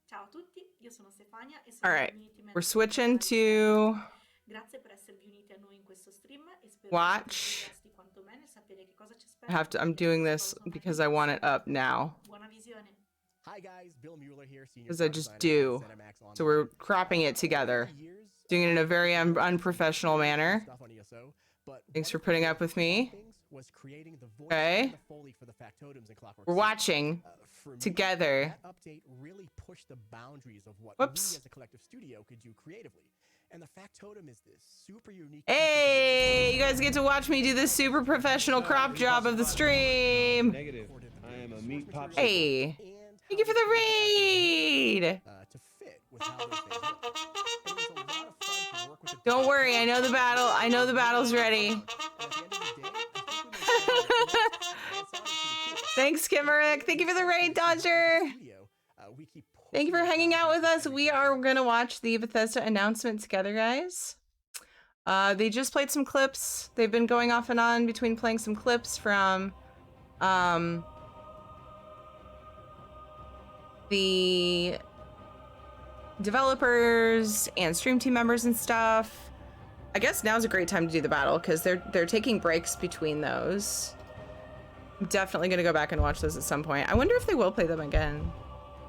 Ciao a tutti, io sono Stefania e All sono right, community we're manager del switching canale to Telegram. Grazie per esservi uniti a noi in questo stream e spero che siate watch. entusiasti quanto me nel sapere che cosa ci I aspetta have to, dopo I'm che doing questo this coso mette because in I want it funzione. up now. Buona visione! Hi guys, Bill Mueller here, senior Because I sound just designer at do. ZeniMax So Online. we're cropping it together. Over the years, Doing it in a very I've worked on unprofessional some really cool manner. stuff on ESO, but Thanks one for of my putting up most with fun me. things was creating the voice Okay. and the Foley for the factotums in Clockwork We're City. watching For me, together. that update really pushed the boundaries of what Whoops. we as a collective studio could do creatively. And the factotum is this super unique. Hey, you guys get to watch me do this super professional crop job of the stream. Negative. I am a meat popsicle. Hey, thank you for the raid. To fit with how those things look. It was a lot of fun to work with. Don't worry, I know the battle. I know the battle's ready. Thanks, Kimmerick. Thank you for the raid, Dodger. Thank you for hanging out with us. We are gonna watch the Bethesda announcement together, guys. They just played some clips. They've been going off and on between playing some clips from the developers and stream team members and stuff. I guess now's a great time to do the battle because they're taking breaks between those. I'm definitely gonna go back and watch those at some point. I wonder if they will play them again.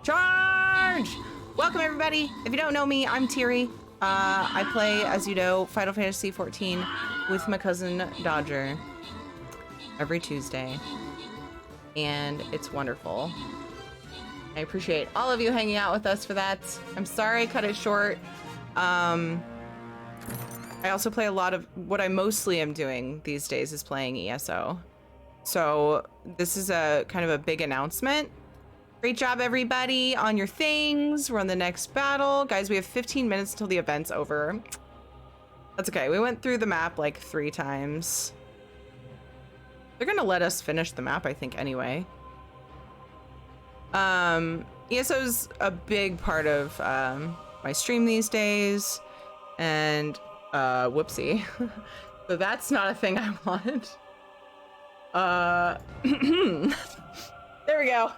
Charge! Welcome everybody. If you don't know me, I'm Tiri. I play, as you know, Final Fantasy XIV with my cousin Dodger every Tuesday, and it's wonderful. I appreciate all of you hanging out with us for that. I'm sorry I cut it short. I also play a lot of, what I mostly am doing these days is playing ESO. So this is a kind of a big announcement. Great job, everybody, on your things. We're on the next battle. Guys, we have 15 minutes until the event's over. That's okay. We went through the map like 3 times. They're gonna let us finish the map, I think, anyway. ESO's a big part of my stream these days. And, whoopsie. So that's not a thing I want. There we go.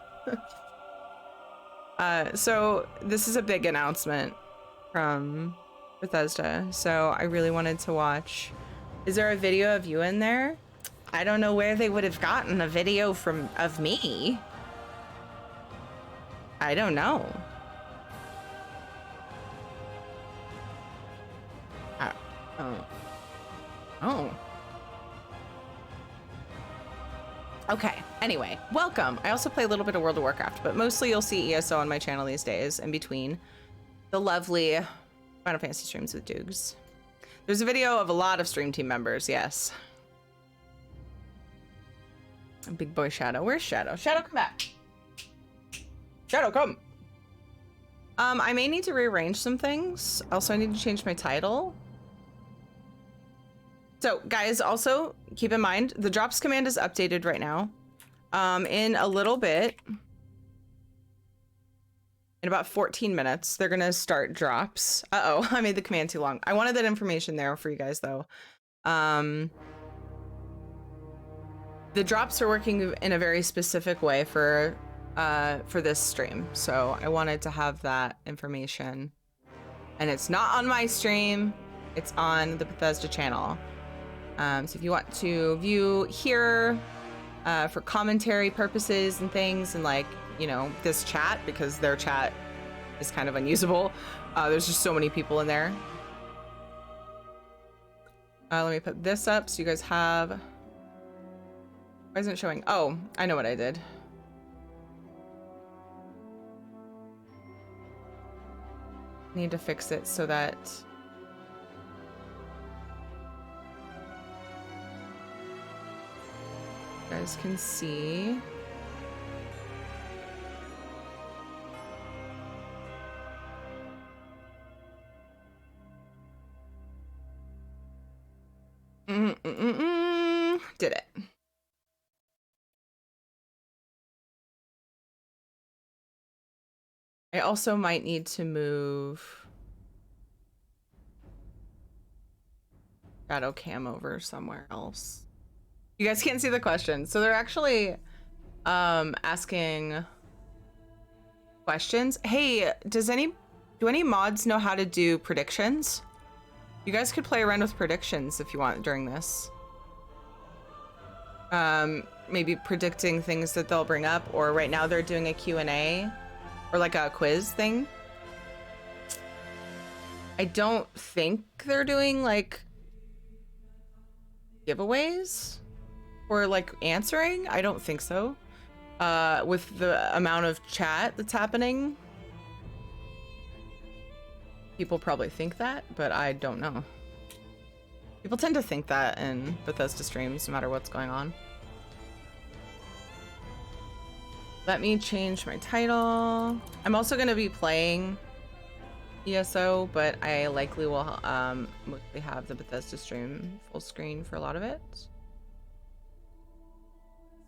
So this is a big announcement from Bethesda, so I really wanted to watch. Is there a video of you in there? I don't know where they would have gotten a video of me. I don't know. Oh. Okay, anyway, welcome. I also play a little bit of World of Warcraft, but mostly you'll see ESO on my channel these days in between the lovely Final Fantasy streams with Dukes. There's a video of a lot of stream team members, yes. Big boy Shadow. Where's Shadow? Shadow, come back. Shadow, come. I may need to rearrange some things. Also, I need to change my title. So guys, also keep in mind, the drops command is updated right now. In a little bit, in about 14 minutes, they're gonna start drops. Uh-oh, I made the command too long. I wanted that information there for you guys though. The drops are working in a very specific way for this stream. So I wanted to have that information. And it's not on my stream, it's on the Bethesda channel. So if you want to view here for commentary purposes and things, and like, you know, this chat, because their chat is kind of unusable. There's just so many people in there. Let me put this up so you guys have... Why isn't it showing? Oh, I know what I did. Need to fix it so that... you guys can see. Did it. I also might need to move Shadow Cam over somewhere else. You guys can't see the question. So they're actually asking questions. Hey, do any mods know how to do predictions? You guys could play around with predictions if you want during this. Maybe predicting things that they'll bring up, or right now they're doing a Q&A or like a quiz thing. I don't think they're doing like giveaways or like answering. I don't think so. With the amount of chat that's happening. People probably think that, but I don't know. People tend to think that in Bethesda streams, no matter what's going on. Let me change my title. I'm also going to be playing ESO, but I likely will mostly have the Bethesda stream full screen for a lot of it.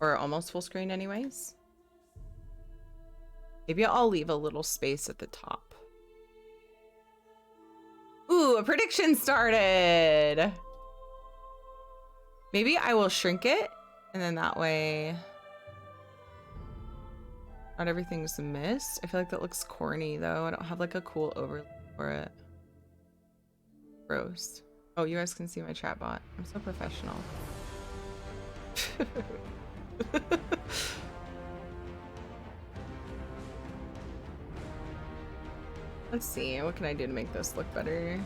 Or almost full screen anyways. Maybe I'll leave a little space at the top. Ooh, a prediction started. Maybe I will shrink it, and then that way not everything's missed. I feel like that looks corny though. I don't have like a cool overlay for it. Gross. Oh, you guys can see my chat bot. I'm so professional. Let's see, what can I do to make this look better?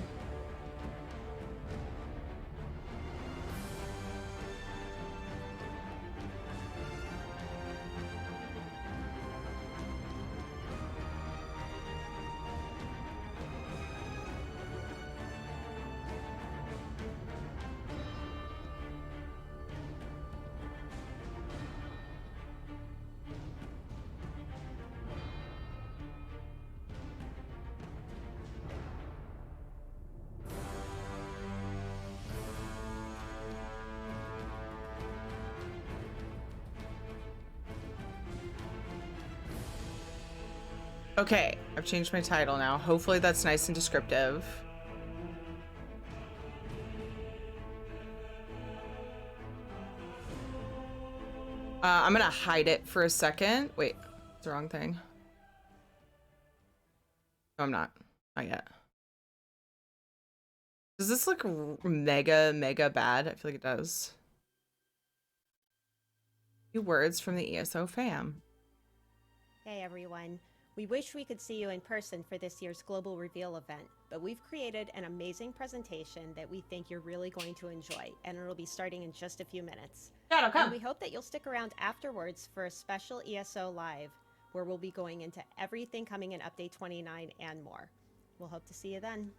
Okay, I've changed my title now. Hopefully that's nice and descriptive. I'm gonna hide it for a second. Wait, it's the wrong thing. No, I'm not. Not yet. Does this look mega bad? I feel like it does. Few words from the ESO fam. Hey everyone. We wish we could see you in person for this year's Global Reveal event, but we've created an amazing presentation that we think you're really going to enjoy, and it'll be starting in just a few minutes. And we hope that you'll stick around afterwards for a special ESO Live, where we'll be going into everything coming in Update 29 and more. We'll hope to see you then.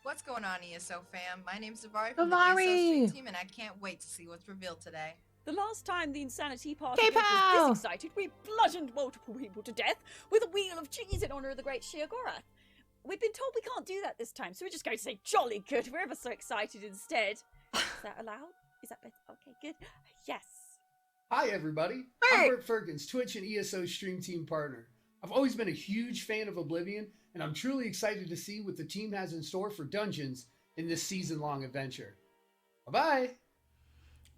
What's going on, ESO fam? My name's Zavari from the ESO stream team, and I can't wait to see what's revealed today. The last time the Insanity Party was this excited, we bludgeoned multiple people to death with a wheel of cheese in honor of the great Shiagorath. We've been told we can't do that this time, so we're just going to say jolly good. We're ever so excited instead. Is that allowed? Is that better? Okay, good. Yes. Hi, everybody. I'm Bert Ferkins, Twitch and ESO stream team partner. I've always been a huge fan of Oblivion, and I'm truly excited to see what the team has in store for Dungeons in this season-long adventure. Bye-bye.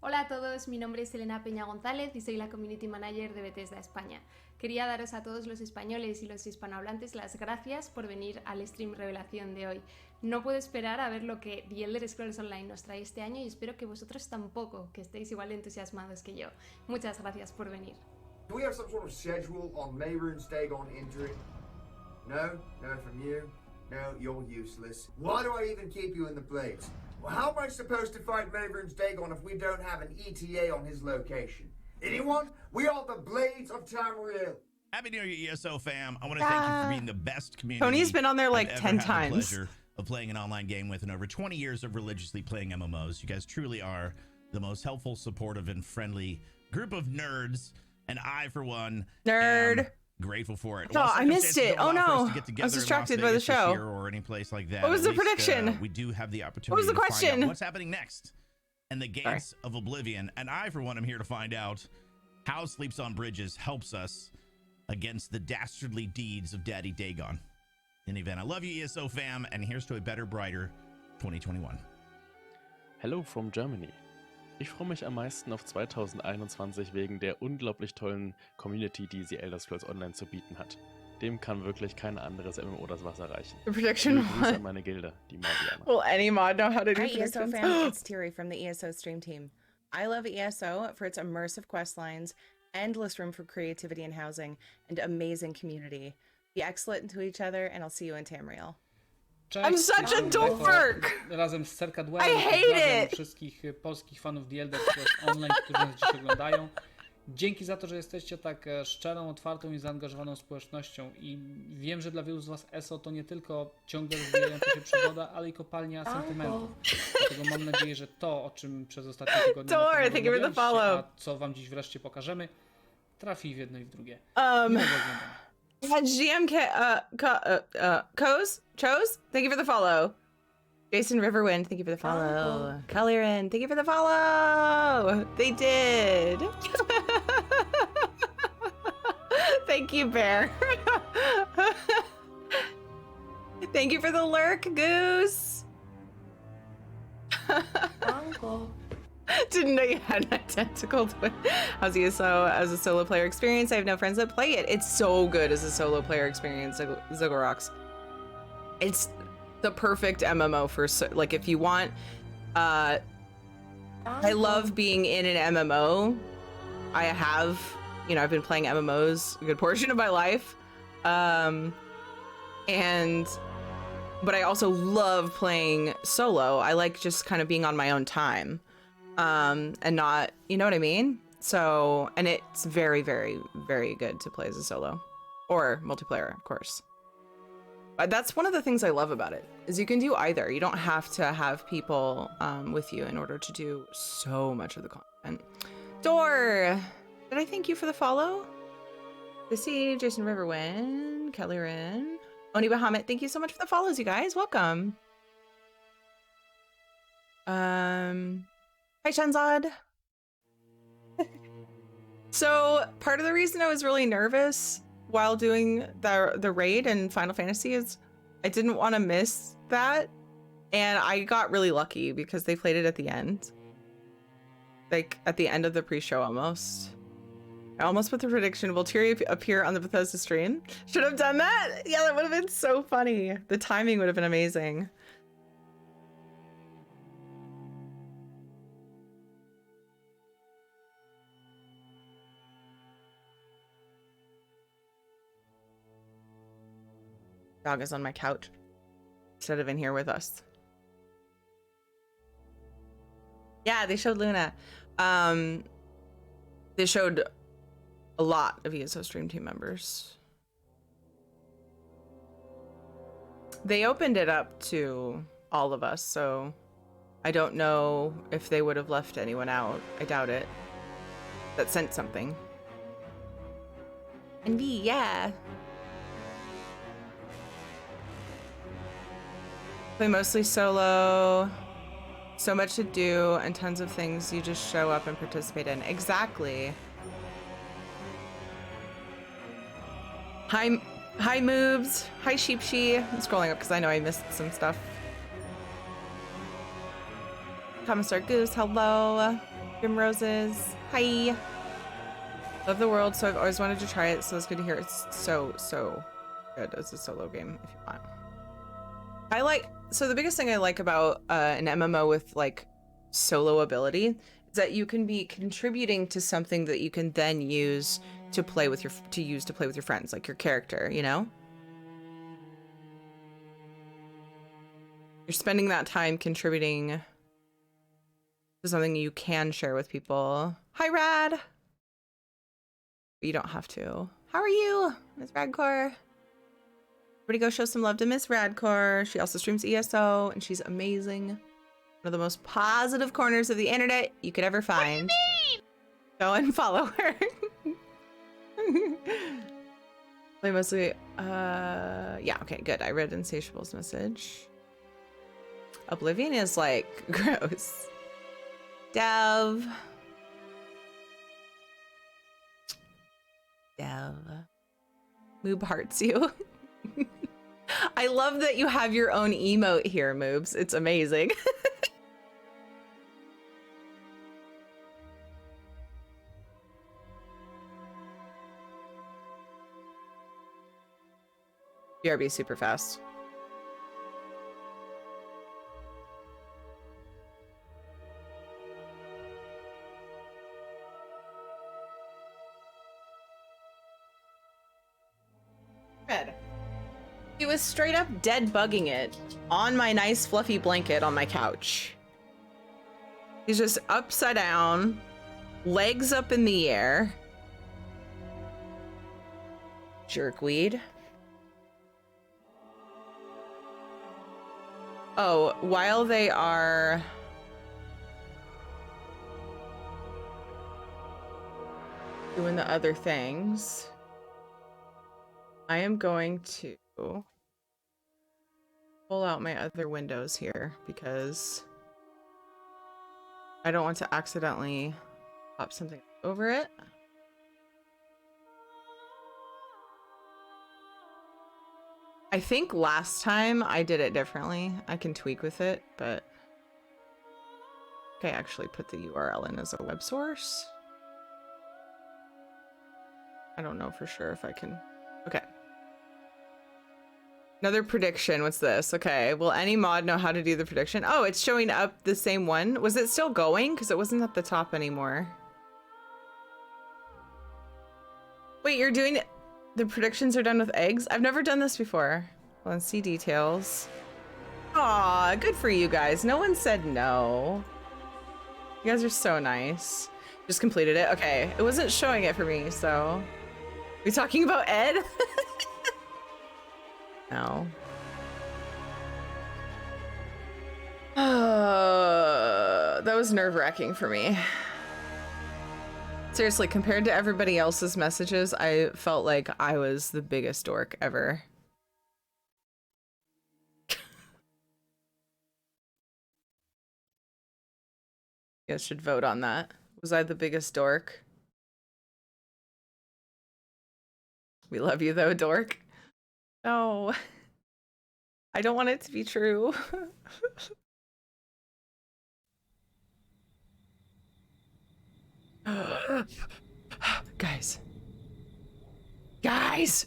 Hola a todos, mi nombre es Elena Peña González y soy la Community Manager de Bethesda España. Quería daros a todos los españoles y los hispanohablantes las gracias por venir al stream revelación de hoy. No puedo esperar a ver lo que The Elder Scrolls Online nos trae este año y espero que vosotros tampoco, que estéis igual de entusiasmados que yo. Muchas gracias por venir. Do we have some sort of schedule on Mayrune's Dagon entering? No? No from you? No, you're useless. Why do I even keep you in the Blades? Well, how am I supposed to fight Mayrune's Dagon if we don't have an ETA on his location? Anyone? We are the Blades of Tamriel. Happy New Year, ESO fam. I want to thank you for being the best community. Tony's been on there like I've 10 ever had times. the pleasure of playing an online game with in over 20 years of religiously playing MMOs. You guys truly are the most helpful, supportive, and friendly group of nerds. And I, for one, am grateful for it. Oh, I missed it. Oh no, I was distracted by the show. Or any place like that. What was the prediction? We do have the opportunity. What was the question? To find out what's happening next in the gates of Oblivion. And I, for one, am here to find out how Sleeps on Bridges helps us against the dastardly deeds of Daddy Dagon. In the event, I love you, ESO fam, and here's to a better, brighter 2021. Hello from Germany. Ich freue mich am meisten auf 2021 wegen der unglaublich tollen Community, die The Elder Scrolls Online zu bieten hat. Dem kann wirklich kein anderes MMO das Wasser reichen. The prediction Grüße an meine Gilde, die Magianer. Will any mod know how to do Hi ESO predictions? fam, it's Thierry from the ESO stream team. I love ESO for its immersive quest lines, endless room for creativity and housing, and amazing community. Be excellent to each other, and I'll see you in Tamriel. Cześć, I'm such a dork! Razem z Cercadwellem I hate it! wszystkich polskich fanów The Elder Scrolls Online, którzy nas dziś oglądają. Dzięki za to, że jesteście tak szczerą, otwartą i zaangażowaną społecznością. I wiem, że dla wielu z was ESO to nie tylko ciągle rozwijająca się przygoda, ale i kopalnia sentymentów. Dlatego mam nadzieję, że to, o czym przez ostatnie tygodnie rozmawialiście, a co wam dziś wreszcie pokażemy, trafi w jedno i w drugie. GMK, Chose, thank you for the follow. Jason Riverwind, thank you for the follow. Culliran, thank you for the follow. They did. Thank you, Bear. Thank you for the lurk, Goose. Didn't know you had an identical twin. How's ESO as a solo player experience? I have no friends that play it. It's so good as a solo player experience, Zogorox. It's the perfect MMO for, like, if you want, I love being in an MMO. I have, you know, I've been playing MMOs a good portion of my life. But I also love playing solo. I like just kind of being on my own time. And not, you know what I mean? So, and it's very, very, very good to play as a solo or multiplayer, of course. That's one of the things I love about it, is you can do either. You don't have to have people with you in order to do so much of the content. Door, did I thank you for the follow? Sissy, Jason Riverwind, Kelly Rin, Oni Bahamut, thank you so much for the follows, you guys. Welcome. Hi, Shanzad. So part of the reason I was really nervous while doing the raid in Final Fantasy is I didn't want to miss that, and I got really lucky because they played it at the end, like at the end of the pre-show almost. I almost put the prediction, will Tyria appear on the Bethesda stream? Should have done that. Yeah, that would have been so funny. The timing would have been amazing. Dog is on my couch instead of in here with us. Yeah, they showed Luna. They showed a lot of ESO stream team members. They opened it up to all of us, so I don't know if they would have left anyone out. I doubt it. That sent something. And B, yeah. Play mostly solo, so much to do and tons of things you just show up and participate in. Exactly. Hi moves. Hi Sheepshe. I'm scrolling up because I know I missed some stuff. Commissar Goose, hello. Grim Roses, hi. Love the world, so I've always wanted to try it, so it's good to hear it's so good as a solo game if you want. So the biggest thing I like about an MMO with like solo ability is that you can be contributing to something that you can then use to play with your friends, like your character, you know? You're spending that time contributing to something you can share with people. Hi Rad. But you don't have to. How are you, Miss Radcore? Everybody go show some love to Miss Radcore. She also streams ESO, and she's amazing. One of the most positive corners of the internet you could ever find. Go and follow her. Play mostly, yeah, okay, good. I read Insatiable's message. Oblivion is like gross. Dev. Moob hearts you. I love that you have your own emote here, Moobs. It's amazing. BRB super fast. Red. He was straight up dead bugging it on my nice fluffy blanket on my couch. He's just upside down, legs up in the air. Jerkweed. Oh, while they are doing the other things, I am going to pull out my other windows here because I don't want to accidentally pop something over it. I think last time I did it differently. I can tweak with it, but okay, actually put the URL in as a web source. I don't know for sure if I can. Okay. Another prediction. What's this? Okay. Will any mod know how to do the prediction? Oh, it's showing up the same one. Was it still going? Because it wasn't at the top anymore. Wait, you're doing it. The predictions are done with eggs? I've never done this before. Well, let's see details. Aw, good for you guys. No one said no. You guys are so nice. Just completed it. Okay. It wasn't showing it for me, so. We talking about Ed? No. That was nerve-wracking for me. Seriously, compared to everybody else's messages, I felt like I was the biggest dork ever. You guys should vote on that. Was I the biggest dork? We love you though, dork. No. I don't want it to be true. Guys. Guys!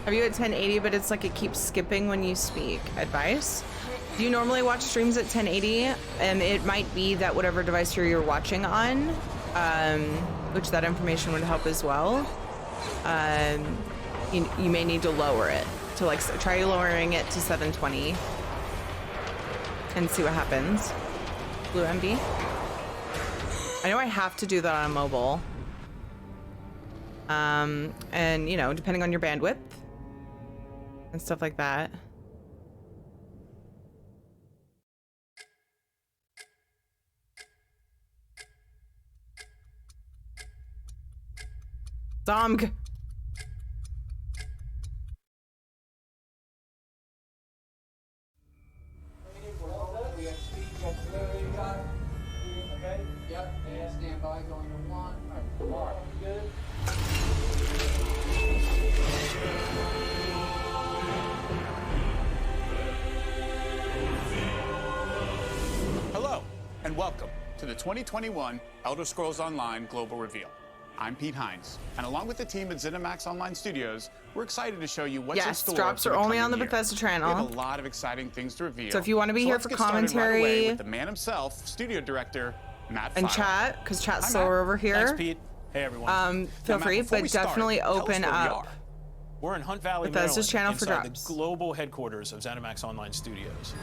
Have you at 1080, but it's like it keeps skipping when you speak? Advice? Do you normally watch streams at 1080? It might be that whatever device you're watching on, which that information would help as well. You may need to lower it. To like try lowering it to 720 and see what happens. Blue MD. I know I have to do that on a mobile. And you know, depending on your bandwidth and stuff like that. Zomg. Okay? Yep, and stand by going to 1. All right, good. Hello, and welcome to the 2021 Elder Scrolls Online Global Reveal. I'm Pete Hines, and along with the team at ZeniMax Online Studios, we're excited to show you what's in store. Yes, drops are only on the Bethesda channel. We have a lot of exciting things to reveal. So if you want to be here for commentary, right away with the man himself, studio director Matt and Fowler. chat, because chat's slower over here. Thanks, Pete. Hey, everyone. Feel free, but definitely open up. We're in Hunt Valley, Bethesda's channel Maryland, for inside drops. the global headquarters of ZeniMax Online Studios.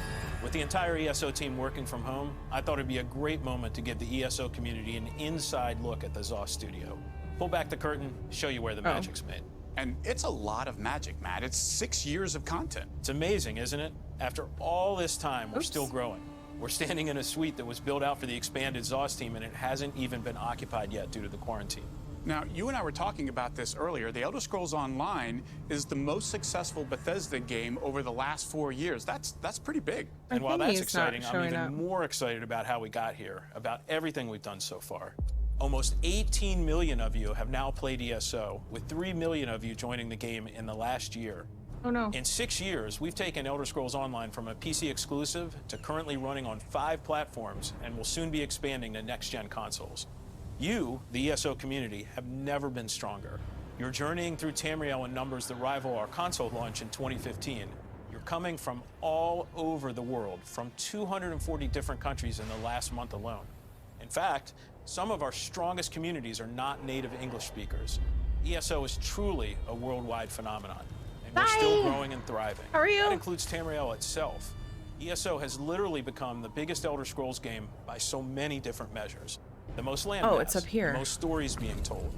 With the entire ESO team working from home, I thought it'd be a great moment to give the ESO community an inside look at the ZOS studio. Pull back the curtain, show you where the magic's made. And it's a lot of magic, Matt. It's 6 years of content. It's amazing, isn't it? After all this time, we're still growing. We're standing in a suite that was built out for the expanded ZOS team, and it hasn't even been occupied yet due to the quarantine. Now, you and I were talking about this earlier. The Elder Scrolls Online is the most successful Bethesda game over the last 4 years. That's pretty big. And while that's exciting, I'm even more excited about how we got here, about everything we've done so far. Almost 18 million of you have now played ESO, with 3 million of you joining the game in the last year. Oh no. In 6 years, we've taken Elder Scrolls Online from a PC exclusive to currently running on 5 platforms and will soon be expanding to next-gen consoles. You, the ESO community, have never been stronger. You're journeying through Tamriel in numbers that rival our console launch in 2015. You're coming from all over the world, from 240 different countries in the last month alone. In fact, some of our strongest communities are not native English speakers. ESO is truly a worldwide phenomenon, and we're still growing and thriving. How are you? That includes Tamriel itself. ESO has literally become the biggest Elder Scrolls game by so many different measures. The most land mass, it's up here. the most stories being told,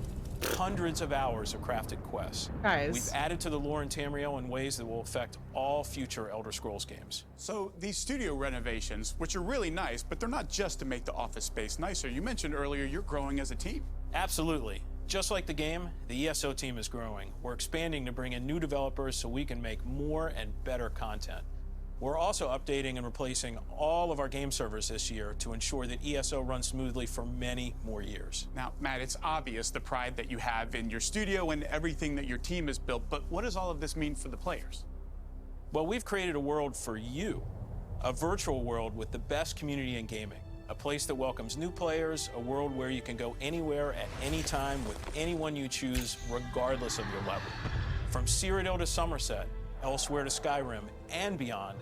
hundreds of hours of crafted quests. Guys. We've added to the lore in Tamriel in ways that will affect all future Elder Scrolls games. So these studio renovations, which are really nice, but they're not just to make the office space nicer. You mentioned earlier you're growing as a team. Absolutely. Just like the game, the ESO team is growing. We're expanding to bring in new developers so we can make more and better content. We're also updating and replacing all of our game servers this year to ensure that ESO runs smoothly for many more years. Now, Matt, it's obvious the pride that you have in your studio and everything that your team has built, but what does all of this mean for the players? Well, we've created a world for you, a virtual world with the best community in gaming, a place that welcomes new players, a world where you can go anywhere at any time with anyone you choose, regardless of your level. From Cyrodiil to Somerset, Elsewhere to Skyrim, and beyond,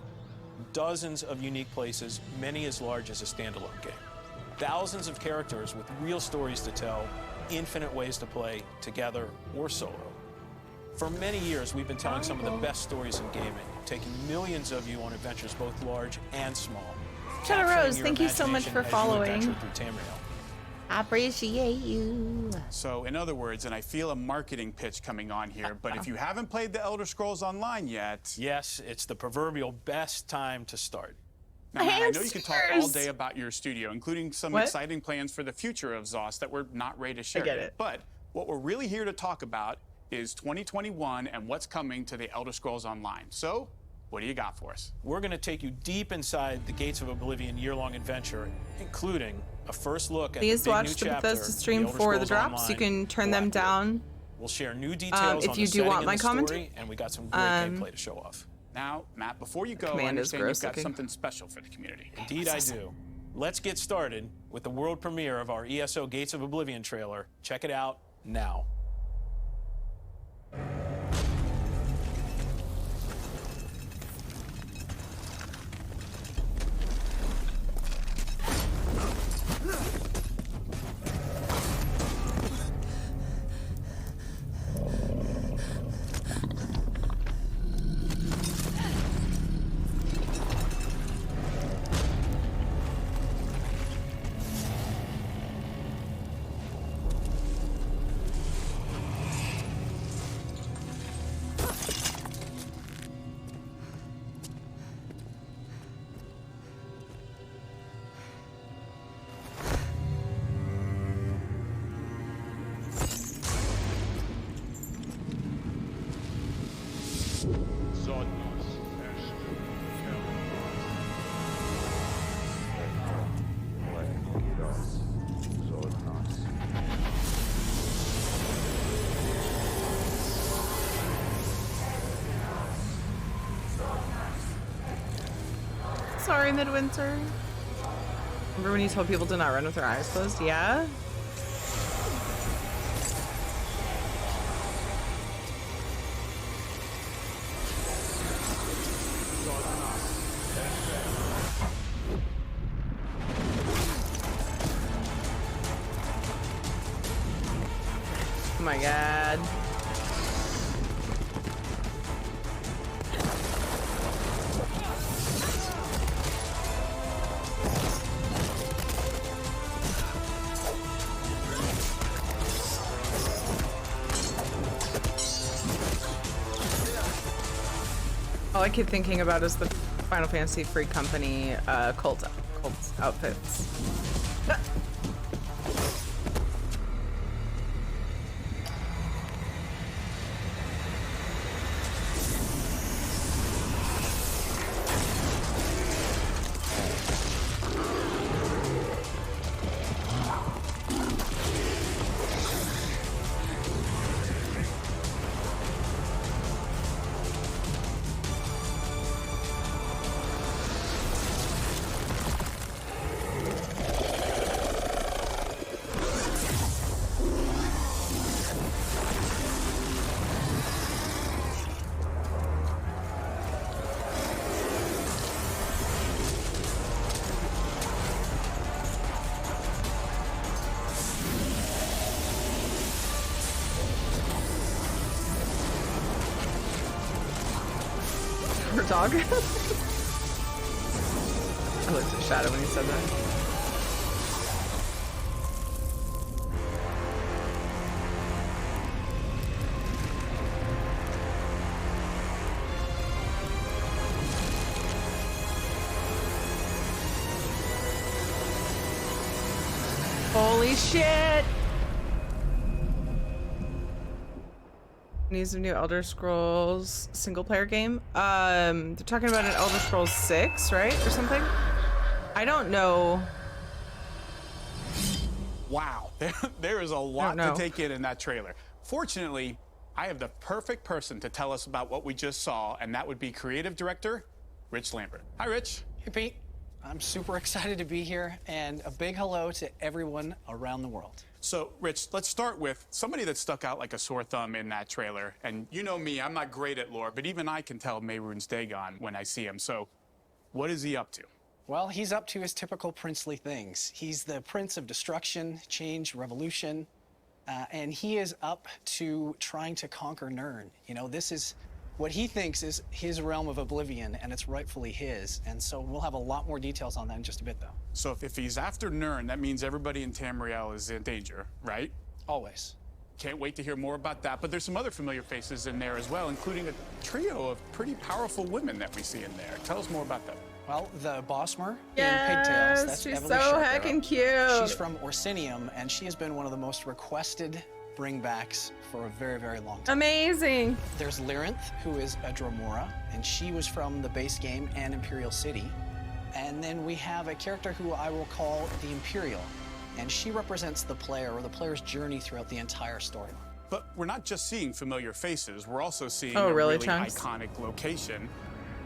dozens of unique places, many as large as a standalone game. Thousands of characters with real stories to tell, infinite ways to play, together or solo. For many years, we've been telling some of the best stories in gaming, taking millions of you on adventures both large and small. Shadow Rose, thank you so much for following. I appreciate you. So, in other words, and I feel a marketing pitch coming on here, but if you haven't played the Elder Scrolls Online yet... Yes, it's the proverbial best time to start. Now, Matt, I know you can talk all day about your studio, including some exciting plans for the future of ZOS that we're not ready to share yet. But what we're really here to talk about is 2021 and what's coming to the Elder Scrolls Online. So, what do you got for us? We're going to take you deep inside the Gates of Oblivion year-long adventure, including a first look at Please the big watch new the chapter, Bethesda stream for the drops. You can turn them down. We'll share new details if you do want my commentary, and we got some great gameplay to show off. Now, Matt, before you go, I understand you've got something special for the community. Indeed, I do. Let's get started with the world premiere of our ESO Gates of Oblivion trailer. Check it out now. Sorry, Midwinter. Remember when you told people to not run with their eyes closed? Yeah? Oh my god. All I keep thinking about is the Final Fantasy Free Company cult outfits. dog. I looked at Shadow when he said that. Holy shit! Needs a new Elder Scrolls single player game. They're talking about an Elder Scrolls 6, right? Or something? I don't know. Wow, there is a lot to take in that trailer. Fortunately, I have the perfect person to tell us about what we just saw, and that would be creative director Rich Lambert. Hi, Rich. Hey, Pete. I'm super excited to be here, and a big hello to everyone around the world. So, Rich, let's start with somebody that stuck out like a sore thumb in that trailer. And you know me, I'm not great at lore, but even I can tell Mehrunes Dagon when I see him. So, what is he up to? Well, he's up to his typical princely things. He's the prince of destruction, change, revolution, and he is up to trying to conquer Nirn. You know, this is what he thinks is his realm of oblivion, and it's rightfully his. And so we'll have a lot more details on that in just a bit, though. So if he's after Nirn, that means everybody in Tamriel is in danger, right? Always. Can't wait to hear more about that. But there's some other familiar faces in there as well, including a trio of pretty powerful women that we see in there. Tell us more about them. Well, the Bosmer Yes, in Pigtails, that's she's Evelyn so Sharkera. heckin' cute. She's from Orsinium, and she has been one of the most requested bringbacks for a very, very long time. Amazing. There's Lyrinth, who is a Dromora, and she was from the base game and Imperial City. And then we have a character who I will call the Imperial, and she represents the player, or the player's journey throughout the entire storyline. But we're not just seeing familiar faces, we're also seeing Oh, a really, really Chunks? iconic location.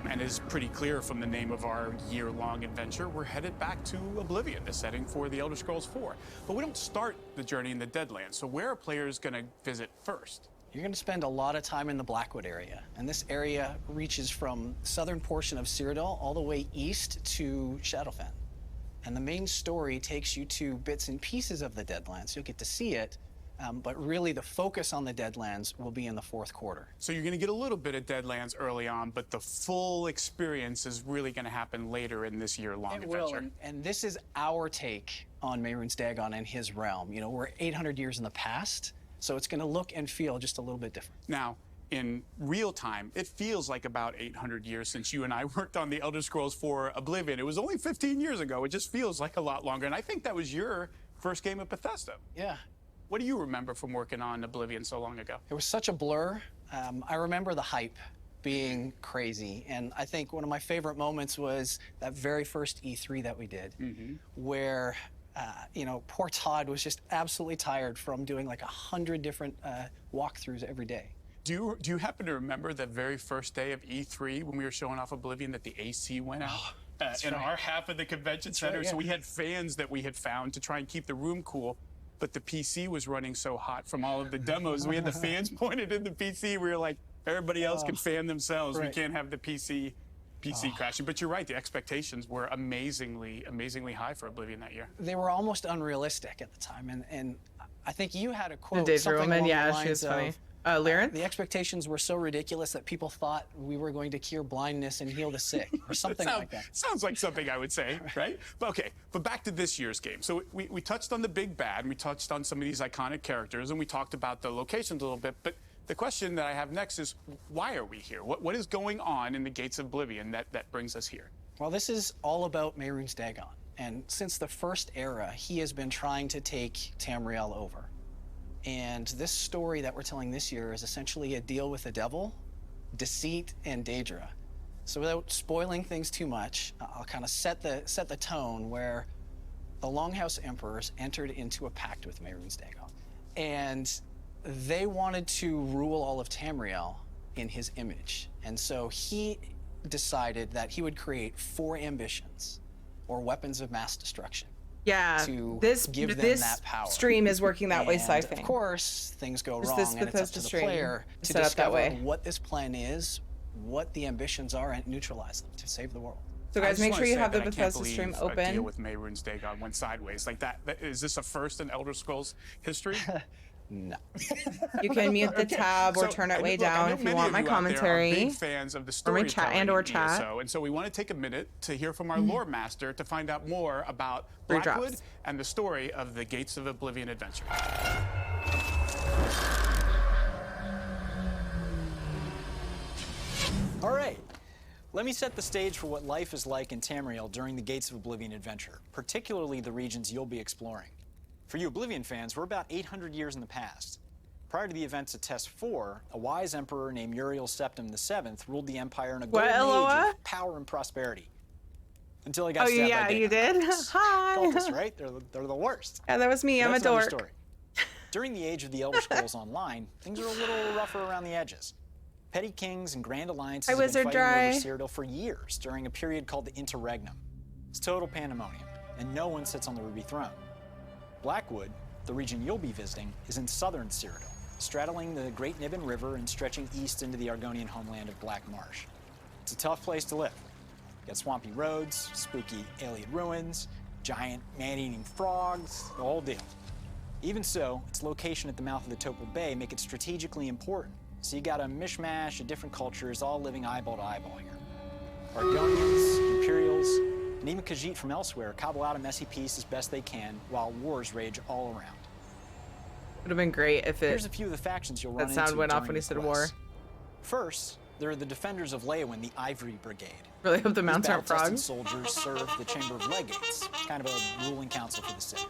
And it's pretty clear from the name of our year-long adventure, we're headed back to Oblivion, the setting for the Elder Scrolls 4. But we don't start the journey in the Deadlands, so where are players gonna visit first? You're going to spend a lot of time in the Blackwood area, and this area reaches from the southern portion of Cyrodiil all the way east to Shadowfen. And the main story takes you to bits and pieces of the Deadlands. You'll get to see it, but really the focus on the Deadlands will be in the fourth quarter. So you're gonna get a little bit of Deadlands early on, but the full experience is really gonna happen later in this year-long It will, adventure. and this is our take on Mehrunes Dagon and his realm. You know, we're 800 years in the past, so it's going to look and feel just a little bit different. Now, in real time, it feels like about 800 years since you and I worked on the Elder Scrolls 4 Oblivion. It was only 15 years ago. It just feels like a lot longer, and I think that was your first game of Bethesda. Yeah. What do you remember from working on Oblivion so long ago? It was such a blur. I remember the hype being crazy, and I think one of my favorite moments was that very first E3 that we did, where you know, poor Todd was just absolutely tired from doing like 100 different walkthroughs every day. Do you happen to remember the very first day of E3 when we were showing off Oblivion that the AC went out in our half of the convention center? right, yeah. So we had fans that we had found to try and keep the room cool, but the PC was running so hot from all of the demos. We had the fans pointed in the PC. We were like, everybody else can fan themselves. Right. We can't have the PC crashing. But you're right, the expectations were amazingly high for Oblivion that year. They were almost unrealistic at the time, and I think you had a quote. Dave something Roman, along yeah, the she was funny. lines Lyrin? The expectations were so ridiculous that people thought we were going to cure blindness and heal the sick, or something like that. Sounds like something I would say, right? But okay, but back to this year's game. So we touched on the big bad, and we touched on some of these iconic characters, and we talked about the locations a little bit, but the question that I have next is, why are we here? What is going on in the Gates of Oblivion that brings us here? Well, this is all about Mehrunes Dagon, and since the first era, he has been trying to take Tamriel over. And this story that we're telling this year is essentially a deal with the devil, deceit, and Daedra. So without spoiling things too much, I'll kind of set the tone where the Longhouse Emperors entered into a pact with Mehrunes Dagon, and they wanted to rule all of Tamriel in his image. And so he decided that he would create 4 ambitions, or weapons of mass destruction. Yeah, To this give them that power. stream is working that way, And Sci-Fi. of course, things go Is wrong, this and it's up Bethesda to the stream player to set up that discover way? what this plan is, what the ambitions are, and neutralize them to save the world. So I guys, just make wanna sure you say have the that I can't Bethesda believe stream a deal open. with Mehrunes Dagon went sideways like that. Is this a first in Elder Scrolls history? No. You can mute the tab or turn it way down if you want my commentary. Big fans of the or my chat storytelling chat. ESO, and so we want to take a minute to hear from our lore master to find out more about Blackwood and the story of the Gates of Oblivion adventure. All right. Let me set the stage for what life is like in Tamriel during the Gates of Oblivion adventure, particularly the regions you'll be exploring. For you Oblivion fans, we're about 800 years in the past. Prior to the events of Test 4, a wise emperor named Uriel Septim VII ruled the empire in a golden age of power and prosperity. Until he got stabbed by Dagon. You did? Hi. Cultists, right? They're the worst. Yeah, that was me. I'm a dork. Story. During the age of the Elder Scrolls Online, things are a little rougher around the edges. Petty kings and grand alliances have been fighting over Cyrodiil for years during a period called the Interregnum. It's total pandemonium, and no one sits on the Ruby Throne. Blackwood, the region you'll be visiting, is in southern Cyrodiil, straddling the Great Niben River and stretching east into the Argonian homeland of Black Marsh. It's a tough place to live. You got swampy roads, spooky alien ruins, giant man-eating frogs, the whole deal. Even so, its location at the mouth of the Topal Bay make it strategically important. So you got a mishmash of different cultures all living eyeball to eyeball here. Argonians, Imperials, and even Khajiit from elsewhere cobble out a messy peace as best they can while wars rage all around. Would have been great if Here's a few of the factions you'll run into. That sound went off when he said war. First, there are the defenders of Leyawiin, the Ivory Brigade. Really hope the mounts aren't battle-tested frogs. soldiers serve the Chamber of Legates, kind of a ruling council for the city.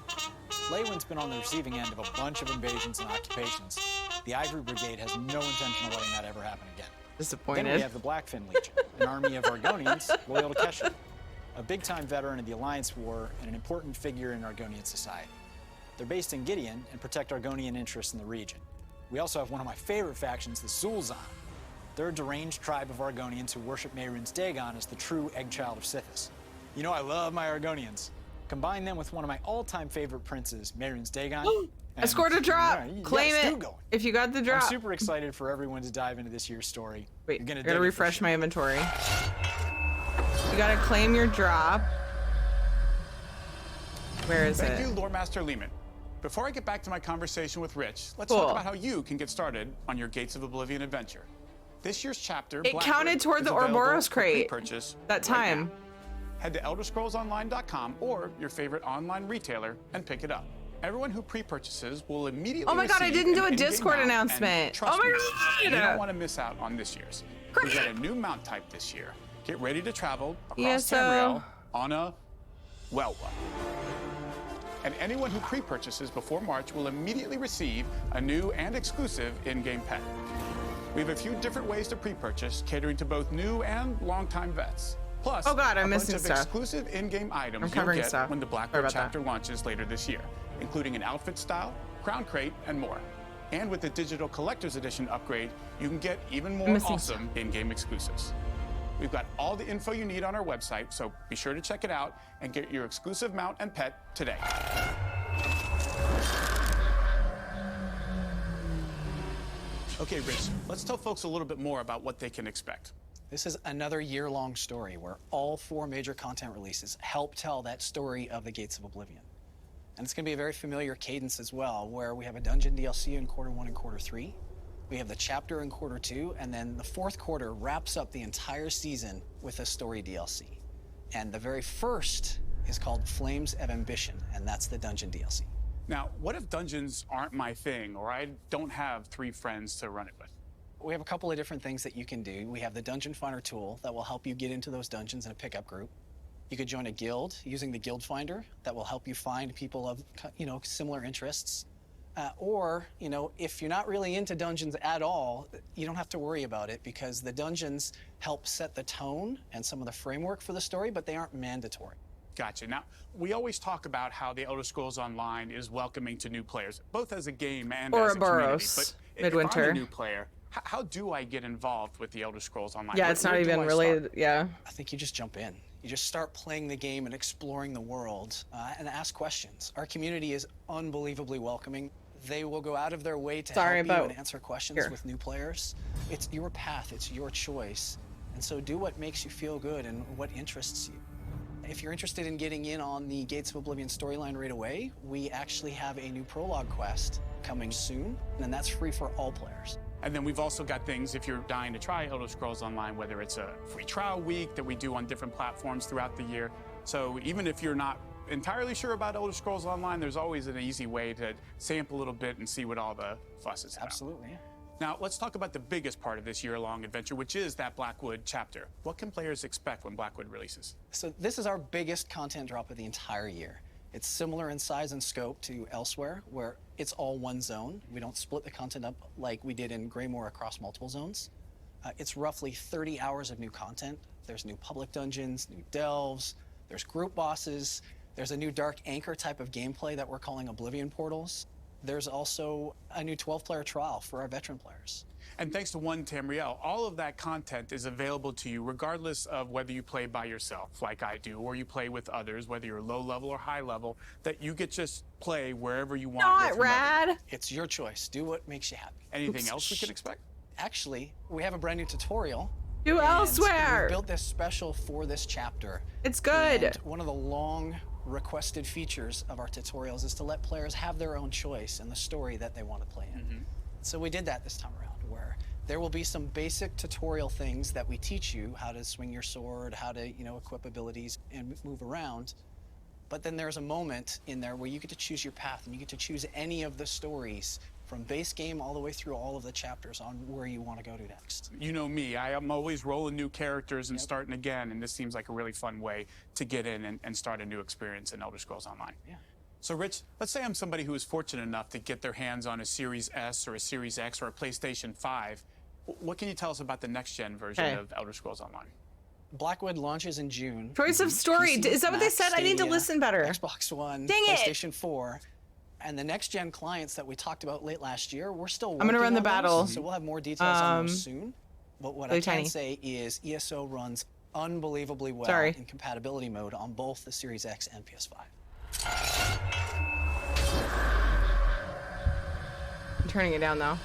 Leyawiin's been on the receiving end of a bunch of invasions and occupations. The Ivory Brigade has no intention of letting that ever happen again. Disappointed. Then we have the Blackfin Legion, an army of Argonians loyal to Kesha, a big-time veteran of the Alliance War and an important figure in Argonian society. They're based in Gideon and protect Argonian interests in the region. We also have one of my favorite factions, the Zul'Zan. They're a deranged tribe of Argonians who worship Mehrunes Dagon as the true egg child of Sithis. You know I love my Argonians. Combine them with one of my all-time favorite princes, Mehrunes Dagon. I scored a drop. Claim it if you got the drop. I'm super excited for everyone to dive into this year's story. Wait, I gotta refresh my inventory. You gotta claim your drop. Where is it? Thank you, Lore Master Lehman. Before I get back to my conversation with Rich, let's talk about how you can get started on your Gates of Oblivion adventure. This year's chapter, it counted toward the Ouroboros crate. That time. Right, head to ElderScrollsOnline.com or your favorite online retailer and pick it up. Everyone who pre-purchases will immediately Oh my god, I didn't do a Discord mount, announcement. Oh my god! You don't want to miss out on this year's. We've got a new mount type this year. Get ready to travel across Tamriel on a well one. And anyone who pre-purchases before March will immediately receive a new and exclusive in-game pet. We have a few different ways to pre-purchase, catering to both new and longtime vets. Plus, oh god, I'm a bunch missing of stuff. Exclusive in-game items you'll get when the Blackwood chapter launches later this year, including an outfit style, crown crate, and more. And with the digital collector's edition upgrade, you can get even more awesome in-game exclusives. We've got all the info you need on our website, so be sure to check it out and get your exclusive mount and pet today. Okay, Rich, let's tell folks a little bit more about what they can expect. This is another year-long story where all 4 major content releases help tell that story of the Gates of Oblivion. And it's going to be a very familiar cadence as well, where we have a dungeon DLC in Q1 and Q3. We have the chapter in Q2, and then the 4th quarter wraps up the entire season with a story DLC. And the very first is called Flames of Ambition, and that's the dungeon DLC. Now, what if dungeons aren't my thing, or I don't have 3 friends to run it with? We have a couple of different things that you can do. We have the Dungeon Finder tool that will help you get into those dungeons in a pickup group. You could join a guild using the Guild Finder that will help you find people of, similar interests. Or, if you're not really into dungeons at all, you don't have to worry about it because the dungeons help set the tone and some of the framework for the story, but they aren't mandatory. Gotcha. Now, we always talk about how the Elder Scrolls Online is welcoming to new players, both as a game and as a community. But if I'm a new player, how do I get involved with the Elder Scrolls Online? Yeah, it's not even related. Yeah. I think you just jump in. You just start playing the game and exploring the world and ask questions. Our community is unbelievably welcoming. They will go out of their way to help you and answer questions with new players. It's your path, it's your choice. And so do what makes you feel good and what interests you. If you're interested in getting in on the Gates of Oblivion storyline right away, we actually have a new prologue quest coming soon, and that's free for all players. And then we've also got things, if you're dying to try Elder Scrolls Online, whether it's a free trial week that we do on different platforms throughout the year. So even if you're not entirely sure about Elder Scrolls Online, there's always an easy way to sample a little bit and see what all the fuss is about. Absolutely, yeah. Now, let's talk about the biggest part of this year-long adventure, which is that Blackwood chapter. What can players expect when Blackwood releases? So this is our biggest content drop of the entire year. It's similar in size and scope to Elsewhere, where it's all one zone. We don't split the content up like we did in Greymoor across multiple zones. It's roughly 30 hours of new content. There's new public dungeons, new delves, there's group bosses, there's a new Dark Anchor type of gameplay that we're calling Oblivion Portals. There's also a new 12-player trial for our veteran players. And thanks to one Tamriel, all of that content is available to you regardless of whether you play by yourself, like I do, or you play with others, whether you're low level or high level, that you get just play wherever you want. Not rad. It's your choice. Do what makes you happy. Anything else we could expect? Actually, we have a brand new tutorial. Do Elsewhere. We built this special for this chapter. It's good. And one of the long requested features of our tutorials is to let players have their own choice in the story that they want to play in. So we did that this time around, where there will be some basic tutorial things that we teach you, how to swing your sword, how to, equip abilities and move around. But then there's a moment in there where you get to choose your path, and you get to choose any of the stories from base game all the way through all of the chapters on where you want to go to next. You know me, I am always rolling new characters and starting again, and this seems like a really fun way to get in and start a new experience in Elder Scrolls Online. Yeah. So Rich, let's say I'm somebody who is fortunate enough to get their hands on a Series S or a Series X or a PlayStation 5. What can you tell us about the next-gen version of Elder Scrolls Online? Blackwood launches in June. Choice of story. PC, Is that what they Mac, said? I need to Stadia, listen better. Xbox One, Dang it. PlayStation 4. And the next-gen clients that we talked about late last year, we're still working I'm gonna run the on battle. those, so we'll have more details on those soon. But what I can say is ESO runs unbelievably well in compatibility mode on both the Series X and PS5. I'm turning it down though.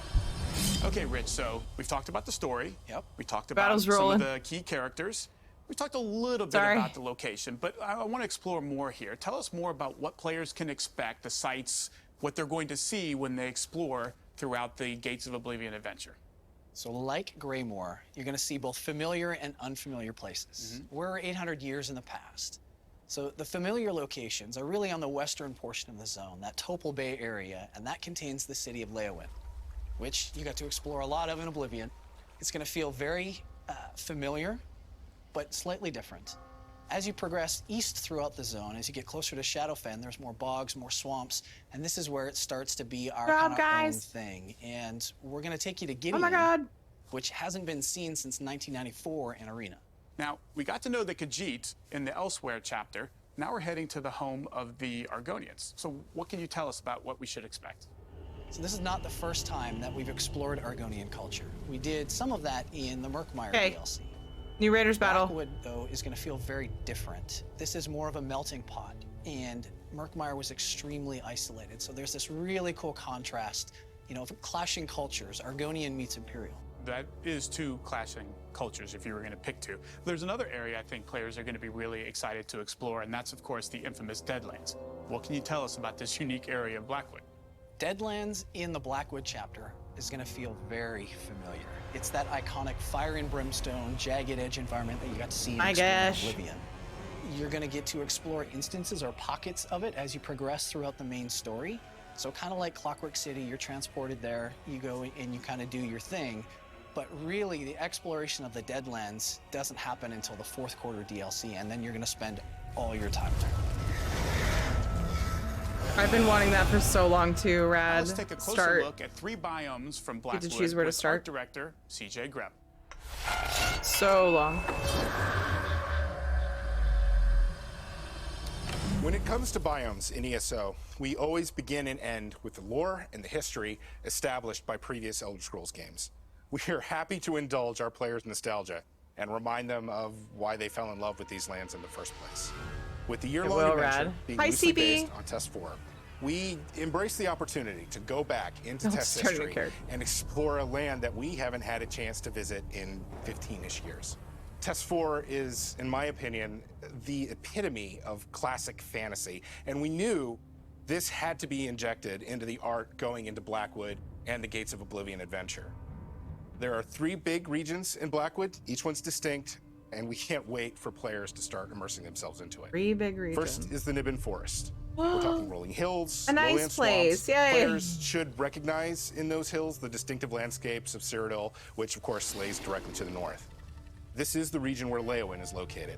Okay, Rich, so we've talked about the story. Yep. We talked about Battle's some rolling. of the key characters. We talked a little bit about the location, but I want to explore more here. Tell us more about what players can expect, the sites, what they're going to see when they explore throughout the Gates of Oblivion adventure. So like Greymoor, you're going to see both familiar and unfamiliar places. We're 800 years in the past. So the familiar locations are really on the western portion of the zone, that Topol Bay area, and that contains the city of Leowin, which you got to explore a lot of in Oblivion. It's going to feel very familiar, but slightly different. As you progress east throughout the zone, as you get closer to Shadowfen, there's more bogs, more swamps, and this is where it starts to be our kind of own thing. And we're going to take you to Gideon, which hasn't been seen since 1994 in Arena. Now, we got to know the Khajiit in the Elsewhere chapter. Now we're heading to the home of the Argonians. So what can you tell us about what we should expect? So this is not the first time that we've explored Argonian culture. We did some of that in the Murkmire DLC. New Raiders battle. Blackwood, though, is going to feel very different. This is more of a melting pot, and Murkmire was extremely isolated. So there's this really cool contrast, of clashing cultures. Argonian meets Imperial. That is two clashing cultures, if you were going to pick two. There's another area I think players are going to be really excited to explore, and that's, of course, the infamous Deadlands. What can you tell us about this unique area of Blackwood? Deadlands in the Blackwood chapter is going to feel very familiar. It's that iconic fire and brimstone, jagged edge environment that you got to see in Oblivion. You're going to get to explore instances or pockets of it as you progress throughout the main story. So kind of like Clockwork City, you're transported there, you go and you kind of do your thing. But really, the exploration of the Deadlands doesn't happen until the fourth quarter DLC, and then you're going to spend all your time there. I've been wanting that for so long too, Rad. Let's take a closer look at 3 biomes from Blackwood. Get to choose where to with start. art director CJ Greb. So long. When it comes to biomes in ESO, we always begin and end with the lore and the history established by previous Elder Scrolls games. We are happy to indulge our players' nostalgia and remind them of why they fell in love with these lands in the first place. With the year-long adventure being loosely based on Test 4, we embrace the opportunity to go back into Test history and explore a land that we haven't had a chance to visit in 15-ish years. Test 4 is, in my opinion, the epitome of classic fantasy, and we knew this had to be injected into the art going into Blackwood and the Gates of Oblivion adventure. There are 3 big regions in Blackwood, each one's distinct, and we can't wait for players to start immersing themselves into it. 3 big regions. First is the Nibbin Forest. We're talking rolling hills, A nice lowland place, swamps. yay. Players should recognize in those hills the distinctive landscapes of Cyrodiil, which of course lays directly to the north. This is the region where Leyawiin is located.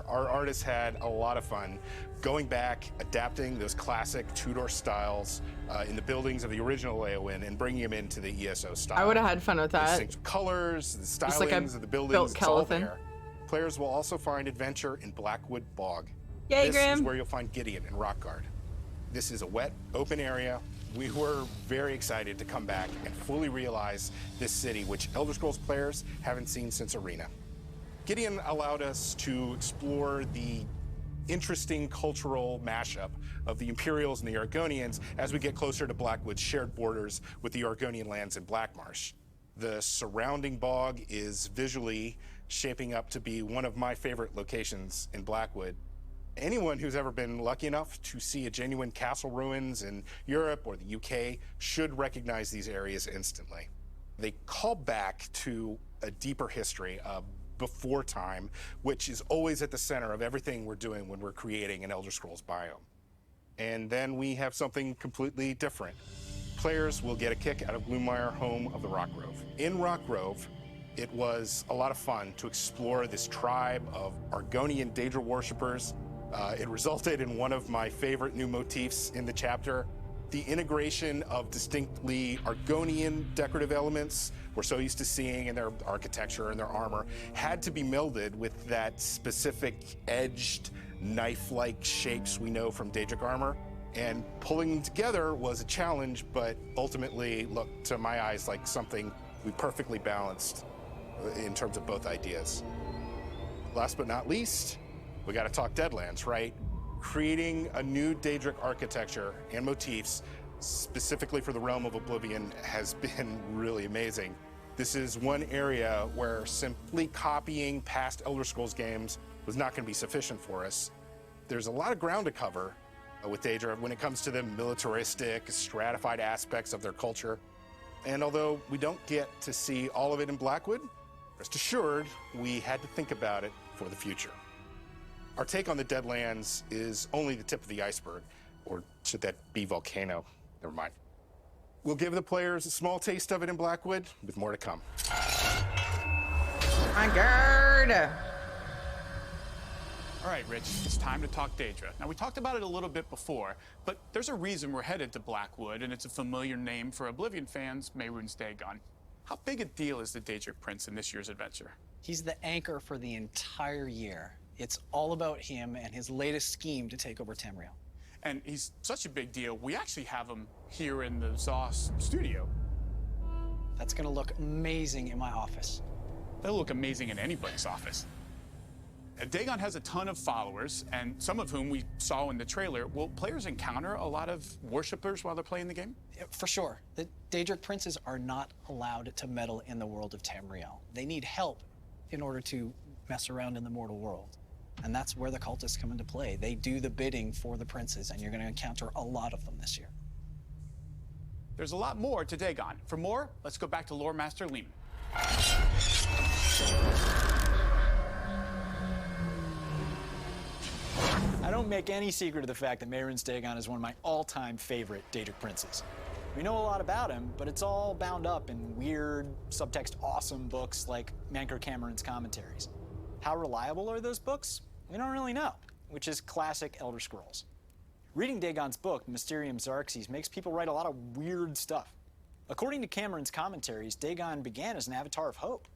Our artists had a lot of fun going back, adapting those classic Tudor styles in the buildings of the original Leyawiin and bringing them into the ESO style. I would have had fun with that. Distinct colors, the Just like I stylings of the buildings, built it's all Kelothin. there. Players will also find adventure in Blackwood Bog. Yay, This Grim. is where you'll find Gideon and Rockguard. This is a wet, open area. We were very excited to come back and fully realize this city, which Elder Scrolls players haven't seen since Arena. Gideon allowed us to explore the interesting cultural mashup of the Imperials and the Argonians as we get closer to Blackwood's shared borders with the Argonian lands in Blackmarsh. The surrounding bog is visually shaping up to be one of my favorite locations in Blackwood. Anyone who's ever been lucky enough to see a genuine castle ruins in Europe or the UK should recognize these areas instantly. They call back to a deeper history before time, which is always at the center of everything we're doing when we're creating an Elder Scrolls biome. And then we have something completely different. Players will get a kick out of Gloomire, home of the Rockgrove. In Rockgrove, it was a lot of fun to explore this tribe of Argonian Daedra worshippers. It resulted in one of my favorite new motifs in the chapter. The integration of distinctly Argonian decorative elements we're so used to seeing in their architecture and their armor had to be melded with that specific edged, knife-like shapes we know from Daedric armor. And pulling them together was a challenge, but ultimately looked to my eyes like something we perfectly balanced in terms of both ideas. Last but not least, we got to talk Deadlands, right? Creating a new Daedric architecture and motifs specifically for the Realm of Oblivion has been really amazing. This is one area where simply copying past Elder Scrolls games was not going to be sufficient for us. There's a lot of ground to cover with Daedra when it comes to the militaristic, stratified aspects of their culture. And although we don't get to see all of it in Blackwood, rest assured, we had to think about it for the future. Our take on the Deadlands is only the tip of the iceberg, or should that be volcano? Never mind. We'll give the players a small taste of it in Blackwood, with more to come. My God. All right, Rich, it's time to talk Daedra. Now, we talked about it a little bit before, but there's a reason we're headed to Blackwood, and it's a familiar name for Oblivion fans, Mehrunes Dagon. How big a deal is the Daedric Prince in this year's adventure? He's the anchor for the entire year. It's all about him and his latest scheme to take over Tamriel. And he's such a big deal, we actually have him here in the ZOS studio. That's gonna look amazing in my office. That'll look amazing in anybody's office. Dagon has a ton of followers, and some of whom we saw in the trailer. Will players encounter a lot of worshippers while they're playing the game? Yeah, for sure. The Daedric princes are not allowed to meddle in the world of Tamriel. They need help in order to mess around in the mortal world. And that's where the cultists come into play. They do the bidding for the princes, and you're going to encounter a lot of them this year. There's a lot more to Dagon. For more, let's go back to Lore Master Lehman. I don't make any secret of the fact that Mehrunes Dagon is one of my all-time favorite Daedric princes. We know a lot about him, but it's all bound up in weird, subtext awesome books like Mancur Cameron's commentaries. How reliable are those books? We don't really know, which is classic Elder Scrolls. Reading Dagon's book, Mysterium Xarxes, makes people write a lot of weird stuff. According to Cameron's commentaries, Dagon began as an avatar of hope.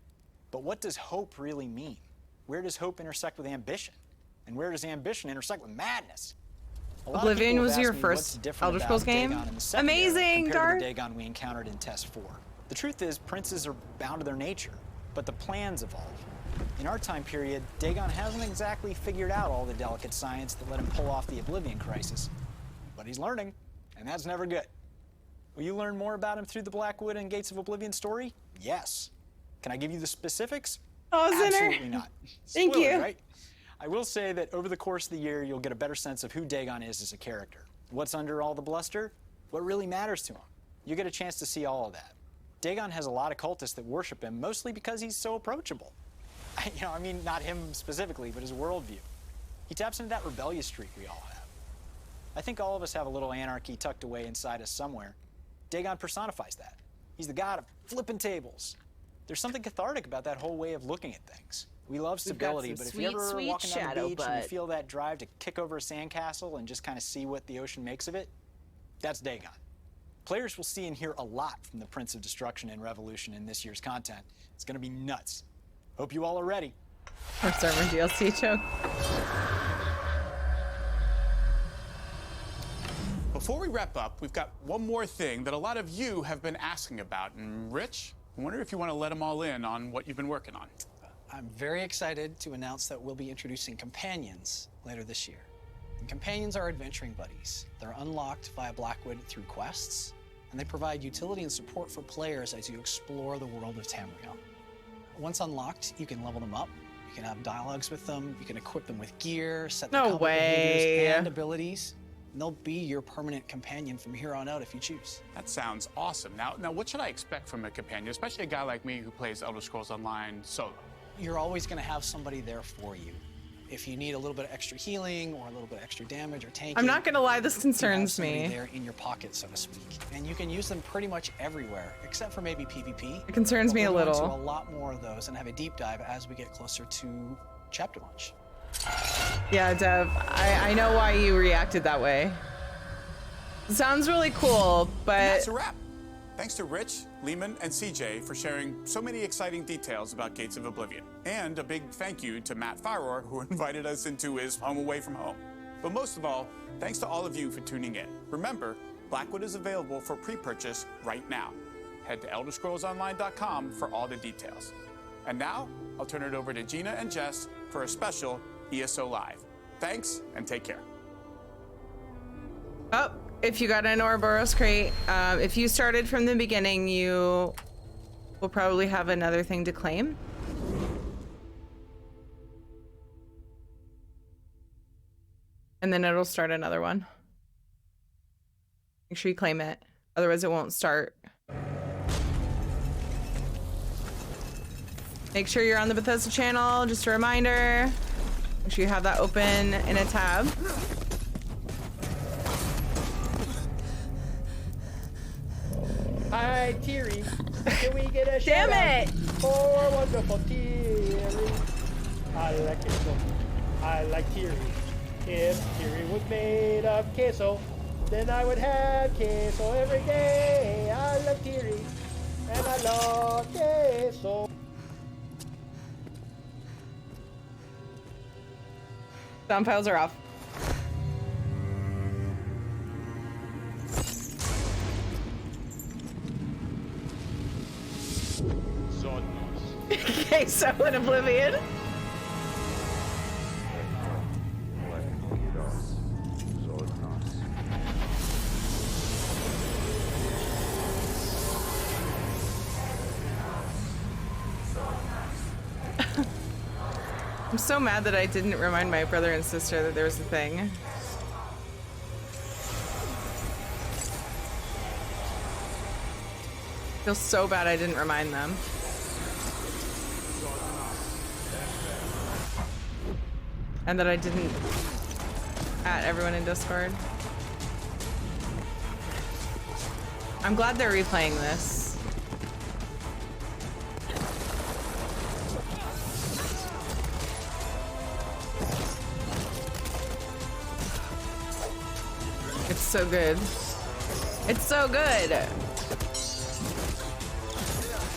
But what does hope really mean? Where does hope intersect with ambition? And where does ambition intersect with madness? Oblivion was your first Elder Scrolls game? Amazing, Dark! The Dagon we encountered in Test 4. The truth is, princes are bound to their nature, but the plans evolve. In our time period, Dagon hasn't exactly figured out all the delicate science that let him pull off the Oblivion crisis. But he's learning, and that's never good. Will you learn more about him through the Blackwood and Gates of Oblivion story? Yes. Can I give you the specifics? Oh, Zinner. Absolutely not. Thank Spoiler, you. Right? I will say that over the course of the year, you'll get a better sense of who Dagon is as a character. What's under all the bluster? What really matters to him? You get a chance to see all of that. Dagon has a lot of cultists that worship him, mostly because he's so approachable. I mean, not him specifically, but his worldview. He taps into that rebellious streak we all have. I think all of us have a little anarchy tucked away inside us somewhere. Dagon personifies that. He's the god of flipping tables. There's something cathartic about that whole way of looking at things. We love stability, but if you're ever walking down the beach and you feel that drive to kick over a sandcastle and just kind of see what the ocean makes of it, that's Dagon. Players will see and hear a lot from the Prince of Destruction and Revolution in this year's content. It's gonna be nuts. Hope you all are ready. Or server DLC choke. Before we wrap up, we've got one more thing that a lot of you have been asking about. And Rich, I wonder if you want to let them all in on what you've been working on. I'm very excited to announce that we'll be introducing companions later this year. And companions are adventuring buddies. They're unlocked via Blackwood through quests, and they provide utility and support for players as you explore the world of Tamriel. Once unlocked, you can level them up, you can have dialogues with them, you can equip them with gear, set their combat behaviors and abilities, and they'll be your permanent companion from here on out if you choose. That sounds awesome. Now, what should I expect from a companion, especially a guy like me who plays Elder Scrolls Online solo? You're always going to have somebody there for you. If you need a little bit of extra healing or a little bit of extra damage or tanking, I'm not gonna lie, this concerns you have somebody me. there in your pocket, so to speak, and you can use them pretty much everywhere, except for maybe PvP. It concerns me a We'll go little. into a lot more of those and have a deep dive as we get closer to chapter launch. Yeah, Dev, I know why you reacted that way. It sounds really cool, but And that's a wrap. Thanks to Rich, Lehman, and CJ for sharing so many exciting details about Gates of Oblivion. And a big thank you to Matt Farrower, who invited us into his home away from home. But most of all, thanks to all of you for tuning in. Remember, Blackwood is available for pre-purchase right now. Head to ElderScrollsOnline.com for all the details. And now, I'll turn it over to Gina and Jess for a special ESO Live. Thanks, and take care. Oh, if you got an Ouroboros crate, if you started from the beginning, you will probably have another thing to claim. And then it'll start another one. Make sure you claim it, otherwise it won't start. Make sure you're on the Bethesda channel, just a reminder. Make sure you have that open in a tab. Hi, Thierry. Can we get a Damn shout-out it! for wonderful Thierry? I like queso. I like Thierry. If Thierry was made of queso, then I would have queso every day. I love Thierry, and I love queso. Sound files are off. Okay, so in Oblivion. I'm so mad that I didn't remind my brother and sister that there was a thing. I feel so bad I didn't remind them. And that I didn't add everyone in Discord. I'm glad they're replaying this. It's so good. It's so good.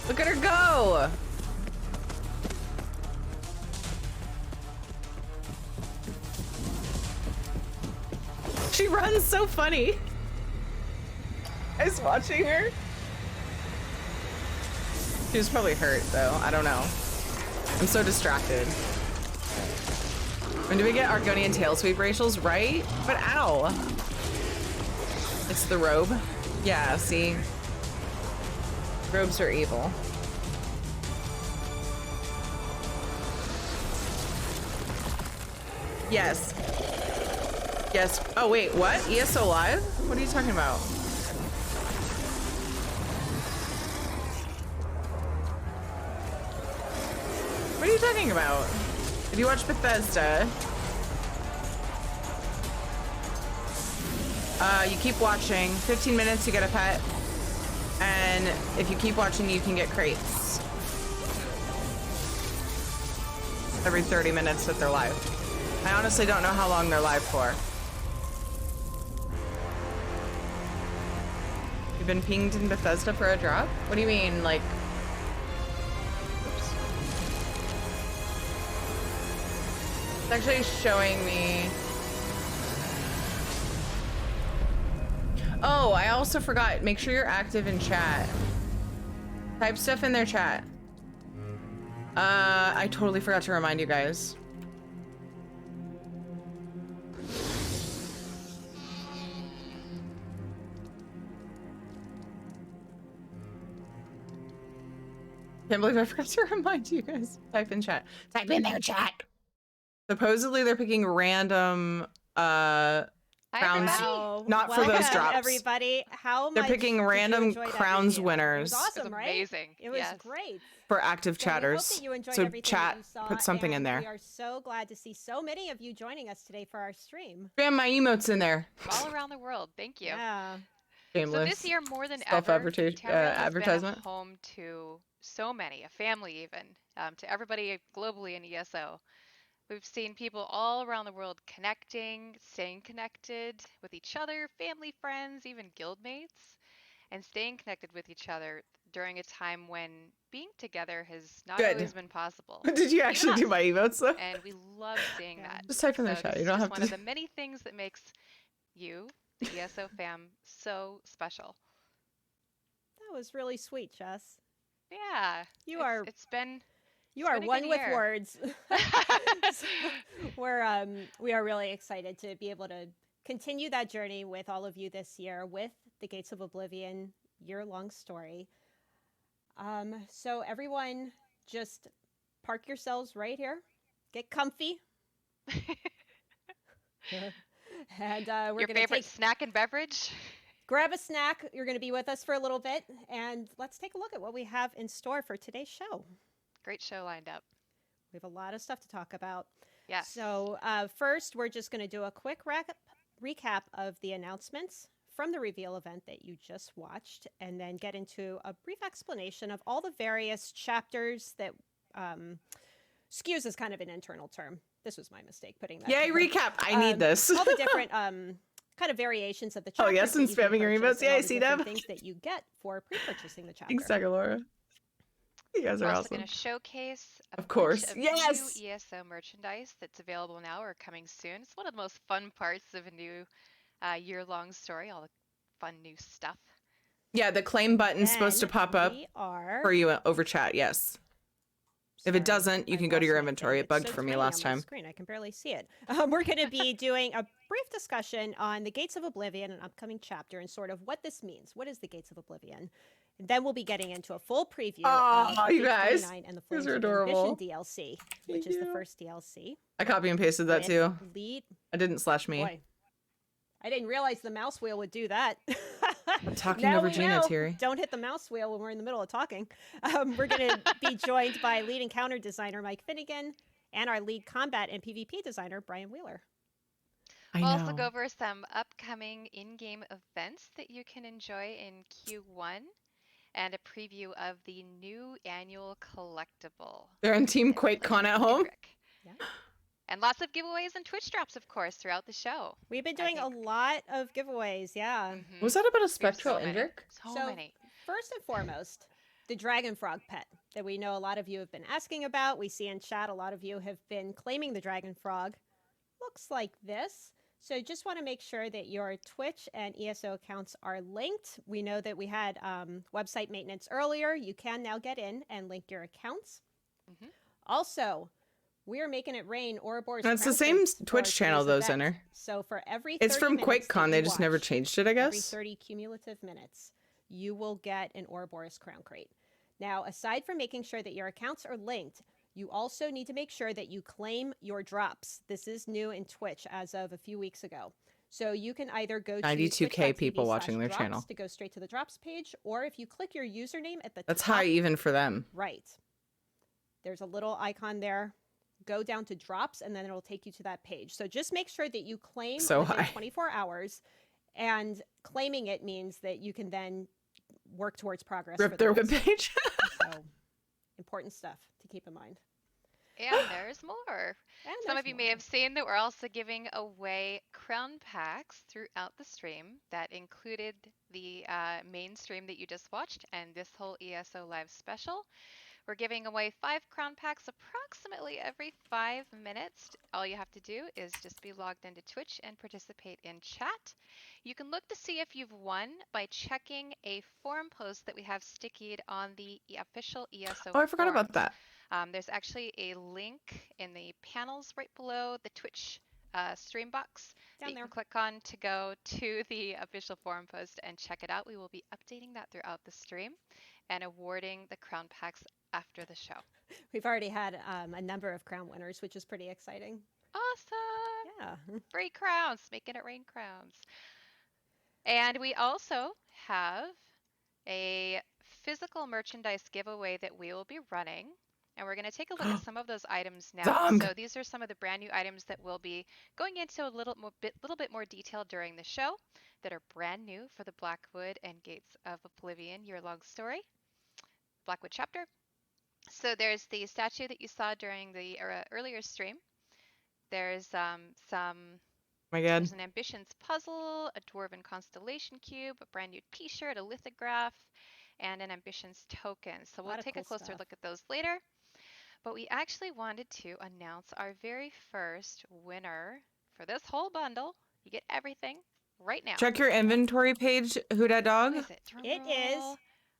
Look at her go. She runs so funny. I was watching her. She was probably hurt though. I don't know. I'm so distracted. When do we get Argonian tail sweep racials? Right? But ow. It's the robe. Yeah, see? Robes are evil. Yes. Yes. Oh, wait, what? ESO Live? What are you talking about? What are you talking about? If you watch Bethesda, you keep watching. 15 minutes, you get a pet. And if you keep watching, you can get crates. Every 30 minutes that they're live. I honestly don't know how long they're live for. You've been pinged in Bethesda for a drop? What do you mean, like... Oops. It's actually showing me... Oh, I also forgot. Make sure you're active in chat. Type stuff in their chat. I totally forgot to remind you guys. Can't believe I forgot to remind you guys. Type in chat. Type in their chat. Supposedly they're picking random crowns, not for those drops. Everybody, they're picking random crowns winners. It was awesome, right? Amazing. It was great. For active So we hope chatters. that you enjoyed So everything chat, that you saw, put something in and there. We are so glad to see so many of you joining us today for our stream. Spam my emotes in there. Oh. Oh. All All around the world. Thank you. Yeah. So this year, more than ever, Self-advertisement. Tamriel has Advertisement. been a home to so many, a family even, to everybody globally in ESO. We've seen people all around the world connecting, staying connected with each other, family, friends, even guildmates, and staying connected with each other during a time when being together has not Good. always been possible. Did you actually do my emotes though? And we love seeing that. Just type in the So chat. this You don't is have one to. of the many things that makes you, the ESO fam, so special. That was really sweet, Jess. Yeah. You are. It's been. You are been a one good with year. words. So we are really excited to be able to continue that journey with all of you this year with the Gates of Oblivion year-long story. So everyone, just park yourselves right here, get comfy, and we're Your gonna favorite snack and beverage? grab a snack. You're going to be with us for a little bit, and let's take a look at what we have in store for today's show. Great show lined up. We have a lot of stuff to talk about. Yes. So first, we're just going to do a quick recap of the announcements from the reveal event that you just watched, and then get into a brief explanation of all the various chapters that SKUs is kind of an internal term. This was my mistake putting that. Yay, together. recap. I need this. All the different kind of variations of the chapters. Oh, yes, and that you can spamming your purchase, emotes. and all Yay, the see different them? things that you get for pre-purchasing the chapter. Thanks, Laura. You guys We're are also awesome. going to showcase a Of course. bunch of Yes! new ESO merchandise that's available now or coming soon. It's one of the most fun parts of a new year-long story, all the fun new stuff. Yeah, the claim button's supposed to pop up we are- for you over chat, yes. If it doesn't, you can go to your inventory. It bugged So for me tiny last on my time. screen. I can barely see it. We're going to be doing a brief discussion on the Gates of Oblivion, an upcoming chapter, and sort of what this means. What is the Gates of Oblivion? And then we'll be getting into a full preview of Oh, you guys. 29 and the You guys Flames are of adorable. Ambition DLC, which is the first DLC. I copy and pasted that with too. Lead. I didn't slash me. Boy, I didn't realize the mouse wheel would do that. I'm talking Now over we Gina, know. Thierry. Don't hit the mouse wheel when we're in the middle of talking. We're going to be joined by lead encounter designer Mike Finnegan and our lead combat and PvP designer Brian Wheeler. We'll also go over some upcoming in-game events that you can enjoy in Q1 and a preview of the new annual collectible. They're in Team QuakeCon at home. And lots of giveaways and Twitch drops, of course, throughout the show. We've been doing a lot of giveaways, yeah. Was that about a spectral so many. Indrik? So many. First and foremost, the dragon frog pet that we know a lot of you have been asking about. We see in chat a lot of you have been claiming the dragon frog. Looks like this. So just want to make sure that your Twitch and ESO accounts are linked. We know that we had website maintenance earlier. You can now get in and link your accounts. Also, we are making it rain Ouroboros. That's the crown same crates for Twitch channel today's though, event. Center. So for every It's 30 from minutes that QuakeCon. They you just never watch, changed it, I every guess. 30 cumulative minutes, you will get an Ouroboros crown crate. Now, aside from making sure that your accounts are linked, You also need to make sure that you claim your drops. This is new in Twitch as of a few weeks ago. So you can either go to 92K people watching their twitch.tv/drops channel. to go straight to the drops page, or if you click your username at the That's top, high even for them. right. There's a little icon there. Go down to drops, and then it'll take you to that page. So just make sure that you claim within 24 hours, and claiming it means that you can then work towards progress. Rip their webpage. So important stuff to keep in mind. And there's more. Some of you may have seen that we're also giving away crown packs throughout the stream that included the main stream that you just watched and this whole ESO Live special. We're giving away 5 crown packs approximately every 5 minutes. All you have to do is just be logged into Twitch and participate in chat. You can look to see if you've won by checking a forum post that we have stickied on the official ESO Oh, I forgot forum. about that. There's actually a link in the panels right below the Twitch stream box that you can click on to go to the official forum post and check it out. We will be updating that throughout the stream and awarding the crown packs after the show. We've already had a number of crown winners, which is pretty exciting. Awesome. Yeah. Free crowns, making it rain crowns. And we also have a physical merchandise giveaway that we will be running. And we're going to take a look at some of those items now. Zonk. So these are some of the brand new items that we'll be going into a little bit more detail during the show that are brand new for the Blackwood and Gates of Oblivion year-long story, Blackwood chapter. So there's the statue that you saw during the earlier stream. There's there's an ambitions puzzle, a dwarven constellation cube, a brand new t-shirt, a lithograph, and an ambitions token. So we'll take a closer look at those later. But we actually wanted to announce our very first winner for this whole bundle. You get everything right now. Check your inventory page, Who Dat Dog. It is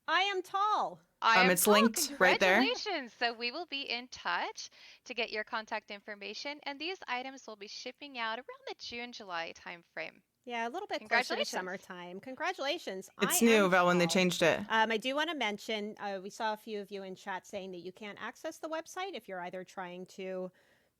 I Am Tall. It's linked right there. Congratulations. So we will be in touch to get your contact information, and these items will be shipping out around the June-July timeframe. Yeah, a little bit closer to summertime. Congratulations. It's new, Val, when they changed it. I do want to mention, we saw a few of you in chat saying that you can't access the website if you're either trying to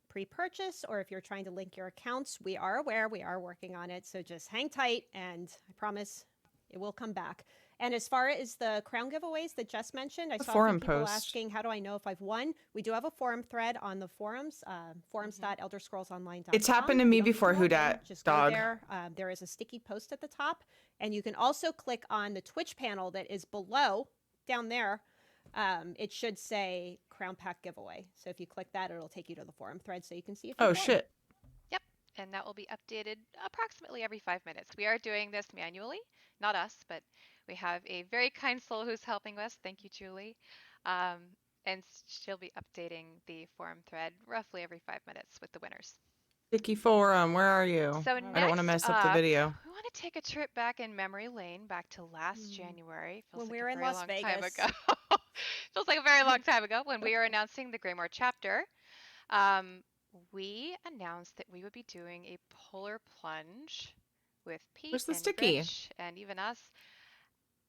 pre-purchase or if you're trying to link your accounts. We are aware, we are working on it, so just hang tight, and I promise it will come back. And as far as the crown giveaways that Jess mentioned, I saw a few people asking, how do I know if I've won? We do have a forum thread on the forums, forums.elderscrollsonline.com. It's happened to me before, Who Dat Dog. Go there. There is a sticky post at the top, and you can also click on the Twitch panel that is below, down there. It should say crown pack giveaway. So if you click that, it'll take you to the forum thread so you can see if you won. Shit. Yep, and that will be updated approximately every 5 minutes. We are doing this manually, not us, but we have a very kind soul who's helping us. Thank you, Julie. And she'll be updating the forum thread roughly every 5 minutes with the winners. Sticky Forum, where are you? So I don't want to mess up the video. We want to take a trip back in memory lane, back to last January. When we were in Las Vegas. Feels like a very long time ago when we were announcing the Greymoor chapter. We announced that we would be doing a polar plunge with Pete Where's the and sticky? Rich and even us.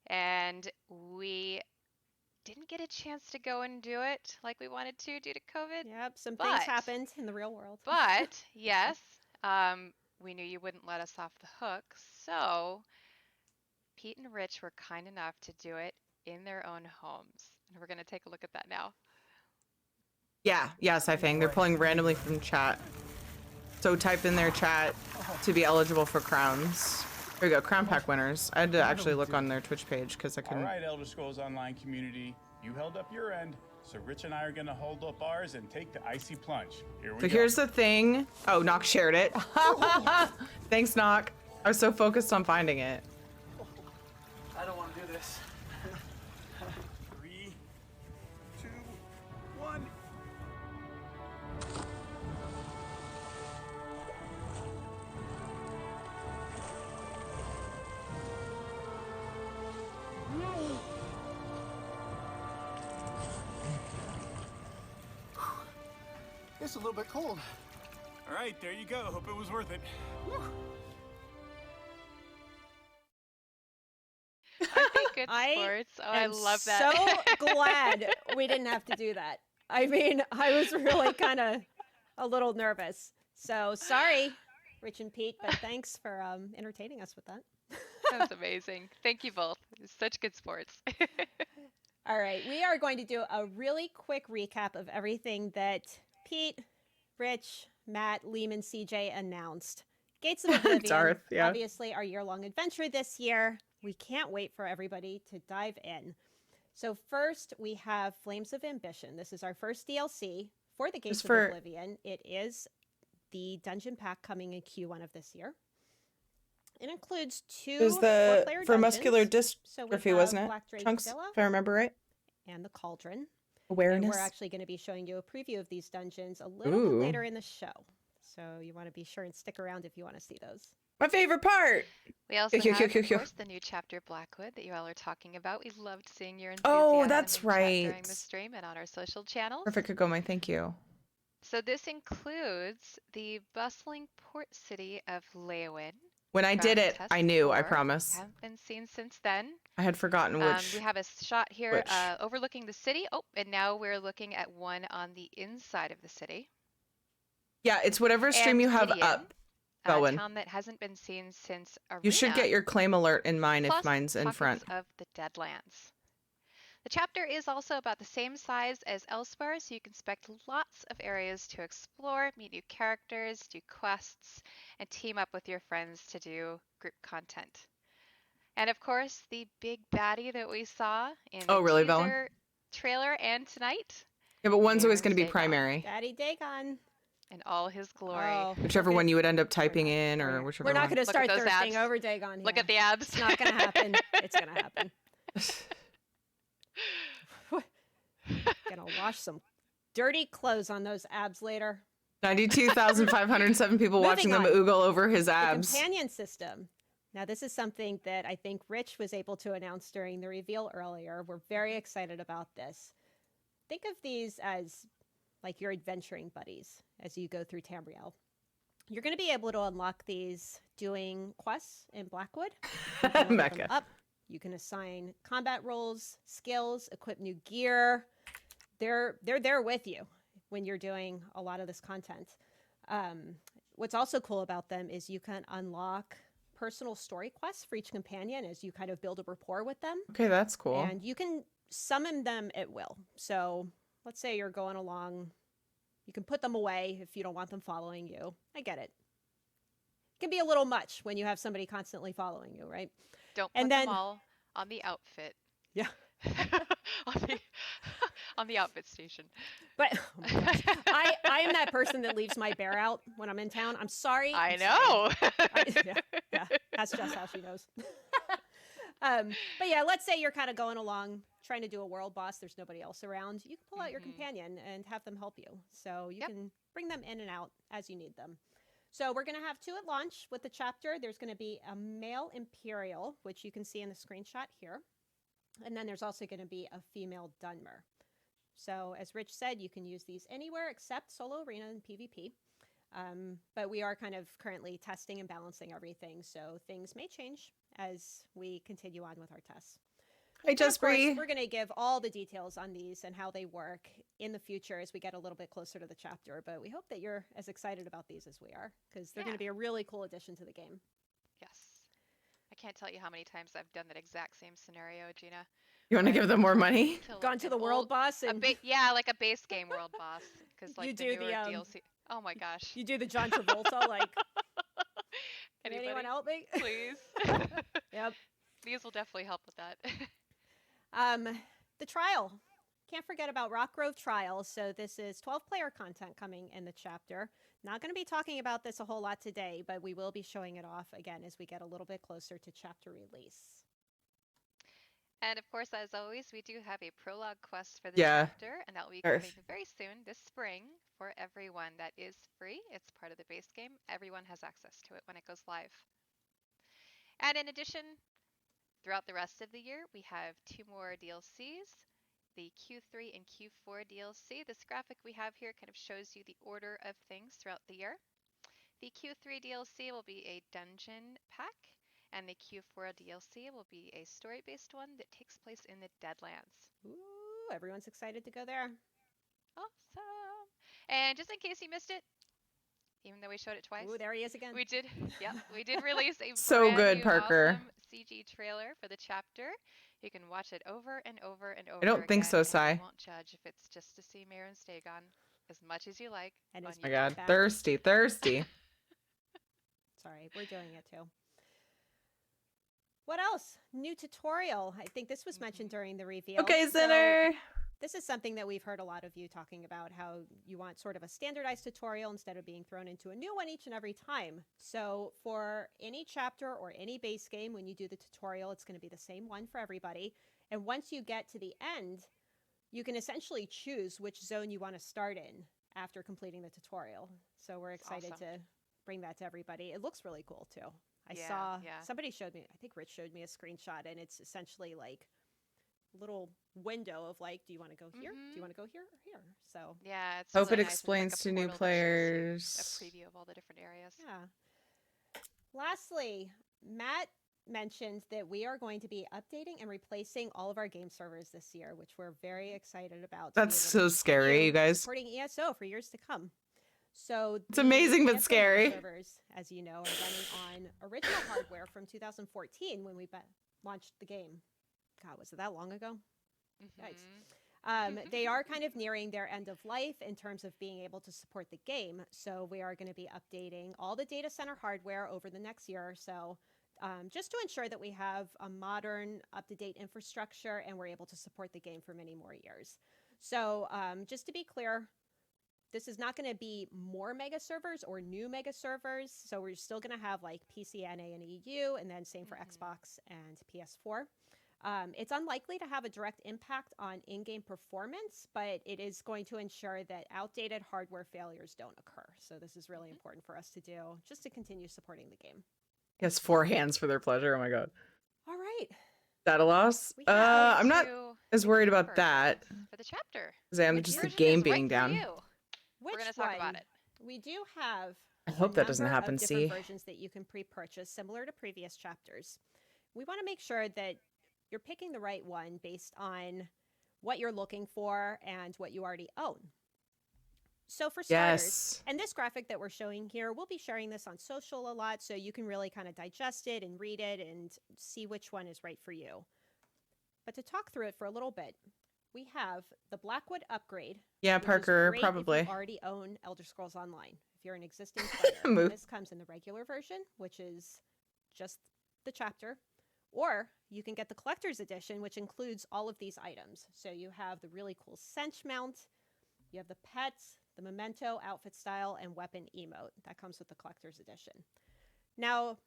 And we didn't get a chance to go and do it like we wanted to due to COVID. Yep, some things happened in the real world. But yes, we knew you wouldn't let us off the hook. So Pete and Rich were kind enough to do it in their own homes. And we're going to take a look at that now. Yeah, Saifang. They're pulling randomly from chat. So type in their chat to be eligible for crowns. There you go, crown pack winners. I had to actually look on their Twitch page because I couldn't. All right, Elder Scrolls Online community, you held up your end, so Rich and I are going to hold up ours and take the icy plunge. Here we go. So here's the thing. Oh, Nock shared it. Thanks, Nock. I was so focused on finding it. I don't want to do this. 3, 2, 1. It's a little bit cold. All right, there you go. Hope it was worth it. Whew. Aren't they good sports? Oh, I love that. So glad we didn't have to do that. I mean, I was really kind of a little nervous. So sorry, Rich and Pete, but thanks for entertaining us with that. That was amazing. Thank you both. Such good sports. All right, we are going to do a really quick recap of everything that Pete, Rich, Matt, Liam, and CJ announced. Gates of Oblivion, Darth, yeah. obviously our year-long adventure this year. We can't wait for everybody to dive in. So first, we have Flames of Ambition. This is our first DLC for the Gates of Oblivion. It is the dungeon pack coming in Q1 of this year. It includes two four-player for muscular dungeons. dystrophy, wasn't it? Black Drake Chunks, Villa if I remember right. and the Cauldron. Awareness. And we're actually going to be showing you a preview of these dungeons a little bit later in the show. So you want to be sure and stick around if you want to see those. My favorite part. We also have, of course, the new chapter Blackwood that you all are talking about. We loved seeing your enthusiasm Oh, that's in chat right. during the stream and on our social channels. Perfect, Kagome. Thank you. So this includes the bustling port city of Leeuwin. When I did it, I knew, I promise. Haven't been seen since then. I had forgotten which. We have a shot here overlooking the city. Oh, and now we're looking at one on the inside of the city. Yeah, it's whatever stream you have up going. A town that hasn't been seen since Arena. You should get your claim alert in mine plus if mine's in front. Pockets of the Deadlands. The chapter is also about the same size as elsewhere, so you can expect lots of areas to explore, meet new characters, do quests, and team up with your friends to do group content. And of course, the big baddie that we saw in the teaser trailer and tonight. Yeah, but one's always going to be primary. Daddy Dagon. In all his glory. Oh, Whichever one you would end up typing in or whichever We're not one. going to start thirsting over Dagon here. Look at the abs. It's not going to happen. It's going to happen. Gonna wash some dirty clothes on those abs later. 92,507 people watching them oogle over his abs. The companion system. Now, this is something that I think Rich was able to announce during the reveal earlier. We're very excited about this. Think of these as like your adventuring buddies as you go through Tamriel. You're going to be able to unlock these doing quests in Blackwood. Mecca. Up. You can assign combat roles, skills, equip new gear. They're there with you when you're doing a lot of this content. What's also cool about them is you can unlock personal story quests for each companion as you kind of build a rapport with them. Okay, that's cool. And you can summon them at will. So let's say you're going along, you can put them away if you don't want them following you. I get it. It can be a little much when you have somebody constantly following you, right? Don't put them all on the outfit. Yeah. on the outfit station. But I am that person that leaves my bear out when I'm in town. I'm sorry. I know. Yeah, that's just how she knows. But yeah, let's say you're kind of going along trying to do a world boss. There's nobody else around. You can pull out your companion and have them help you. So you can bring them in and out as you need them. So we're going to have two at launch with the chapter. There's going to be a male Imperial, which you can see in the screenshot here. And then there's also going to be a female Dunmer. So as Rich said, you can use these anywhere except solo arena and PvP. But we are kind of currently testing and balancing everything. So things may change as we continue on with our tests. Hey, Jespri. We're going to give all the details on these and how they work in the future as we get a little bit closer to the chapter. But we hope that you're as excited about these as we are, because they're going to be a really cool addition to the game. Yes. I can't tell you how many times I've done that exact same scenario, Gina. You want to give them more money? Gone to the world boss? And yeah, like a base game world boss. Because like you the do newer the DLC. Oh my gosh. You do the John Travolta, like, can anyone help me? Please. Yep. These will definitely help with that. The trial. Can't forget about Rock Grove Trial. So this is 12-player content coming in the chapter. Not going to be talking about this a whole lot today, but we will be showing it off again as we get a little bit closer to chapter release. And of course, as always, we do have a prologue quest for the chapter, and that will be coming very soon this spring for everyone. That is free. It's part of the base game. Everyone has access to it when it goes live. And in addition, throughout the rest of the year, we have 2 more DLCs, the Q3 and Q4 DLC. This graphic we have here kind of shows you the order of things throughout the year. The Q3 DLC will be a dungeon pack, and the Q4 DLC will be a story-based one that takes place in the Deadlands. Ooh, everyone's excited to go there. Awesome. And just in case you missed it, even though we showed it twice. Ooh, there he is again. We did, yep, we did release a So brand good, new Parker. awesome CG trailer for the chapter. You can watch it over and over and over I don't think again, so, and Sai. we won't judge if it's just to see Mehrunes Dagon as much as you like. And on Oh my YouTube. god, thirsty, thirsty. Sorry, we're doing it too. What else? New tutorial. I think this was mentioned during the reveal. Okay, Zinner. This is something that we've heard a lot of you talking about, how you want sort of a standardized tutorial instead of being thrown into a new one each and every time. So for any chapter or any base game, when you do the tutorial, it's going to be the same one for everybody. And once you get to the end, you can essentially choose which zone you want to start in after completing the tutorial. So we're excited to bring that to everybody. It looks really cool too. I saw somebody showed me, I think Rich showed me a screenshot, and it's essentially like a little window of like, do you want to go here? Do you want to go here or here? So yeah, it's Hope really it nice. It's explains like a to new portal that shows you players. a preview of all the different areas. Yeah. Lastly, Matt mentioned that we are going to be updating and replacing all of our game servers this year, which we're very excited about. That's so scary, you guys. Supporting ESO for years to come. So It's amazing, but ESO scary. servers, as you know, are running on original hardware from 2014 when we launched the game. God, was it that long ago? Yikes. They are kind of nearing their end of life in terms of being able to support the game. So we are going to be updating all the data center hardware over the next year or so, just to ensure that we have a modern, up-to-date infrastructure and we're able to support the game for many more years. So just to be clear, this is not going to be more mega servers or new mega servers. So we're still going to have like PC, NA, and EU, and then same for Xbox and PS4. It's unlikely to have a direct impact on in-game performance, but it is going to ensure that outdated hardware failures don't occur. So this is really important for us to do, just to continue supporting the game. Yes, 4 hands for their pleasure. Oh my god. All right. Data loss? I'm not as worried about that. For the chapter. Because I'm just the game being down. Which We're going to talk about it. We do have I hope that doesn't happen, different see. versions that you can pre-purchase, similar to previous chapters. We want to make sure that you're picking the right one based on what you're looking for and what you already own. So for starters, and this graphic that we're showing here, we'll be sharing this on social a lot, so you can really kind of digest it and read it and see which one is right for you. But to talk through it for a little bit, we have the Blackwood upgrade. Yeah, which is Parker, great probably. If you already own Elder Scrolls Online. If you're an existing player, this comes in the regular version, which is just the chapter. Or you can get the collector's edition, which includes all of these items. So you have the really cool cinch mount, you have the pets, the memento, outfit style, and weapon emote. That comes with the collector's edition. Now,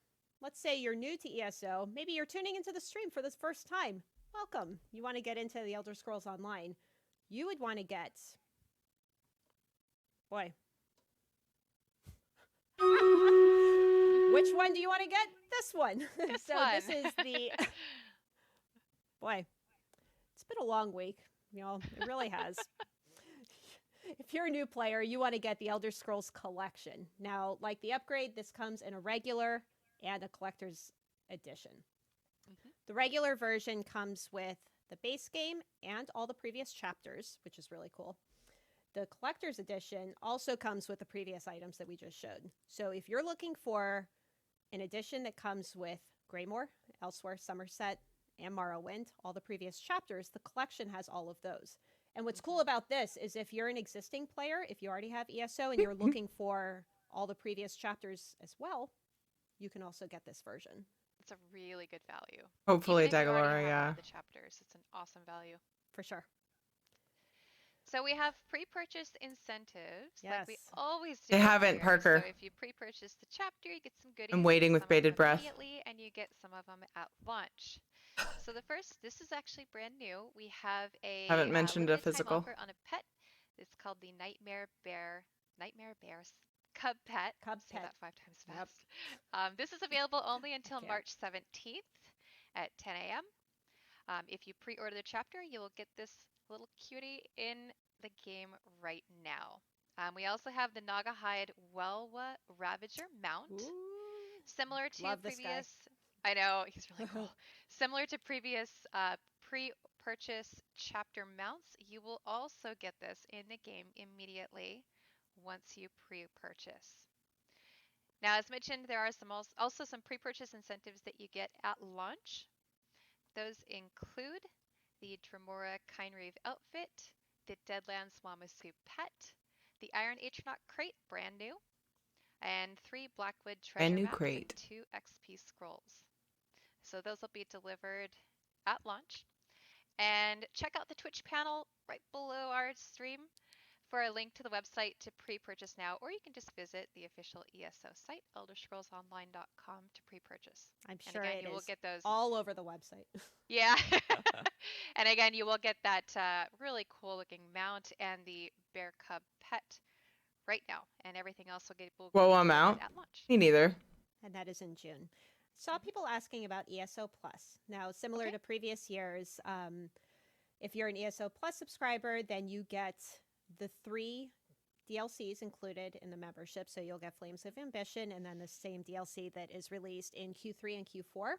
let's say you're new to ESO. Maybe you're tuning into the stream for the first time. Welcome. You want to get into the Elder Scrolls Online. You would want to get... Boy. Which one do you want to get? This one. This is the... Boy, it's been a long week. You know, it really has. If you're a new player, you want to get the Elder Scrolls Collection. Now, like the upgrade, this comes in a regular and a collector's edition. The regular version comes with the base game and all the previous chapters, which is really cool. The collector's edition also comes with the previous items that we just showed. So if you're looking for an edition that comes with Greymoor, Elsewhere, Somerset, and Morrowind, all the previous chapters, the collection has all of those. And what's cool about this is if you're an existing player, if you already have ESO and you're looking for all the previous chapters as well, you can also get this version. It's a really good value. Hopefully, Even if you already Dagalora, have yeah. all the chapters, it's an awesome value. For sure. So we have pre-purchase incentives, like we Yes. always do. They haven't, here. Parker. So if you pre-purchase the chapter, you get some goodies. I'm waiting you with get some of them bated breath. immediately, and you get some of them at launch. So the first, this is actually brand new. We have a Haven't mentioned a limited time physical. offer on a pet. It's called the Nightmare Bears Cub Pet. Cub Say Pet. that 5 times fast. This is available only until Okay. March 17th at 10 a.m. If you pre-order the chapter, you will get this little cutie in the game right now. We also have the Nagahide Welwa Ravager mount. Similar to Love this guy. previous... I know, he's really cool. Similar to previous purchase chapter mounts, you will also get this in the game immediately once you pre-purchase. Now, as mentioned, there are also some pre-purchase incentives that you get at launch. Those include the Dremora Kindreave outfit, the Deadlands Wamasu pet, the Iron Atronaut crate, brand new, and 3 Blackwood treasure maps crate. and 2 XP scrolls. So those will be delivered at launch. And check out the Twitch panel right below our stream for a link to the website to pre-purchase now, or you can just visit the official ESO site, elderscrollsonline.com, to pre-purchase. I'm And sure again, it you will is get those all over the website. Yeah. And again, you will get that really cool looking mount and the bear cub pet right now, and everything else will be Whoa, I'm delivered out. at launch. Me neither. And that is in June. Saw people asking about ESO Plus. Now, similar to previous years, if you're an ESO Plus subscriber, then you get the 3 DLCs included in the membership. So you'll get Flames of Ambition and then the same DLC that is released in Q3 and Q4.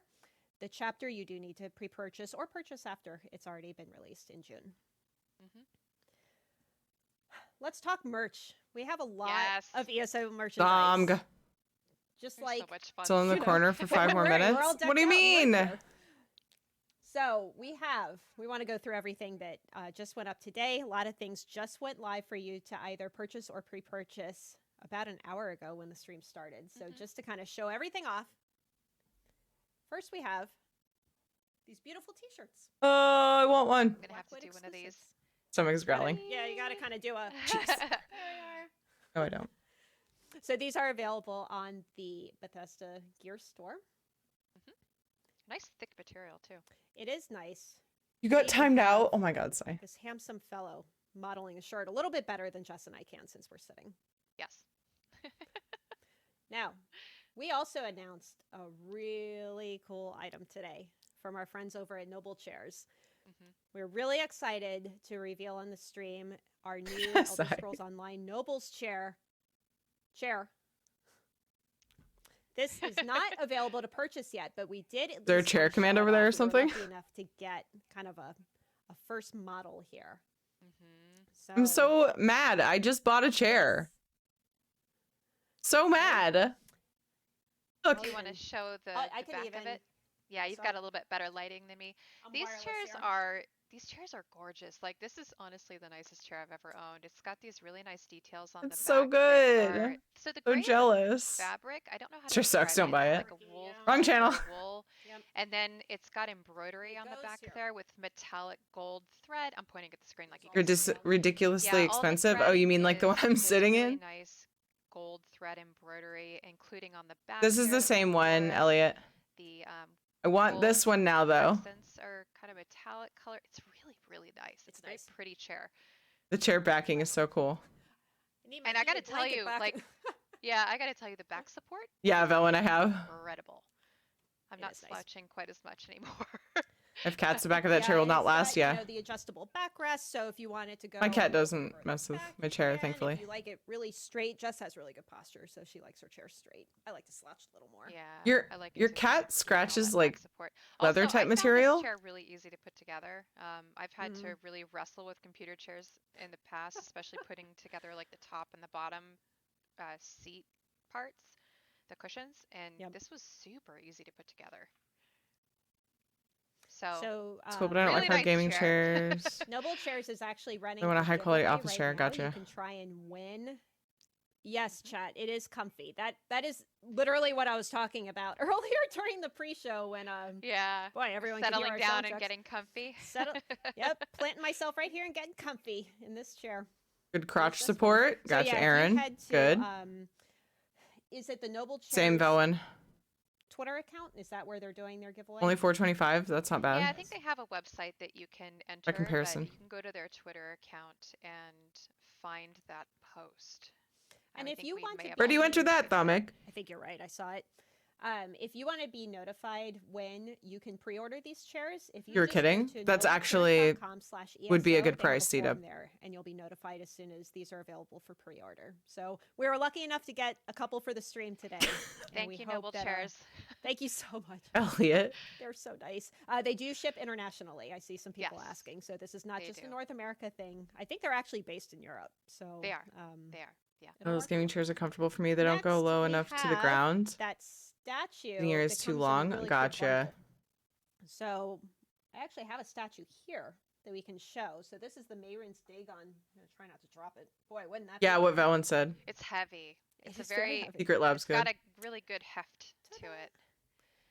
The chapter you do need to pre-purchase or purchase after it's already been released in June. Let's talk merch. We have a lot of ESO merchandise. Dong. Just like so much fun. Still in the corner for 5 more We're all minutes? decked What do you out in merch mean? here. So we want to go through everything that just went up today. A lot of things just went live for you to either purchase or pre-purchase about an hour ago when the stream started. So just to kind of show everything off. First, we have these beautiful t-shirts. Oh, I want one. I'm gonna have to do one of these. Stomach's growling. Yeah, you got to kind of do a... Oh, I don't. So these are available on the Bethesda Gear store. Nice thick material too. It is nice. You got We timed have out? Oh my god, Sai. This handsome fellow modeling a shirt a little bit better than Jess and I can since we're sitting. Yes. Now, we also announced a really cool item today from our friends over at Noble Chairs. We're really excited to reveal on the stream our new Elder Sorry. Scrolls Online Nobles chair. This is not available to purchase yet, but we did. Is there a chair command over there or something? Lucky enough to get kind of a first model here. I'm so mad. I just bought a chair. So mad. Look. Do you want to show the, I the can back even- of it? Yeah, you've got a little bit better lighting than me. These chairs are gorgeous. Like, this is honestly the nicest chair I've ever owned. It's got these really nice details on It's the so back that good. are- so the So gray is jealous. fabric. I don't know how to Sure sucks, describe don't buy It's it. like a wool, Wrong channel. wool. And then it's got embroidery on the back there with metallic gold thread. I'm pointing at the screen like you can see. Ridiculously Yeah, all the expensive. Oh, thread you mean like the one is I'm this sitting really in? nice gold thread embroidery, including on the back. This is there, the same one, Elliot. The I want this one now, though. accents are kind of metallic color. It's really, really nice. It's a very pretty chair. The chair backing is so cool. And I gotta tell you, like, yeah, I gotta tell you, the back support. Yeah, that one I have. Incredible. I'm not slouching quite as much anymore. If cats, the back of that chair will not last, You yeah. know, the adjustable backrest. So if you wanted to go, My cat doesn't mess with my chair, If thankfully. you like it really straight, Jess has really good posture, so she likes her chair straight. I like to slouch a little more. Yeah. Your cat scratches like support. leather Also, type I found material. This chair really easy to put together. I've had to really wrestle with computer chairs in the past, especially putting together like the top and the bottom seat parts, the cushions, and this was super easy to put together. So, It's cool, but I don't really like our nice gaming chair. chairs. Noble Chairs is actually running. I want a a high-quality giveaway office right chair, now. gotcha. You can try and win. Yes, chat. It is comfy. That is literally what I was talking about earlier during the pre-show when yeah, boy, everyone could hear settling our down sound and checks. getting comfy. Yep, planting myself right here and getting comfy in this chair. Good crotch support. So, Gotcha, yeah, if you Aaron. head to, Good. Is it the Noble Chairs Same Velin. Twitter account? Is that where they're doing their giveaway? Only $4.25. That's not bad. Yeah, I think they have a website that you can enter. comparison. But you can go to their Twitter account and find that post. And I if think you we want may to, have Where do you also enter that, Thomic? I think you're right. I saw it. If you want to be notified when you can pre-order these chairs, if you You're just go kidding? to That's actually would be a good they have price, form C-Dub. there, and you'll be notified as soon as these are available for pre-order. So we were lucky enough to get a couple for the stream today. Thank you, Noble Chairs. Thank you so much. Elliot. They're so nice. They do ship internationally. I see some people asking. So this is not just a North America thing. I think they're actually based in Europe. So they are. Yeah. Oh, those gaming chairs are comfortable for me. They don't go low enough to the ground. That statue. The ear is too long. Really Gotcha. So I actually have a statue here that we can show. So this is the Mayron's Dagon. I'm gonna try not to drop it. Boy, wouldn't that? Yeah, be what Velen said. It's heavy. It's It is a very heavy. Secret Lab's it's got good. a really good heft to it.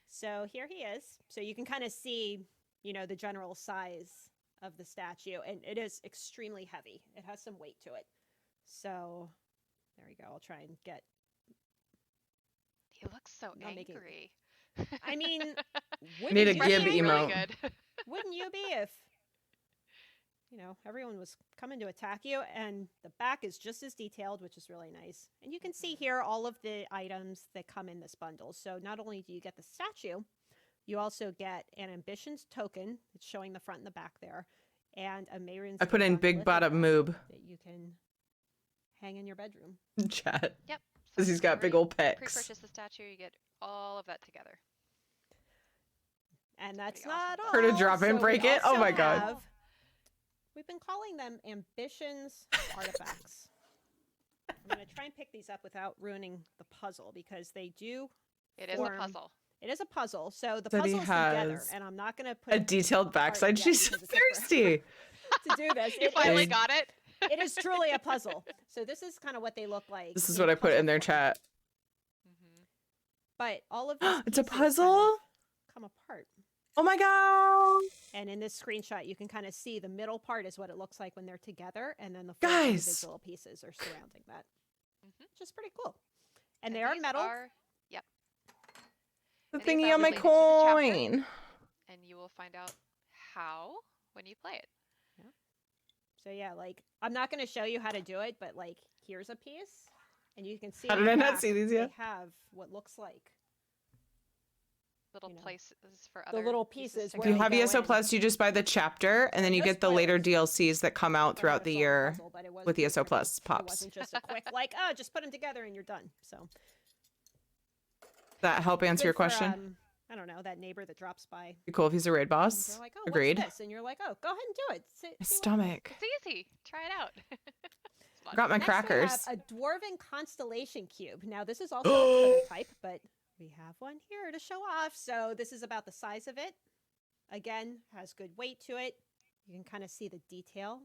So here he is. So you can kind of see, the general size of the statue, and it is extremely heavy. It has some weight to it. So there we go. I'll try and get. He looks so angry. I mean, Need a you gib be? emote. Really good. Wouldn't you be if, everyone was coming to attack you? And the back is just as detailed, which is really nice. And you can see here all of the items that come in this bundle. So not only do you get the statue, you also get an Ambitions token. It's showing the front and the back there. And a Mayron's I put in Dagon big bottom moob. that you can hang in your bedroom. Chat. Yep. Because he's got big old pecs. Pre-purchase the statue, you get all of that together. And that's not all. Her to drop and So break we it? Oh also my God. have- We've been calling them Ambitions artifacts. I'm going to try and pick these up without ruining the puzzle because they do. It is a puzzle. It is a puzzle. So the That he puzzle's together, has and I'm not going to put A detailed backside. yet She's so because it took thirsty. to do this. You It finally is- got it. It is truly a puzzle. So this is kind of what they look like. This is what I put in their chat. But all of these It's a pieces kind of puzzle? come apart. Oh my God. And in this screenshot, you can kind of see the middle part is what it looks like when they're together, and then the four Guys. individual pieces are surrounding that, which is pretty cool. And they are metal. Yep. The And these thingy are on my related to the chapter, coin. and you will find out how when you play it. So yeah, like I'm not going to show you how to do it, but like here's a piece, and you can see. How on did the I not back, see these yet? They have what looks like Little places for the other little pieces. If where you they have go ESO in. Plus, you just buy the chapter, and then you get the later DLCs that come out throughout the year but it was with pretty ESO pretty. Plus It pops. wasn't just a quick like, just put them together and you're done. So That help answer good your for, question? I don't know, that neighbor that drops by. Be cool if he's a raid And boss. they're like, oh, Agreed. What's this? And you're like, oh, go ahead and do it. My See what stomach. It's easy. Try it out. Got my Next crackers. We have a dwarven constellation cube. Now this is also a prototype, but we have one here to show off. So this is about the size of it. Again, has good weight to it. You can kind of see the detail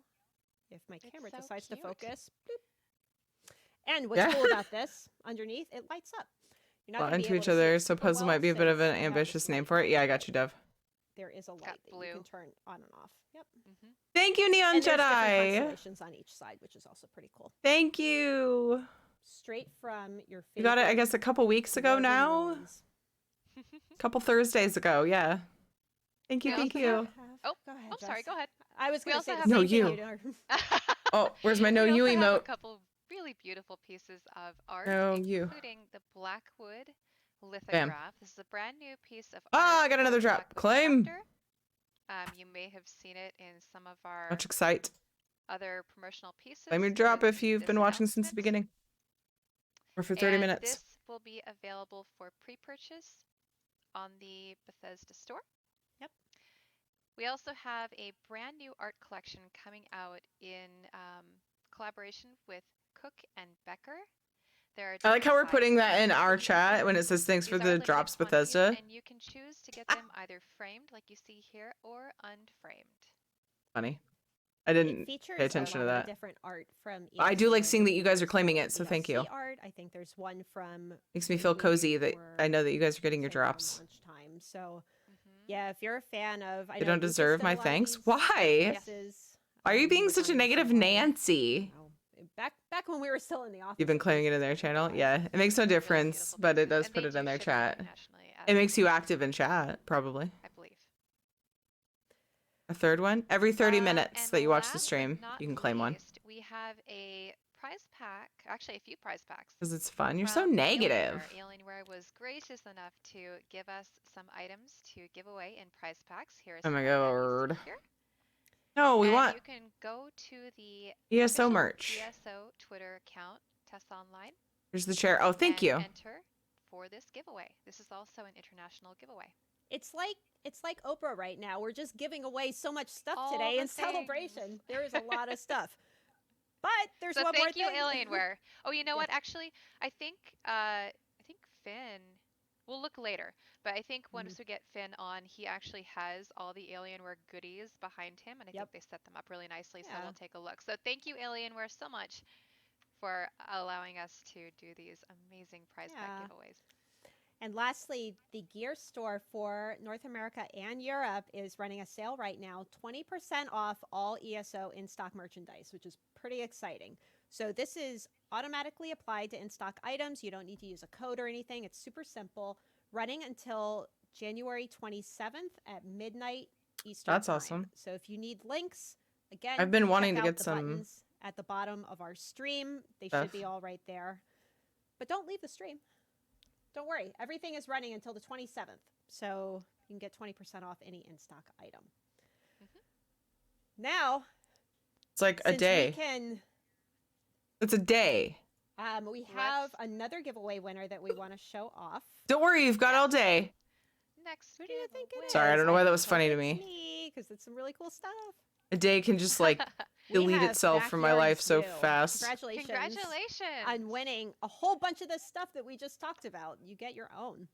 if my camera so decides cute. to focus. Boop. And what's cool about this, underneath, it lights up. You're not Well, gonna be into able each to see other, it so super puzzle well might be a bit of since an they have ambitious this name light for it. Yeah, I here. got you, Dev. There is a light that you blue. can turn on and off. Yep. Thank you, Neon And there's different Jedi. constellations on each side, which is also pretty cool. Thank you. Straight from your favorite. You got it, I guess, a couple weeks ago dwarven now. ruins. A couple Thursdays ago, yeah. Thank you, We thank also you. Oh, Go ahead, sorry. Jess. Go ahead. I was We going to also say the have No, same thing you. you don't. Oh, where's my no we you also have a emote? couple really beautiful pieces of art, No, you. including the Blackwood lithograph. This is a brand new piece of art. Ah, I got for another the drop. Blackwood Claim. chapter. You may have seen it in some of our Much excite. other promotional pieces. Claim your with drop if you've this been watching since the announcement. beginning. Or for 30 And minutes. This will be available for pre-purchase on the Bethesda store. Yep. We also have a brand new art collection coming out in collaboration with Cook and Becker. There are I like how different we're putting sizes that in of our pieces. chat when it says thanks for These are the limited drops, quantities, Bethesda. and you can choose to get them either framed like you see here or unframed. Funny. I It didn't features pay attention a to lot of that. different art from. I do like ESO. seeing that you guys are claiming There's it, so thank you. DLC Art. I think there's one from. Makes me the feel movie cozy that for I know that you guys are getting your say around drops. lunchtime. So, yeah, if you're a fan of, I They know don't Lucas deserve did a my lot of thanks? these Why? pieces, Why are you being were such a doing this negative as well. Nancy? Back when we were still in the office. You've been claiming it in their channel? Yeah, it makes no difference, but it does put it in their chat. It makes you active in chat, probably. I believe. A third one? Every 30 minutes And that you watch the last but stream, not you can claim one. least, we have a prize pack, actually a few prize packs. Because it's fun. You're so from negative. Alienware was gracious enough to give us some items to give away in prize packs. Here is Oh some my that you god. see here. No, we And want you can go to the ESO official merch. ESO Twitter account, Tess Online. Here's the chair. Oh, thank you. Enter for this giveaway. This is also an international giveaway. It's like Oprah right now. We're just giving away so much stuff All today the in celebration. things. There is a lot of stuff. But there's So one more thank you, thing. Alienware. Oh, you know Yeah. what? Actually, I think Finn. We'll look later, but I think once we get Finn on, he actually has all the Alienware goodies behind him, and I think they set them up really nicely. So Yeah. we'll take a look. So thank you, Alienware, so much for allowing us to do these amazing prize pack giveaways. And lastly, the gear store for North America and Europe is running a sale right now, 20% off all ESO in-stock merchandise, which is pretty exciting. So this is automatically applied to in-stock items. You don't need to use a code or anything. It's super simple, running until January 27th at midnight Eastern That's time. awesome. So if you need links, again, I've been check wanting to out get the some buttons at the bottom of our stream. They stuff. should be all right there. But don't leave the stream. Don't worry. Everything is running until the 27th. So you can get 20% off any in-stock item. Now, It's like a since day. we can, It's a day. we have another giveaway winner that we want to show off. Don't worry, you've got all day. Next, who do you think it is? Sorry, I don't know why that was hope funny to it's me. because it's some really cool stuff. A day can just like We delete have itself from my Backyard life so Zoo. fast. Congratulations. Congratulations on winning a whole bunch of the stuff that we just talked about. You get your own.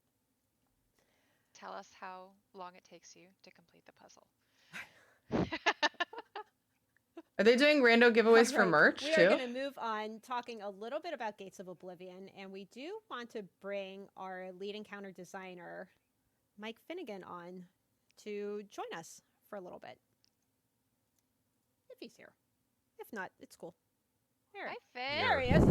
Tell us how long it takes you to complete the puzzle. Are they doing rando giveaways for Alright, merch we are too? going to move on talking a little bit about Gates of Oblivion, and we do want to bring our lead encounter designer, Mike Finnegan, on to join us for a little bit. If he's here. If not, it's cool. Hi, Finn. There he is.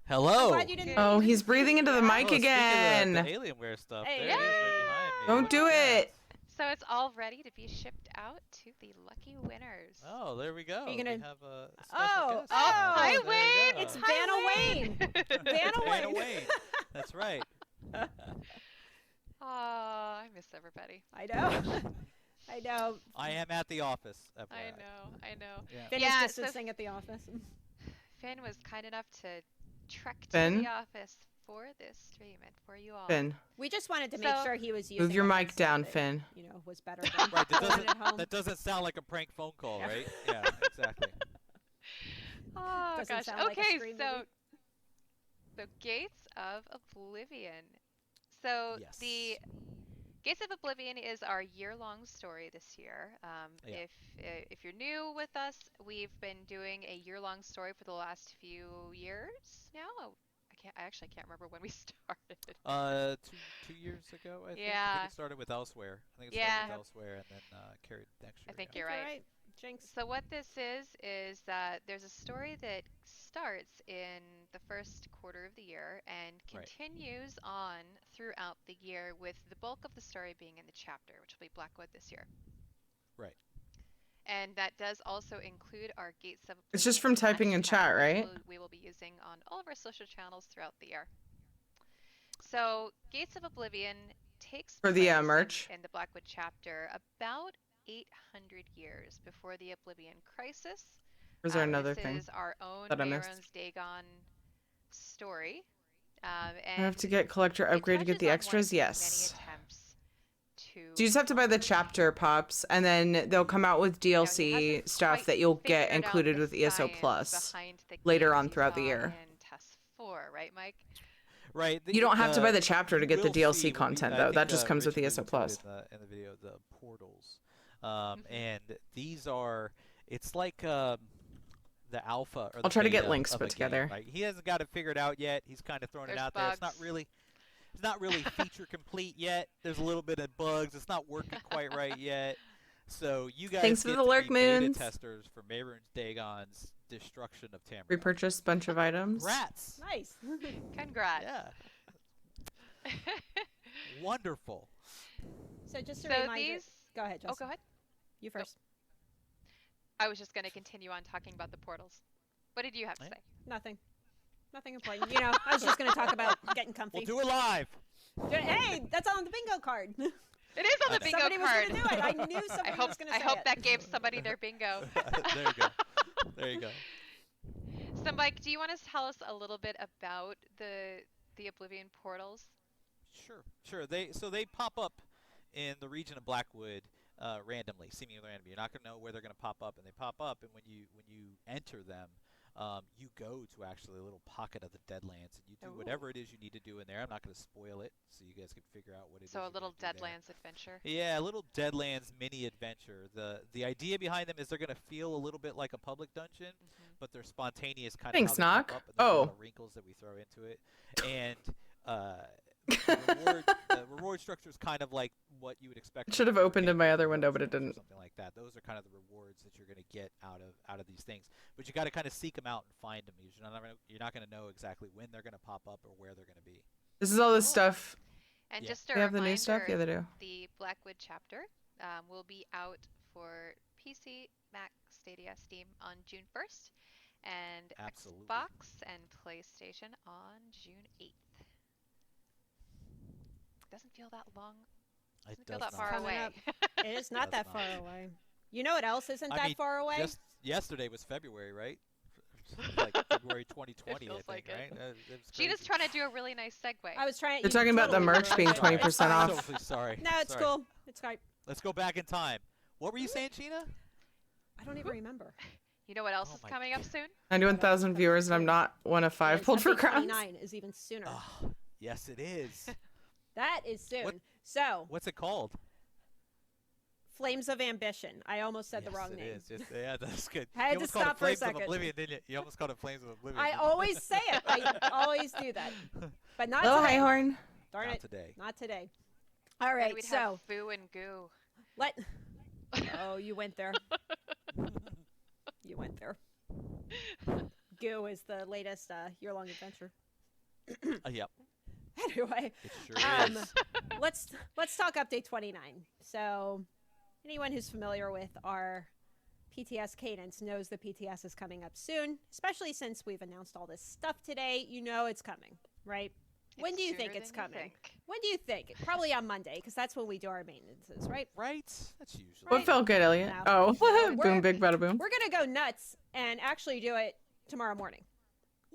Hello. I'm glad you didn't Oh, he's breathing into the mic speaking again. of the Alienware stuff, Hey, there it is right behind me. Don't Look do at that. it. So it's all ready to be shipped out to the lucky winners. Oh, there we go. Are you gonna- We have a special Oh, guest. Hi, There we Wayne. go. It's Vanna Wayne. Vanna Vanna Wayne. Wayne. That's right. Oh, I miss everybody. I know. I know. I am at the office. I FYI. know. Yeah. Finn Yeah, is so distancing at the office. Finn was kind enough to trek to Finn? the office for this stream and for you all. Finn, We just wanted to make So- sure he was using move your a mic headset down, that, Finn. You know, was better than Right, the one at home. that doesn't sound like a prank phone call, Yeah. right? Yeah, exactly. Oh Doesn't gosh. sound like a Okay, scream so movie. the Gates of Oblivion. So Yes. the Gates of Oblivion is our year-long story this year. Yeah. If you're new with us, we've been doing a year-long story for the last few years now. I actually can't remember when we started. 2 years ago, I think. I Yeah. think it started with Elsewhere. I think it Yeah. started with Elsewhere and then carried next year. I think yeah. you're right. Jinx. So what this is that there's a story that starts in the first quarter of the year and Right. continues on throughout the year, with the bulk of the story being in the chapter, which will be Blackwood this year. Right. And that does also include our Gates of It's just Oblivion from typing in hashtag, chat, which right? we will be using on all of our social channels throughout the year. So Gates of Oblivion takes For the, place merch. in the Blackwood chapter about 800 years before the Oblivion Crisis. Or is there another this thing is our own that I missed? Mehrunes Dagon story. I And have to get collector upgrade to get the extras? Yes. So you just have to buy the chapter pops, and then they'll come out with DLC stuff that you'll get included with ESO Plus later on throughout the year. in TES 4, right, Mike? Right. You don't have to buy the chapter to get the we'll DLC see when we- content, I though. think, That just comes with Rich ESO alluded to Plus. it in the video, the portals. And these are, it's like the alpha. Or I'll try to get beta links of put a together. Game, right? He hasn't got it figured out yet. He's kind of throwing it There's out there. It's bugs. not really feature complete yet. There's a little bit of bugs. It's not working quite right yet. So you guys Thanks for get the to lurk be beta moons. testers for Mehrunes Dagon's destruction of Tamriel. Repurchase a bunch of items. Rats. Nice. Congrats. Yeah. Wonderful. So just a So reminder. these- Go ahead, Justin. Oh, go ahead. You first. I was just going to continue on talking about the portals. What did you have to say? Nothing. Nothing important. You know, I was just going to talk about getting comfy. We'll do it live. Hey, that's on the bingo card. It is on the bingo Somebody card. was going to do it. I knew somebody was going to say it. I hope that gave somebody their bingo. There you go. There you go. So, Mike, do you want to tell us a little bit about the Oblivion portals? Sure. They pop up in the region of Blackwood randomly, seemingly randomly. You're not going to know where they're going to pop up, and they pop up. And when you enter them, you go to actually a little pocket of the Deadlands, and you do whatever it is you need to do in there. I'm not going to spoil it, so you guys can figure out what it is. So a little Deadlands adventure. Yeah, a little Deadlands mini adventure. The idea behind them is they're going to feel a little bit like a public dungeon, but they're spontaneous kind Thanks, of how they Knock. pop up, and there's a lot of wrinkles that we throw into it. And the reward structure is kind of like what you would expect. It should have opened in my other window, but it didn't. Something like that. Those are kind of the rewards that you're going to get out of these things. But you got to kind of seek them out and find them. You're not going to know exactly when they're going to pop up or where they're going to be. This is all this stuff. And just a they have reminder, the new stuff. Yeah, they do. The Blackwood chapter will be out for PC, Mac, Stadia, Steam on June 1st, and Xbox and PlayStation on June 8th. Doesn't feel that long. Doesn't feel that far away. It is not that far away. You know what else isn't that far away? Just yesterday was February, right? Like February 2020, I think, like right? Gina's trying to do a really nice segue. I was trying. They're talking about the merch being 20% off. So sorry. No, it's cool. It's Skype. Let's go back in time. What were you saying, Gina? I don't even remember. You know what else is coming up soon? 91,000 viewers, and I'm not one of 5 pulled for crowns. 29 is even sooner. Yes, it is. That is soon. So. What's it called? Flames of Ambition. I almost said the wrong name. Yeah, that's good. I had to stop for a second. Of Oblivion, didn't you? You almost called it Flames of Oblivion. I always say it. I always do that. But not Hello, today. Highhorn. Darn not it. today. Not today. All right, we'd so. have Foo and Goo. Oh, you went there. You went there. Goo is the latest year-long adventure. Yep. Anyway, it sure is. let's talk update 29. So, anyone who's familiar with our PTS cadence knows the PTS is coming up soon, especially since we've announced all this stuff today. You know it's coming, right? When do you think it's coming? When do you think? Probably on Monday, because that's when we do our maintenances, right? Right. That's usually. What felt good, Elliot? No. Oh, boom, big bada boom. We're gonna go nuts and actually do it tomorrow morning.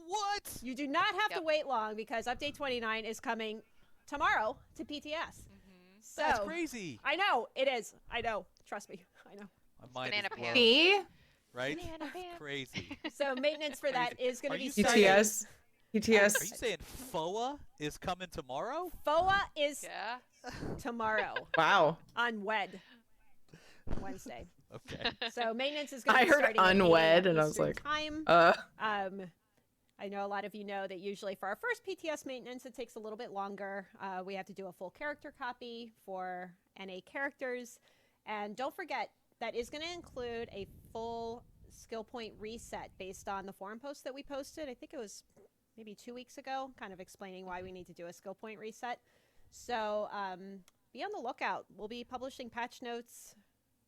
What? You do not have to wait long because update 29 is coming tomorrow to PTS. So, that's crazy. I know it is. I know. Trust me. I know. My mind is blown. Me? Right? Crazy. So maintenance for that is going to be starting. PTS. Are you saying FOA is coming tomorrow? FOA is tomorrow. Wow. On Wednesday. Okay. So maintenance is going to I be heard starting unwed, at and I was Eastern like, time. I know a lot of you know that usually for our first PTS maintenance, it takes a little bit longer. We have to do a full character copy for NA characters. And don't forget, that is going to include a full skill point reset based on the forum post that we posted. I think it was maybe 2 weeks ago, kind of explaining why we need to do a skill point reset. So be on the lookout. We'll be publishing patch notes,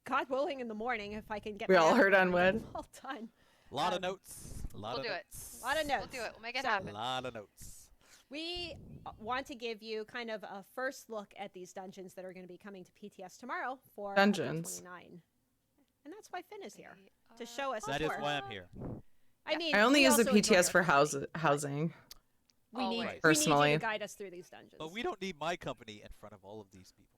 God willing, in the morning if I can get we all heard unwed. All done. A lot of notes. We'll do it. A lot of notes. We'll do it. We'll make it happen. A lot of notes. We want to give you kind of a first look at these dungeons that are going to be coming to PTS tomorrow for dungeons 29. And that's why Finn is here, to show us. That is why I'm here. I mean, I only we use the also enjoy PTS for our company. housing. We need personally. you to guide us through these dungeons. But we don't need my company in front of all of these people.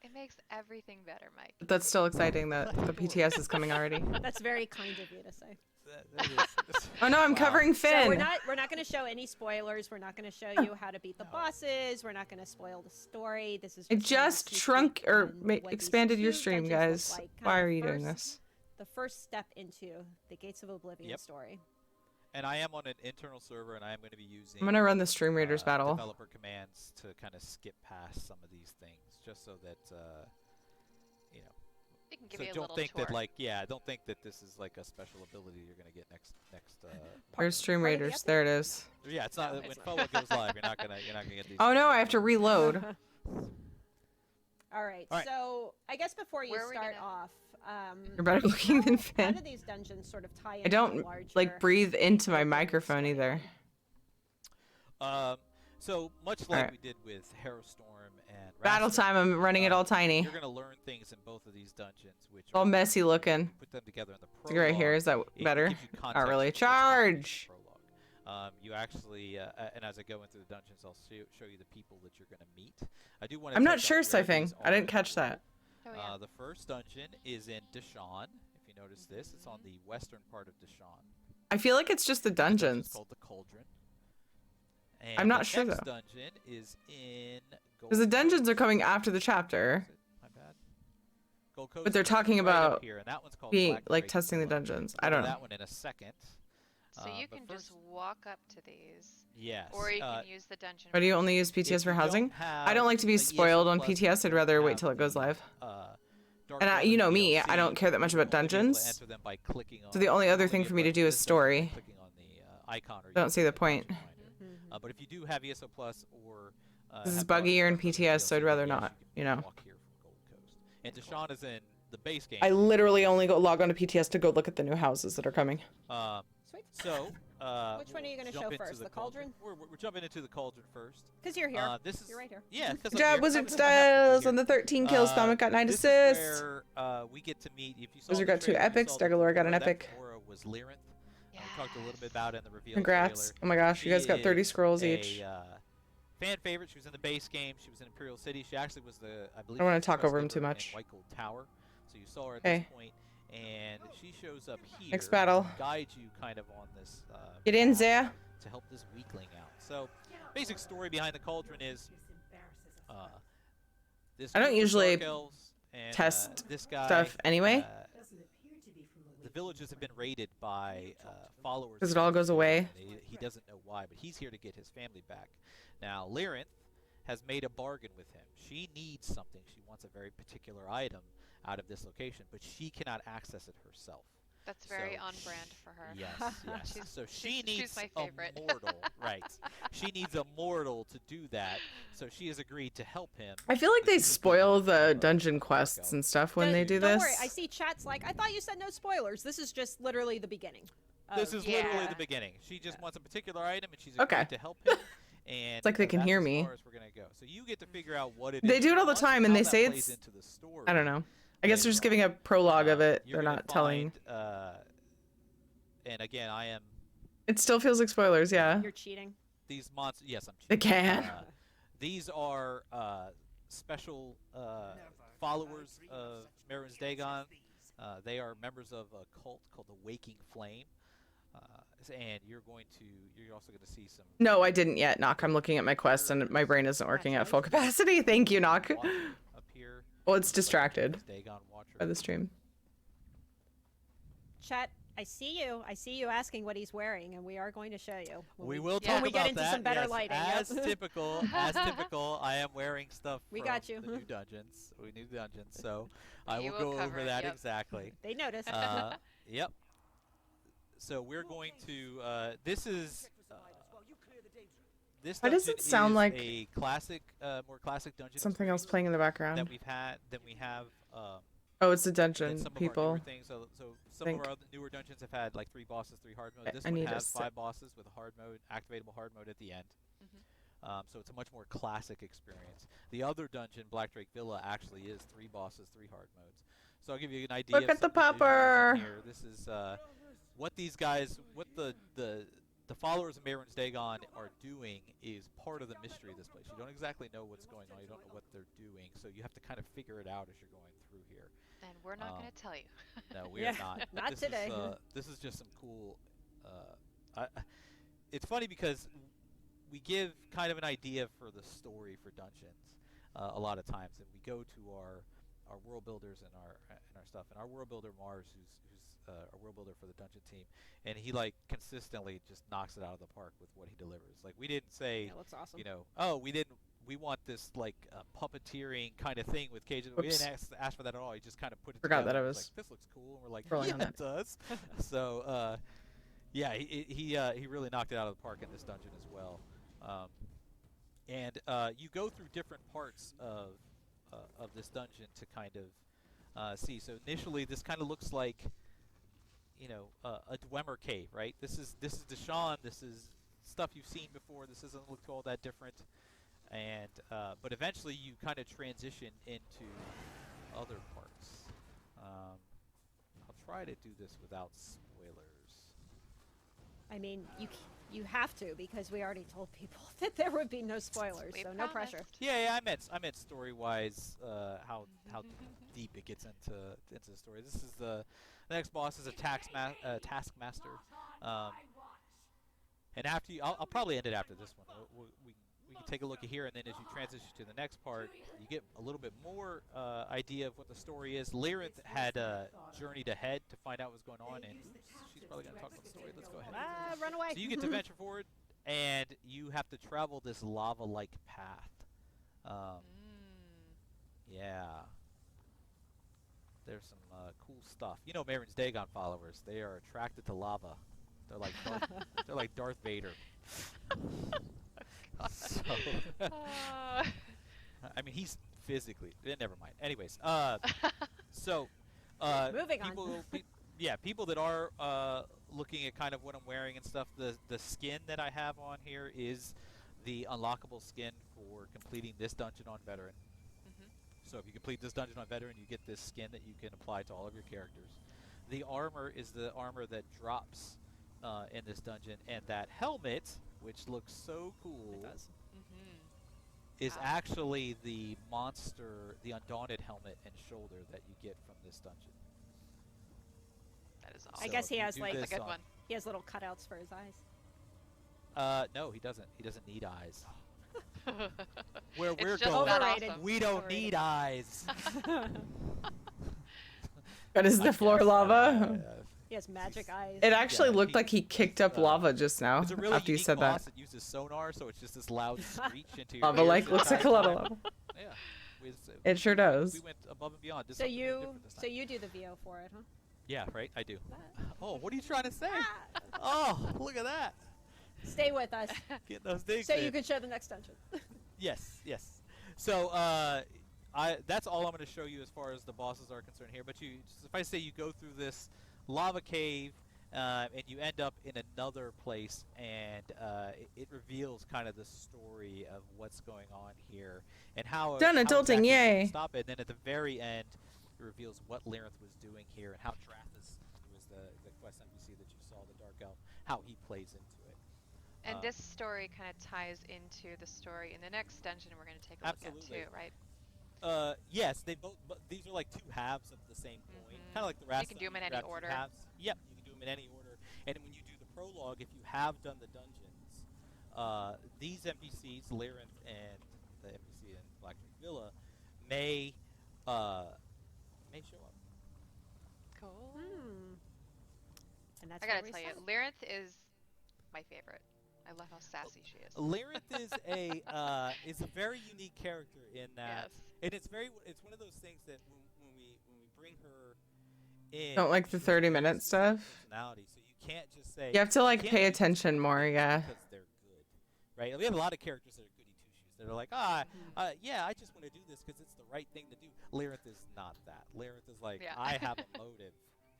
It makes everything better, Mike. That's still exciting that the PTS is coming already. That's very kind of you to say. Oh no, I'm covering Finn. So we're not going to show any spoilers. We're not going to show you how to beat the bosses. We're not going to spoil the story. This is I just shrunk or expanded your stream, guys. Like, why are you doing this? The first step into the Gates of Oblivion story. And I am on an internal server, and I am going to be using. I'm gonna run the Stream Raiders battle. Developer commands to kind of skip past some of these things, just so that you know. It can give so you a don't little think tour. that don't think that this is like a special ability you're going to get next. There's Stream Raiders. There it is. Yeah, it's not when FOA goes live. You're not gonna get these. Oh no, I have to reload. All right. All right. So I guess before you Where are we start gonna- off, You're better looking than how Finn. do these dungeons sort of tie into I don't the larger like breathe into my microphone either. So much like Alright. we did with Harrowstorm and Battle Raskin, time, I'm running it all tiny. You're gonna learn things in both of these dungeons, which All are- messy looking. Put them together in the It's right here. Is that it better? gives you Not context really. for what's happening in the Charge. prologue. You actually, and as I go into the dungeons, I'll show you the people that you're gonna meet. I do want to. I'm not sure, Sifing. I didn't catch that. The first dungeon is in Deshawn. If you notice this, it's on the western part of Deshawn. I feel like it's just the dungeons. It's called the Cauldron. And I'm not the sure next though. dungeon is in Gold Because the dungeons Coast. are coming after the chapter. My bad. Gold Coast But they're is talking right up about here, and that one's called being Black like Drake testing the Villa. dungeons. We'll I don't do know. that one in a second. So you but can first- just walk up to these. Yes, Or you can use the dungeon. Or do you master. only use PTS for you don't housing? have I don't like to be the ESO spoiled on Plus, PTS. I'd rather wait till it goes live. Dark And Elder you know me, DLC, I don't care that much about you'll only be able to dungeons. enter them by clicking So the on- only other you'll thing only for be me able to do is this dungeon by story. clicking on the icon or Don't using see the the point. dungeon finder. But if you do have ESO Plus or This is have Dark buggier in Elder PTS, so I'd DLC, rather yes, not, you you can know. walk here from Gold Coast. And Deshawn is in the base game. I literally only go log on to PTS to go look at the new houses that are coming. So, Which one are you going to jump show into first? The cauldron? We're jumping into the Cauldron first. Because you're here. This is You're right here. Yeah, because Good job, Wizard Styles on the 13 kills. Stomach got 9 this assists. Is where, we get to meet. If you saw Wizard the got 2 trailer, you epics. saw that Dagalore got an that epic. Aurora was Lyranth. We talked a little bit about it in the reveal. Congrats. Trailer. Oh my gosh, you guys got 30 She scrolls is each. a, fan favorite. She was in the base game. She was in Imperial City. She actually was the, I believe. I don't wanna she was talk over him Quest too Giver much. in White Gold Tower. So you saw her at Hey. this point, and she shows up here. Next battle. To guide you kind of on this. Get in there. To help this weakling out. So, basic story behind the Cauldron is, this I don't group of usually Dark Elves and, test this guy, stuff anyway. the villages have been raided by followers. Because of it all the goes Cauldron, away. and he doesn't know why, but he's here to get his family back. Now, Lyranth has made a bargain with him. She needs something. She wants a very particular item out of this location, but she cannot access it herself. That's very So on brand for her. Yes, yes. She's- So she she's needs my a favorite. mortal, right? She needs a mortal to do that. So she has agreed to help him. I feel like they spoil the dungeon quests and stuff when they do Don't this. worry. I see chats like, I thought you said no spoilers. This is just literally the beginning. This is literally Yeah. the beginning. She just wants a particular item, and she's agreed Okay. to help him. And It's like they can that's hear as me. far as we're gonna go. So you get to figure out what it They is do it you all the want time, and how they that say plays it's. into the story. I don't know. I guess they're just giving a prologue of it. You're They're gonna not telling. find, and again, I am. It still feels like spoilers, yeah. You're cheating. These monsters. Yes, I'm They cheating. can. These are special followers of Mehrunes Dagon. They are members of a cult called the Waking Flame. And you're also going to see some. No, I didn't yet, Knock. I'm looking at my quest, and my brain isn't working at full capacity. Thank you, Knock. Up here. Well, it's distracted Dagon Watcher. by the stream. Chat, I see you. I see you asking what he's wearing, and we are going to show you. We will when talk we about get into that. some better Yes, lighting. As yep. typical, I am wearing stuff We from got you. the new dungeons. So I You will will go cover over it, that yep. exactly. They noticed. Yep. So we're going to. This is. This Why does it dungeon sound is like a classic, more classic dungeon something else playing in the background? that we've had. Than we have. Oh, it's the than dungeon some people. Of our newer things. So some think. of our other newer dungeons have had like 3 bosses, 3 hard modes. This I one need has us to- 5 bosses with a hard mode, activatable hard mode at the end. So it's a much more classic experience. The other dungeon, Black Drake Villa, actually is 3 bosses, 3 hard modes. So I'll give you an idea. Look of at the some visuals in popper. Here. This is what these guys, what the followers of Mehrunes Dagon are doing is part of the mystery of this place. You don't exactly know what's going on. You don't know what they're doing, so you have to kind of figure it out as you're going through here. And we're not going to tell you. No, we are not. Not This today. This is just some cool. It's funny because we give kind of an idea for the story for dungeons a lot of times, and we go to our world builders and our stuff, and our world builder Mars, who's our world builder for the dungeon team, and he like consistently just knocks it out of the park with what he delivers. Like we didn't say, looks awesome. you know, oh we want this like puppeteering kind of thing with cages. We Oops. didn't ask for that at all. He just kind of put it Forgot together. that I and was like, this looks cool, and we're like, rolling yeah, on it that. does. So yeah, he really knocked it out of the park in this dungeon as well. And you go through different parts of this dungeon to kind of see. So initially, this kind of looks like, you know, a Dwemer cave, right? This is Deshaun. This is stuff you've seen before. This doesn't look all that different. And but eventually, you kind of transition into other parts. I'll try to do this without spoilers. I mean, you have to, because we already told people that there would be no spoilers, so no pressure. Yeah, I meant story-wise, how deep it gets into the story. This is the next boss is a taskmaster, and after I'll probably end it after this one. We can take a look at here, and then as you transition to the next part, you get a little bit more idea of what the story is. Lyrinth had journeyed ahead to find out what's going on, and she's probably going to talk about the story. Let's go ahead. Run away. So you get to venture forward, and you have to travel this lava-like path. Yeah. There's some cool stuff. You know, Marin's Dagon followers, they are attracted to lava. They're like they're like Darth Vader. So, I mean, he's physically. Never mind. Anyways, so moving on. People that are looking at kind of what I'm wearing and stuff. The skin that I have on here is the unlockable skin for completing this dungeon on veteran. So if you complete this dungeon on veteran, you get this skin that you can apply to all of your characters. The armor is the armor that drops in this dungeon, and that helmet, which looks so cool, is actually the monster, the Undaunted helmet and shoulder that you get from this dungeon. That is So awesome. I guess he if you has do like this on- he has little cutouts for his eyes. No, he doesn't. He doesn't need eyes. Where It's we're just going, that awesome. we don't need eyes. But is the floor lava? He has magic eyes. It actually looked like he kicked up lava just now It's a really after you unique said boss. that. It uses sonar, so it's just this loud screech into your Lava ears like the looks like a entire lot of time. lava. Yeah. It sure does. We went above and beyond. Did So something you different this time. so you do the VO for it, huh? Yeah, right. I do. Oh, what are you trying to say? Oh, look at that. Stay with us. Get those things. So in. you can show the next dungeon. Yes, yes. So that's all I'm going to show you as far as the bosses are concerned here. But if I say you go through this lava cave and you end up in another place, and it reveals kind of the story of what's going on here and how Done how adulting, exactly you yay. can stop it. And then at the very end, it reveals what Lyrinth was doing here and how Drathus, who was the quest NPC that you saw, the Dark Elf, how he plays into it. And this story kind of ties into the story in the next dungeon we're going to take a look at too, right? Yes, they both. But these are like two halves of the same coin, kind of like the rest. You can do them in any order. Yep, you can do them in any order. And when you do the prologue, if you have done the dungeons, these NPCs, Lyrinth and the NPC in Blackdrake Villa, may show up. Cool. And that's I gotta what we tell you, said. Lyrinth is my favorite. I love how sassy she is. Lyrinth is a very unique character in that, and it's one of those things that when we bring her in, Don't like the 30-minute stuff. personality, so you can't just say You have to like can't pay use attention more, yeah. because they're good, right? We have a lot of characters that are goody two shoes that are like, yeah, I just want to do this because it's the right thing to do. Lyrinth is not that. Lyrinth is like, I have a motive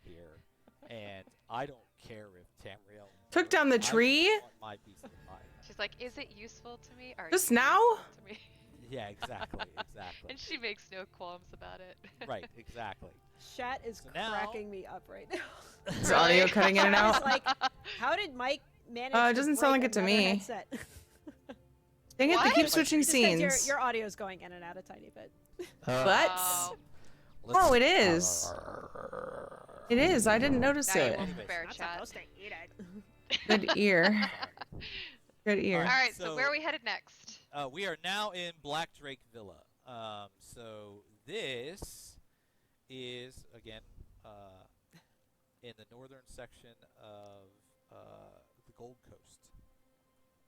here, and I don't care if Tamriel Took down the I just tree? want my piece of the pie. She's like, is it useful to me? Or Just is it now? useful to me? Yeah, exactly, exactly. And she makes no qualms about it. Right, exactly. Chat is now- cracking me up right now. Is audio cutting in and out? It's like, how did Mike manage? It to doesn't sound break like it to another me. headset? Dang it, they keep switching Just 'cause scenes. Your audio's going in and out a tiny bit. What? Oh, it is. It is. I didn't notice Now you it. won't bear chat. Good ear. Good ear. All right, so where are we headed next? We are now in Blackdrake Villa. So this is again in the northern section of the Gold Coast,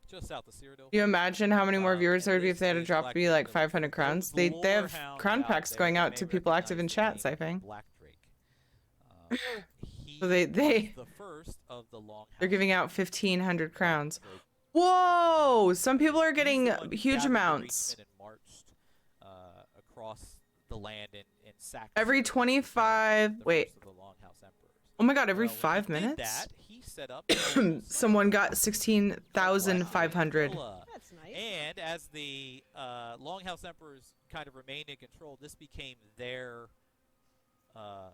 just south of Cyrodiil. You imagine how many more viewers there would be if they had to drop me like 500 crowns? They have crown packs going out to people active in chats, I think. So they the first of the long they're giving out 1,500 crowns. Whoa! Some people are getting huge amounts. And marched across the land in Saxony. Every 25. Wait. The Longhouse Emperors. Oh my God! Every When 5 he did minutes. that, he set up Someone got 16,500. That's nice. And as the Longhouse Emperors kind of remained in control, this became their. I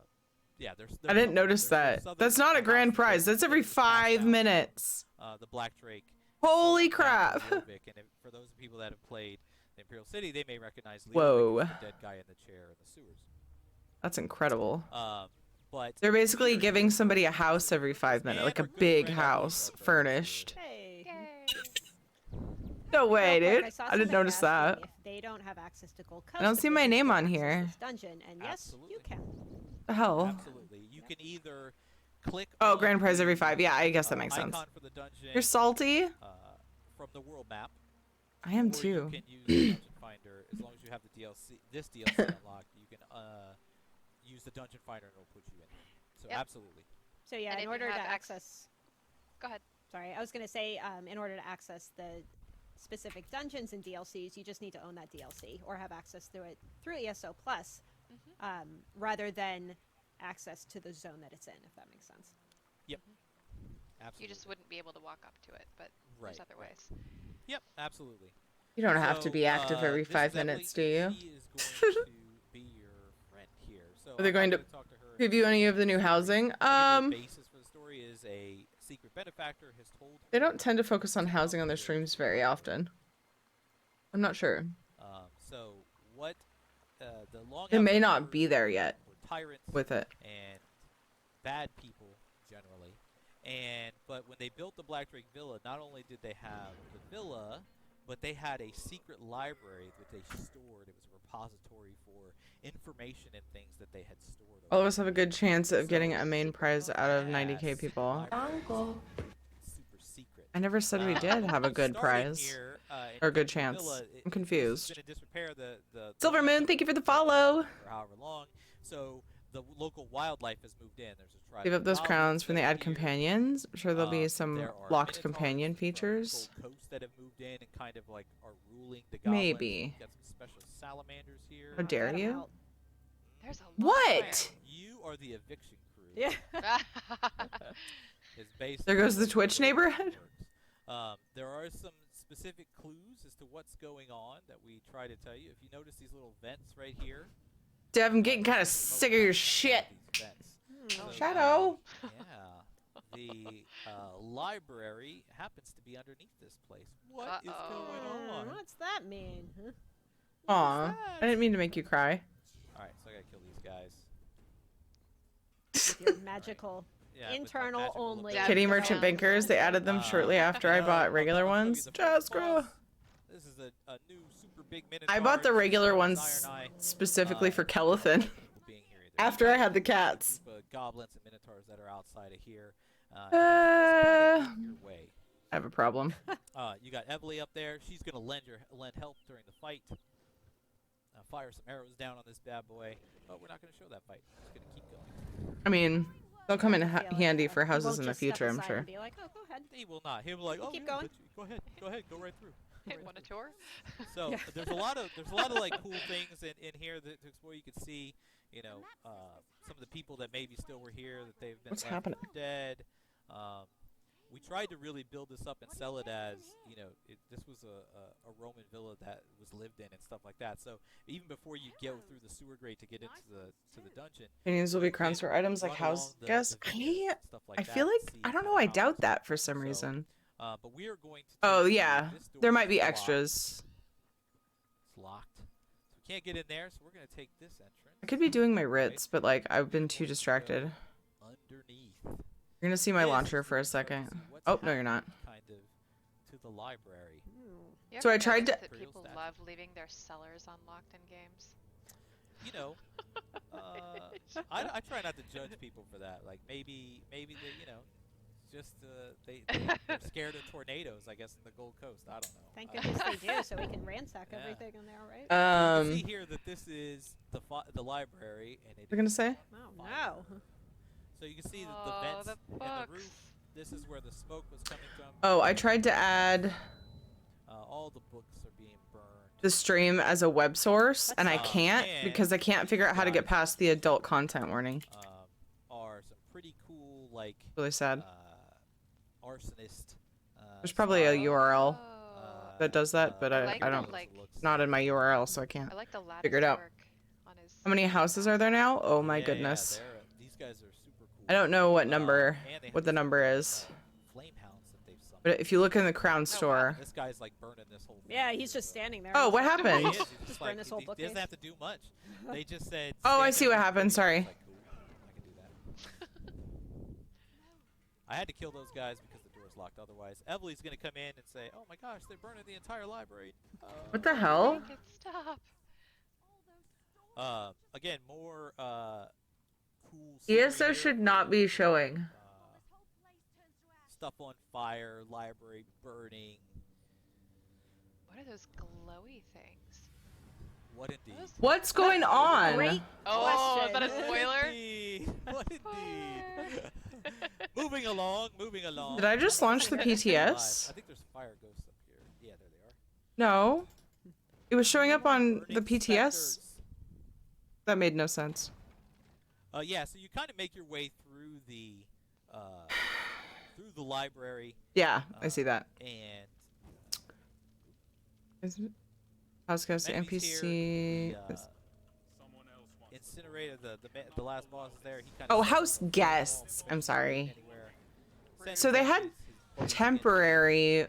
didn't notice that. That's not a grand prize. That's every 5 minutes. The Black Drake. Holy crap! And for those people that have played the Imperial City, they may recognize Whoa. the dead guy in the chair in the sewers. That's incredible. But They're basically giving somebody a house every 5 minutes, like a big house, furnished. Hey. No way, Real quick, dude. I saw I didn't somebody notice that. asking if they don't have access to Gold Coast. I don't if see they my can name still on access here. this dungeon, and yes, you can. The hell? Absolutely. You can either click. Oh, grand prize every 5. Yeah, I guess that makes sense. Icon for the dungeon, You're salty? from the world map. I am or too. You can use the Dungeon Finder as long as you have the DLC. This DLC unlocked, you can use the Dungeon Finder and it'll put you in. So Yep. absolutely. So yeah, And in if order you to have access. Go ahead. Sorry, I was going to say, in order to access the specific dungeons and DLCs, you just need to own that DLC or have access through it through ESO Plus, rather than access to the zone that it's in, if that makes sense. Yep. Absolutely. You just wouldn't be able to walk up to it, but there's other ways. Yep, absolally. You don't have to be active every 5 minutes, do you? She is going to be your friend here. So Are they I'm going to talk to her. preview any of the new housing? The basis for the story is a secret benefactor has told They don't tend to focus on housing on their streams very often. I'm not sure. So what the long It may not be there yet tyrants with it. and bad people generally. But when they built the Black Drake Villa, not only did they have the villa, but they had a secret library that they stored. It was a repository for information and things that they had stored. All of us have a good chance of getting a main prize out of 90k people. Super secret. I never said we did have a good prize. Here, or a good chance. I'm confused. It's been in disrepair, the Silver Moon, thank you for the follow. For however long. So the local wildlife has moved in. There's a tribe. Give up those crowns when they add companions. I'm sure there'll be There some are locked minotaurs companion features. Gold Coast that have moved in and kind of like are ruling the goblins. Maybe. We've got some special salamanders here. How dare you? There's a What? You are the eviction crew. Yeah. Is based There goes the Twitch neighborhood. There are some specific clues as to what's going on that we try to tell you. If you notice these little vents right here. Dev, I'm getting kind of sick of your shit. Shadow. Yeah. The library happens to be underneath this place. What is going on? What's that mean? Huh? Aw, I didn't mean to make you cry. Alright, so I gotta kill these guys. With your magical, Yeah, with my internal magical only. Kitty Merchant Bankers, they added them shortly after I bought regular ones. Jaskra. This is a new super big minotaur. I bought the regular ones specifically for Kellethan. After I had the cats. Goblins and minotaurs that are outside of here. Your way. I have a problem. You got Evely up there. She's gonna lend help during the fight. Fire some arrows down on this bad boy. But we're not gonna show that fight. We're just gonna keep going. I mean, they'll come in handy for houses in the future, I'm sure. Be like, oh, go ahead. He will not. He'll be like, oh, keep yeah, going. go ahead, go right through. Want a tour? So Yeah. there's a lot of like cool things in here that to explore. You can see, you know, some of the people that maybe still were here that they've been What's left happening? dead. We tried to really build this up and sell it as, you know, this was a Roman villa that was lived in and stuff like that. So even before you go through the sewer grate to get into the dungeon, These will be crowns for items like house guests. I feel like, I don't know, I doubt that for some reason. But we are going to. Oh yeah, there might be extras. It's locked. So we can't get in there, so we're going to take this entrance. I could be doing my writs, but like I've been too distracted. Underneath. You're gonna see my launcher for a second. Oh no, you're not. Kind of to the library. You So ever I tried notice to- that people love leaving their cellars unlocked in games. You know, I try not to judge people for that. Like maybe they, you know, just they're scared of tornadoes. I guess in the Gold Coast. I don't know. Thank goodness they do, so we can ransack everything in there, right? You can see here that this is the library, and it. We're gonna say? Oh no. So you can see the vents and the roof. This is where the smoke was coming from. Oh, I tried to add All the books are being burned. the stream as a web source, and I can't because I can't figure out how to get past the adult content warning. Are some pretty cool like Really sad. arsonist. There's probably a URL that does that, but I don't. Not in my URL, so I can't figure it out. How many houses are there now? Oh my goodness. These guys are super cool. I don't know what number, what the number is. But if you look in the Crown store. This guy's like burning this whole. Yeah, he's just standing there. Oh, what happened? Just burn this whole He bookcase. doesn't have to do much. They just said. Oh, I see what happened. Sorry. I had to kill those guys because the door's locked. Otherwise, Emily's gonna come in and say, "Oh my gosh, they're burning the entire library." What the hell? Stop. Again, more cool. ESO should not be showing. Stuff on fire, library burning. What are those glowy things? What indeed? What's going on? Great question. Is that a spoiler? What indeed? Moving along, moving along. Did I just launch the PTS? I think there's fire ghosts up here. Yeah, there they are. No. It was showing up on the PTS. That made no sense. Yeah, so you kind of make your way through the library. Yeah, I see that. And House Ghost NPC. Incinerator, the last boss is there. He kind Oh, house guests. I'm sorry. So they had temporary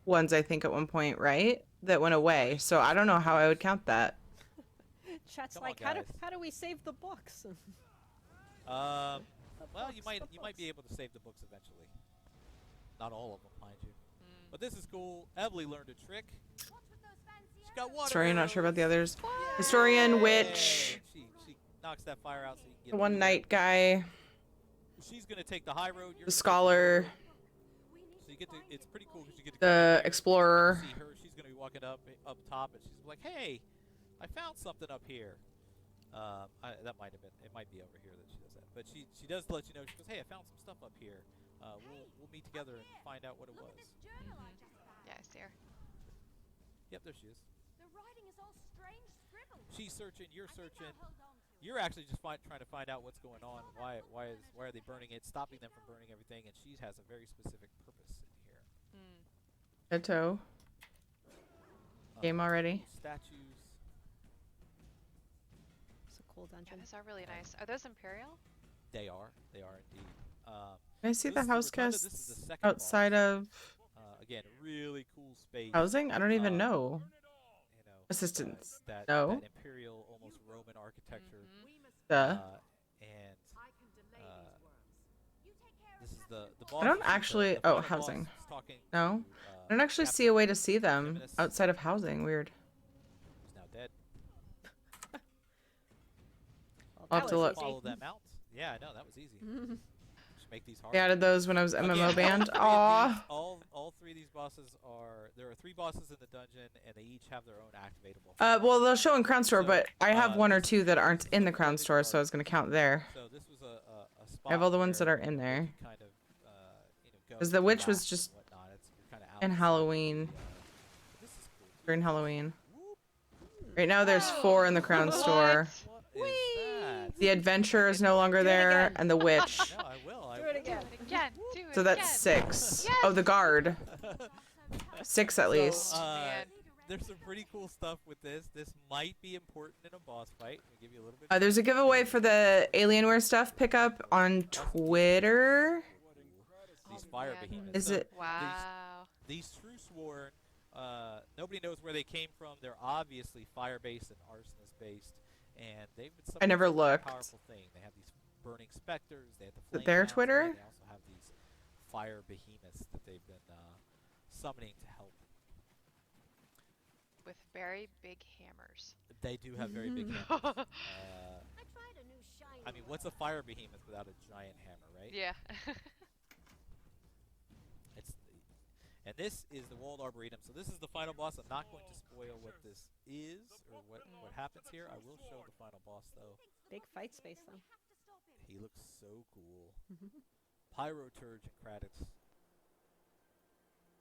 ones, I think, at one point, right? That went away. So I don't know how I would count that. Chat's like, how do we save the books? Well, you might be able to save the books eventually. Not all of them, mind you. But this is cool. Emily learned a trick. She's got water. Historian, not sure about the others. Historian, witch. She knocks that fire out so you can get The one night guy. She's gonna take the high road. The scholar. So you get to, it's pretty cool because you get to The explorer. see her. She's gonna be walking up top, and she's like, "Hey, I found something up here." That might have been. It might be over here that she does that. But she does let you know. She goes, "Hey, I found some stuff up here. We'll meet together and find out what it was." Yeah, I see her. Yep, there she is. She's searching. You're searching. You're actually just trying to find out what's going on. Why are they burning it? Stopping them from burning everything. And she has a very specific purpose in here. Eto. Game already. Statues. It's a cool dungeon. Yeah, those are really nice. Are those Imperial? They are. They are indeed. Can I see the house This is the guests second outside of again, really cool space. housing? I don't even know. Assistance. That No. imperial, almost Roman architecture. Duh. And this is the boss. I don't actually. the Oh, final boss housing. is talking No. to, I don't actually see a way to see them outside of housing. Weird. who's now dead. I'll have to look. Follow them out. Yeah, I know that was easy. Just make these hard. They added those when I was MMO Again, banned. Aw. all three of these bosses are. There are 3 bosses in the dungeon, and they each have their own activatable. Well, they'll show in Crown Store, but I have 1 or 2 that aren't in the Crown Store, so I was gonna count there. So this was a spot I have all the ones where that are in there. you kind of, go Because the witch was relax just and whatnot. You're kinda out in in the Halloween. This is cool. During Halloween. Right now, there's 4 in the Crown Store. The adventurer is no longer there, and the witch. No, I will. Do it again. So that's 6. Oh, the guard. 6 at least. There's some pretty cool stuff with this. This might be important in a boss fight. We'll give you a little bit. There's a giveaway for the Alienware stuff pickup on Twitter. These fire behemoths. Is it? Wow. These true sworn. Nobody knows where they came from. They're obviously fire-based and arsonist-based, and they've been. I never a looked. Powerful thing. They have these burning specters. They have the Is flame it their mounts, Twitter? and they also have these fire behemoths that they've been summoning to help. With very big hammers. They do have very big hammers. I mean, what's a fire behemoth without a giant hammer, right? Yeah. And this is the Walled Arboretum. So this is the final boss. I'm not going to spoil what this is or what happens here. I will show the final boss, though. Big fight space, though. He looks so cool. Pyroturge and Kratix.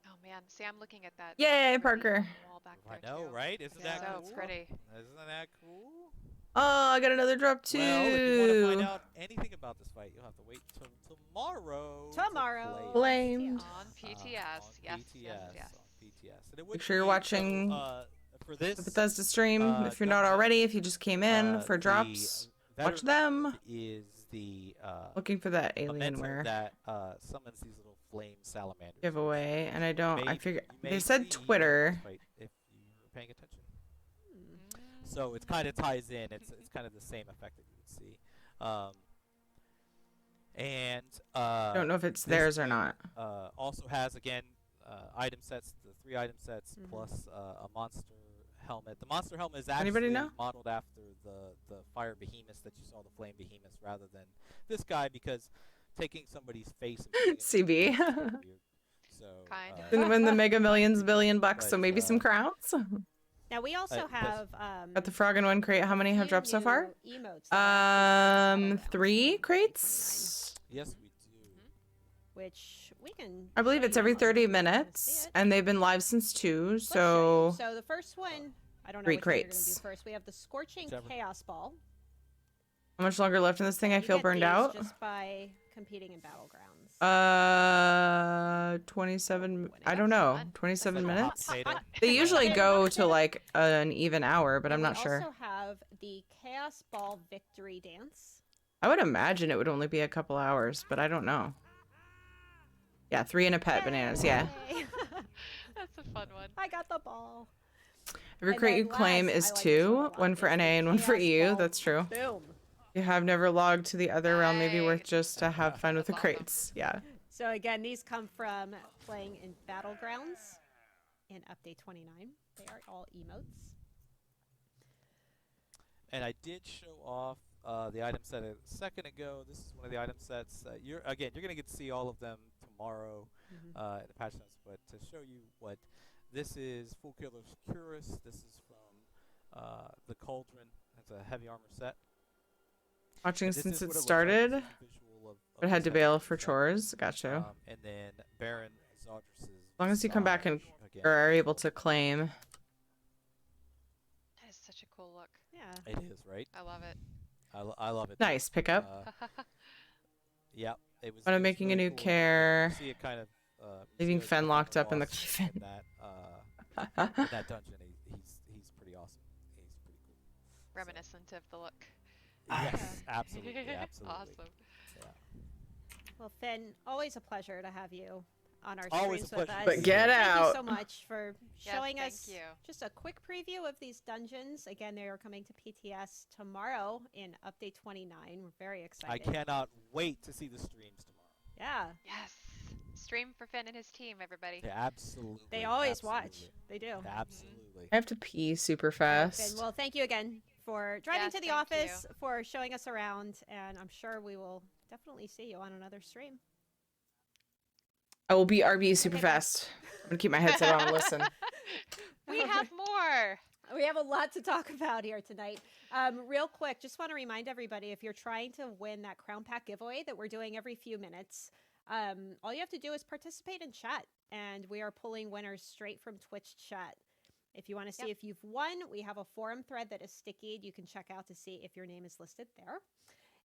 Oh man, see, I'm looking at that. Yay, Parker. Wall back I there, know, too. right? Isn't that so cool? pretty? Isn't that cool? Oh, I got another drop too. Well, if you want to find out anything about this fight, you'll have to wait till tomorrow. Tomorrow. Blamed. On PTS. Yes, yes, yes. On PTS. And it would Make sure you're be, watching for this the Bethesda stream. If you're not already, if you just came in for drops, watch them. Is the Looking for that Alienware that summons these little flame salamanders giveaway, and I don't. I figure may they said see Twitter. fight if you're paying attention. So it kind of ties in. It's kind of the same effect that you would see. I don't know if it's theirs or not. Also has again item sets, the 3 item sets plus a monster helmet. The monster helmet is actually modeled after the fire behemoths that you saw, the flame behemoths, rather than this guy, because taking somebody's face and CB. So Didn't win the Mega Millions $1 so maybe some crowns. Now we also have Got the frog in 1 crate. How many have dropped so far? Emotes 3 crates. Yes, we do. Which we can. I believe it's every 30 minutes, and they've been live since 2. So the first one, I don't know 3 which one you're crates. gonna do first. We have the Scorching Chaos Ball. How much longer left in this thing? I feel burned out. Just by competing in battlegrounds. 27. I don't know. 27 minutes. They usually go to like an even hour, but I'm not sure. We also have the Chaos Ball Victory Dance. I would imagine it would only be a couple hours, but I don't know. Yeah, 3 and a pet bananas. Yeah. That's a fun one. I got the ball. Every crate you claim is 2, 1 for NA and 1 for EU. That's true. Boom. You have never logged to the other realm, maybe worth just to have fun with the crates. Yeah. So again, these come from playing in Battlegrounds in Update 29. They are all emotes. And I did show off the item set a second ago. This is one of the item sets. You're going to get to see all of them tomorrow at the patch notes. But to show you what this is, Full Killer's Curus. This is from the Cauldron. It's a heavy armor set. Watching since it started, but had to bail for chores. Gotcha. And then Baron Zodris's. As long as you come back and are able to claim. That is such a cool look. Yeah. It is, right? I love it. I love it. Nice pickup. Yeah, it was. When I'm making really a new cool. care, See it kind of leaving Fen locked up in the coffin. In that dungeon, he's pretty awesome. He's pretty cool. Reminiscent of the look. Yes, absolutely, absolutely. Awesome. Yeah. Well, Finn, always a pleasure to have you on our Always streams with us. But get out. Thank you so much for showing thank us you. just a quick preview of these dungeons. Again, they are coming to PTS tomorrow in Update 29. We're very excited. I cannot wait to see the streams tomorrow. Yeah. Yes. Stream for Finn and his team, everybody. Yeah, absolutely. They always watch. They do. Absolutely. I have to pee super fast. Well, thank you again for driving Yes, to the thank office, you. for showing us around, and I'm sure we will definitely see you on another stream. I will be RB super fast. I'm gonna keep my headset on and listen. We have more. We have a lot to talk about here tonight. Real quick, just want to remind everybody, if you're trying to win that Crown Pack giveaway that we're doing every few minutes, all you have to do is participate in chat, and we are pulling winners straight from Twitch chat. If you want to see if you've won, we have a forum thread that is stickied. You can check out to see if your name is listed there.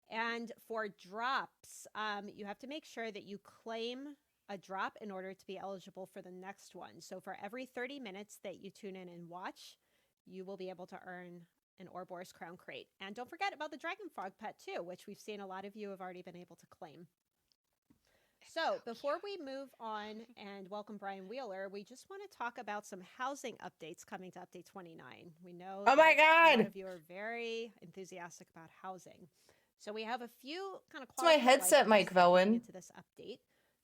And for drops, you have to make sure that you claim a drop in order to be eligible for the next one. So for every 30 minutes that you tune in and watch, you will be able to earn an Ouroboros Crown Crate. And don't forget about the Dragon Frog pet too, which we've seen a lot of you have already been able to claim. So before we move on and welcome Brian Wheeler, we just want to talk about some housing updates coming to Update 29. We know Oh my that a God! lot of you are very enthusiastic about housing. So we have a few kind of It's my headset mic, Velwyn. into this update.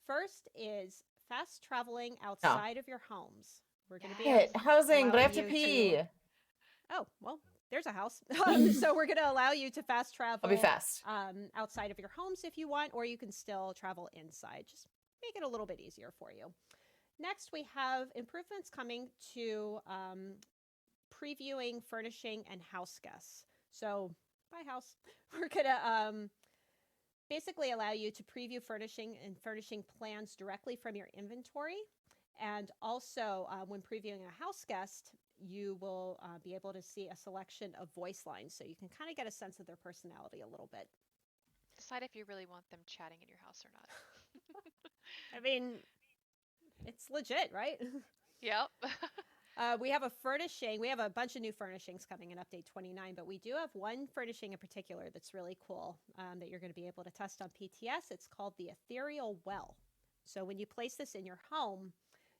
First is fast traveling outside of your homes. We're going to be housing, but I have to allowing pee. you Oh, well, there's a house. So we're going to allow you to fast travel. I'll be fast. Outside of your homes if you want, or you can still travel inside. Just make it a little bit easier for you. Next, we have improvements coming to previewing, furnishing, and house guests. So by house, we're going to basically allow you to preview furnishing and furnishing plans directly from your inventory. And also, when previewing a house guest, you will be able to see a selection of voice lines, so you can kind of get a sense of their personality a little bit. Decide if you really want them chatting in your house or not. I mean, it's legit, right? Yep. We have a furnishing. We have a bunch of new furnishings coming in Update 29, but we do have one furnishing in particular that's really cool that you're going to be able to test on PTS. It's called the Ethereal Well. So when you place this in your home,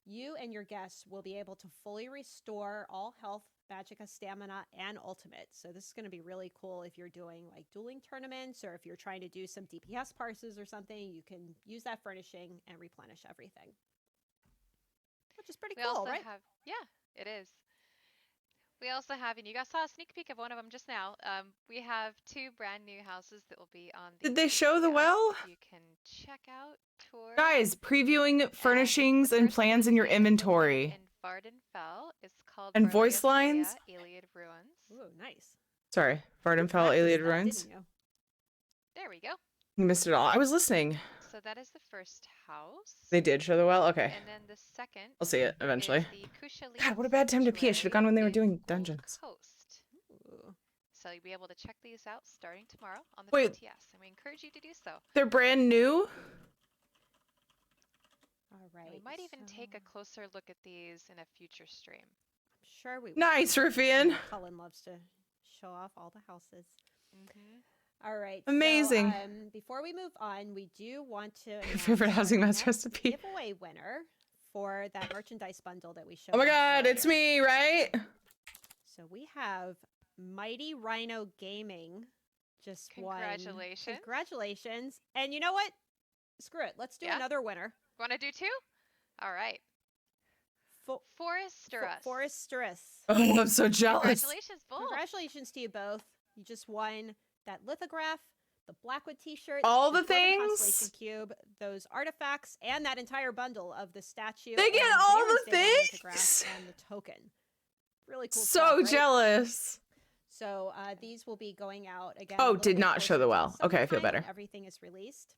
you and your guests will be able to fully restore all health, magicka, stamina, and ultimate. So this is going to be really cool if you're doing like dueling tournaments, or if you're trying to do some DPS parses or something. You can use that furnishing and replenish everything, which is pretty We cool, also right? have, yeah, it is. We also have, and you guys saw a sneak peek of one of them just now. We have 2 brand new houses that will be on the Did they show the PTS well? that you can check out, tour. Guys, previewing furnishings and plans in your inventory. In Vardenfell is called And Varlea voice lines? Freya, Iliad Ruins. Ooh, nice. Sorry, Vardenfell, Iliad Ruins. There we go. You missed it all. I was listening. So that is the first house. They did show the well? Okay. And then the second I'll see it eventually. is the Kushalin God, what a bad time to pee. I should have gone when they were doing dungeons. Coast. So you'll be able to check these out starting tomorrow on the Wait. PTS, and we encourage you to do so. They're brand new? All right. We might even take a closer look at these in a future stream. I'm sure we will. Nice, Ruffian. Cullen loves to show off all the houses. Mm-hmm. All right. Amazing. So, before we move on, we do want to Your favorite housing mouse recipe. giveaway winner for that merchandise bundle that we showed. Oh my off god, earlier. it's me, right? So we have Mighty Rhino Gaming just won. Congratulations. Congratulations. And you know what? Screw it. Let's do another winner. Want to do 2? All right. Foresterus. Foresterus. Oh, I'm so jealous. Congratulations, both. Congratulations to you both. You just won that lithograph, the Blackwood t-shirt, all the Dwarven things, Constellation cube, those artifacts, and that entire bundle of the statue. They get and all Mayor's the Day things? lithograph and the token. Really cool. So stuff, right? jealous. So these will be going out again. Oh, did not show the well. Okay, I feel better. Everything is released.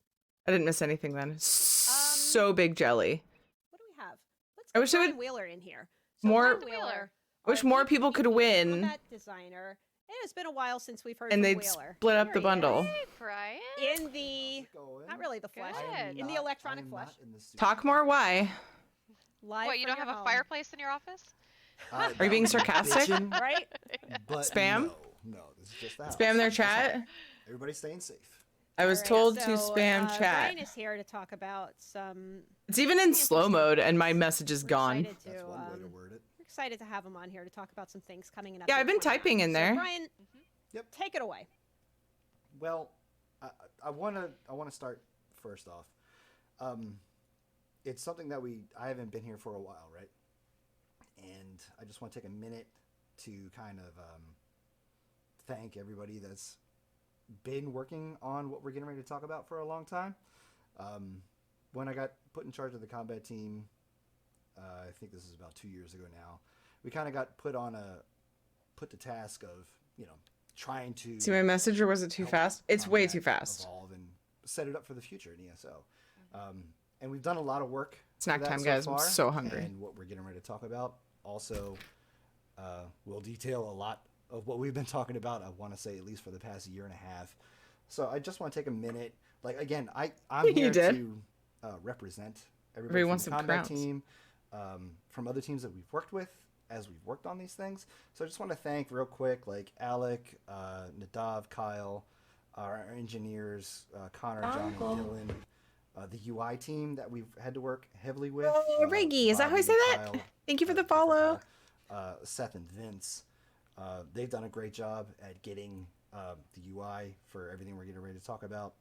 I didn't miss anything then. So big jelly. What do we have? Let's I get wish I Brian would Wheeler in here. So more. Brian Wheeler, I wish more people could win. combat designer. It has been a while since we've heard And from they'd Wheeler. split up Here the he bundle. is. Hey, Brian. In the, not really the flesh, Good. in the electronic flesh. Talk more. Why? Live What, you from don't have your a home. fireplace in your office? Are you being sarcastic? Right? But Spam? No, this is just that. Spam their chat? Everybody's staying safe. I was told to So, spam chat. Brian is here to talk about some. It's even in slow mode and my message is gone. That's one way to word it. We're excited to have him on here to talk about some things coming in. Yeah, I've been Update 29. typing in there. So Brian, take it away. Well, I want to start first off. It's something that I haven't been here for a while, right? And I just want to take a minute to kind of thank everybody that's been working on what we're getting ready to talk about for a long time. When I got put in charge of the combat team, I think this is about 2 years ago now, we kind of got put the task of, trying to See my message, or was it too fast? It's way too fast. evolve and set it up for the future in ESO. And we've done a lot of work. Snack for that time, so guys. I'm far, so hungry. And what we're getting ready to talk about also will detail a lot of what we've been talking about. I want to say at least for the past year and a half. So I just want to take a minute. Like, again, I'm You here did. to represent everybody Everybody from wants the some combat crowns. team, from other teams that we've worked with as we've worked on these things. So I just want to thank real quick, like Alec, Nadav, Kyle, our engineers, Connor, John, and Dylan, the UI team that we've had to work heavily with. Oh, Reggie, is that how I say that? Thank you for the follow. Seth and Vince. They've done a great job at getting the UI for everything we're getting ready to talk about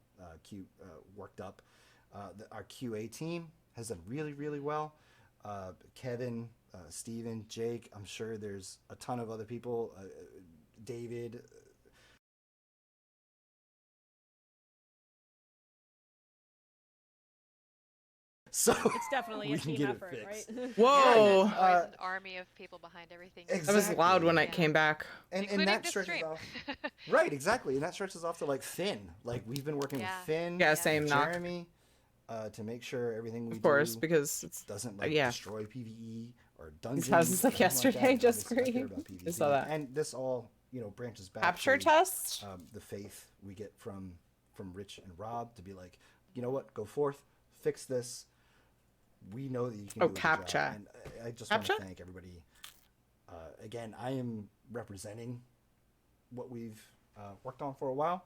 worked up. Our QA team has done really, really well. Kevin, Steven, Jake, I'm sure there's a ton of other people, David. So It's definitely we a can team get it effort, fixed. right? Whoa. There's always an army of people behind everything. That was loud when I came back. And Including that this stretches stream. off. Right, exactly. And that stretches off to like Finn. Like we've been working with Finn, Yeah, same, knock. Jeremy, to make sure everything we of course, do because it's doesn't like destroy PvE or dungeons. These houses like yesterday just Obviously, I care screamed. about PvP. I saw that. And this all branches back Capture to test? the faith we get from Rich and Rob to be like, you know what, go forth, fix this. We know that you can do a good job. CAPTCHA. And I just want to thank everybody. Again, I am representing what we've worked on for a while,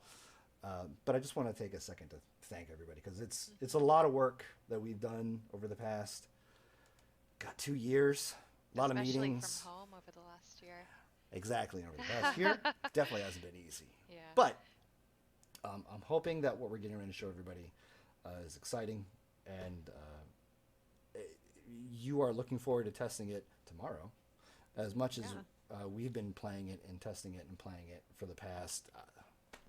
but I just want to take a second to thank everybody because it's a lot of work that we've done over the past 2 years. A lot of meetings. Especially from home over the last year. Exactly, over the past year. Definitely hasn't been easy. Yeah. But I'm hoping that what we're getting ready to show everybody is exciting, and you are looking forward to testing it tomorrow, as much as we've been playing it and testing it and playing it for the past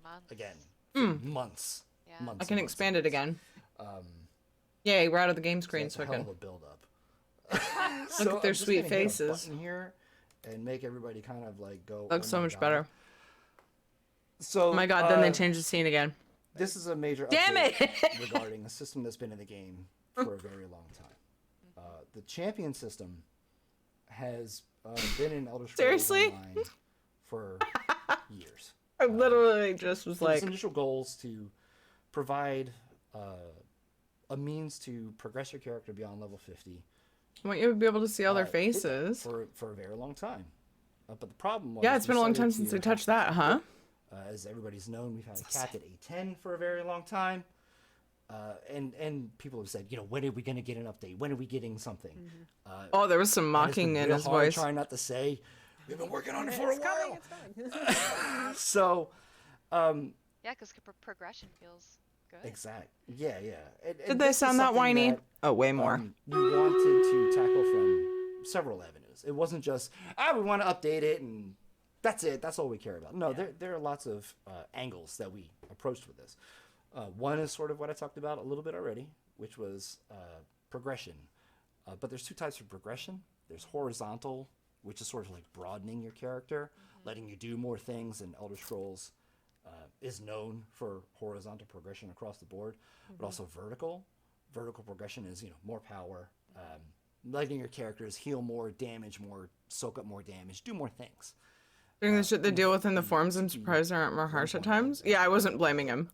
months. Yeah. Months. I can expand it again. Yay, we're out of the game screen, so I hell can of a build up. look at their sweet faces. Here and make everybody kind of like go. Looks oh so my much God. better. So, oh my God! Then they changed the scene again. This is a major Damn update it! regarding a system that's been in the game for a very long time. The champion system has been in Elder Scrolls Seriously? Online for years. I literally just was like, its initial goals to provide a means to progress your character beyond level 50. I want you to be able to see all their faces. For a very long time. But the problem was... Yeah, it's been a long time since we touched that, huh? As everybody's known, we've had a cap at A10 for a very long time. And people have said, when are we going to get an update? When are we getting something? Oh, there was some mocking in his voice. Trying not to say, we've been working on it for a while. It's coming. So... yeah, because progression feels good. Exactly. Yeah. Did they sound that whiny? Way more. We wanted to tackle from several avenues. It wasn't just, we want to update it and that's it. That's all we care about. No, there are lots of angles that we approached with this. One is sort of what I talked about a little bit already, which was progression. But there's two types of progression. There's horizontal, which is sort of like broadening your character, letting you do more things, and Elder Scrolls is known for horizontal progression across the board, but also vertical. Vertical progression is, more power, letting your characters heal more, damage more, soak up more damage, do more things. Doing the shit they deal with in the forms, I'm surprised they aren't more harsh at times. Yeah, I wasn't blaming him.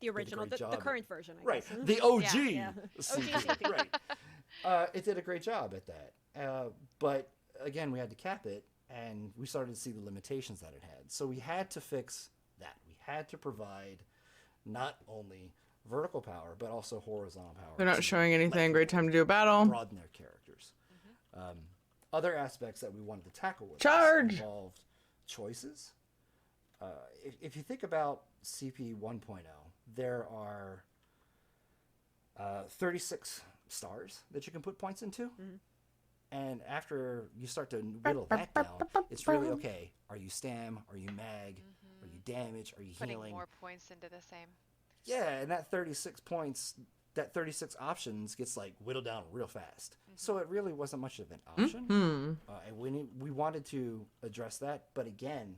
The original, the current version, I guess. Right, the OG. Yeah. CP, right. It did a great job at that. But again, we had to cap it, and we started to see the limitations that it had. So we had to fix that. We had to provide not only vertical power, but also horizontal power. They're not showing anything. Great time to do a battle. Broaden their characters. Other aspects that we wanted to tackle with Charge! this involved choices. If you think about CP 1.0, there are 36 stars that you can put points into. And after you start to whittle that down, it's really, okay, are you stam? Are you mag? Are you damage? Are you Putting healing? more points into the same. Yeah, and that 36 points, that 36 options gets like whittled down real fast. So it really wasn't much of an option. And we wanted to address that, but again,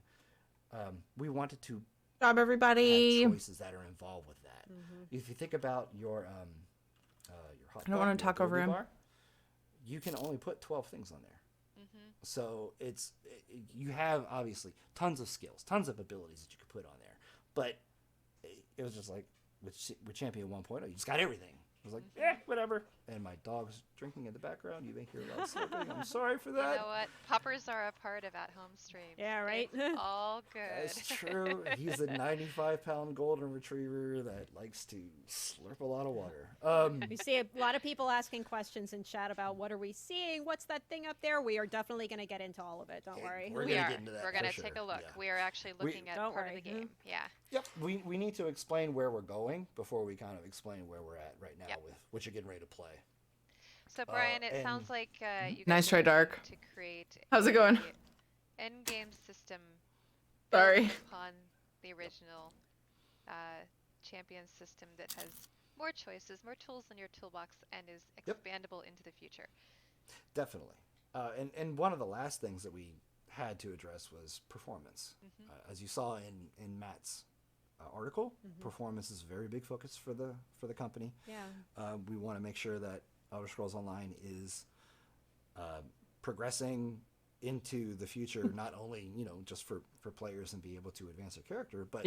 we wanted to job everybody have choices that are involved with that. If you think about your hot I don't want to talk over him. Bar, you can only put 12 things on there. So you have obviously tons of skills, tons of abilities that you could put on there, but it was just like with Champion 1.0, you just got everything. I was like, whatever. And my dog's drinking in the background. You may hear loud slurping. I'm sorry for that. You know what? Poppers are a part of at-home streams. Yeah, right? It's all good. That's true. He's a 95-pound golden retriever that likes to slurp a lot of water. We see a lot of people asking questions in chat about what are we seeing? What's that thing up there? We are definitely going to get into all of it. Don't worry. We're going to take a look. We are actually looking at part of the game. Yeah. Yep. We need to explain where we're going before we kind of explain where we're at right now with what you're getting ready to play. So Brian, it sounds like you guys Nice try, Dark. to create How's it going? End-game system Sorry. upon the original champion system that has more choices, more tools in your toolbox, and is expandable into the future. Definitely. And one of the last things that we had to address was performance. As you saw in Matt's article. Performance is a very big focus for the company. Yeah. We want to make sure that Elder Scrolls Online is progressing into the future, not only just for players and be able to advance their character, but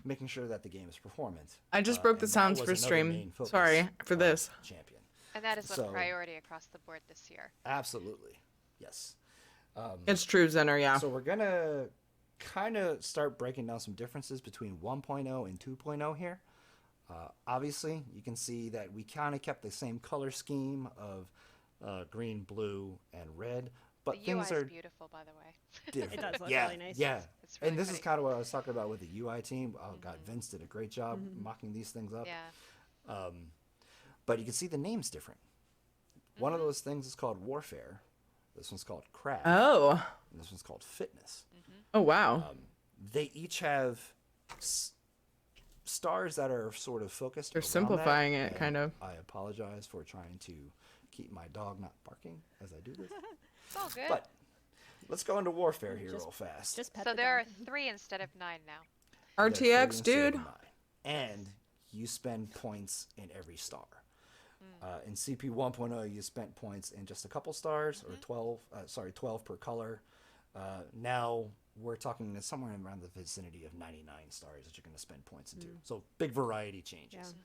making sure that the game is performant. I just broke the sounds for stream. Sorry for this. Champion. And that is a priority across the board this year. Absolutely, yes. It's true, Zenner. Yeah. So we're gonna kind of start breaking down some differences between 1.0 and 2.0 here. Obviously, you can see that we kind of kept the same color scheme of green, blue, and red. But the UI things are is beautiful, by the way. Different. It does look yeah, really nice. Yeah, It's really and this is pretty. kind of what I was talking about with the UI team. Oh God, Vince did a great job mocking these things up. Yeah. But you can see the name's different. One of those things is called Warfare. This one's called Craft. Oh. And this one's called Fitness. Oh wow. They each have stars that are sort of focused. They're around simplifying that, it, kind of. I apologize for trying to keep my dog not barking as I do this. It's all good. But let's go into Warfare here real fast. So there are 3 instead of 9 now. There's 3 RTX, instead dude. of 9. And you spend points in every star. In CP 1.0, you spent points in just a couple stars, or 12 per color. Now we're talking somewhere around the vicinity of 99 stars that you're going to spend points into. So big variety changes.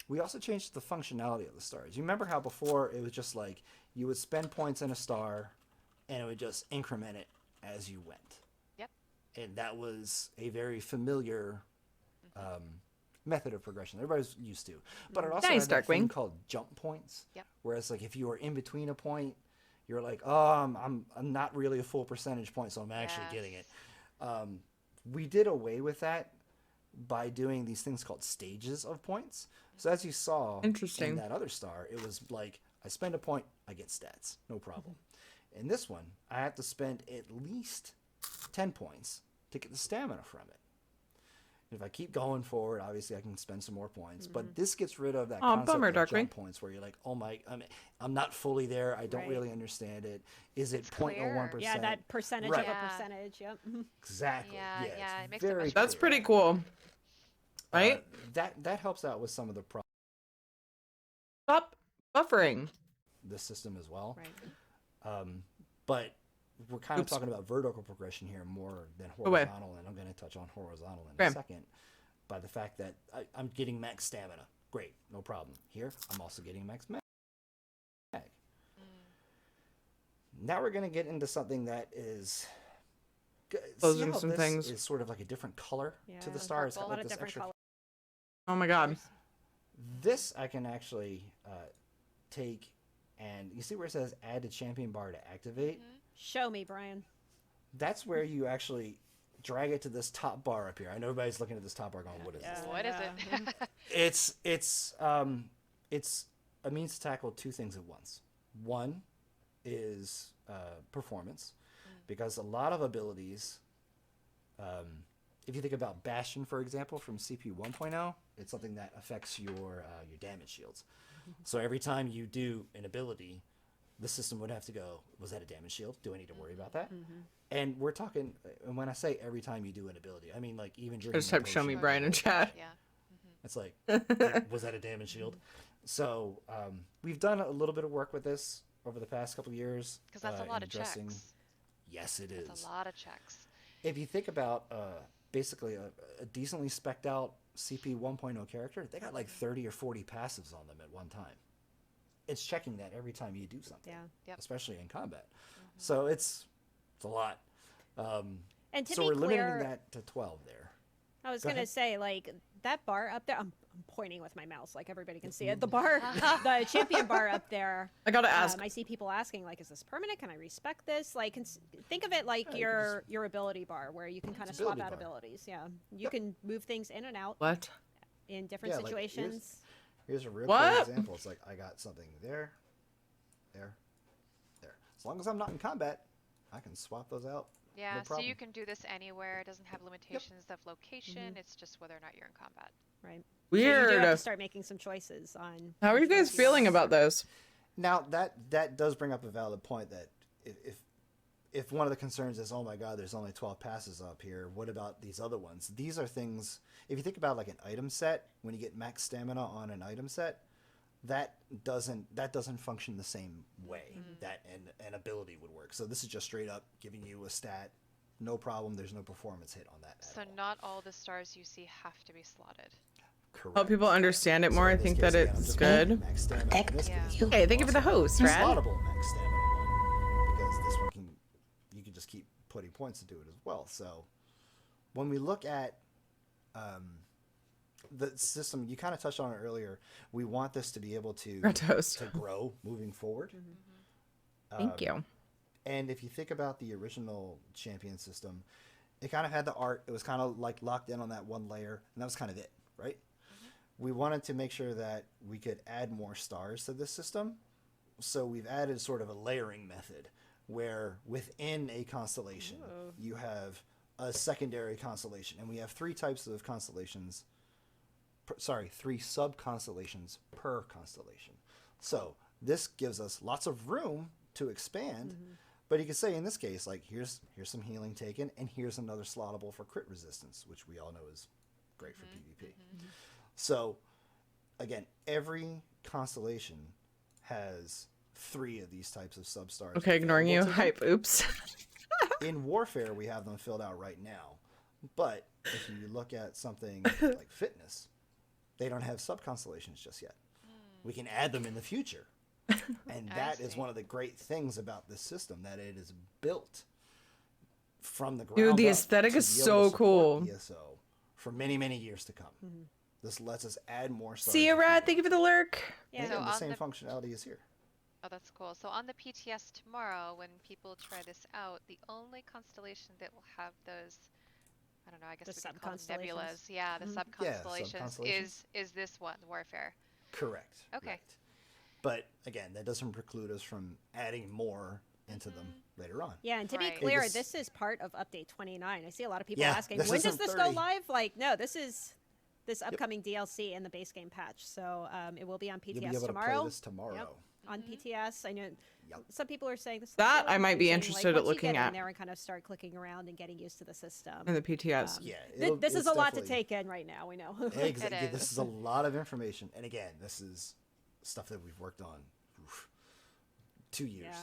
We also changed the functionality of the stars. You remember how before it was just like you would spend points in a star and it would just increment it as you went. Yep. And that was a very familiar method of progression everybody's used to. But it also Nice, had that thing Darkwing. called jump points. Yep. Whereas like if you were in between a point, you're like, oh, I'm not really a full percentage point, so I'm actually getting it. We did away with that by doing these things called stages of points. So as you saw Interesting. in that other star, it was like I spend a point, I get stats, no problem. In this one, I have to spend at least 10 points to get the stamina from it. If I keep going forward, obviously I can spend some more points. But this gets rid of that concept bummer, of Darkwing. jump points where you're like, oh my, I'm not fully there. I don't really understand it. Is it 0.01%? Yeah, that percentage Right. of a percentage. Yep. Exactly. Yeah, it's it makes it very much That's clear. pretty cool. Right? That helps out with some of the problems. Stop buffering. The system as well. Right. But we're kind of Oops. talking about vertical progression here more than Away. horizontal, and I'm going to touch on horizontal in Okay. a second. By the fact that I'm getting max stamina, great, no problem. Here, I'm also getting max mag. Now we're going to get into something that is. See Closing how some this things. is sort of like a different color to the Yeah, star. It's a got lot like of this different extra. colors. Oh my god. This I can actually take, and you see where it says add to champion bar to activate? Show me, Brian. That's where you actually drag it to this top bar up here. I know everybody's looking at this top bar going, what is this? What is it? It's a means to tackle 2 things at once. One is performance, because a lot of abilities, if you think about Bastion, for example, from CP 1.0, it's something that affects your damage shields. So every time you do an ability, the system would have to go, was that a damage shield? Do I need to worry about that? And we're talking, and when I say every time you do an ability, I mean like even drinking Just type a show me potion, Brian in chat. Yeah. it's like, was that a damage shield? So we've done a little bit of work with this over the past couple of years. Because that's a lot in of addressing- checks. Yes, it is. That's a lot of checks. If you think about basically a decently specced out CP 1.0 character, they got like 30 or 40 passives on them at one time. It's checking that every time you do something, especially in combat. So it's a lot. And to so be we're limiting clear- that to 12 there. I was Go gonna ahead. say, like, that bar up there. I'm pointing with my mouse, like everybody can see it. The bar, the champion bar up there. I gotta ask. I see people asking, like, is this permanent? Can I respec this? Like, think of it like your ability bar, where you can kind of swap ability out bar. abilities. Yeah, you can move things in and out What? in different Yeah, like, situations. Here's a real What? clear example. It's like I got something there, there, there. As long as I'm not in combat, I can swap those out. Yeah, no so problem. you can do this anywhere. It doesn't have limitations of location. It's just whether or not you're in combat. Right. So Weird. you do have to start making some choices on. How are you guys feeling about this? Now that does bring up a valid point that if one of the concerns is, oh my god, there's only 12 passes up here, what about these other ones? These are things, if you think about like an item set, when you get max stamina on an item set, that doesn't function the same way that an ability would work. So this is just straight up giving you a stat, no problem, there's no performance hit on that. So not all the stars you see have to be slotted. Correct. Help people understand it more. I think that it's good. Hey, thank you for the host, Rad. Slottable max stamina one, because this one you can just keep putting points into it as well. So when we look at the system, you kind of touched on it earlier. We want this to be able to grow moving forward. Thank you. And if you think about the original champion system, it kind of had the art. It was kind of like locked in on that one layer, and that was kind of it, right? We wanted to make sure that we could add more stars to this system. So we've added sort of a layering method where within a constellation, you have a secondary constellation. And we have 3 types of constellations. 3 sub-constellations per constellation. So this gives us lots of room to expand. But you could say in this case, like, here's some healing taken, and here's another slottable for crit resistance, which we all know is great for PvP. So, again, every constellation has 3 of these types of substars. Okay, ignoring you. Hype. Oops. In Warfare, we have them filled out right now. But if you look at something like Fitness, they don't have sub-constellations just yet. We can add them in the future. And that is one of the great things about this system, that it is built from the ground Dude, the up aesthetic to is be able so to support cool. ESO for many, many years to come. This lets us add more stars. See you, Rad. Thank you for the lurk. Yeah, So the on same functionality is here. Oh, that's cool. So on the PTS tomorrow, when people try this out, the only constellation that will have those, I don't know, I guess we could call them nebulas. Yeah, the sub-constellations is this one, Warfare. Correct. Okay. Right. But again, that doesn't preclude us from adding more into them later on. Yeah, and to be Right. clear, this is part of update 29. I see a lot of people Yeah, asking, this when does isn't this 30. go live? Like, no, this is this upcoming DLC and the base game patch. So it will be on You'll be PTS able tomorrow. to play this tomorrow. Yep, on PTS. I know some people are saying this. Looks That really I might be confusing. interested like, at once looking you get at. in there and kind of start clicking around and getting used to the system. And the PTS. This is it's a lot to definitely- take in right now. We know. Exactly. This is a lot of information. And again, this is stuff that we've worked on 2 years.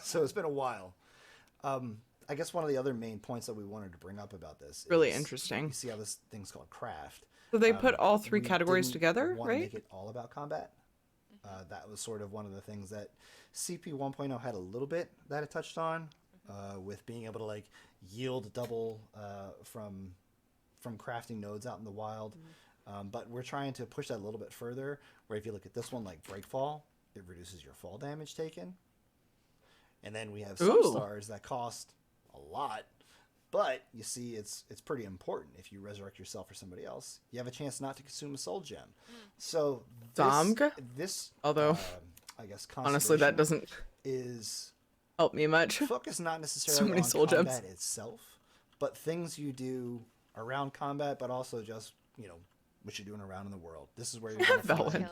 So it's been a while. I guess one of the other main points that we wanted to bring up about this Really is interesting. You see how this thing's called craft. So they put all 3 we categories didn't together, want to right? make it all about combat. That was sort of one of the things that CP 1.0 had a little bit that it touched on, with being able to like yield double from crafting nodes out in the wild. But we're trying to push that a little bit further, where if you look at this one, like Breakfall, it reduces your fall damage taken. And then we have some stars that cost a lot, but you see it's pretty important. If you resurrect yourself or somebody else, you have a chance not to consume a soul gem. So this although I guess honestly that doesn't is help me much. Focus not necessarily So many on soul gems. combat itself, but things you do around combat, but also just, you know, what you're doing around in the world. This is where you're going to find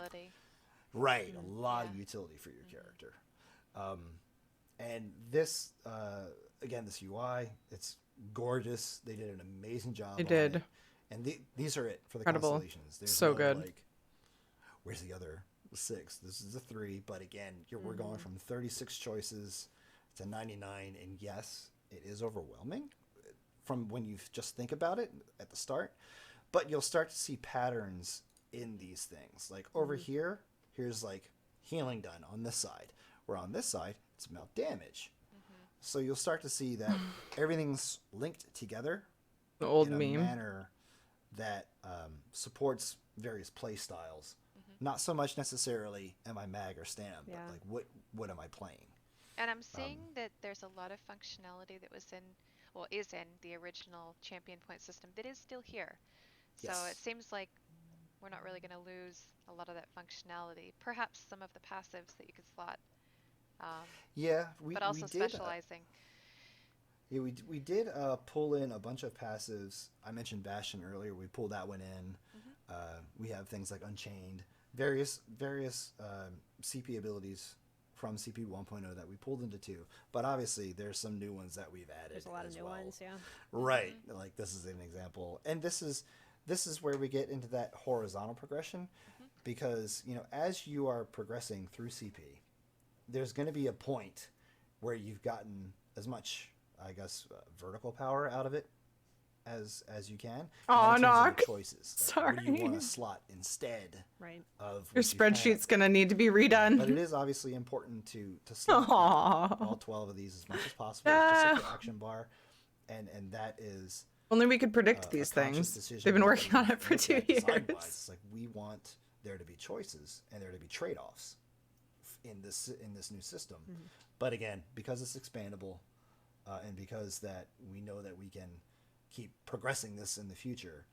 right, a lot of utility for your character. And this again, this UI, it's gorgeous. They did an amazing job. They on did. it. And these are it for the Incredible. constellations. There's So no, good. Like, where's the other 6? This is a 3, but again, we're going from 36 choices to 99, and yes, it is overwhelming from when you just think about it at the start, but you'll start to see patterns in these things. Like over here, here's like healing done on this side, where on this side, it's about damage. So you'll start to see that everything's linked together The old in a meme. manner that supports various play styles. Not so much necessarily am I mag or stam, but like what am I playing? And I'm seeing that there's a lot of functionality that was in, well, is in the original champion point system that is still here. So it seems like we're not really going to lose a lot of that functionality. Perhaps some of the passives that you could slot. But also specializing. Yeah, we did pull in a bunch of passives. I mentioned Bastion earlier. We pulled that one in. We have things like Unchained, various CP abilities from CP 1.0 that we pulled into 2, but obviously there's some new ones that we've added. There's a lot of new ones, yeah. Right, like this is an example, and this is where we get into that horizontal progression, because as you are progressing through CP, there's going to be a point where you've gotten as much, I guess, vertical power out of it as you can. Oh, no. Choices. Sorry. What do you want to slot instead of Your spreadsheet's going to need to be redone. But it is obviously important to slot all 12 of these as much as possible. It's just like the action bar. And that is... Only we could predict these things. They've been working on it for 2 years. It's like we want there to be choices and there to be trade-offs in this new system. But again, because it's expandable and because that we know that we can keep progressing this in the future,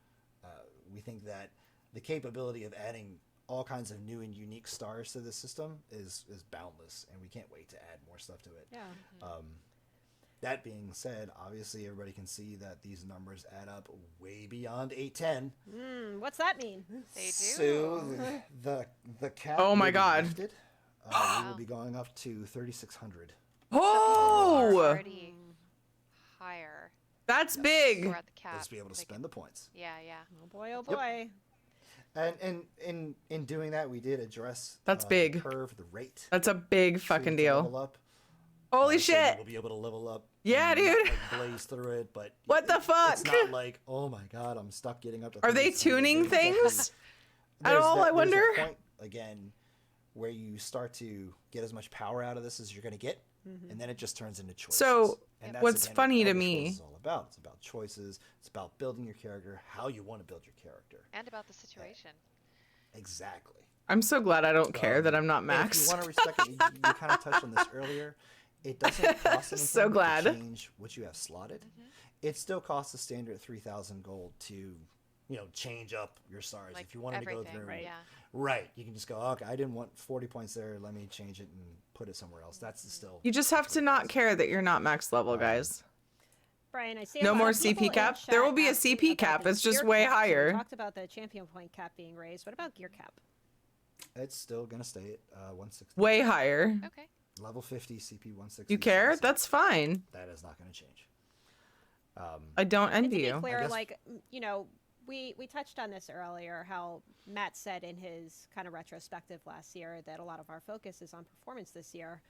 we think that the capability of adding all kinds of new and unique stars to this system is boundless, and we can't wait to add more stuff to it. Yeah. That being said, obviously everybody can see that these numbers add up way beyond 810. What's that mean? They do. So the cap. Oh my God. Lifted. We will be going up to 3,600. Oh! Already higher. That's big. We're at the cap. Let's be able to spend the points. Yeah, yeah. Oh boy, oh boy. And in doing that, we did address That's big. the curve, the rate. That's a big fucking deal. Level up. Holy So shit. we'll be able to level up. Yeah, and dude. not, like, blaze through it, but What the fuck? It's not like, oh my God, I'm stuck getting up to. Are they 3,600. tuning things at There's all, I there's a wonder? point, again, where you start to get as much power out of this as you're going to get, and then it just turns into choices. So, And that's, what's again, what funny to Elder me- Scrolls is all about. It's about choices. It's about building your character, how you want to build your character. And about the situation. Exactly. I'm so glad I don't care that I'm not And If maxed. you want to respect it, you kind of touched on this earlier. It doesn't cost anything So glad. to change what you have slotted. It still costs a standard 3,000 gold to, change up your stars. Like if you wanted to go everything, through, right. Yeah. right, you can just go, okay, I didn't want 40 points there. Let me change it and put it somewhere else. That's still. You just have to not care that you're not max level, guys. Brian, I see a No lot more of people CP in cap? chat There will be a asking CP about cap. the It's just gear way cap. So higher. We talked about the champion point cap being raised. What about gear cap? It's still going to stay at 160. Way higher. Okay. Level 50 CP 160. You care? That's fine. That is not going to change. I don't And envy to be you. clear, we touched on this earlier, how Matt said in his kind of retrospective last year that a lot of our focus is on performance this year.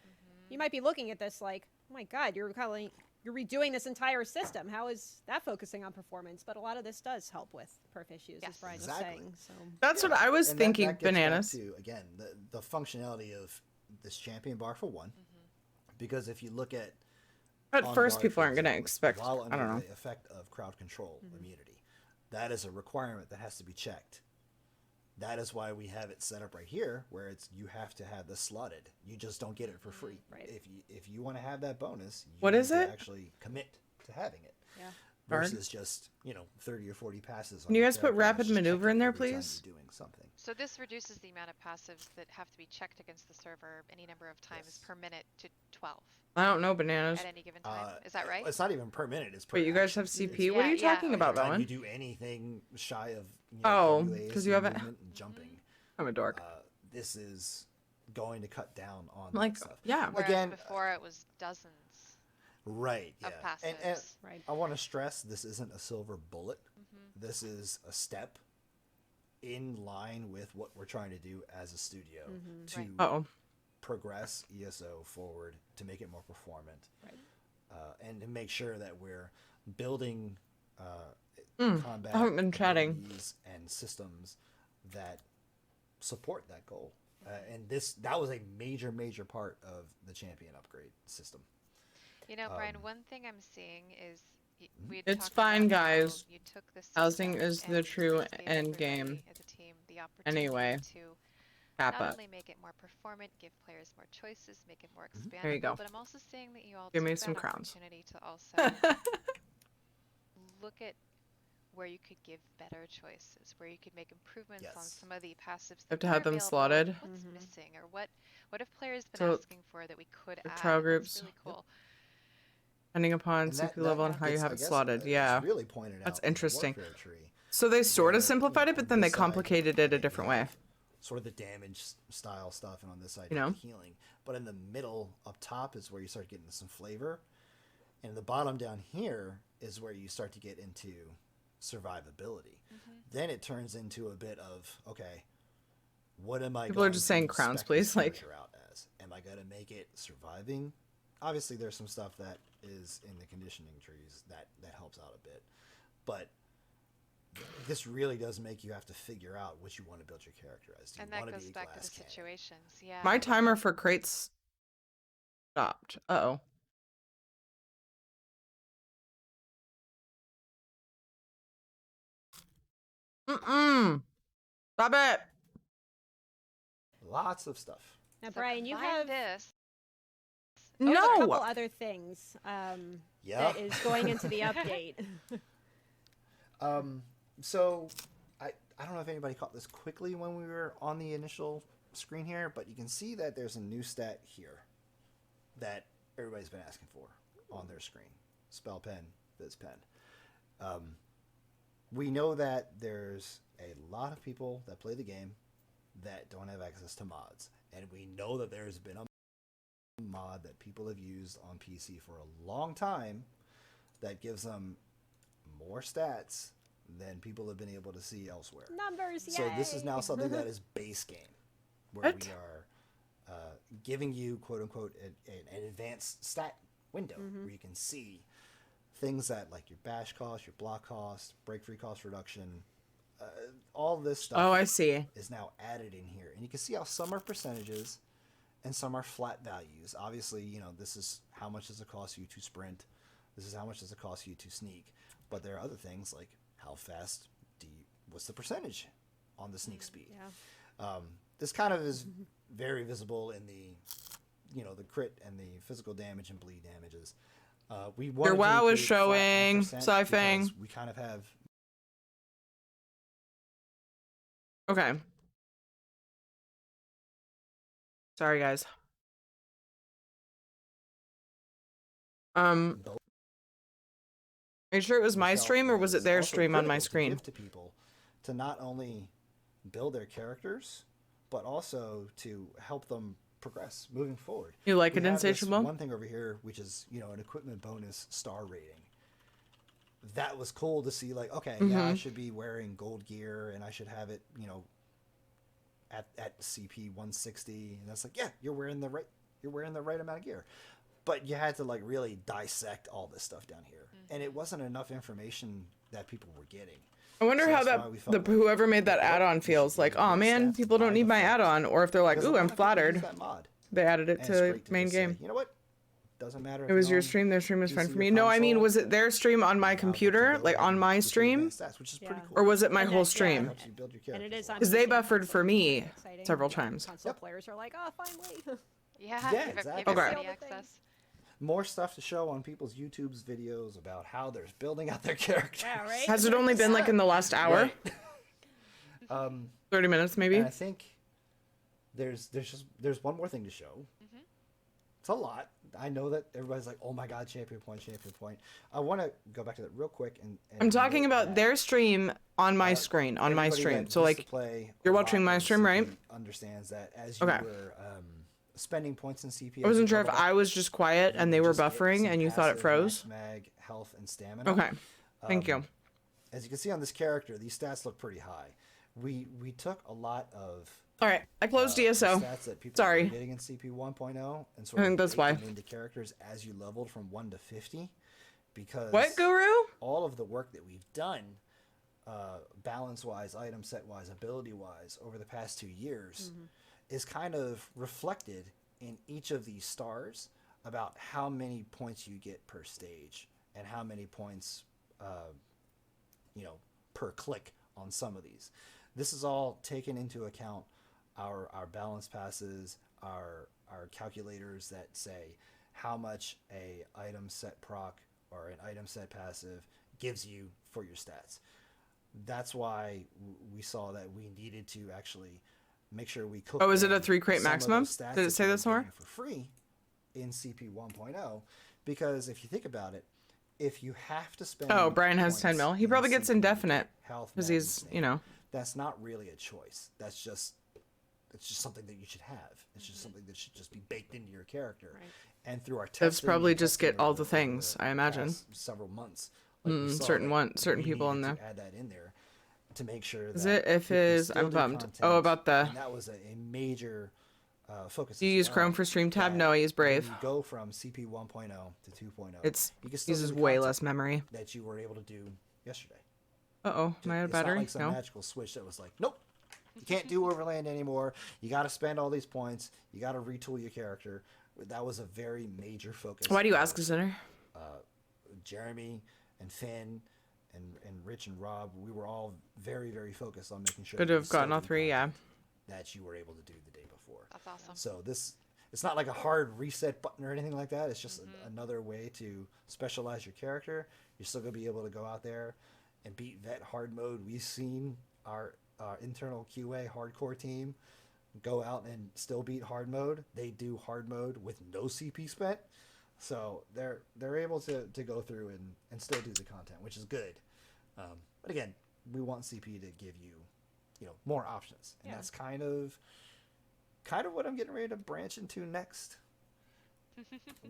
You might be looking at this like, oh my God, you're redoing this entire system. How is that focusing on performance? But a lot of this does help with perf issues, as Brian was saying. So That's what I was And thinking, that gets back bananas. to, again, the functionality of this champion bar for one, because if you look at At on first, guard, people for aren't going to example, expect, while I don't under know. the effect of crowd control immunity, that is a requirement that has to be checked. That is why we have it set up right here, where you have to have this slotted. You just don't get it for free. Right. If you want to have that bonus, you What need is to it? actually commit to having it. Yeah. Guard. Versus just 30 or 40 passes. Can you guys put rapid maneuver in there, please? Doing something. So this reduces the amount of passives that have to be checked against the server any number of times per minute to 12 I don't know, bananas. at any given time. Is that right? It's not even per minute. It's per Wait, you guys have action. CP? What are you talking about, Anytime Rowan? you do anything shy of Oh, WASD 'cause you haven't- movement and jumping. I'm a dork. This is going to cut down on Like, that stuff. yeah. Whereas Again, before it was dozens. right. of Yeah. And passives. Right. I want to stress this isn't a silver bullet. This is a step in line with what we're trying to do as a studio to Right. Uh-oh. progress ESO forward, to make it more performant, Right. and to make sure that we're building combat I haven't been chatting. abilities and systems that support that goal. And that was a major part of the champion upgrade system. Brian, one thing I'm seeing is we had It's talked fine, about how guys. you took this Housing system is the and true gave end everybody game. as a team the opportunity Anyway. to Cap not up. only make it more performant, give players more choices, make it more expandable, There you go. but I'm also seeing that you all Give me took some that crowns. opportunity to also look at where you could give better choices, where you could make improvements on Yes. some of the passives Have that to have aren't them available. slotted. What's missing, or what have players been So, asking for that we could for add? trial That's groups. really cool. Depending upon And that- CP level that and how you gets, have I it guess, slotted. it's Yeah. really pointed That's out in the interesting. warfare tree, So they sort of where, simplified it, but then they this side, complicated it a different way. sort of the damage style stuff, and on this side You know? the healing. But in the middle up top is where you start getting some flavor, and the bottom down here is where you start to get into survivability. Then it turns into a bit of, okay, what am I? People are going just to saying crowns, spec this please. Like, character out as? Am I going to make it surviving? Obviously, there's some stuff that is in the conditioning trees that helps out a bit, but this really does make you have to figure out what you want to build your character as. Do you And that want to goes be a back to glass the cannon? situations. Yeah. my timer for crates stopped. Uh-oh. Mm-mm. Stop it. Lots of stuff. Now, So Brian, you combine have this. there's a couple No. other things Yeah. that is going into the update. So I don't know if anybody caught this quickly when we were on the initial screen here, but you can see that there's a new stat here that everybody's been asking for on their screen. Spell pen, Viz pen. We know that there's a lot of people that play the game that don't have access to mods, and we know that there's been a mod that people have used on PC for a long time that gives them more stats than people have been able to see elsewhere. Numbers, yay! So this is now something that is base game, where What? we are giving you, quote unquote, an advanced stat window where you can see things that like your bash cost, your block cost, break free cost reduction, all this stuff. Oh, I see. Is now added in here, and you can see how some are percentages and some are flat values. Obviously, you know, this is how much does it cost you to sprint. This is how much does it cost you to sneak. But there are other things like how fast what's the percentage on the sneak speed. Yeah. This kind of is very visible in the, you know, the crit and the physical damage and bleed damages. We wanted Your to WoW is include flat showing, 1% Sci-Fang. because we kind of have. Okay. Sorry, guys. Are you sure it was my stream or was it their also stream on my critical to screen? give to people to not only build their characters, but also to help them progress moving forward. You like We it, have this Insatiable? one thing over here, which is, you know, an equipment bonus star rating. That was cool to see, like, okay, yeah, I should be wearing gold gear and I should have it, you know, at CP 160, and that's like, yeah, you're wearing the right amount of gear. But you had to like really dissect all this stuff down here, and it wasn't enough information that people were getting. I wonder So how that's why we felt like, whoever made that add-on feels. Like, oh man, people don't need my add-on, or if they're like, because a ooh, lot I'm of people use flattered. that mod. They added it And to it's the great to main just say, game. you know what? Doesn't matter. It if was you're your on stream. Their stream was fine PC for or me. No, I mean, console, was it their stream on my computer, like on my stream, stats, which is Yeah. pretty cool. or was it my And whole that- yeah, stream? Helps you build your And it character. is on Because they PC. buffered for me Exciting. several times. Console players are like, oh, finally. Yeah. Yeah, give exactly. everybody Okay. access. More stuff to show on people's YouTube's videos about how they're building out their character. Yeah, right? Has it only been like in the last hour? Right. 30 minutes, maybe? And I think there's one more thing to show. It's a lot. I know that everybody's like, oh my god, champion point, champion point. I want to go back to that real quick and I'm talking note about that, their stream on my screen, on my everybody stream. that So used to like, play you're a watching lot my in stream, right? CP understands that as you Okay. were spending points in CP. I wasn't as you sure if leveled up, I was just quiet you and they would were just get buffering some and you thought it passive froze. max mag, health, and stamina. Okay. Thank you. As you can see on this character, these stats look pretty high. We took a lot of All right, I closed the ESO. stats that people Sorry. were getting in CP 1.0 and sort I of think that's baked why. them into characters as you leveled from 1 to 50, because What, Guru? all of the work that we've done, balance-wise, item set-wise, ability-wise, over the past 2 years, is kind of reflected in each of these stars about how many points you get per stage and how many points, per click on some of these. This is all taken into account our balance passes, our calculators that say how much a item set proc or an item set passive gives you for your stats. That's why we saw that we needed to actually make sure we cooked. Oh, is it a in 3 crate some of maximum? those stats Did it that say you were that somewhere? getting for free in CP 1.0, because if you think about it, if you have to spend Oh, Brian has 10 points mil. He in probably gets CP, indefinite health, because mag, and he's, stamina, you know. that's not really a choice. That's just it's just something that you should have. It's just something that should just be baked into your character. Right. And through our testing, That's probably and just testing get all over the things, I imagine. past several months. We saw certain that certain we people in needed there. to add that in there to make sure Is that it? If we it can is, still I'm do bummed. content, Oh, about the. and that was a major focus. Do you as use well, Chrome for Stream Tab? that No, I use Brave. when you go from CP 1.0 to 2.0. It's you can still do uses the way content less memory. that you were able to do yesterday. Uh-oh, am I out of It's battery? not like some No. magical switch that was like, nope, you can't do Overland anymore. You got to spend all these points. You got to retool your character. That was a very major focus. Why do you ask, Zinner? Jeremy and Finn and Rich and Rob, we were all very, very focused on making sure Could that we have gotten still all do three, yeah. content that you were able to do the day before. That's awesome. So it's not like a hard reset button or anything like that. It's just another way to specialize your character. You're still going to be able to go out there and beat vet hard mode. We've seen our internal QA hardcore team go out and still beat hard mode. They do hard mode with no CP spent. So they're able to go through and still do the content, which is good. But again, we want CP to give you more options. And that's kind of what I'm getting ready to branch into next.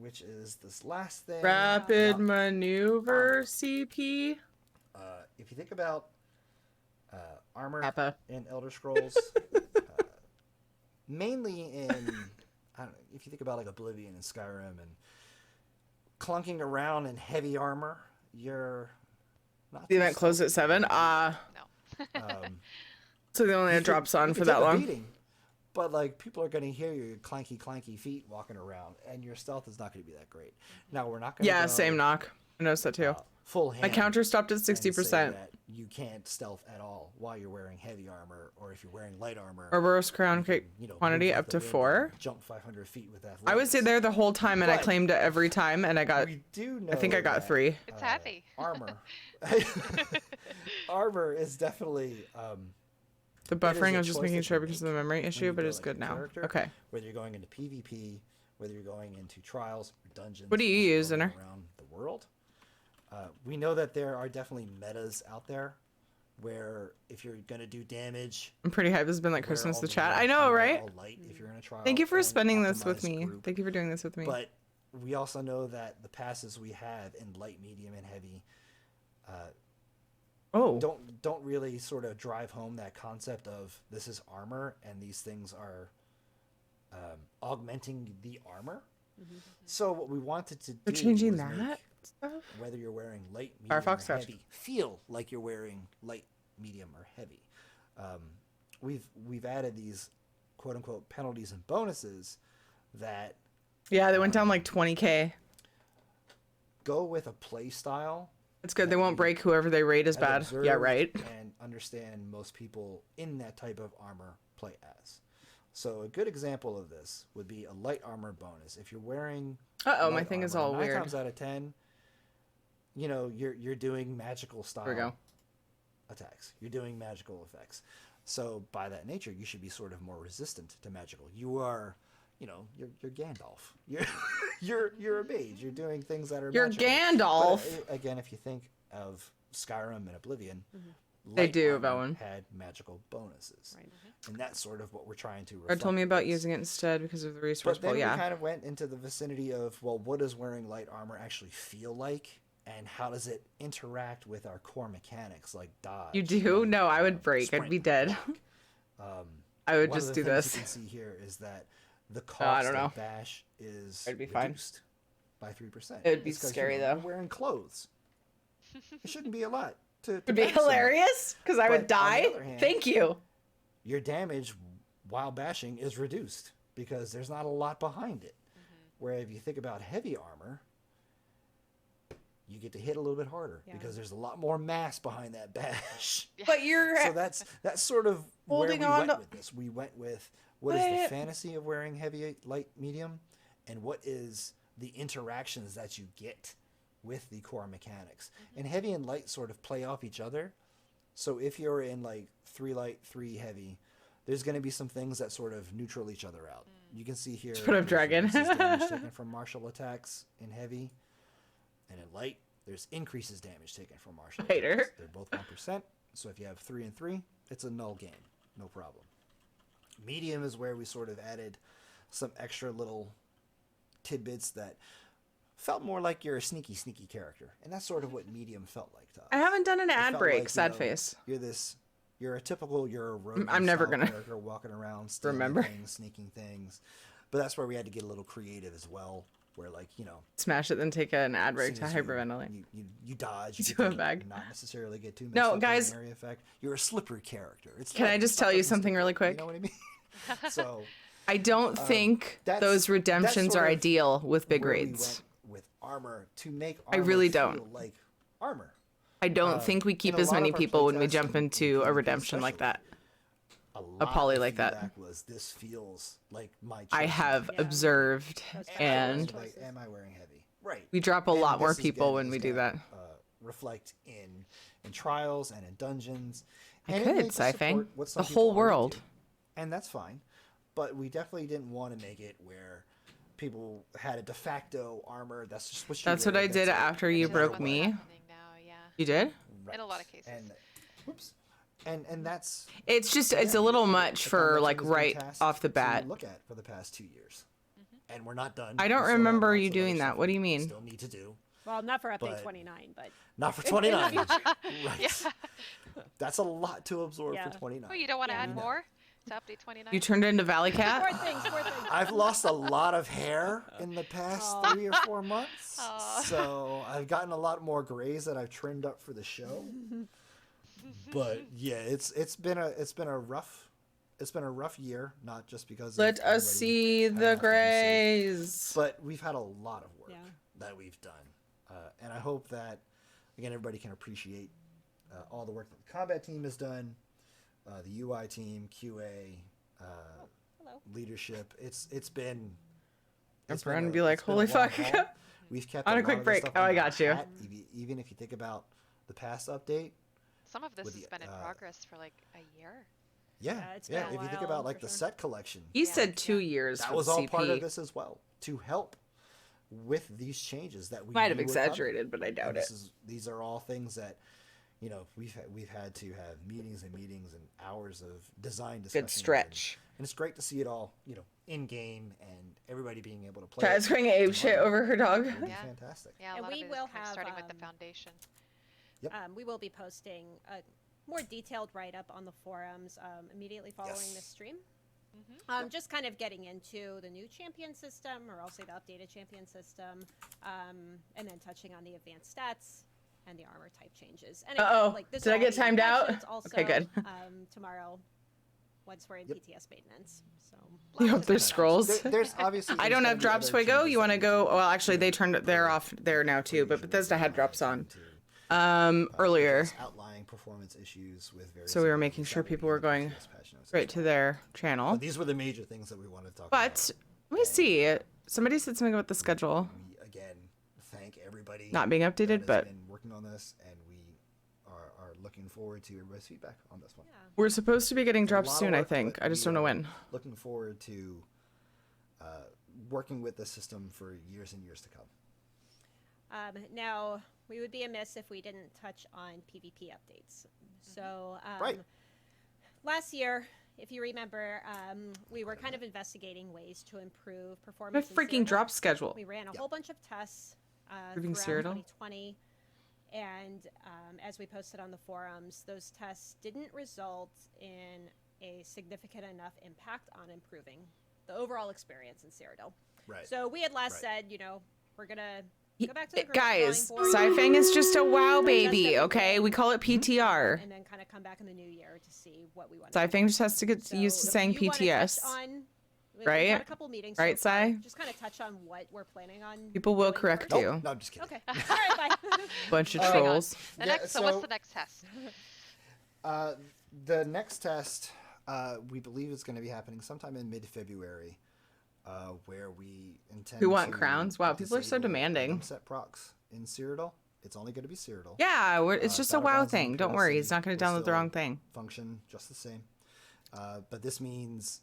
Which is this last thing. Rapid maneuver CP. If you think about armor Kappa. in Elder Scrolls, mainly in, I don't know, if you think about like Oblivion and Skyrim and clunking around in heavy armor, you're not. The event closed at 7. No. So they only had drops on for that long. Beating, but like people are going to hear your clanky feet walking around, and your stealth is not going to be that great. Now we're not going to. Yeah, same knock. I noticed that too. Full My hand counter stopped at and say 60%. that you can't stealth at all while you're wearing heavy armor, or if you're wearing light armor. Ouroboros crown quantity move out up the to window 4. and jump 500 feet with that. I would stay there the whole time, and I But claimed it every time, and I got. We do know I think I got that, 3. It's heavy. Armor. Armor is definitely. The it is buffering, a I was just choice making that sure you because of make the memory when issue, you but build, it's like, good a now. character, Okay. Whether you're going into PvP, whether you're going into trials or dungeons. What do you use, Zinner? Around the world. We know that there are definitely metas out there where if you're going to do damage. I'm pretty hyped. This has been like wear Christmas all the the chat. red, I know, wear right? all light if you're in a trial Thank you for and spending this with optimized me. group. Thank you for doing this with me. But we also know that the passes we have in light, medium, and heavy don't really sort of drive home that concept of this is armor and these things are augmenting the armor. So what we wanted to do They're changing was that make stuff? whether you're wearing light, medium, Firefox or touch. heavy, feel like you're wearing light, medium, or heavy. We've added these quote unquote penalties and bonuses that Yeah, they went down like 20K. go with a play style. It's good. They won't break whoever they rate as have bad. Yeah, observed right. And understand most people in that type of armor play as. So a good example of this would be a light armor bonus. If you're wearing Uh-oh, my light thing is armor, all 9 weird. times out of 10, you're doing magical style There we go. attacks. You're doing magical effects. So by that nature, you should be sort of more resistant to magical. You are, you're Gandalf. You're a mage. You're doing things that are You're magical. Gandalf. But, again, if you think of Skyrim and Oblivion, They light do, armor Bowen. had magical bonuses, and that's sort of what we're trying to. Red told me about using it instead because of the resource But then pool. Yeah. we kind of went into the vicinity of, well, what does wearing light armor actually feel like? And how does it interact with our core mechanics like dodge? You do? No, I would break. I'd be dead. I would one just of the do things this. You can see here is that the I cost don't know. of bash is I'd be fine. reduced by 3%. It would be It's 'cause, scary, you're though. wearing clothes. It shouldn't be a lot. To It'd be bash someone. hilarious because I would But on the die. other hand, Thank you. Your damage while bashing is reduced because there's not a lot behind it. Where if you think about heavy armor, you get to hit a little bit harder because there's a lot more mass behind that bash. But you're So that's sort of where holding we on went to- with this. We went with what is the fantasy of wearing heavy, light, medium, and what is the interactions that you get with the core mechanics. And heavy and light sort of play off each other. So if you're in like 3 light, 3 heavy, there's going to be some things that sort of neutral each other out. You can see here. Put up dragon. there's damage taken from martial attacks in heavy, and in light, there's increases damage taken from martial Hater. attacks. They're both 1%. So if you have 3 and 3, it's a null game, no problem. Medium is where we sort of added some extra little tidbits that felt more like you're a sneaky character, and that's sort of what Medium felt like to us. I haven't done an It ad felt break. like, sad face. You're a rogue I'm never gonna character walking around stealing remember things, sneaking things, but that's where we had to get a little creative as well, where like smash it, then take an ad break to as soon as hyperventilate. you dodge, you To get a to bag. not necessarily get too messed No, up guys. by an area effect. You're a slippery character. Can I just tell you something really quick? You know what I mean? So I don't think those redemptions sort are of ideal with big where we raids. went with armor to make I armor really feel don't. like armor. I don't think we keep in a as lot many of our people when we playtests jump into a redemption like that. A poly like that. Feedback was, this feels like my I choice. have observed, and Am I wearing heavy? Right. we drop a And lot more this is people gonna- when is we do gonna, that. Reflect in trials and in dungeons. I And it could, may just Sci-Fi. support what some The people whole already world. do, and that's fine. But we definitely didn't want to make it where people had a de facto armor. That's just what you That's what wear, I did that's it, after no you matter broke what. me. You did? In a lot of cases. And, whoops. And that's It's just it's a little much the for foundation like has been right tasked off the to bat. look at for the past 2 years, and we're not done. I We don't still have remember lots you of doing other that. stuff What do you we mean? Still need to do. Well, not for update But- 29, but Not for in the 29. future. Right. That's a lot to absorb Yeah. for 29. Oh, you don't want to Yeah, add I know. more to update 29? You turned into Valley Cat? Poor things, poor things. I've lost a lot of hair in the past 3 or 4 months, Aw. so I've gotten a lot more grays that I've trimmed up for the show. But yeah, it's been a rough year, not just because Let of us everybody see having the off to be safe, grays. but we've had a lot of work Yeah. that we've done, and I hope that again everybody can appreciate all the work that the combat team has done, the UI team, QA, leadership. It's been. Everyone been be like, it's been "Holy a long fuck." haul. We've kept On a lot quick of this break. stuff Oh, I under got you. hat, even if you think about the past update. Some of this with has the, been in progress for like a year. Yeah, it's been a If you think while, about like for the sure. set collection, He said 2 years that for was the all CP. part of this as well to help with these changes that we Might have knew were coming. exaggerated, but I doubt And it. These are all things that we've had to have meetings and hours of design discussion. Good stretch. And it's great to see it all in game and everybody being able to play. Chad's going ape shit over her dog. It'll be Yeah. fantastic. Yeah, a And lot we of it is will kind of have, starting with the foundation. We will be posting a more detailed write-up on the forums immediately following this stream. Just kind of getting into the new champion system, or I'll say the updated champion system, and then touching on the advanced stats and the armor type changes. And Uh-oh. this Did I will get all be in timed out? patches Also, Okay, good. Tomorrow, once we're in PTS maintenance. So You hope there's scrolls. There's obviously. I don't have drops, Fuego. You want to go? Well, actually, they turned they're off there now too. But Bethesda had drops on earlier, outlying performance issues with various. so we were making sure people were going right to their channel. But these were the major things that we wanted to talk about. But let me see. Somebody said something about the schedule We again thank everybody not being that updated, has but been working on this, and we are looking forward to everybody's feedback on this one. we're supposed to be getting It's a drops lot of soon. I work, think. but I just we don't know are when. Looking forward to working with the system for years and years to come. Now, we would be amiss if we didn't touch on PvP updates. So, Right. last year, if you remember, we were kind of investigating ways to improve performance. What a in freaking Cyrodiil. drop schedule. We ran a whole bunch of tests Improving throughout Cyrodiil? 2020, and as we posted on the forums, those tests didn't result in a significant enough impact on improving the overall experience in Cyrodiil. Right. So we had last said, we're gonna go back to the Guys, drawing board, Sci-Fang is just a wow adjust baby, everything, okay? We call it PTR. and then kind of come back in the new year to see what we want. Sci-Fang just has to get used to saying PTS. We've Right? Right? Got a couple meetings Right, so far. Sai? Just kind of touch on what we're planning on. People will doing correct first. you. No, I'm just kidding. Okay. All right, bye. Bunch of Moving on. trolls. So what's the next test? The next test, we believe is going to be happening sometime in mid-February, where we intend. We want to crowns. Wow, people are so disable demanding. item set procs in Cyrodiil. It's only going to be Cyrodiil. Yeah, it's just a WoW Battlegrounds thing. and Don't worry, PLC he's not going to will download the still wrong thing. Function just the same, but this means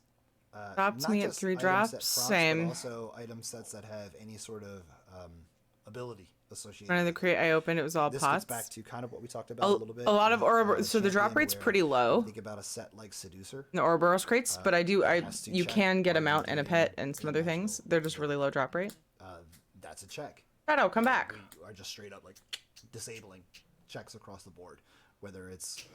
Drops not me at just 3 item set drops, procs, same. But also item sets that have any sort of ability associated. One of the with crate it. I opened, it was all this pots. gets back to kind of what we talked about a little bit. A lot of with, Ouroboros. So the drop Champion, rate's where pretty low. Think about a set like Seducer. The Ouroboros crates, but you has to you check can get a on mount and a the pet and some other things. They're just really low drop rate. That's a check. Shadow, come back. We are just straight up like disabling checks across the board, whether it's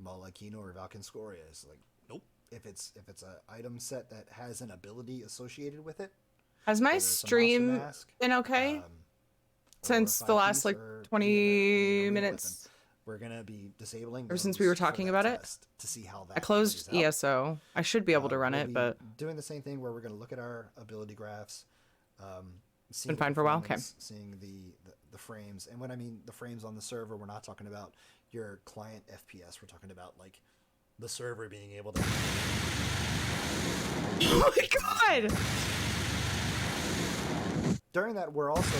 Malakino or Valkynscoria. It's like nope. If it's a item set that has an ability associated with it. Has my stream been okay since the last like 20 minutes? We're gonna be disabling. Or since we were talking about it, to see how that. I closed ESO. I should be able to run it, but doing the same thing where we're gonna look at our ability graphs. Been fine for a while. Okay. Seeing the frames, and when I mean the frames on the server, we're not talking about your client FPS. We're talking about like the server being able to. Oh my god! During that, we're also.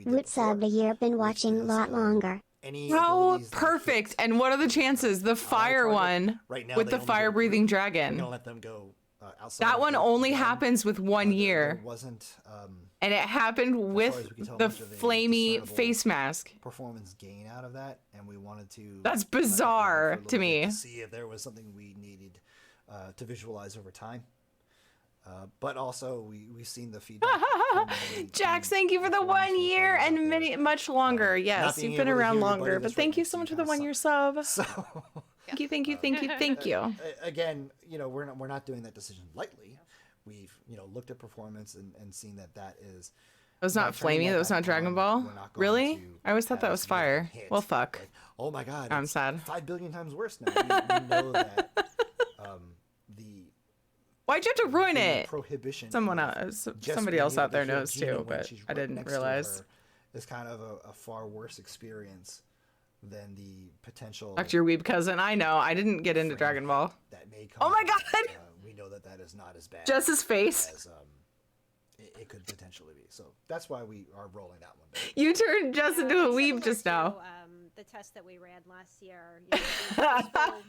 What's up, a year been watching a lot longer. Oh, perfect! And what are the chances? The fire one with the fire-breathing dragon. I'm gonna let them go. Outside That one only happens with 1 year. Wasn't. And it happened with the flamey face mask. Performance gain out of that, and we wanted to. That's bizarre to me. To see if there was something we needed to visualize over time. But also, we've seen the feedback. Jax, thank you for the 1 year and much longer. Yes, you've been around longer, but thank you so much for the 1 year sub. So. Thank you. Again, we're not doing that decision lightly. We've looked at performance and seen that is. It was not flamey. That was not Dragon Ball. Really? I always thought that was fire. Well, fuck. Like, oh my god. I'm sad. 5 billion times worse now. We know that why'd you have to ruin it? Prohibition. Somebody else out there knows too, but I didn't realize. It's kind of a far worse experience than the potential. Talk to your weeb cousin. I know. I didn't get into Dragon Ball. That may come. Oh my god! We know that is not as bad. Just his face. As, it could potentially be. So that's why we are rolling that one back. You turned just into a weeb just now. The test that we ran last year. That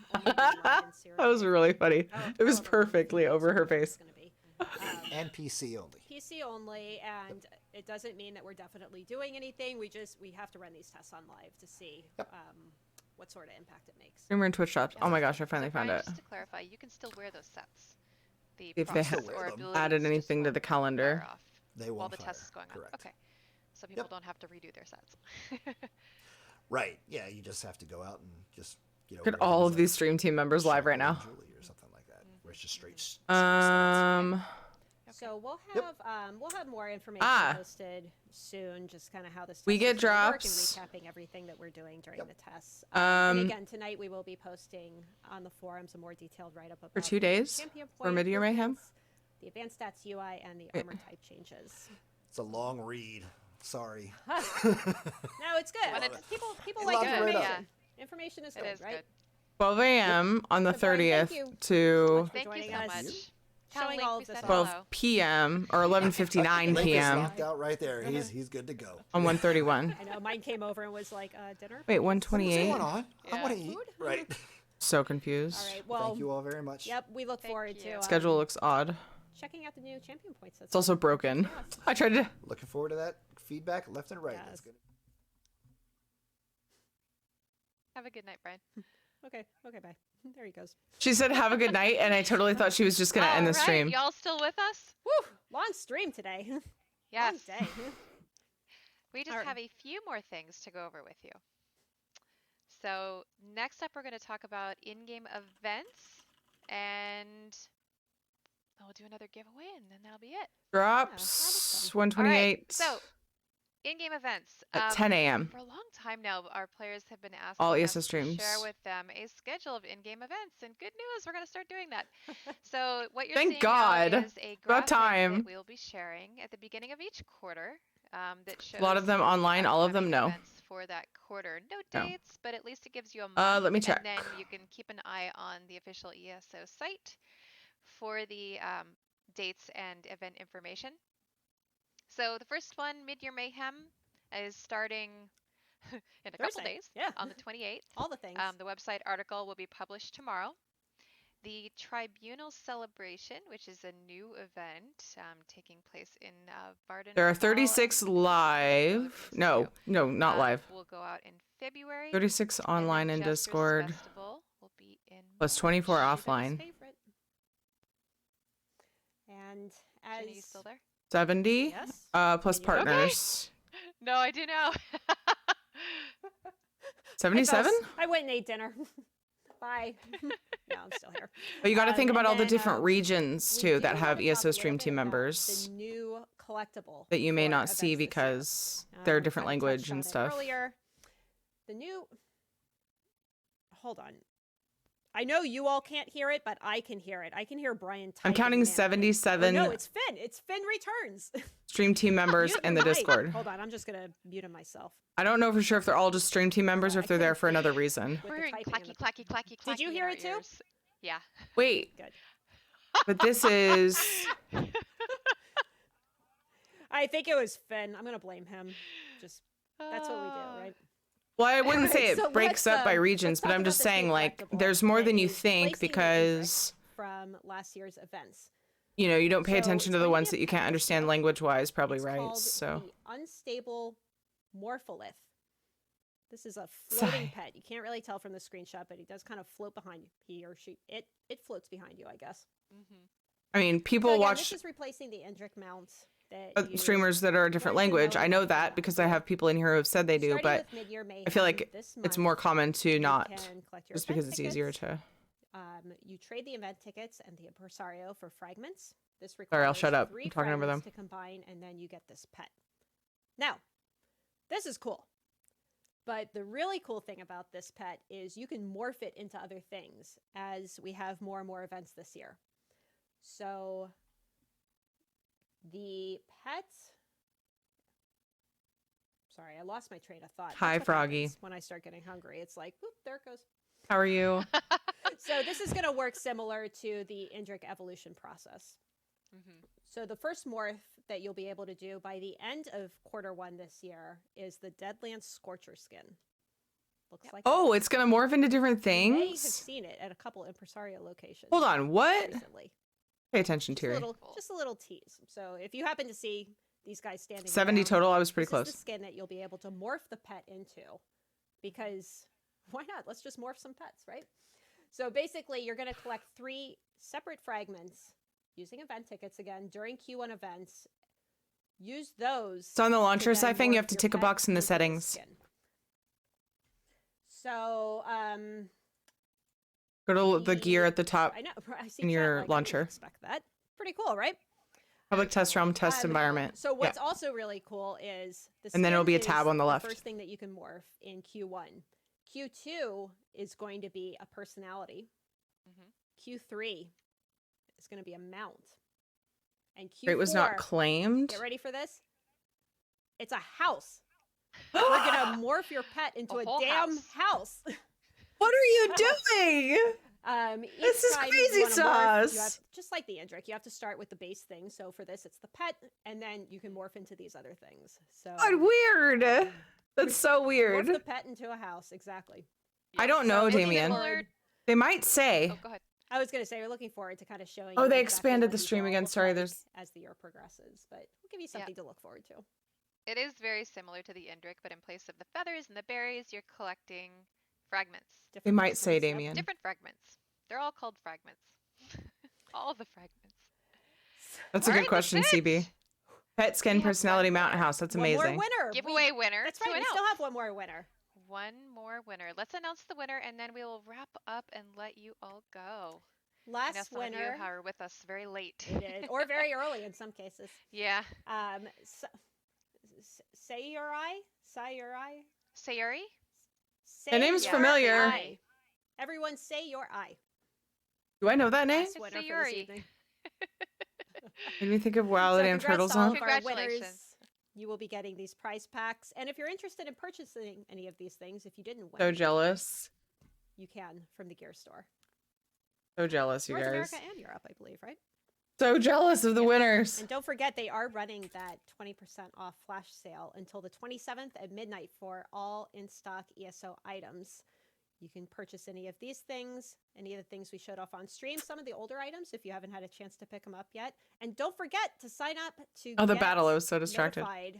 was really funny. It was perfectly over her face. And PC only. PC only, and it doesn't mean that we're definitely doing anything. We have to run these tests on live to see what sort of impact it makes. Streamer and Twitch shops. Oh my gosh, I finally found it. Just to clarify, you can still wear those sets. If they have added anything to the calendar. They won't while the test is going on. Okay. So people don't have to redo their sets. Right. Yeah, you just have to go out and just look at all of these stream team members live right now. Or something like that, where it's just straight. So we'll have more information posted soon, just kind of how this. We get drops. And recapping everything that we're doing during the tests. And again, tonight we will be posting on the forums a more detailed write-up about for 2 days for Mid-Year Mayhem. The advanced stats UI and the armor type changes. It's a long read. Sorry. No, it's good. People like information. Information is good, right? 12 a.m. on the 30th to Thank you so much. Showing all of this 12 p.m. or 11:59 p.m. Locked out right there. He's good to go. On 131. I know mine came over and was like, dinner. Wait, 128. What's going on? I want to eat. Right. So confused. All right. Well, thank you all very much. Yep. We look forward to schedule looks odd. Checking out the new champion points. It's also broken. I tried to. Looking forward to that feedback left and right. That's good. Have a good night, Brian. Okay, bye. There he goes. She said, "Have a good night," and I totally thought she was just gonna end the stream. Y'all still with us? Woo! Long stream today. Yes. Long day. We just have a few more things to go over with you. So next up, we're going to talk about in-game events, and we'll do another giveaway, and then that'll be it. Drops 128. All right, so in-game events at 10 a.m. For a long time now, our players have been asking all us ESO streams to share with them a schedule of in-game events, and good news, we're going to start doing that. So what you're Thank seeing God. now is a About graphic time. that we'll be sharing at the beginning of each quarter. That shows a lot of them online, all of them no. Events for that quarter. No dates, but at least it gives you a month. Let me check. And then you can keep an eye on the official ESO site for the dates and event information. So the first one, Mid-Year Mayhem, is starting in a couple days on the 28th. All the things. The website article will be published tomorrow. the Tribunal Celebration, which is a new event taking place in Varden. There are 36 live. No, not live. Will go out in February. 36 online in Discord. Festival will be in Plus 24 offline. Favorite. And as Jenny, you still there? 70. Yes. Plus partners. Okay. No, I do know. 77? I went and ate dinner. Bye. No, I'm still here. But you got to think about all the then, different regions too that have wanna talk ESO a stream little team bit about members the new collectible that you may for not events see this year. because they're a We different kinda touched language on and it stuff. Earlier, the new. Hold on. I know you all can't hear it, but I can hear it. I can hear Brian typing. I'm counting man. 77 Oh, no, it's Finn. It's Finn returns. stream team members Mute in your the mic. Discord. Hold on, I'm just gonna mute him myself. I don't know for sure if they're all just stream team members or if they're there for another reason. We're hearing clacky, clacky, clacky, clacky. Did you hear it too? Yeah. Wait. Good. But this is I think it was Finn. I'm gonna blame him. Just that's what we do, right? well, I wouldn't say it So breaks let's, up by let's regions, but talk I'm about just this new saying like collectible there's more that than you is think replacing the because from last year's events. you know, you don't pay So attention to it's the going to ones be that you a can't pet. understand language-wise, probably It's right. called So the unstable morpholith. This is a floating Sigh. pet. You can't really tell from the screenshot, but he does kind of float behind you. He or she, it floats behind you, I guess. I mean, people So again, watch This is replacing the Indrik mount that you streamers that are a different learned to language. know I and know love that because I have people in here who have said they do, Starting but with Mid-Year I feel Mayhem like this it's month, more common to you not, can collect your just event because it's easier tickets. to. You trade the event tickets and the impresario for fragments. This Sorry, I'll requires shut up. 3 I'm talking over fragments them. to combine, and then you get this pet. Now, this is cool. But the really cool thing about this pet is you can morph it into other things as we have more and more events this year. So the pet. Sorry, I lost my train of thought. That's Hi, what Froggy. happens when I start getting hungry. It's like, whoop, there it goes. How are you? So this is going to work similar to the Indrik evolution process. So the first morph that you'll be able to do by the end of Q1 this year is the Deadlands Scorcher skin. Looks like Oh, it's gonna morph into different you may have things. seen it at a couple impresario locations. Hold on, what? Recently. Pay attention, Just a Terry. little tease. So if you happen to see these guys standing 70 around, total. I was pretty this close. is the skin that you'll be able to morph the pet into, because why not? Let's just morph some pets, right? So basically, you're going to collect 3 separate fragments using event tickets again during Q1 events. Use those. So on the to launcher then side thing, you morph have to your tick a pet box in the into this settings. skin. So, Go to the gear at the top I know. I see in chat, your like, I didn't launcher. expect that. Pretty cool, right? Public test realm, test environment. So what's Yeah. also really cool is the And then it'll skin be a tab is on the left. first thing that you can morph in Q1. Q2 is going to be a personality. Q3 is going to be a mount. And Q4 It was not claimed. Get ready for this. It's a house. We're going to morph your pet into a whole damn house. What are you doing? This Each is time crazy you wanna morph, you sauce. have, just like the Indrik, you have to start with the base thing. So for this, it's the pet, and then you can morph into these other things. So God, weird. That's so weird. morph the pet into a house, exactly. I don't know, looking Damien. forward- They might say. Oh, go ahead. I was gonna say we're looking forward to kind of showing. Oh, you they exactly expanded what the these stream all again. look Sorry, like there's- as the year progresses, but we'll give you something to look forward to. It is very similar to the Indrik, but in place of the feathers and the berries, you're collecting fragments. They might say, Damien. Different fragments. They're all called fragments. All the fragments. That's a All good right, question, that's it. CB. Pet skin personality mountain house. That's One amazing. more winner. Giveaway winner. That's to right. We announce. still have one more winner. One more winner. Let's announce the winner, and then we will wrap up and let you all go. I know Last some of you winner. are with us very late. We did, or very early in some cases. Yeah. Sayuri? Sayuri? Sayuri? That name's familiar. I. Everyone say your I. Do I know that name? Last winner for this evening. Made me think of Wow, the So Damn congrats Turtles to all on. of our winners. Congratulations. You will be getting these prize packs. And if you're interested in purchasing any of these things, if you didn't win, So jealous. you can from the gear store. So jealous, you North guys. America and Europe, I believe, right? So jealous of the winners. And don't forget, they are running that 20% off flash sale until the 27th at midnight for all in-stock ESO items. You can purchase any of these things, any of the things we showed off on stream, some of the older items if you haven't had a chance to pick them up yet. And don't forget to sign up to Oh, the get battle, I was so distracted. notified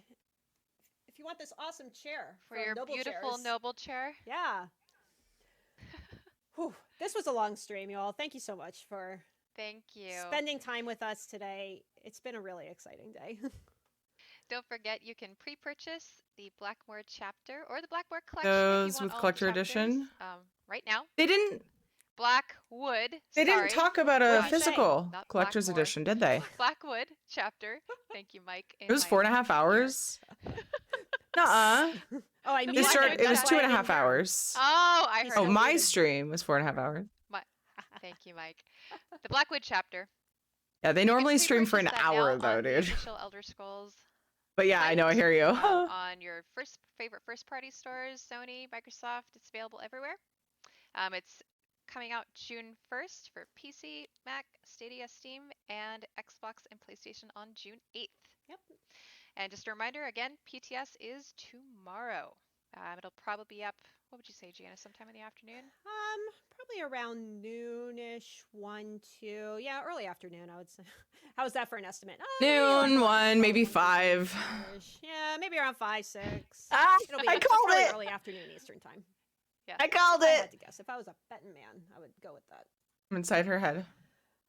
if you want this awesome chair For from your Noble beautiful Chairs. Noble chair. Yeah. Whew, this was a long stream, y'all. Thank you so much for Thank you. spending time with us today. It's been a really exciting day. Don't forget you can pre-purchase the Blackmoor chapter or the Blackmoor collection if Those you want with all the collector chapters, edition. Right now. They didn't. Blackwood. They didn't talk about a Not physical not collector's Blackmoor. edition, did they? Blackwood chapter. Thank you, Mike. It was 4.5 hours. Nuh-uh. Oh, I It was 2.5 hours. Oh, I heard. Oh, it. my stream was 4.5 hours. Thank you, Mike. The Blackwood chapter. Yeah, they normally stream for an Purchase that hour now though, on the dude. official Elder Scrolls But yeah, I know, I hear you. on your favorite first-party stores, Sony, Microsoft. It's available everywhere. It's coming out June 1st for PC, Mac, Stadia, Steam, and Xbox and PlayStation on June 8th. Yep. And just a reminder, again, PTS is tomorrow. It'll probably be up, what would you say, Janice, sometime in the afternoon? Probably around noonish, 1, 2. Yeah, early afternoon, I would say. How's that for an estimate? Noon, 1, maybe 5. Yeah, maybe around 5, 6. Ah, It'll be I it's called probably it. early afternoon Eastern time. Yeah, I called I it. had to guess. If I was a betting man, I would go with that. I'm inside her head.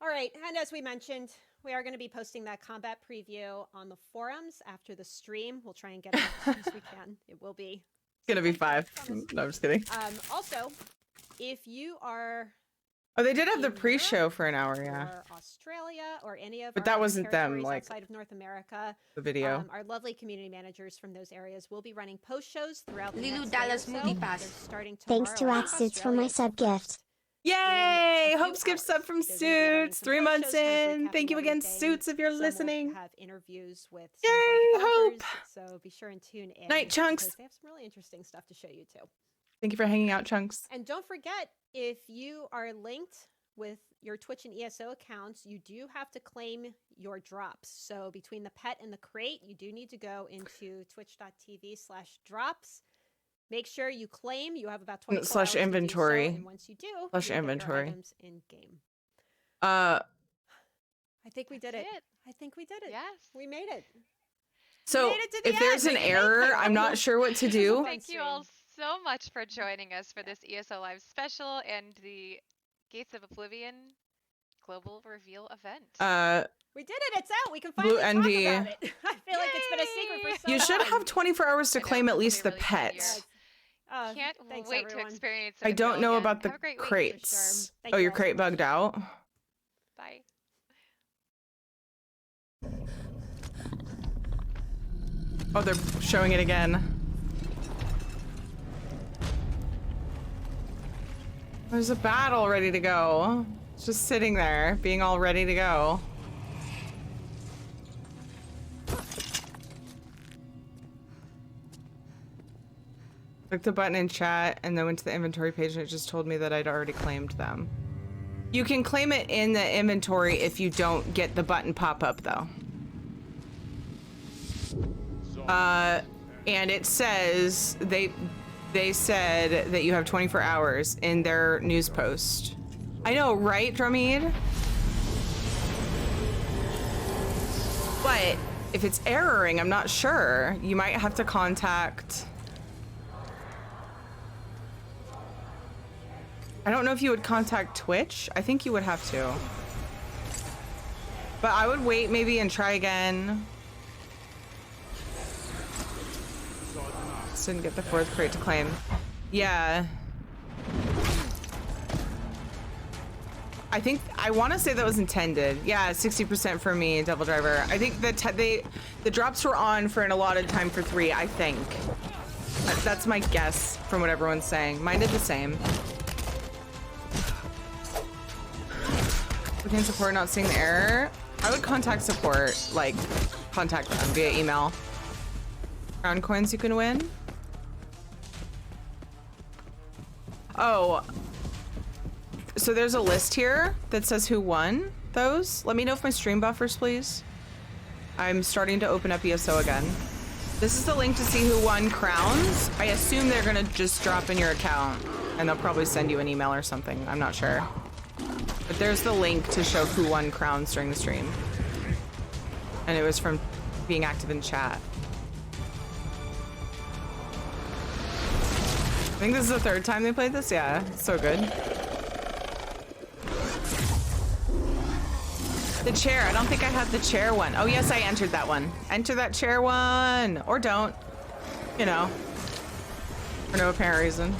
All right, and as we mentioned, we are going to be posting that combat preview on the forums after the stream. We'll try and get it as soon as we can. It will be. It's gonna be 5. No, I'm just kidding. Also, if you are Oh, they did have the pre-show for an hour, yeah. or Australia or any of But our that other wasn't them, territories like, outside of North America, the video. our lovely community managers from those areas will be running post shows throughout the Lulu next Dallas day or so. Movie Pass. They're starting Thanks to tomorrow. Rat for my sub gift. Yay! Hope skip sub from Suits. 3 months in. Thank you again, Suits, if you're listening. Have interviews with Yay, Hope! So be sure and tune in. Night, Chunks. Because they have some really interesting stuff to show you too. Thank you for hanging out, Chunks. And don't forget, if you are linked with your Twitch and ESO accounts, you do have to claim your drops. So between the pet and the crate, you do need to go into twitch.tv/drops. Make sure you claim. You have about 24 hours Slash to do so, inventory. and once you do, Slash you'll get your inventory. items in game. Uh, I think we did it. I think we did it. Yes. We made it. so made it to the if there's end. an We made error, it. I'm not sure what to do. Thank you all so much for joining us for this ESO Live special and the Gates of Oblivion global reveal event. We did it. It's out. We can Blue finally talk Envy. about it. I feel like it's been a secret for so You should long. have 24 hours to claim at least the pet. Can't thanks, wait everyone. to experience it. I don't know about the Have a great week. crates. Thank Oh, you your all so crate bugged out? Bye. Oh, they're showing it again. There's a battle ready to go. It's just sitting there, being all ready to go. Clicked the button in chat and then went to the inventory page and it just told me that I'd already claimed them. You can claim it in the inventory if you don't get the button pop up though. And it says they said that you have 24 hours in their news post. I know, right, Drummead? But if it's erroring, I'm not sure. You might have to contact... I don't know if you would contact Twitch. I think you would have to. But I would wait maybe and try again. Just didn't get the 4th crate to claim. Yeah. I want to say that was intended. Yeah, 60% for me, Devil Driver. I think the drops were on for an allotted time for 3, I think. That's my guess from what everyone's saying. Mine did the same. We can support not seeing the error. I would contact support, like contact them via email. Crown coins you can win. Oh, so there's a list here that says who won those. Let me know if my stream buffers, please. I'm starting to open up ESO again. This is the link to see who won crowns. I assume they're gonna just drop in your account. And they'll probably send you an email or something. I'm not sure. But there's the link to show who won crowns during the stream. And it was from being active in chat. I think this is the third time they played this. Yeah, so good. The chair. I don't think I had the chair one. Oh, yes, I entered that one. Enter that chair one. Or don't. You know. For no apparent reason.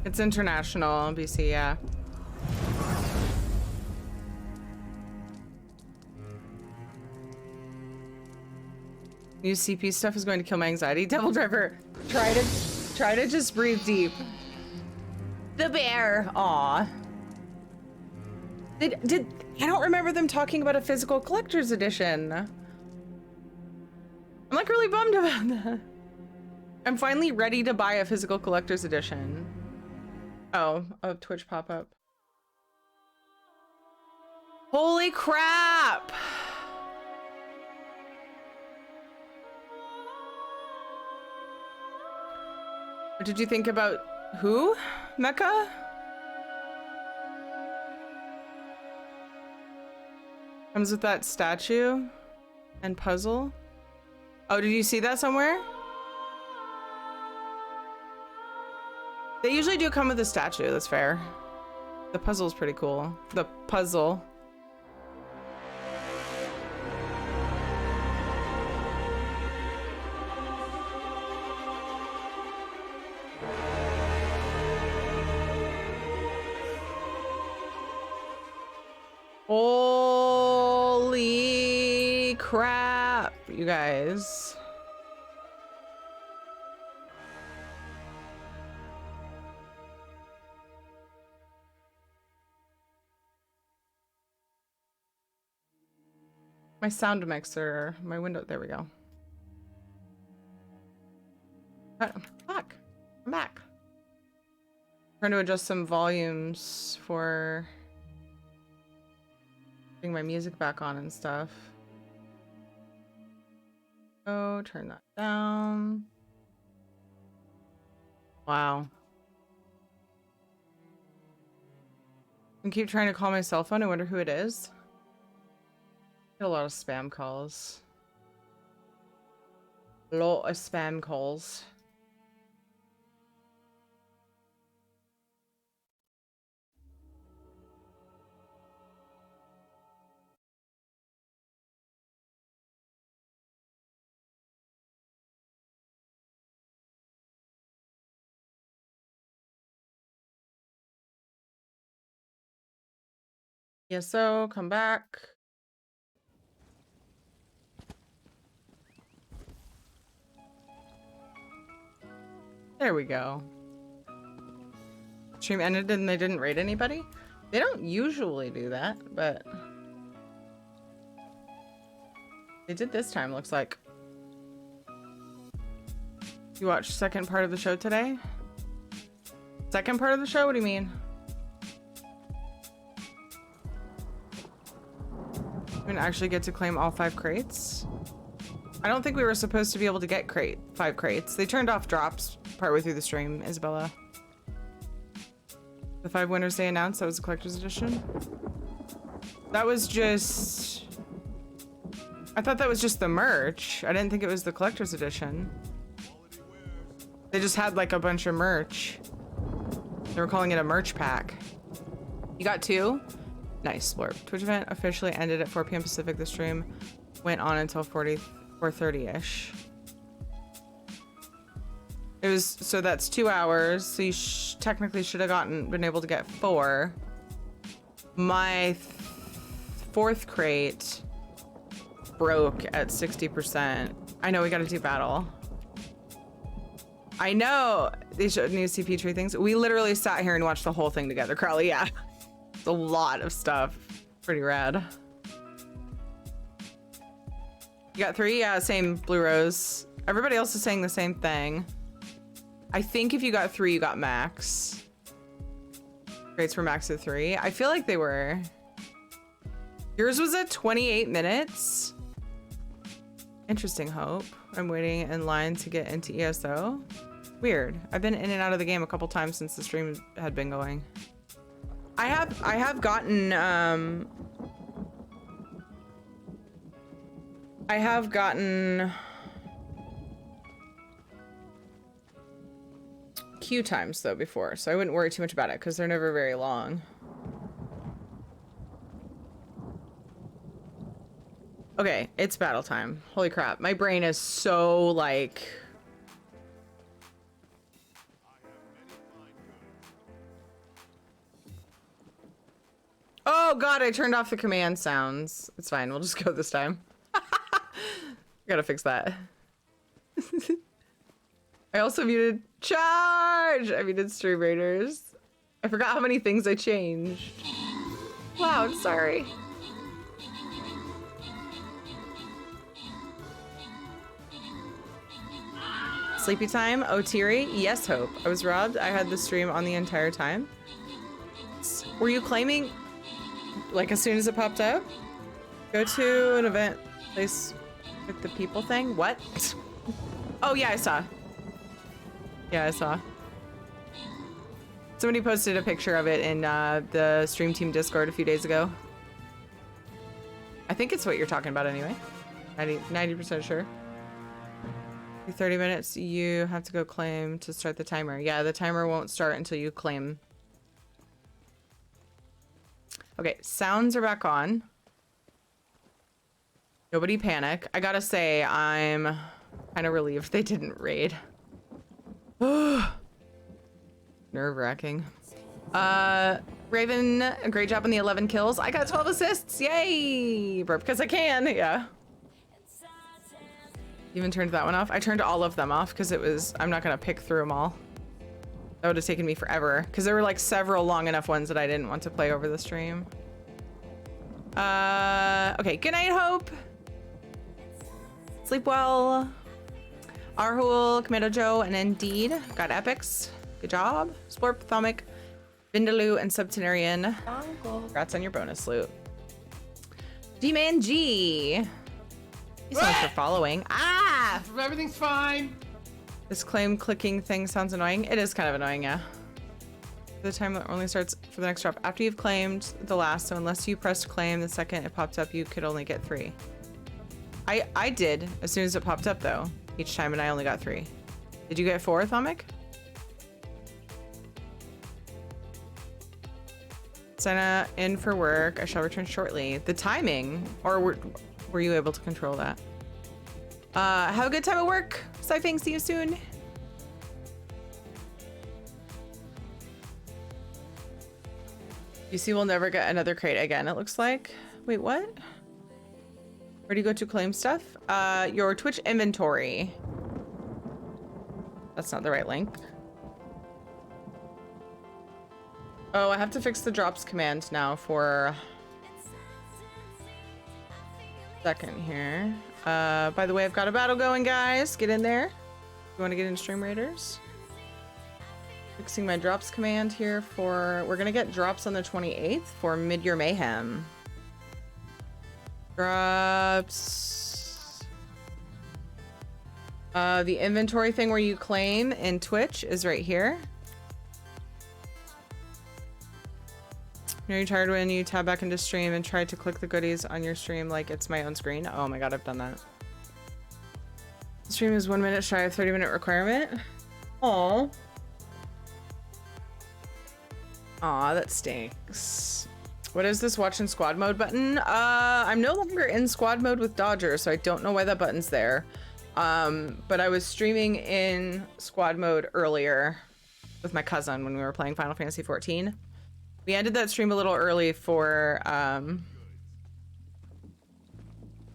It's international, BC, yeah. New CP stuff is going to kill my anxiety. Devil Driver, try to just breathe deep. The bear, aw. Did I don't remember them talking about a physical collector's edition. I'm like really bummed about that. I'm finally ready to buy a physical collector's edition. Oh, a Twitch pop-up. Holy crap! What did you think about who? Mecha? Comes with that statue and puzzle. Oh, did you see that somewhere? They usually do come with a statue, that's fair. The puzzle's pretty cool. The puzzle. Holy crap, you guys. My sound mixer, my window, there we go. Back, I'm back. Trying to adjust some volumes for getting my music back on and stuff. Oh, turn that down. Wow. I keep trying to call my cell phone. I wonder who it is. A lot of spam calls. A lot of spam calls. ESO, come back. There we go. Stream ended and they didn't raid anybody? They don't usually do that, but they did this time, looks like. You watched second part of the show today? Second part of the show? What do you mean? You didn't actually get to claim all 5 crates? I don't think we were supposed to be able to get 5 crates. They turned off drops partway through the stream, Isabella. The 5 winners they announced, that was the collector's edition? That was just... I thought that was just the merch. I didn't think it was the collector's edition. They just had like a bunch of merch. They were calling it a merch pack. You got 2? Nice, Blurb. Twitch event officially ended at 4 p.m. Pacific. The stream went on until 4:30-ish. It was, so that's 2 hours. So you technically should have been able to get 4. My 4th crate broke at 60%. I know we gotta do battle. I know they showed new CP tree things. We literally sat here and watched the whole thing together, Crowley. Yeah, it's a lot of stuff. Pretty rad. You got 3? Yeah, same Blue Rose. Everybody else is saying the same thing. I think if you got 3, you got max. Rates were max at 3. I feel like they were. Yours was at 28 minutes. Interesting, Hope. I'm waiting in line to get into ESO. Weird. I've been in and out of the game a couple times since the stream had been going. I have gotten queue times though before, so I wouldn't worry too much about it because they're never very long. Okay, it's battle time. Holy crap, my brain is so like... Oh god, I turned off the command sounds. It's fine, we'll just go this time. Gotta fix that. I also muted charge! I muted Stream Raiders. I forgot how many things I changed. Wow, I'm sorry. Sleepy time? Oh, Teary? Yes, Hope. I was robbed. I had the stream on the entire time. Were you claiming, like, as soon as it popped up? Go to an event place with the people thing? What? Oh, yeah, I saw. Yeah, I saw. Somebody posted a picture of it in the Stream Team Discord a few days ago. I think it's what you're talking about anyway. 90% sure. 30 minutes, you have to go claim to start the timer. Yeah, the timer won't start until you claim. Okay, sounds are back on. Nobody panic. I gotta say, I'm kind of relieved they didn't raid. Nerve-wracking. Raven, great job on the 11 kills. I got 12 assists. Yay! Because I can, yeah. You even turned that one off? I turned all of them off because it was, I'm not gonna pick through them all. That would have taken me forever because there were like several long enough ones that I didn't want to play over the stream. Okay, good night, Hope. Sleep well. Arhul, Commando Joe, and Indeed got epics. Good job. Splorp, Thaumic, Vindaloo, and Subtenarian. Congrats on your bonus loot. D-Man G. Thanks so much for following. Ah! Everything's fine. This claim clicking thing sounds annoying. It is kind of annoying, yeah. The timer only starts for the next drop after you've claimed the last, so unless you pressed claim the second it popped up, you could only get 3. I did as soon as it popped up though, each time, and I only got 3. Did you get 4, Thaumic? Senna in for work. I shall return shortly. The timing, or were you able to control that? Have a good time at work. Sifing, see you soon. You see, we'll never get another crate again, it looks like. Wait, what? Where do you go to claim stuff? Your Twitch inventory. That's not the right link. Oh, I have to fix the drops command now for a second here. By the way, I've got a battle going, guys. Get in there. You want to get in Stream Raiders? Fixing my drops command here for... We're going to get drops on the 28th for Mid-Year Mayhem. Drops... the inventory thing where you claim in Twitch is right here. Are you tired when you tab back into stream and try to click the goodies on your stream like it's my own screen? Oh my god, I've done that. The stream is 1 minute shy of 30-minute requirement. Aw. Aw, that stinks. What is this watch in squad mode button? I'm no longer in squad mode with Dodger, so I don't know why that button's there. But I was streaming in squad mode earlier with my cousin when we were playing Final Fantasy XIV. We ended that stream a little early for,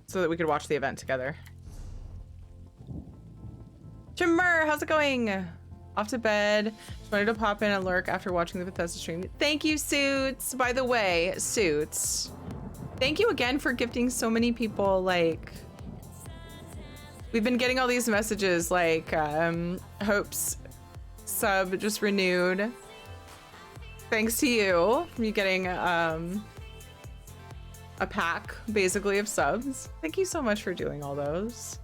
so that we could watch the event together. Jimmer, how's it going? Off to bed. Just wanted to pop in and lurk after watching the Bethesda stream. Thank you, Suits. By the way, Suits, thank you again for gifting so many people. Like, we've been getting all these messages like Hope's sub just renewed. Thanks to you for me getting a pack basically of subs. Thank you so much for doing all those.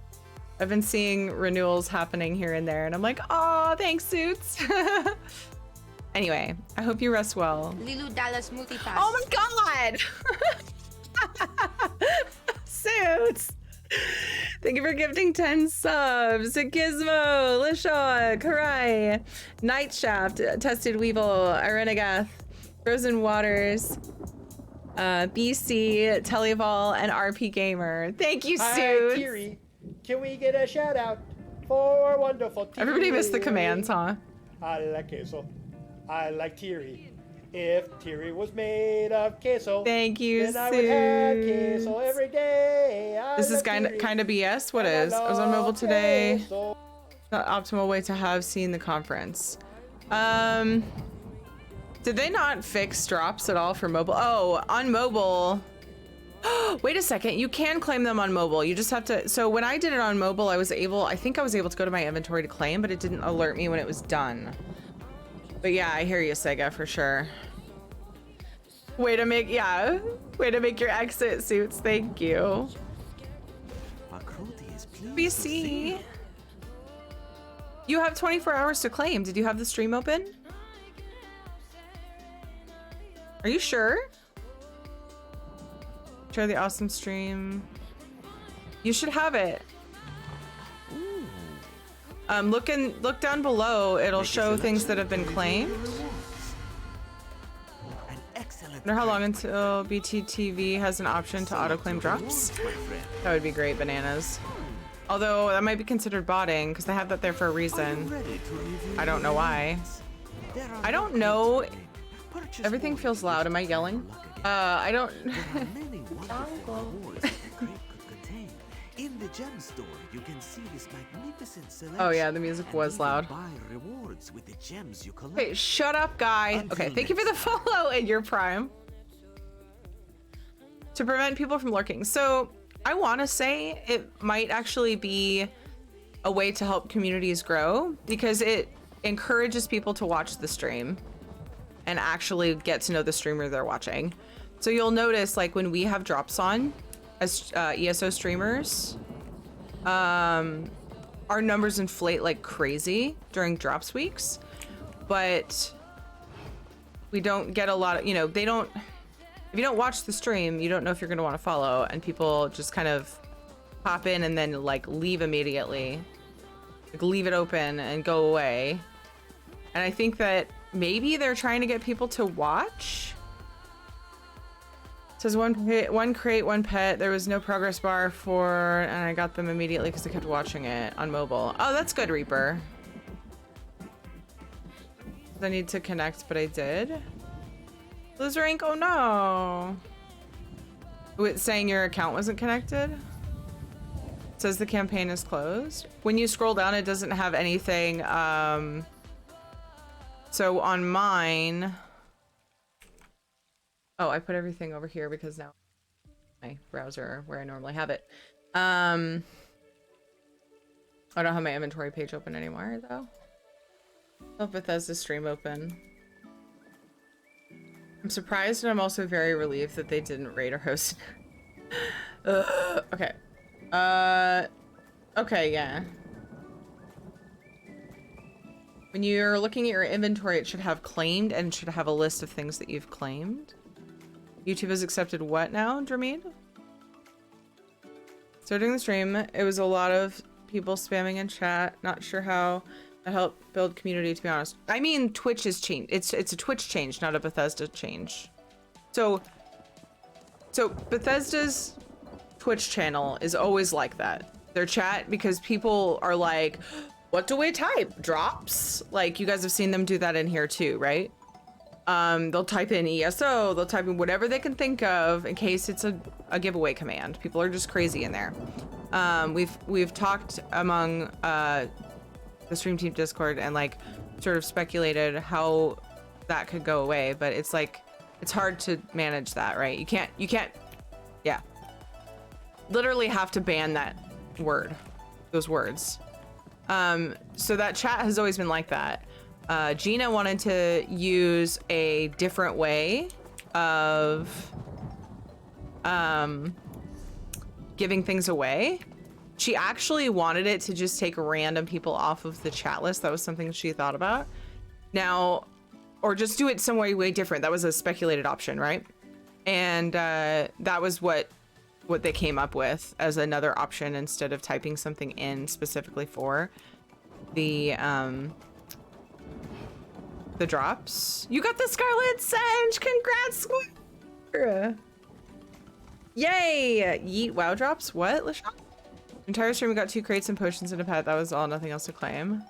I've been seeing renewals happening here and there, and I'm like, oh, thanks, Suits. Anyway, I hope you rest well. Lilu Dallas multipass. Oh my god! Suits! Thank you for gifting 10 subs. Gizmo, Lishaw, Karai, Nightshaft, Tested Weevil, Irenagath, Frozen Waters, BC, Televol, and RP Gamer. Thank you, Hi, Suits. Thierry. Can we get a shout out for wonderful Thierry? Everybody missed the commands, huh? I like queso. I like Thierry. If Thierry was made of queso, thank you, then I would have queso every day. This is kind of BS. What is? I was on mobile today. Not optimal way to have seen the conference. Did they not fix drops at all for mobile? Oh, on mobile. Wait a second. You can claim them on mobile. You just have to. So when I did it on mobile, I think I was able to go to my inventory to claim, but it didn't alert me when it was done. But yeah, I hear you, Sega, for sure. Way to make your exit, Suits. Thank you. BC. You have 24 hours to claim. Did you have the stream open? Are you sure? Share the awesome stream. You should have it. Look down below. It'll show things that have been claimed. Wonder how long until BTTV has an option to auto-claim drops? That would be great, bananas. Although that might be considered botting because they have that there for a reason. I don't know why. I don't know. Everything feels loud. Am I yelling? I don't. In the gem store, you can see this magnificent selection. Oh yeah, the music was loud. Buy rewards with the gems you collect. Wait, shut up, guy. Okay, thank you for the follow in your prime. To prevent people from lurking. So I want to say it might actually be a way to help communities grow because it encourages people to watch the stream and actually get to know the streamer they're watching. So you'll notice like when we have drops on as ESO streamers, our numbers inflate like crazy during drops weeks, but we don't get a lot of, if you don't watch the stream, you don't know if you're going to want to follow, and people just kind of pop in and then like leave immediately, like leave it open and go away. And I think that maybe they're trying to get people to watch. It says one crate, one pet. There was no progress bar for, and I got them immediately because I kept watching it on mobile. Oh, that's good, Reaper. I need to connect, but I did. Lose rank? Oh no. It's saying your account wasn't connected. It says the campaign is closed. When you scroll down, it doesn't have anything. So on mine. Oh, I put everything over here because now my browser where I normally have it. I don't have my inventory page open anymore though. I have Bethesda stream open. I'm surprised and I'm also very relieved that they didn't raid or host. Okay. Okay, yeah. When you're looking at your inventory, it should have claimed and should have a list of things that you've claimed. YouTube has accepted what now, Dramid? Starting the stream, it was a lot of people spamming in chat. Not sure how that helped build community, to be honest. I mean, Twitch is changed. It's a Twitch change, not a Bethesda change. So Bethesda's Twitch channel is always like that. Their chat, because people are like, what do we type? Drops? Like, you guys have seen them do that in here too, right? They'll type in ESO, they'll type in whatever they can think of in case it's a giveaway command. People are just crazy in there. We've talked among the stream team Discord and like sort of speculated how that could go away, but it's like it's hard to manage that, right? You can't yeah, literally have to ban that word, those words. So that chat has always been like that. Gina wanted to use a different way of giving things away. She actually wanted it to just take random people off of the chat list. That was something she thought about. Now, or just do it some way different. That was a speculated option, right? And that was what they came up with as another option instead of typing something in specifically for the drops. You got the Scarlet Senge! Congrats, Square! Yay! Yeet wow drops? What, LaShawn? Entire stream we got 2 crates and potions and a pet. That was all, nothing else to claim.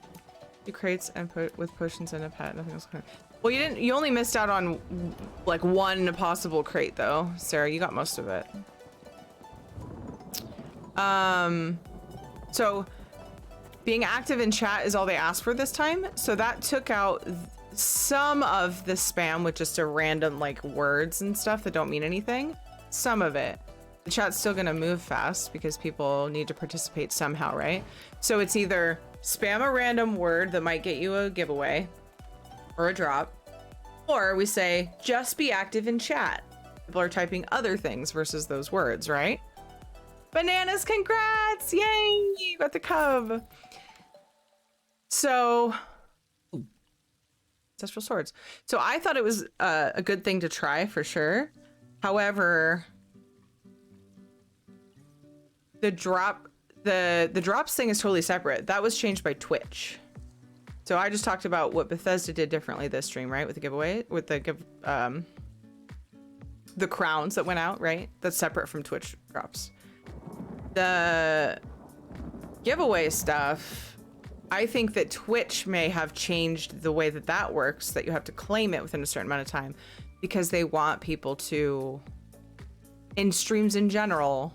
2 crates and with potions and a pet, nothing else to claim. Well, you only missed out on like 1 possible crate though. Sarah, you got most of it. So being active in chat is all they asked for this time. So that took out some of the spam with just a random like words and stuff that don't mean anything. Some of it. The chat's still gonna move fast because people need to participate somehow, right? So it's either spam a random word that might get you a giveaway or a drop, or we say just be active in chat. People are typing other things versus those words, right? Bananas, congrats! Yay! You got the cub. So, ancestral swords. So I thought it was a good thing to try for sure. However, the drops thing is totally separate. That was changed by Twitch. So I just talked about what Bethesda did differently this stream, right? With the giveaway, with the crowns that went out, right? That's separate from Twitch drops. The giveaway stuff, I think that Twitch may have changed the way that works, that you have to claim it within a certain amount of time, because they want people to, in streams in general,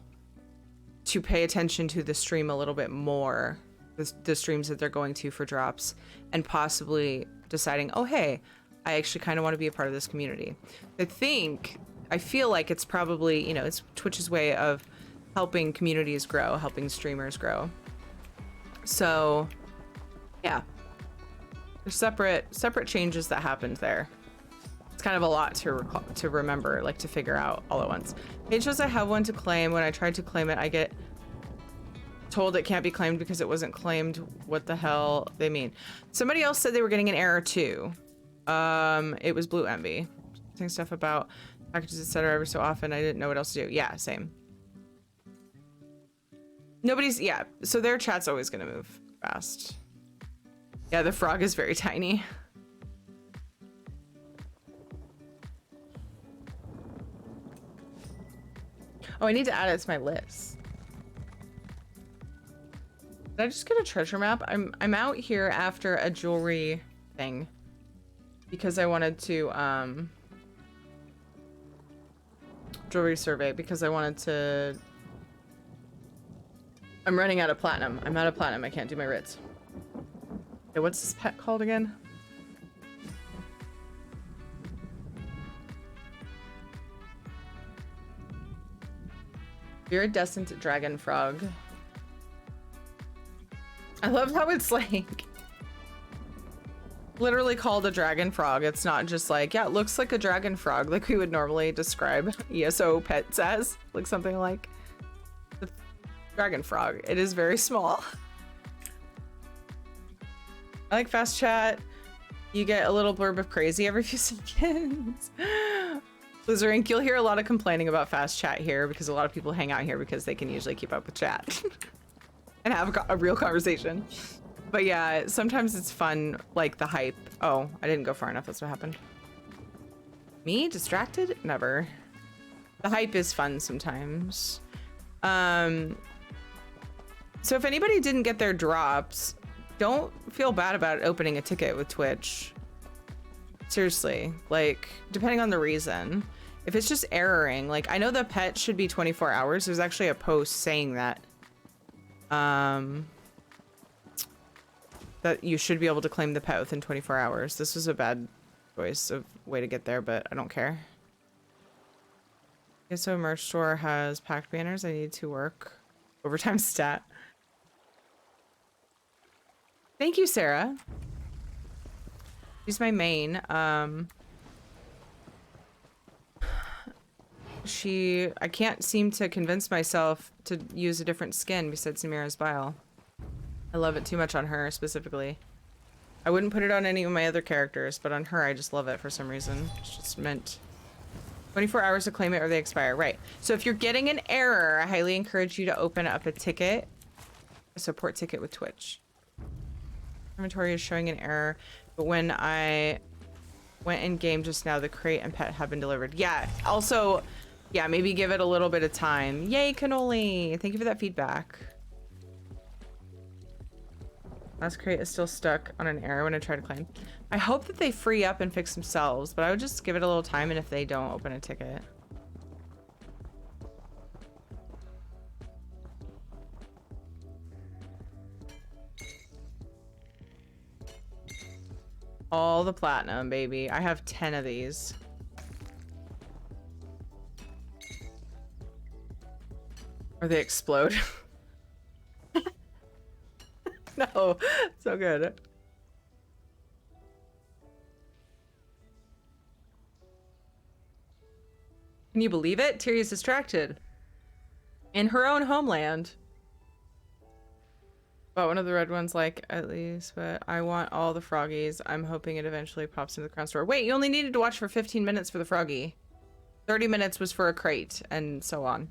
to pay attention to the stream a little bit more, the streams that they're going to for drops, and possibly deciding, oh, hey, I actually kind of want to be a part of this community. I feel like it's probably, you know, it's Twitch's way of helping communities grow, helping streamers grow. So, yeah, there's separate changes that happened there. It's kind of a lot to remember, like to figure out all at once. Page says I have one to claim. When I tried to claim it, I get told it can't be claimed because it wasn't claimed. What the hell they mean? Somebody else said they were getting an error too. It was Blue Envy. Saying stuff about packages, etc. every so often. I didn't know what else to do. Yeah, same. Yeah, so their chat's always gonna move fast. Yeah, the frog is very tiny. Oh, I need to add it to my list. Did I just get a treasure map? I'm out here after a jewelry thing because I wanted to jewelry survey because I wanted to. I'm running out of platinum. I'm out of platinum. I can't do my writs. Okay, what's this pet called again? Iridescent dragon frog. I love how it's like literally called a dragon frog. It's not just like, yeah, it looks like a dragon frog like we would normally describe ESO pets as, like something like the dragon frog. It is very small. I like fast chat. You get a little blurb of crazy every few seconds. Blizzard Inc., you'll hear a lot of complaining about fast chat here because a lot of people hang out here because they can usually keep up with chat and have a real conversation. But yeah, sometimes it's fun, like the hype. Oh, I didn't go far enough. That's what happened. Me? Distracted? Never. The hype is fun sometimes. So if anybody didn't get their drops, don't feel bad about opening a ticket with Twitch. Seriously, like, depending on the reason. If it's just erroring, like, I know the pet should be 24 hours. There's actually a post saying that. that you should be able to claim the pet within 24 hours. This was a bad choice of way to get there, but I don't care. ESO merch store has packed banners. I need to work. Overtime stat. Thank you, Sarah. She's my main. I can't seem to convince myself to use a different skin besides Samira's Bile. I love it too much on her specifically. I wouldn't put it on any of my other characters, but on her I just love it for some reason. It's just meant 24 hours to claim it or they expire. Right. So if you're getting an error, I highly encourage you to open up a ticket, a support ticket with Twitch. Inventory is showing an error, but when I went in game just now, the crate and pet have been delivered. Yeah. Also, yeah, maybe give it a little bit of time. Yay, cannoli. Thank you for that feedback. Last crate is still stuck on an error when I try to claim. I hope that they free up and fix themselves, but I would just give it a little time, and if they don't, open a ticket. All the platinum, baby. I have 10 of these. Or they explode. No, so good. Can you believe it? Tyrion's distracted. In her own homeland. But one of the red ones, like, at least, but I want all the froggies. I'm hoping it eventually pops into the crown store. Wait, you only needed to watch for 15 minutes for the froggy. 30 minutes was for a crate, and so on.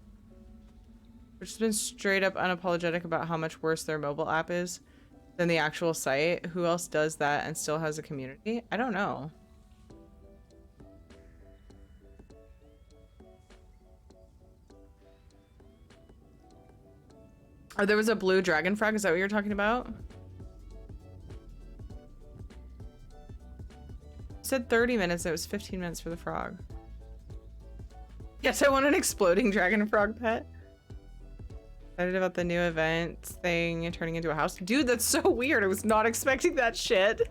Which has been straight up unapologetic about how much worse their mobile app is than the actual site. Who else does that and still has a community? I don't know. Oh, there was a blue dragon frog. Is that what you're talking about? You said 30 minutes. It was 15 minutes for the frog. Yes, I want an exploding dragon frog pet. Excited about the new event thing and turning into a house. Dude, that's so weird. I was not expecting that shit.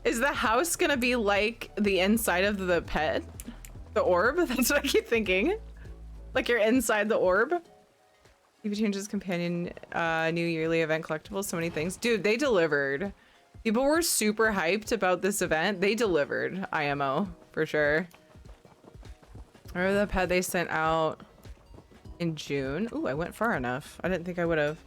Is the house gonna be like the inside of the pet? The orb? That's what I keep thinking. Like you're inside the orb. TV changes companion new yearly event collectibles. So many things. Dude, they delivered. People were super hyped about this event. They delivered. IMO for sure. Or the pet they sent out in June. Ooh, I went far enough. I didn't think I would have.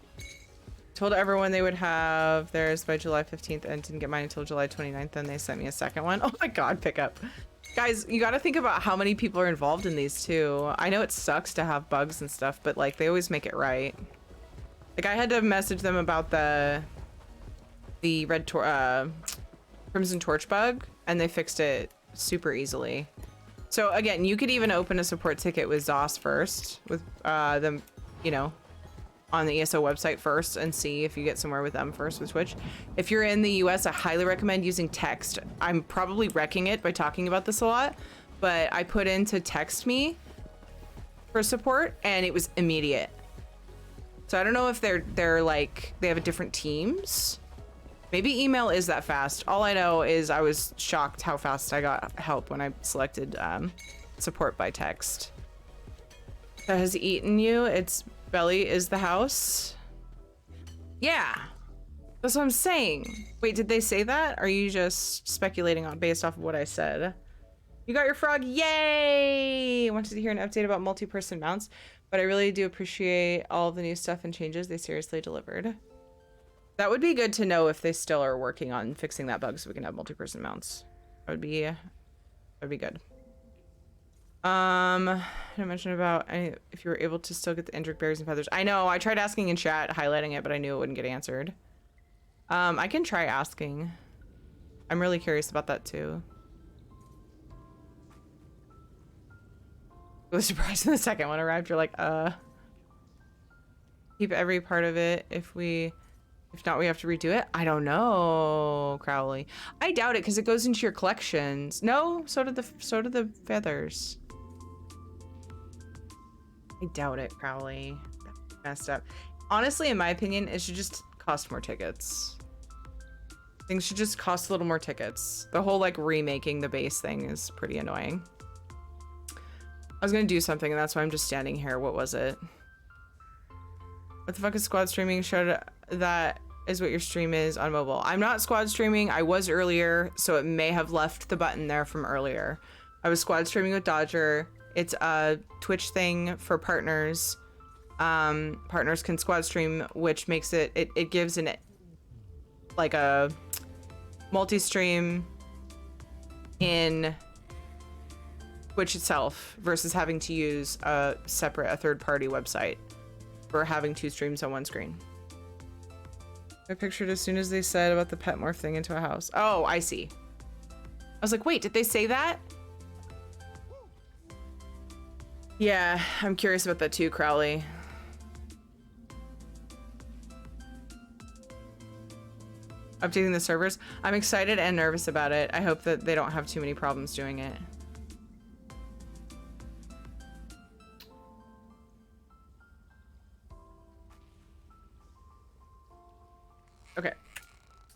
Told everyone they would have theirs by July 15th and didn't get mine until July 29th. Then they sent me a second one. Oh my god, pickup. Guys, you got to think about how many people are involved in these too. I know it sucks to have bugs and stuff, but like they always make it right. Like I had to message them about the Crimson Torch bug, and they fixed it super easily. So again, you could even open a support ticket with ZOS first, with them, you know, on the ESO website first, and see if you get somewhere with them first with Twitch. If you're in the US, I highly recommend using text. I'm probably wrecking it by talking about this a lot, but I put into text me for support and it was immediate. So I don't know if they're like, they have different teams. Maybe email is that fast. All I know is I was shocked how fast I got help when I selected support by text. That has eaten you. Its belly is the house. Yeah, that's what I'm saying. Wait, did they say that? Or are you just speculating on based off of what I said? You got your frog, yay! I wanted to hear an update about multi-person mounts, but I really do appreciate all of the new stuff and changes they seriously delivered. That would be good to know if they still are working on fixing that bug so we can have multi-person mounts. That would be good. I mentioned about if you were able to still get the Indrik berries and feathers. I know, I tried asking in chat, highlighting it, but I knew it wouldn't get answered. I can try asking. I'm really curious about that too. I was surprised when the second one arrived. You're like, keep every part of it if not, we have to redo it. I don't know, Crowley. I doubt it because it goes into your collections. No, so did the feathers. I doubt it, Crowley. That's messed up. Honestly, in my opinion, it should just cost more tickets. Things should just cost a little more tickets. The whole like remaking the base thing is pretty annoying. I was gonna do something and that's why I'm just standing here. What was it? What the fuck is squad streaming? Showed that is what your stream is on mobile. I'm not squad streaming. I was earlier, so it may have left the button there from earlier. I was squad streaming with Dodger. It's a Twitch thing for partners. Partners can squad stream, which makes it gives an like a multi-stream in Twitch itself versus having to use a third-party website for having 2 streams on one screen. I pictured as soon as they said about the pet morph thing into a house. Oh, I see. I was like, wait, did they say that? Yeah, I'm curious about that too, Crowley. Updating the servers. I'm excited and nervous about it. I hope that they don't have too many problems doing it. Okay.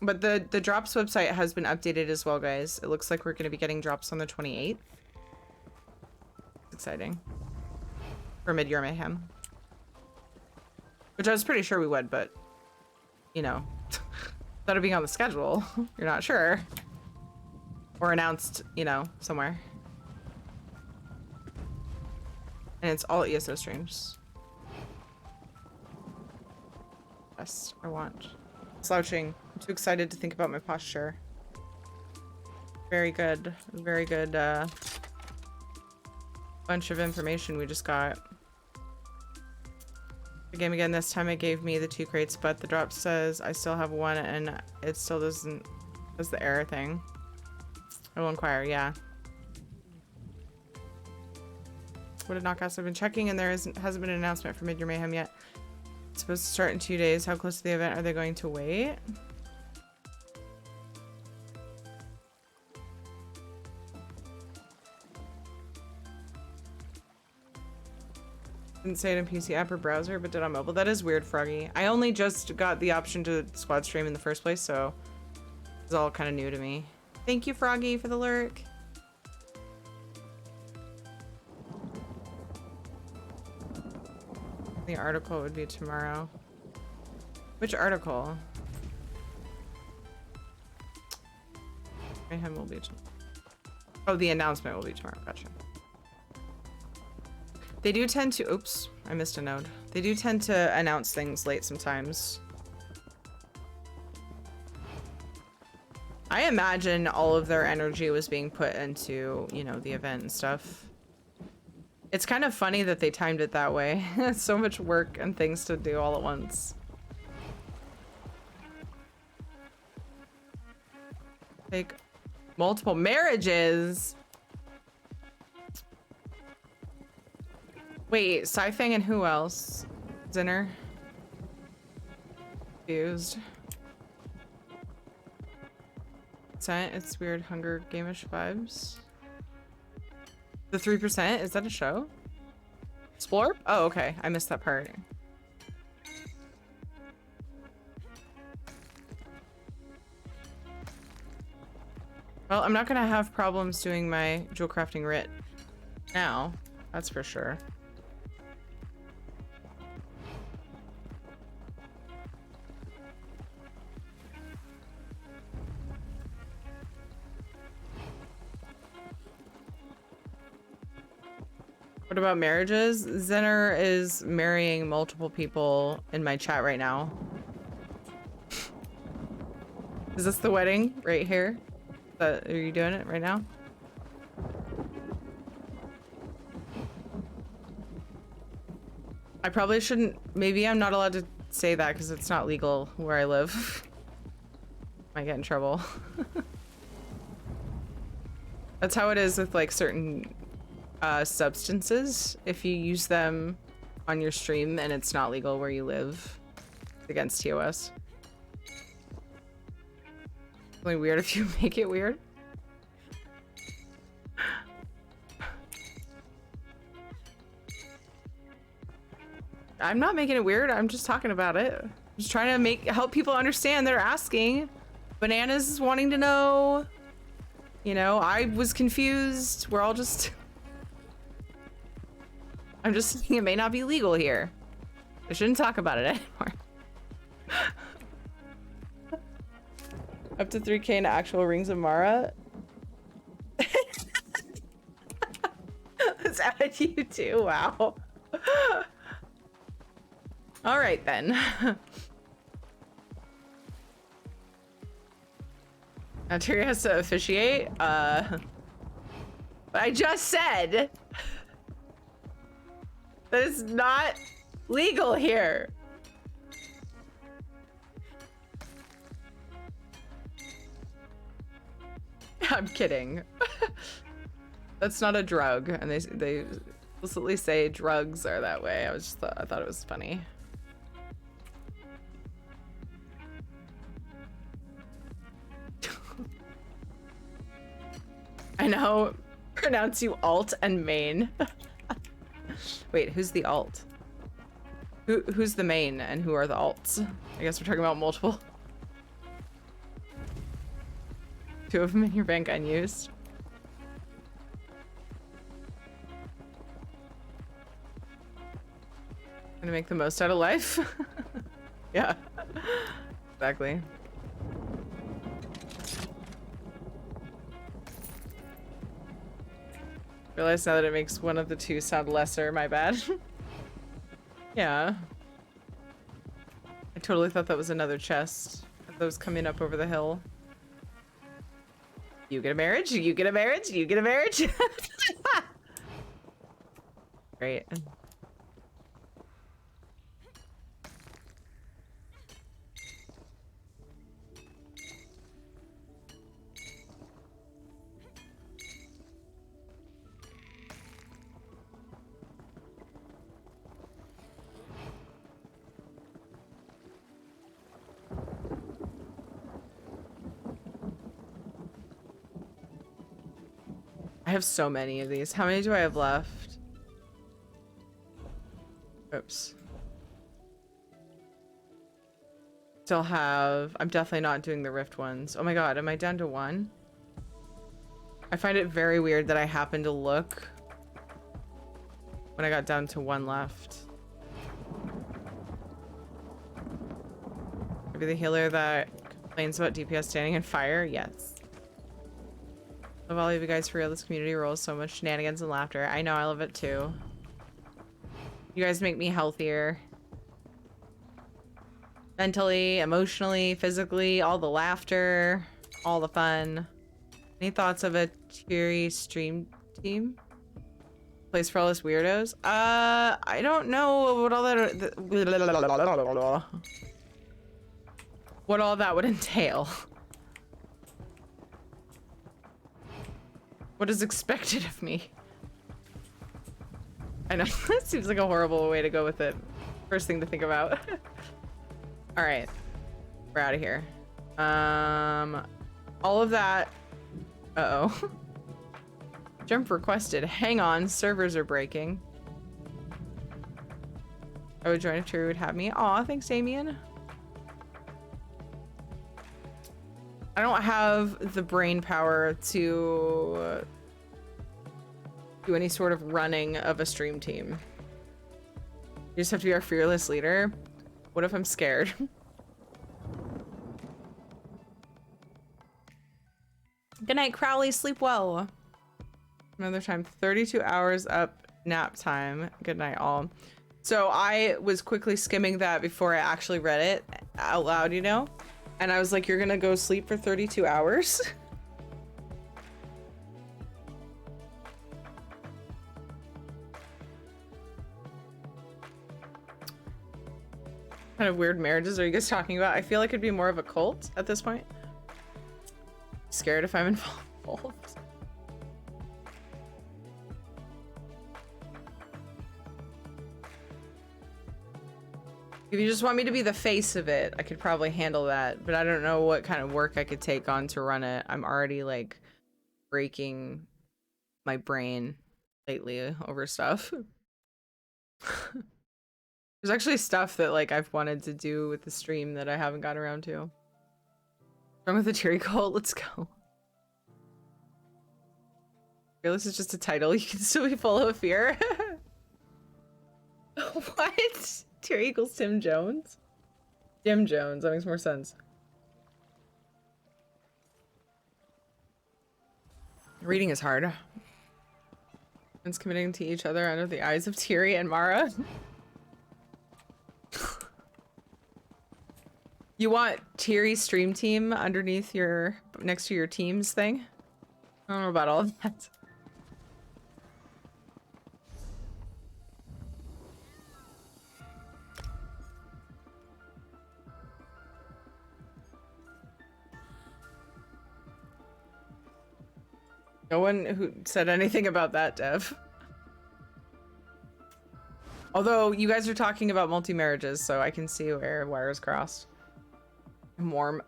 But the drops website has been updated as well, guys. It looks like we're going to be getting drops on the 28th. Exciting. For Mid-Year Mayhem. Which I was pretty sure we would, but, you know, without it being on the schedule, you're not sure. Or announced, you know, somewhere. And it's all ESO streams. Yes, I want. Slouching. I'm too excited to think about my posture. Very good. Very good, bunch of information we just got. The game again, this time it gave me the 2 crates, but the drop says I still have 1 and it still doesn't, does the error thing. I will inquire, yeah. What did knockouts? I've been checking and there hasn't been an announcement for Mid-Year Mayhem yet. It's supposed to start in 2 days. How close to the event are they going to wait? Didn't say it in PC app or browser, but did on mobile. That is weird, Froggy. I only just got the option to squad stream in the first place, so it's all kind of new to me. Thank you, Froggy, for the lurk. The article would be tomorrow. Which article? Mayhem will be tomorrow. Oh, the announcement will be tomorrow. Gotcha. They do tend to, oops, I missed a node. They do tend to announce things late sometimes. I imagine all of their energy was being put into, you know, the event and stuff. It's kind of funny that they timed it that way. So much work and things to do all at once. Take multiple marriages. Wait, Sci-Fang and who else? Zinner? Confused. It's weird Hunger Game-ish vibes. The 3%? Is that a show? Splorp? Oh, okay. I missed that part. Well, I'm not gonna have problems doing my jewel crafting writ now. That's for sure. What about marriages? Zenner is marrying multiple people in my chat right now. Is this the wedding right here? Are you doing it right now? I probably shouldn't. Maybe I'm not allowed to say that because it's not legal where I live. Might get in trouble. That's how it is with like certain substances. If you use them on your stream and it's not legal where you live, it's against TOS. It's only weird if you make it weird. I'm not making it weird. I'm just talking about it. I'm just trying to help people understand. They're asking. Bananas is wanting to know. You know, I was confused. We're all just... I'm just saying it may not be legal here. I shouldn't talk about it anymore. Up to 3K in actual Rings of Mara. Let's add you too. Wow. All right then. Now Terry has to officiate. But I just said that it's not legal here. I'm kidding. That's not a drug, and they explicitly say drugs are that way. I thought it was funny. I know. Pronounce you alt and main. Wait, who's the alt? Who's the main and who are the alts? I guess we're talking about multiple. 2 of them in your bank unused. Gonna make the most out of life. Yeah, exactly. Realize now that it makes one of the 2 sound lesser, my bad. Yeah. I totally thought that was another chest. Those coming up over the hill. You get a marriage, you get a marriage, you get a marriage. Great. I have so many of these. How many do I have left? Oops. Still have... I'm definitely not doing the Rift ones. Oh my god, am I down to 1? I find it very weird that I happened to look when I got down to 1 left. Maybe the healer that complains about DPS standing in fire? Yes. Love all of you guys for real. This community rolls so much shenanigans and laughter. I know, I love it too. You guys make me healthier. Mentally, emotionally, physically, all the laughter, all the fun. Any thoughts of a cheery stream team? Place for all us weirdos? I don't know what all that what all that would entail. What is expected of me? I know, that seems like a horrible way to go with it. First thing to think about. All right, we're out of here. All of that. Uh-oh. Jump requested. Hang on, servers are breaking. I would join if Terry would have me. Aw, thanks, Damien. I don't have the brain power to do any sort of running of a stream team. You just have to be our fearless leader. What if I'm scared? Good night, Crowley. Sleep well. Another time. 32 hours up. Nap time. Good night, all. So I was quickly skimming that before I actually read it out loud, you know? And I was like, you're gonna go sleep for 32 hours? What kind of weird marriages are you guys talking about? I feel like it'd be more of a cult at this point. Scared if I'm involved. If you just want me to be the face of it, I could probably handle that, but I don't know what kind of work I could take on to run it. I'm already like breaking my brain lately over stuff. There's actually stuff that like I've wanted to do with the stream that I haven't gotten around to. Wrong with the Teary cult? Let's go. Fearless is just a title. You can still be full of fear. What? Teary equals Tim Jones? Jim Jones. That makes more sense. Reading is hard. It's committing to each other under the eyes of Teary and Mara. You want Teary stream team underneath your next to your teams thing? I don't know about all of that. No one who said anything about that, Dev. Although you guys are talking about multi-marriages, so I can see where wires crossed. I'm warm.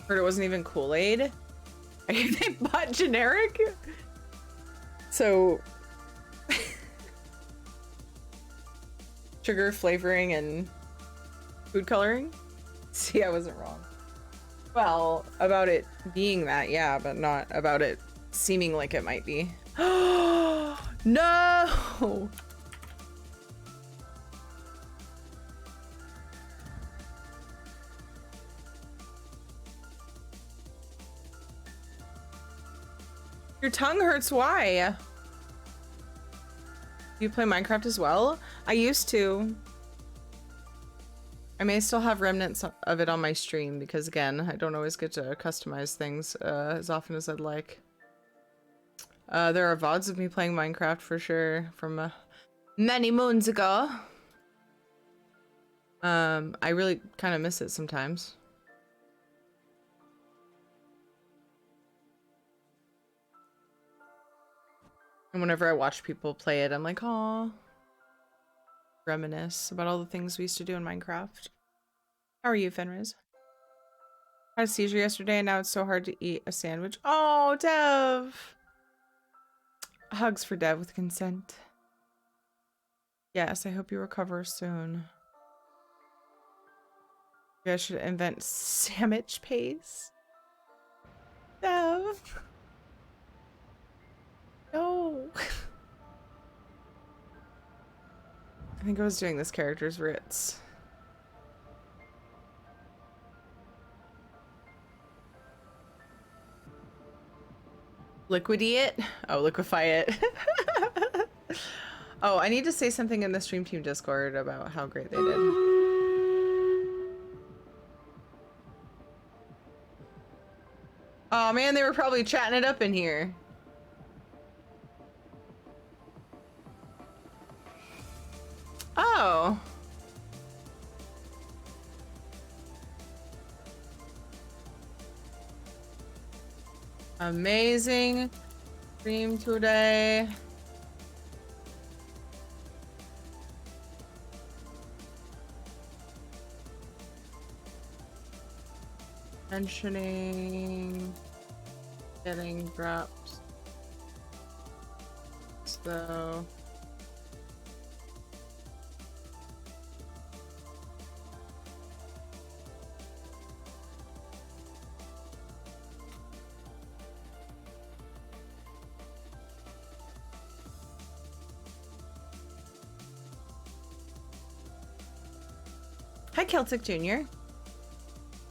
Heard it wasn't even Kool-Aid. They bought generic. So sugar flavoring and food coloring. See, I wasn't wrong. Well, about it being that, yeah, but not about it seeming like it might be. No! Your tongue hurts, why? Do you play Minecraft as well? I used to. I may still have remnants of it on my stream because, again, I don't always get to customize things as often as I'd like. There are VODs of me playing Minecraft for sure from many moons ago. I really kind of miss it sometimes. And whenever I watch people play it, I'm like, "Aw." Reminisce about all the things we used to do in Minecraft. How are you, Fenriz? Had a seizure yesterday and now it's so hard to eat a sandwich. Oh, Dev! Hugs for Dev with consent. Yes, I hope you recover soon. You guys should invent sandwich paste. Dev. No. I think I was doing this character's Ritz. Liquidy it? Oh, liquefy it. Oh, I need to say something in the Stream Team Discord about how great they did. Oh man, they were probably chatting it up in here. Oh. Amazing stream today. Mentioning getting dropped. So hi, Celtic Jr.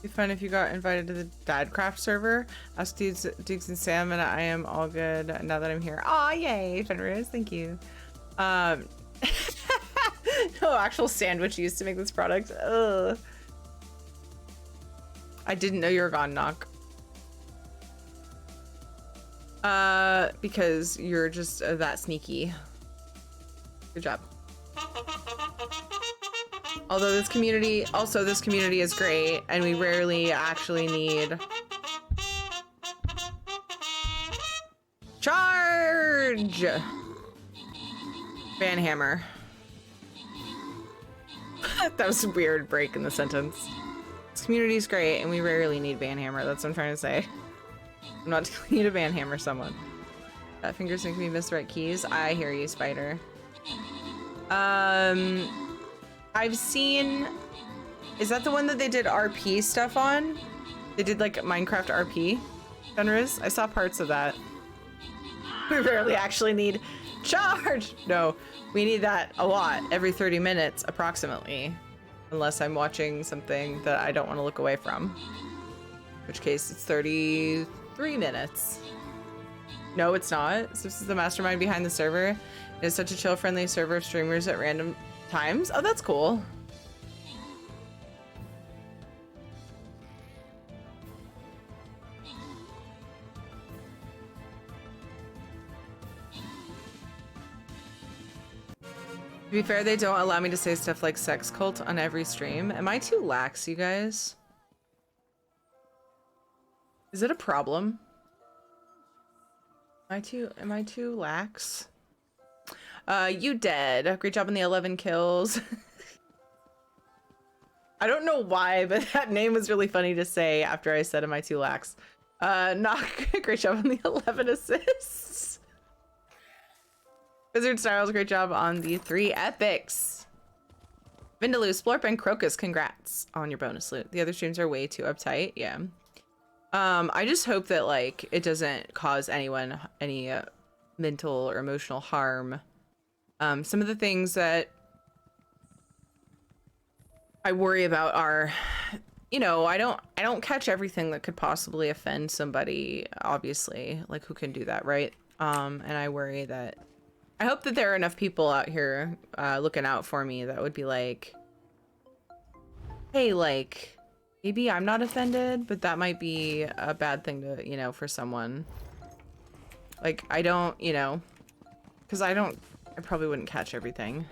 Be fun if you got invited to the Dadcraft server. Ask Dukes and Sam, and I am all good now that I'm here. Aw, yay, Fenris, thank you. No actual sandwich used to make this product. Ugh. I didn't know you were gone, Knock. Because you're just that sneaky. Good job. Although this community is great, and we rarely actually need... Charge! Banhammer. That was a weird break in the sentence. This community is great, and we rarely need Banhammer. That's what I'm trying to say. I'm not telling you to Banhammer someone. Fat fingers making me miss the right keys. I hear you, Spider. I've seen... Is that the one that they did RP stuff on? They did like Minecraft RP genres? I saw parts of that. We rarely actually need charge. No, we need that a lot, every 30 minutes approximately. Unless I'm watching something that I don't want to look away from. In which case it's 33 minutes. No, it's not. So this is the mastermind behind the server. It is such a chill, friendly server of streamers at random times. Oh, that's cool. To be fair, they don't allow me to say stuff like sex cult on every stream. Am I too lax, you guys? Is it a problem? Am I too lax? You dead. Great job on the 11 kills. I don't know why, but that name was really funny to say after I said, am I too lax? Knock, great job on the 11 assists. Wizard Styles, great job on the 3 epics. Vindaloo, Splorp, and Crocus, congrats on your bonus loot. The other streams are way too uptight, yeah. I just hope that, like, it doesn't cause anyone any mental or emotional harm. Some of the things that I worry about are, you know, I don't catch everything that could possibly offend somebody, obviously. Like, who can do that, right? And I worry that... I hope that there are enough people out here looking out for me that would be like, hey, like, maybe I'm not offended, but that might be a bad thing to, you know, for someone. Like, I don't, you know, because I probably wouldn't catch everything.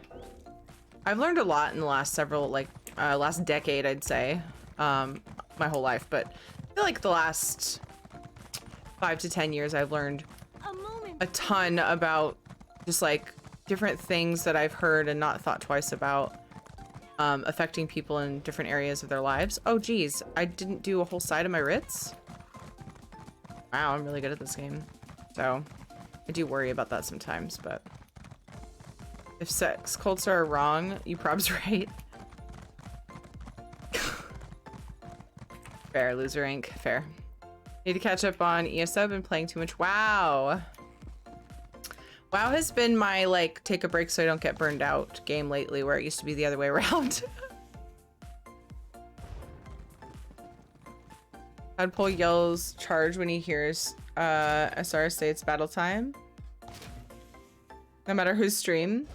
I've learned a lot in the last last decade, I'd say, my whole life, but I feel like the last 5 to 10 years, I've learned a ton about just like different things that I've heard and not thought twice about affecting people in different areas of their lives. Oh geez, I didn't do a whole side of my Ritz. Wow, I'm really good at this game. So I do worry about that sometimes, but if sex cults are wrong, you prob's right. Fair, loser Inc. Fair. Need to catch up on ESO. Been playing too much. Wow. WoW has been my, like, take a break so I don't get burned out game lately, where it used to be the other way around. Tadpole yells charge when he hears SR say it's battle time. No matter whose stream.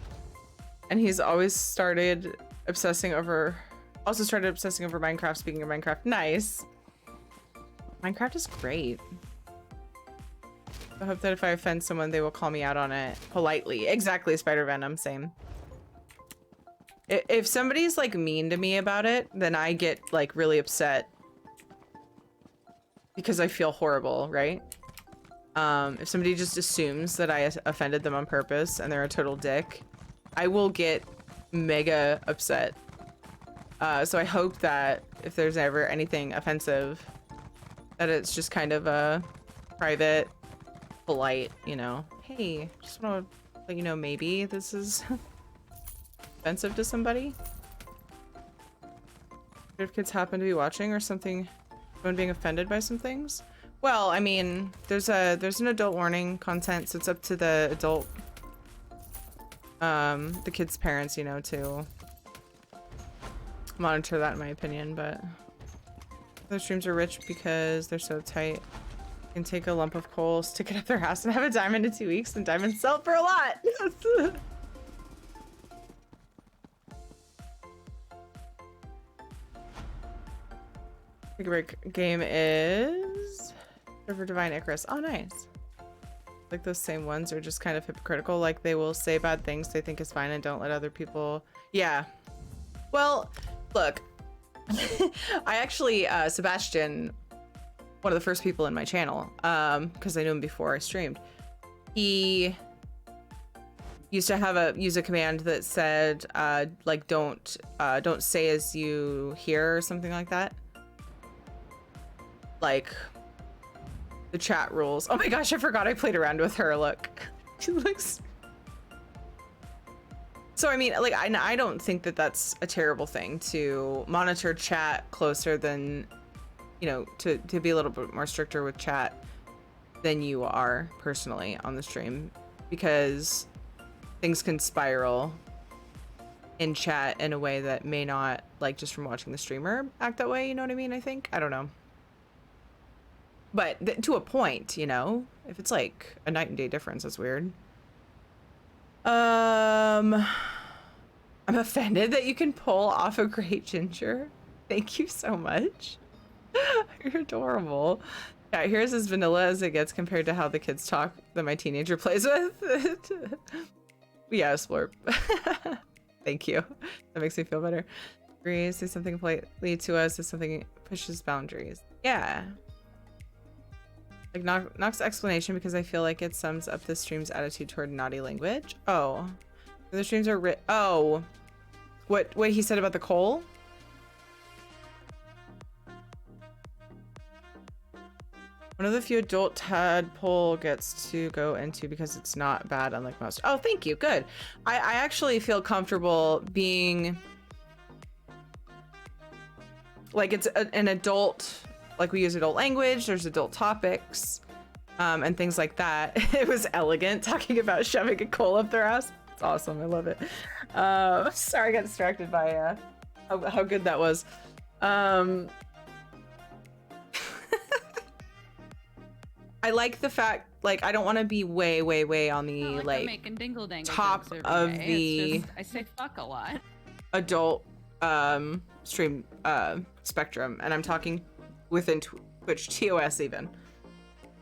And he's always started obsessing over Minecraft, speaking of Minecraft. Nice. Minecraft is great. I hope that if I offend someone, they will call me out on it politely. Exactly, Spider Venom, same. If somebody's like mean to me about it, then I get like really upset because I feel horrible, right? If somebody just assumes that I offended them on purpose and they're a total dick, I will get mega upset. So I hope that if there's ever anything offensive, that it's just kind of a private, polite, you know, hey, just want to let you know maybe this is offensive to somebody. If kids happen to be watching or something, someone being offended by some things. Well, I mean, there's an adult warning content, so it's up to the adult, the kids' parents, you know, to monitor that, in my opinion. But those streams are rich because they're so tight. Can take a lump of coal, stick it up their ass, and have a diamond in 2 weeks, and diamonds sell for a lot. Take a break game is River Divine Icarus. Oh, nice. Like those same ones are just kind of hypocritical. Like they will say bad things they think is fine and don't let other people. Yeah. Well, look, I actually, Sebastian, one of the first people in my channel, because I knew him before I streamed, he used to use a command that said like don't say as you hear or something like that. Like The chat rules. Oh my gosh, I forgot I played around with her. Look. She looks... So, I mean, like, I don't think that that's a terrible thing to monitor chat closer than, you know, to be a little bit more stricter with chat than you are personally on the stream, because things can spiral in chat in a way that may not, like, just from watching the streamer act that way, you know what I mean? I think. I don't know. But to a point, you know, if it's like a night and day difference, that's weird. I'm offended that you can pull off a great ginger. Thank you so much. You're adorable. Yeah, here's as vanilla as it gets compared to how the kids talk that my teenager plays with. Yeah, Splorp. Thank you. That makes me feel better. Agree, say something politely to us if something pushes boundaries. Yeah. Like Nox's explanation, because I feel like it sums up the stream's attitude toward naughty language. Oh, the streams are oh, what he said about the coal? One of the few adult tadpole gets to go into because it's not bad, unlike most. Oh, thank you. Good. I actually feel comfortable being like it's an adult. Like, we use adult language, there's adult topics, and things like that. It was elegant talking about shoving a coal up their ass. It's awesome, I love it. Sorry, I got distracted by how good that was. I like the fact, like, I don't want to be way on the like making dingle top of the just, I say fuck a lot. Adult stream spectrum, and I'm talking within Twitch TOS even.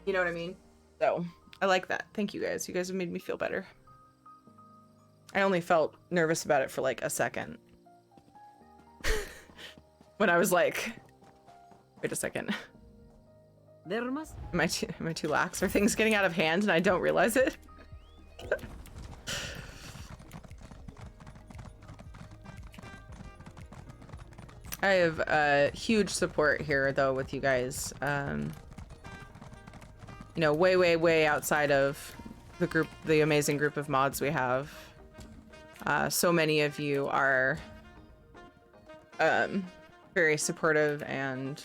You know what I mean? So I like that. Thank you guys. You guys have made me feel better. I only felt nervous about it for like a second. When I was like, wait a second. Am I too lax? Are things getting out of hand and I don't realize it? I have huge support here though with you guys. You know, way outside of the group, the amazing group of mods we have. So many of you are very supportive and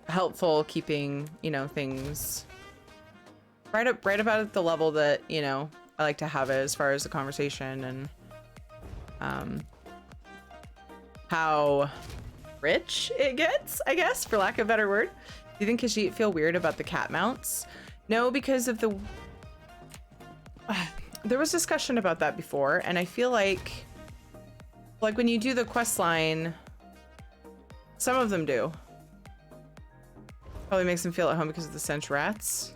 helpful, keeping, you know, things right about at the level that, you know, I like to have it as far as the conversation and how rich it gets, I guess, for lack of a better word. Do you think Khajiit feel weird about the cat mounts? No, because of the... there was discussion about that before, and I feel like when you do the quest line, some of them do. Probably makes them feel at home because of the Sench rats.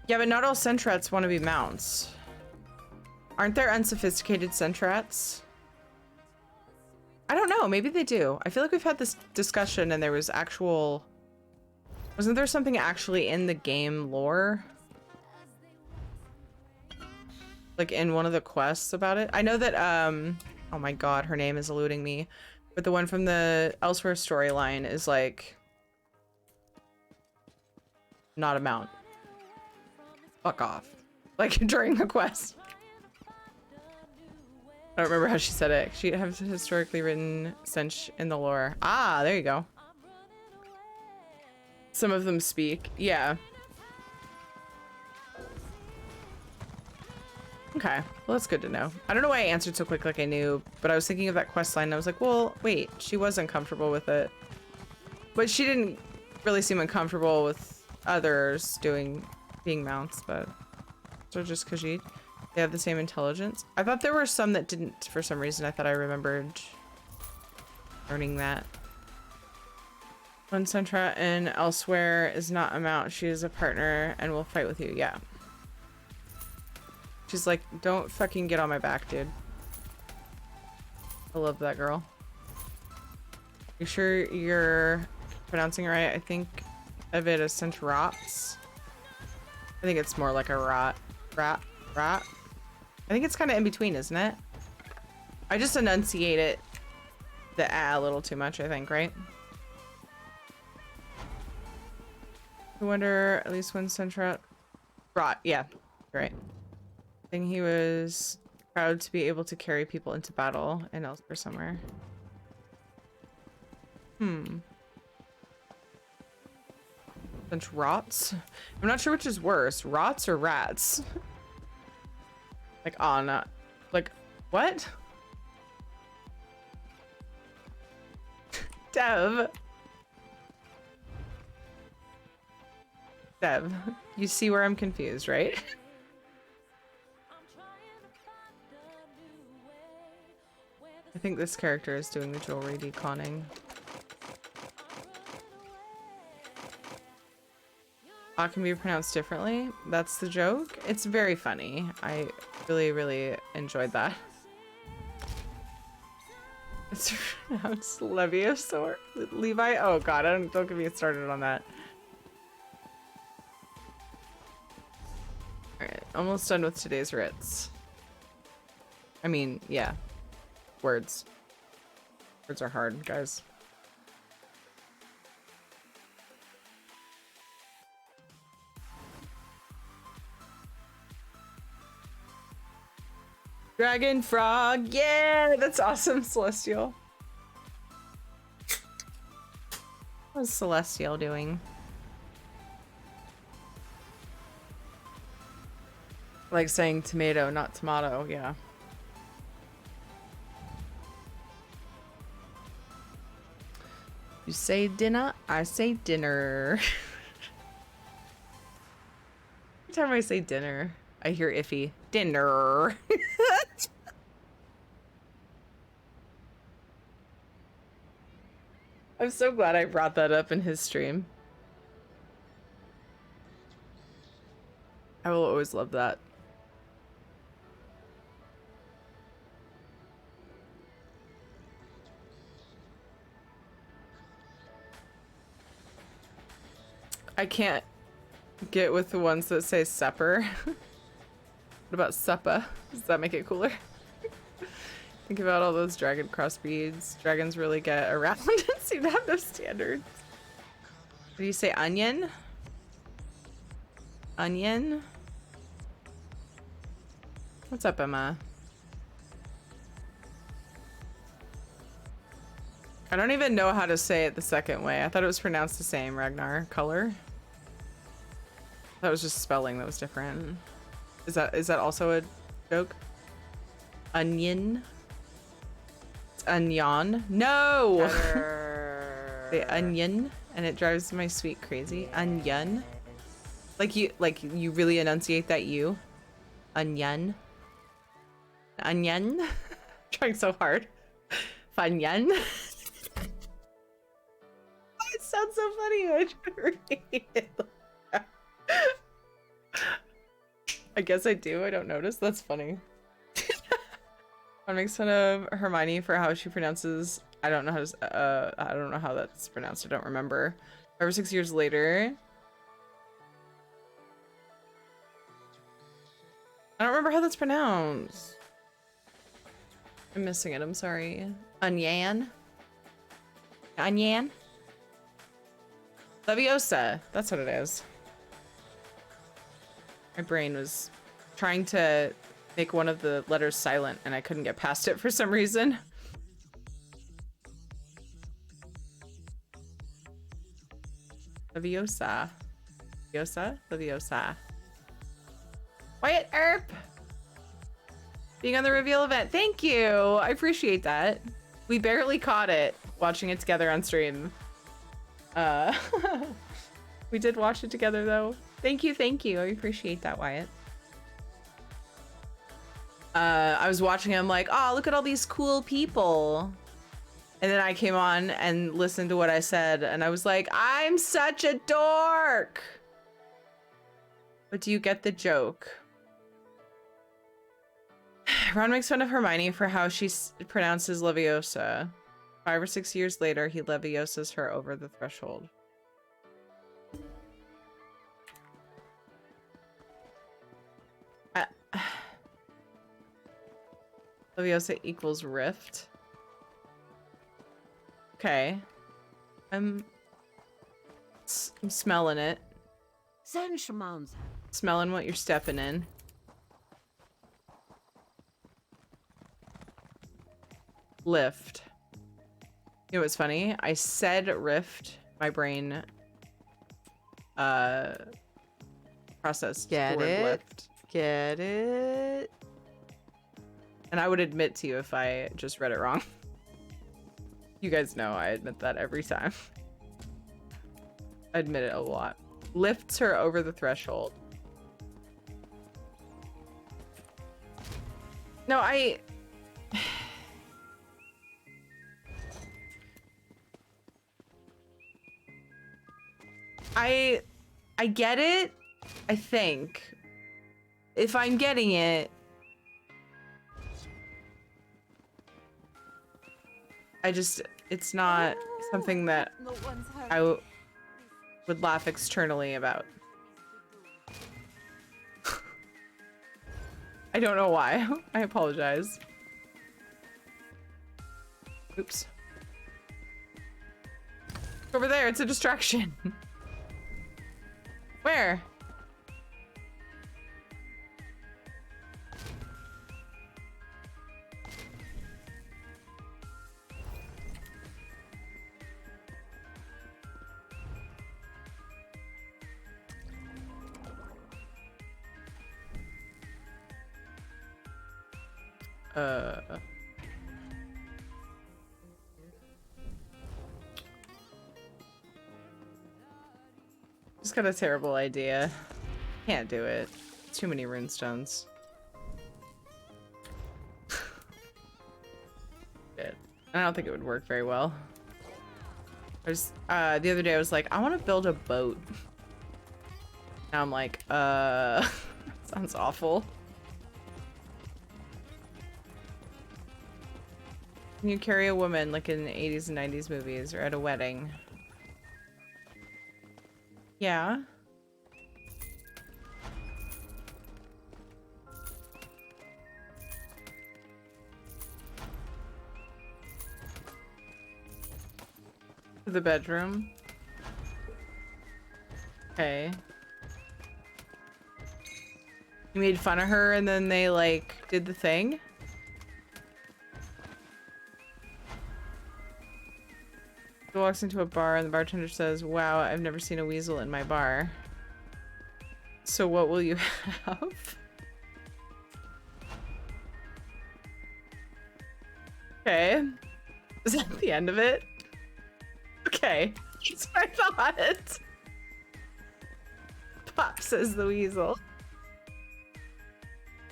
Yeah, but not all Sench rats want to be mounts. Aren't there unsophisticated Sench rats? I don't know, maybe they do. I feel like we've had this discussion and there was actual... Wasn't there something actually in the game lore? Like in one of the quests about it? I know that, oh my god, her name is eluding me. But the one from the Elsewhere storyline is like... not a mount. Fuck off. Like during the quest. I don't remember how she said it. She has historically written Sench in the lore. Ah, there you go. Some of them speak. Yeah. Okay. Well, that's good to know. I don't know why I answered so quick like I knew, but I was thinking of that quest line and I was like, well, wait, she was uncomfortable with it. But she didn't really seem uncomfortable with others being mounts, but so just Khajiit. They have the same intelligence. I thought there were some that didn't for some reason. I thought I remembered learning that. When Sentra and Elsewhere is not a mount, she is a partner and will fight with you. Yeah. She's like, don't fucking get on my back, dude. I love that girl. You sure you're pronouncing it right? I think of it as Centrops. I think it's more like a rat. I think it's kind of in between, isn't it? I just enunciate it, the a little too much, I think, right? I wonder at least one Central brought. Yeah, right. I think he was proud to be able to carry people into battle in elsewhere somewhere. Bunch rots. I'm not sure which is worse, rots or rats. Like on, like what? Dev. Dev, you see where I'm confused, right? I think this character is doing the jewelry deconning. Can be pronounced differently. That's the joke. It's very funny. I really, really enjoyed that. It's pronounced Leviosaur. Levi. Oh god, don't get me started on that. Alright, almost done with today's writs. I mean, yeah. Words. Words are hard, guys. Dragon frog, yeah, that's awesome, Celestial. What's Celestial doing? Like saying tomato, not tomato, yeah. You say dinner, I say dinner. Every time I say dinner, I hear iffy. Dinner. I'm so glad I brought that up in his stream. I will always love that. I can't get with the ones that say supper. What about suppa? Does that make it cooler? Think about all those dragon crossbreeds. Dragons really get around and seem to have no standards. Do you say onion? Onion? What's up, Emma? I don't even know how to say it the second way. I thought it was pronounced the same, Ragnar. Color? That was just spelling that was different. Is that also a joke? Onion? It's onion? No! Say onion, and it drives my sweet crazy. Onion. Like you really enunciate that U. Onion. Onion. Trying so hard. Funyon. It sounds so funny. I try to read it. I guess I do. I don't notice. That's funny. One makes fun of Hermione for how she pronounces. I don't know how to. I don't know how that's pronounced. I don't remember. 5 or 6 years later. I don't remember how that's pronounced. I'm missing it. I'm sorry. Onion. Onion. Leviosa. That's what it is. My brain was trying to make one of the letters silent and I couldn't get past it for some reason. Leviosa. Leviosa? Leviosa. Wyatt Earp! Being on the reveal event. Thank you! I appreciate that. We barely caught it watching it together on stream. We did watch it together though. Thank you, thank you. I appreciate that, Wyatt. I was watching him like, oh, look at all these cool people. And then I came on and listened to what I said and I was like, I'm such a dork. But do you get the joke? Ron makes fun of Hermione for how she pronounces Leviosa. 5 or 6 years later, he Leviosas her over the threshold. Leviosa equals rift. Okay. I'm smelling it. Smelling what you're stepping in. Lift. You know what's funny? I said rift. My brain processed the Get word it? lift. Get it? And I would admit to you if I just read it wrong. You guys know I admit that every time. I admit it a lot. Lifts her over the threshold. No, I get it, I think. If I'm getting it, it's not something that I would laugh externally about. I don't know why. I apologize. Oops. Over there, it's a distraction. Where? Just got a terrible idea. Can't do it. Too many runestones. Shit. I don't think it would work very well. The other day I was like, I want to build a boat. Now I'm like, sounds awful. Can you carry a woman like in the 80s and 90s movies or at a wedding? Yeah. To the bedroom. Okay. You made fun of her and then they like did the thing? He walks into a bar and the bartender says, "Wow, I've never seen a weasel in my bar. So what will you have?" Okay. Is that the end of it? Okay. That's what I thought. Pop, says the weasel.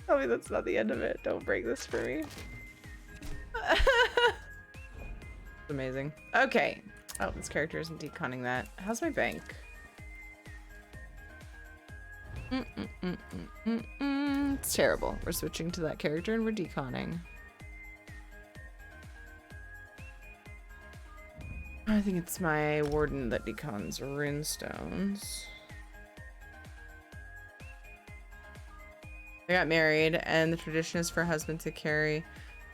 Tell me that's not the end of it. Don't break this for me. Amazing. Okay. Oh, this character isn't deconning that. How's my bank? It's terrible. We're switching to that character and we're deconning. I think it's my warden that decons runestones. I got married and the tradition is for husband to carry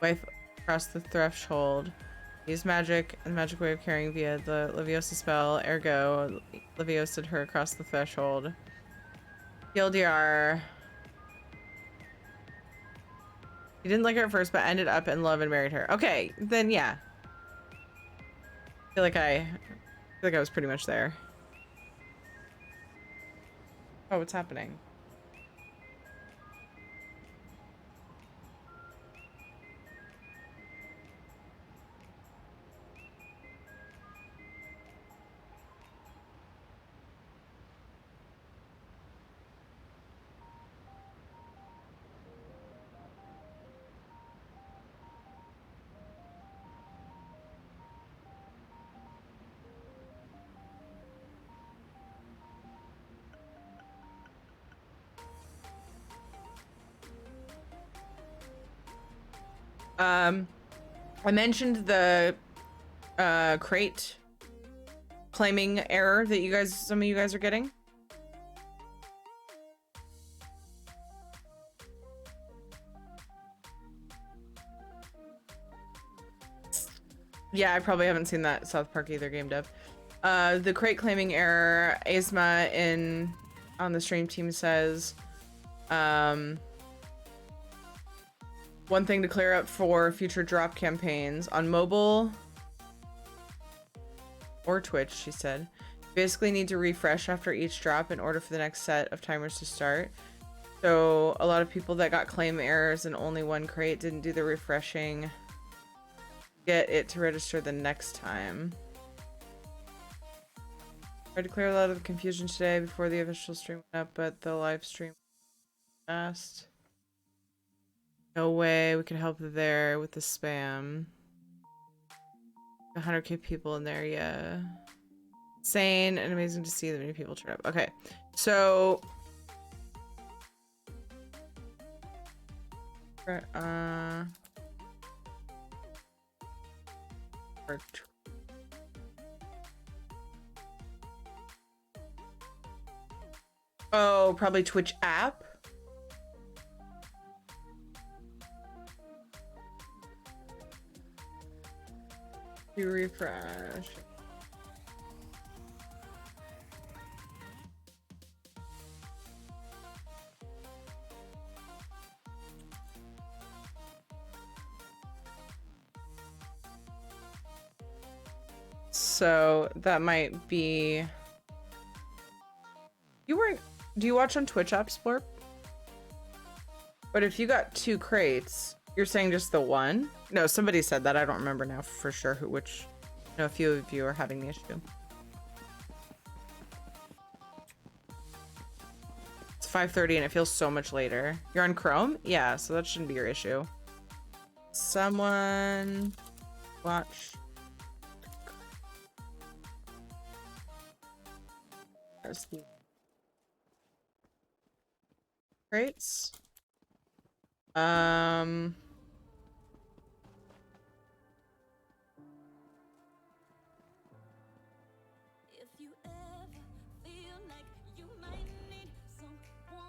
wife across the threshold. Use magic and the magic way of carrying via the Leviosa spell. Ergo, Leviosa her across the threshold. TLDR. He didn't like her at first, but ended up in love and married her. Okay, then yeah. I feel like I was pretty much there. Oh, what's happening? I mentioned the crate claiming error that some of you guys are getting. Yeah, I probably haven't seen that South Park either game dev. The crate claiming error, Asma in on the stream team says, one thing to clear up for future drop campaigns on mobile or Twitch, she said. You basically need to refresh after each drop in order for the next set of timers to start. So a lot of people that got claim errors and only one crate didn't do the refreshing. Get it to register the next time. Tried to clear a lot of the confusion today before the official stream went up, but the live stream fast. No way we could help there with the spam. 100k people in there, yeah. Insane and amazing to see that many people turn up. Okay, so oh, probably Twitch app. You refresh. So that might be. You weren't. Do you watch on Twitch app, Splorp? But if you got 2 crates, you're saying just the one? No, somebody said that. I don't remember now for sure who, which. No, a few of you are having the issue. It's 5:30 and it feels so much later. You're on Chrome? Yeah, so that shouldn't be your issue. Someone watch. Crates.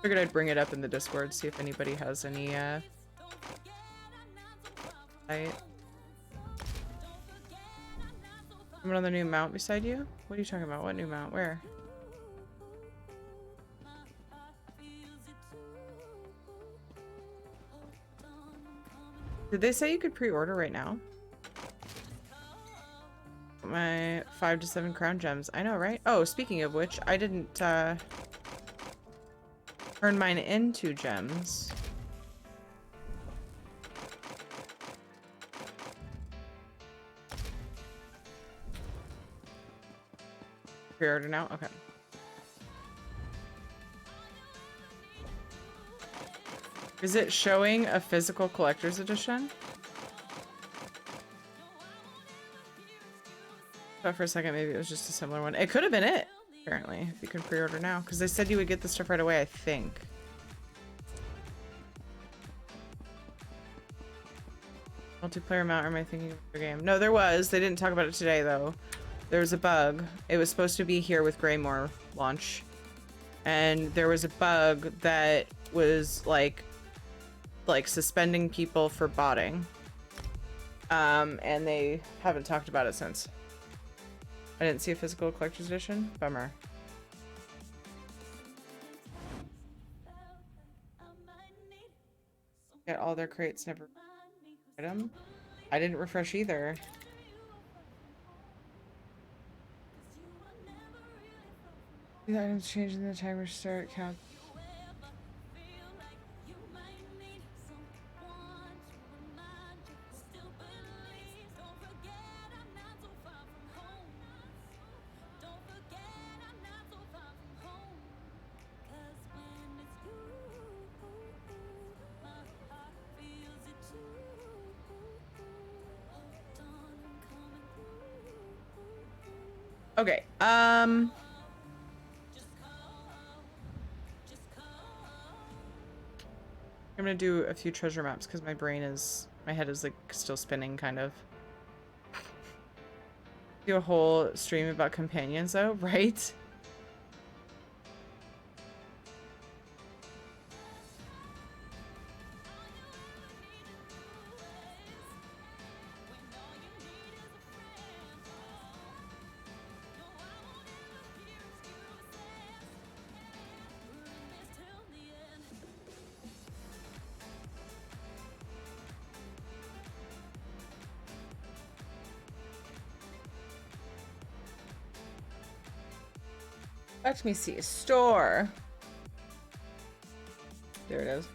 Figured I'd bring it up in the Discord, see if anybody has any Someone on the new mount beside you? What are you talking about? What new mount? Where? Did they say you could pre-order right now? My 5 to 7 crown gems. I know, right? Oh, speaking of which, I didn't turn mine into gems. Pre-order now? Okay. Is it showing a physical collector's edition? Thought for a second maybe it was just a similar one. It could have been it, apparently, if you can pre-order now. Because they said you would get the stuff right away, I think. Multiplayer mount, or am I thinking of the game? No, there was. They didn't talk about it today, though. There was a bug. It was supposed to be here with Greymore launch. And there was a bug that was, like suspending people for botting. And they haven't talked about it since. I didn't see a physical collector's edition. Bummer. Get all their crates, never item. I didn't refresh either. The items changing the timer start count. Okay, I'm gonna do a few treasure maps because my head is like still spinning kind of. Do a whole stream about companions though, right? Let me see. Store. There it is.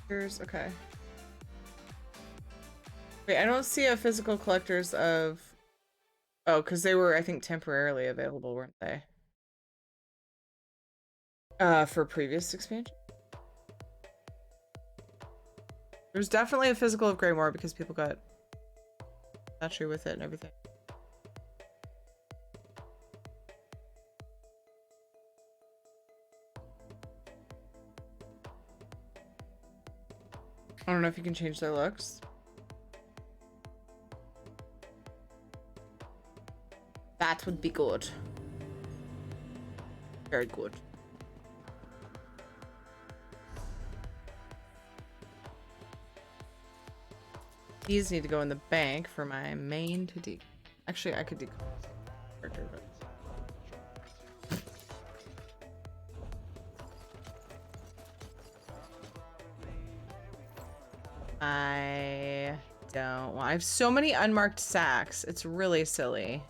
Here's okay. Wait, I don't see a physical collectors of. Oh, because they were, I think, temporarily available, weren't they? For previous expansion. There's definitely a physical of Greymoor because people got statue with it and everything. I don't know if you can change their looks. That would be good. Very good. These need to go in the bank for my main to de. Actually, I could de. I don't want. I have so many unmarked sacks. It's really silly.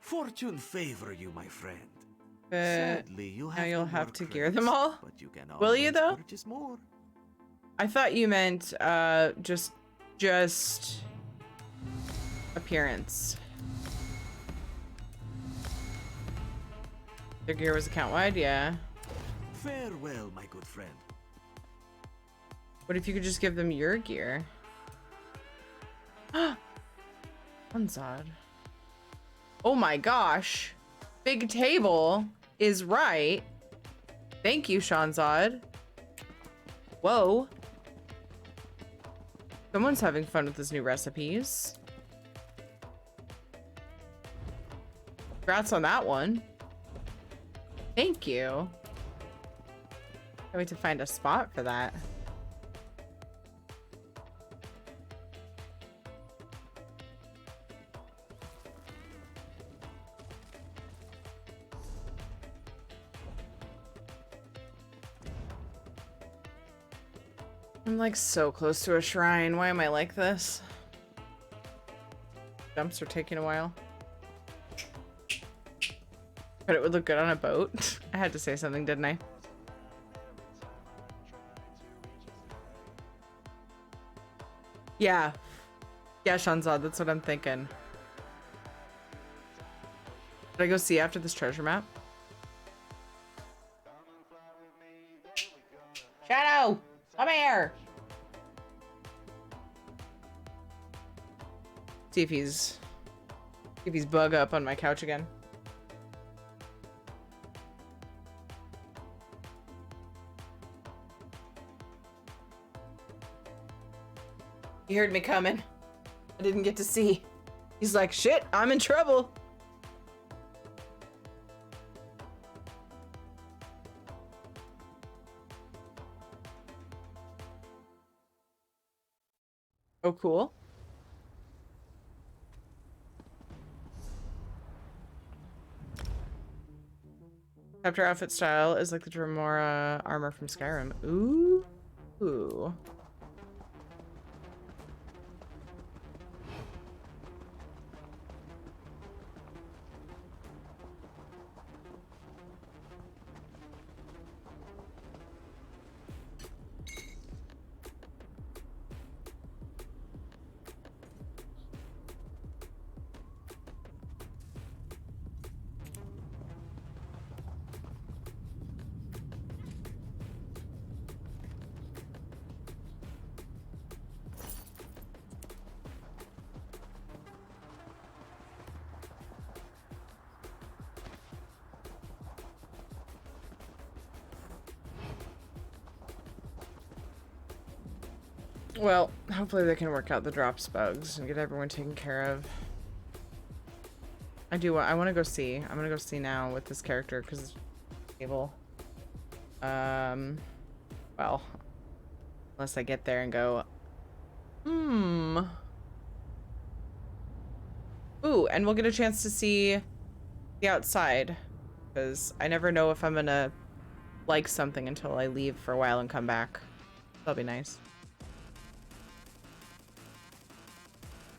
Fortune favor you, my friend. Sadly, you now have you'll no have more to gear credits, them all. but you can Will you always though? purchase more. I thought you meant just appearance. Their gear was account wide, yeah. Farewell, my good friend. What if you could just give them your gear? Unzod. Oh my gosh. Big table is right. Thank you, Shanzad. Whoa. Someone's having fun with his new recipes. Congrats on that one. Thank you. Can't wait to find a spot for that. I'm like so close to a shrine. Why am I like this? Jumps are taking a while. But it would look good on a boat. I had to say something, didn't I? Yeah. Yeah, Shanzad, that's what I'm thinking. Should I go see after this treasure map? Shadow! Come here! See if he's bug up on my couch again. He heard me coming. I didn't get to see. He's like, shit, I'm in trouble. Oh, cool. Chapter outfit style is like the Dremora armor from Skyrim. Ooh. Ooh. Well, hopefully they can work out the drops bugs and get everyone taken care of. I want to go see. I'm gonna go see now with this character because it's able. Well, unless I get there and go, Ooh, and we'll get a chance to see the outside, because I never know if I'm gonna like something until I leave for a while and come back. That'll be nice.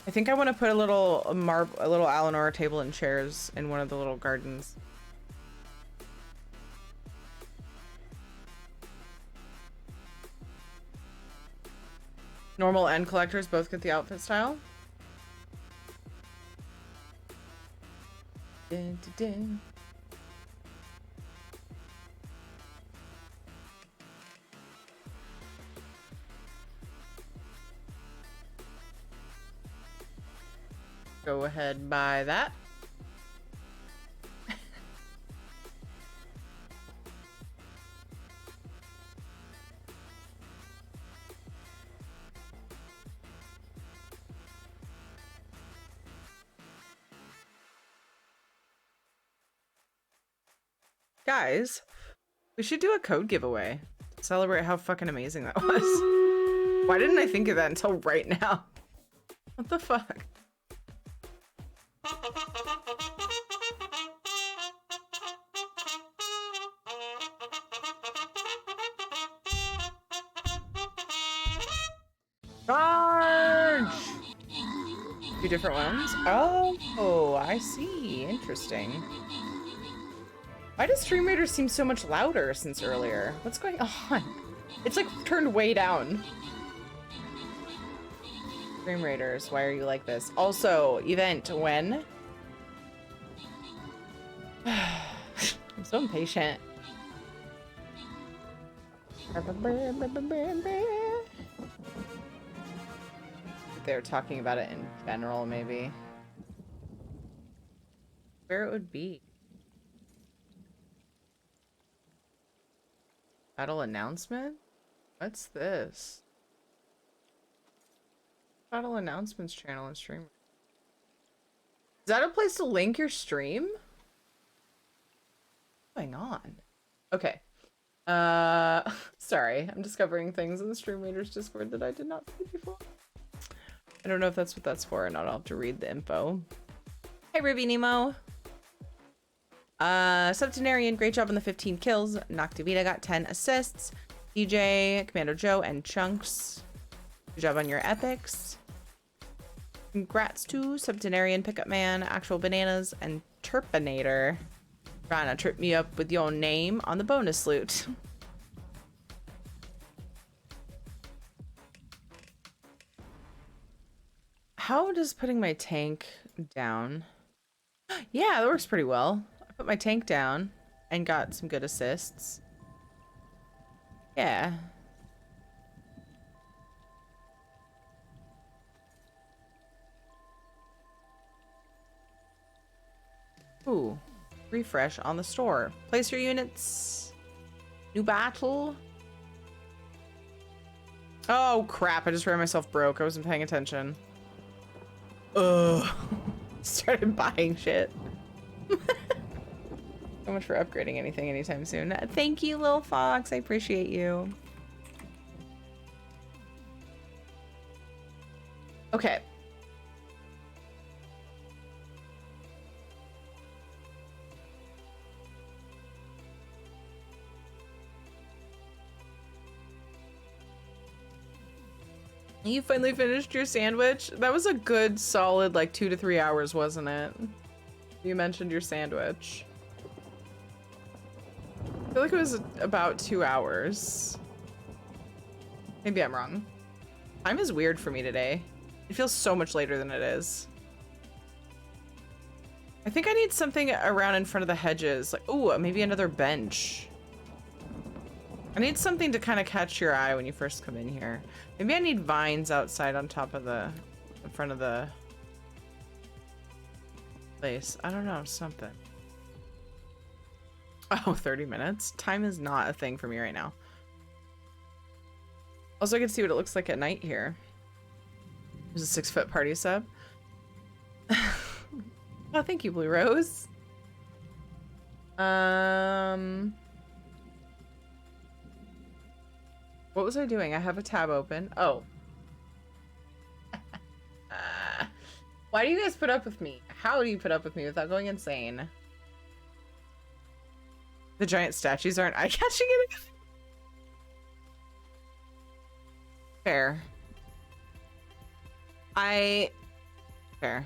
I think I want to put a little Alanor table and chairs in one of the little gardens. Normal and collectors both get the outfit style. Dun, dun, dun. Go ahead, buy that. Guys, we should do a code giveaway to celebrate how fucking amazing that was. Why didn't I think of that until right now? What the fuck? Charge! Two different ones? Oh, I see. Interesting. Why does Stream Raiders seem so much louder since earlier? What's going on? It's like turned way down. Stream Raiders, why are you like this? Also, event when? I'm so impatient. They're talking about it in general, maybe. Where it would be. Battle announcement? What's this? Battle announcements channel and stream. Is that a place to link your stream? What's going on? Okay. Sorry. I'm discovering things in the Stream Raiders Discord that I did not see before. I don't know if that's what that's for or not. I'll have to read the info. Hey, Ruby Nemo. Septenarian, great job on the 15 kills. Noctivita got 10 assists. DJ, Commando Joe, and Chunks. Good job on your epics. Congrats to Septenarian, Pickup Man, Actual Bananas, and Turpinator. Trying to trip me up with your name on the bonus loot. How does putting my tank down? Yeah, that works pretty well. I put my tank down and got some good assists. Yeah. Ooh. Refresh on the store. Place your units. New battle. Oh crap, I just ran myself broke. I wasn't paying attention. Ugh. Started buying shit. So much for upgrading anything anytime soon. Thank you, Lil Fox. I appreciate you. Okay. You finally finished your sandwich? That was a good solid like 2 to 3 hours, wasn't it? You mentioned your sandwich. I feel like it was about 2 hours. Maybe I'm wrong. Time is weird for me today. It feels so much later than it is. I think I need something around in front of the hedges. Like, ooh, maybe another bench. I need something to kind of catch your eye when you first come in here. Maybe I need vines outside on top of the, in front of the place. I don't know, something. Oh, 30 minutes? Time is not a thing for me right now. Also, I can see what it looks like at night here. There's a 6-foot party sub. Oh, thank you, Blue Rose. What was I doing? I have a tab open. Oh. Why do you guys put up with me? How do you put up with me without going insane? The giant statues aren't eye-catching enough. Fair. Fair.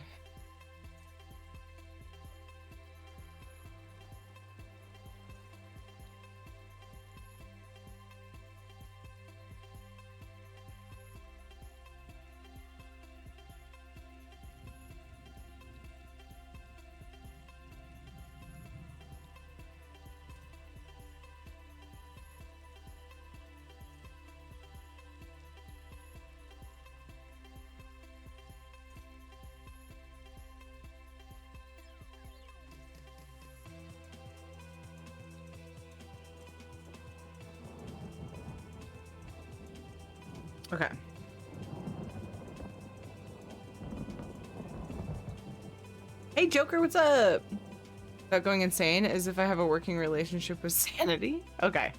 Okay. Hey Joker, what's up? Without going insane as if I have a working relationship with sanity. Okay.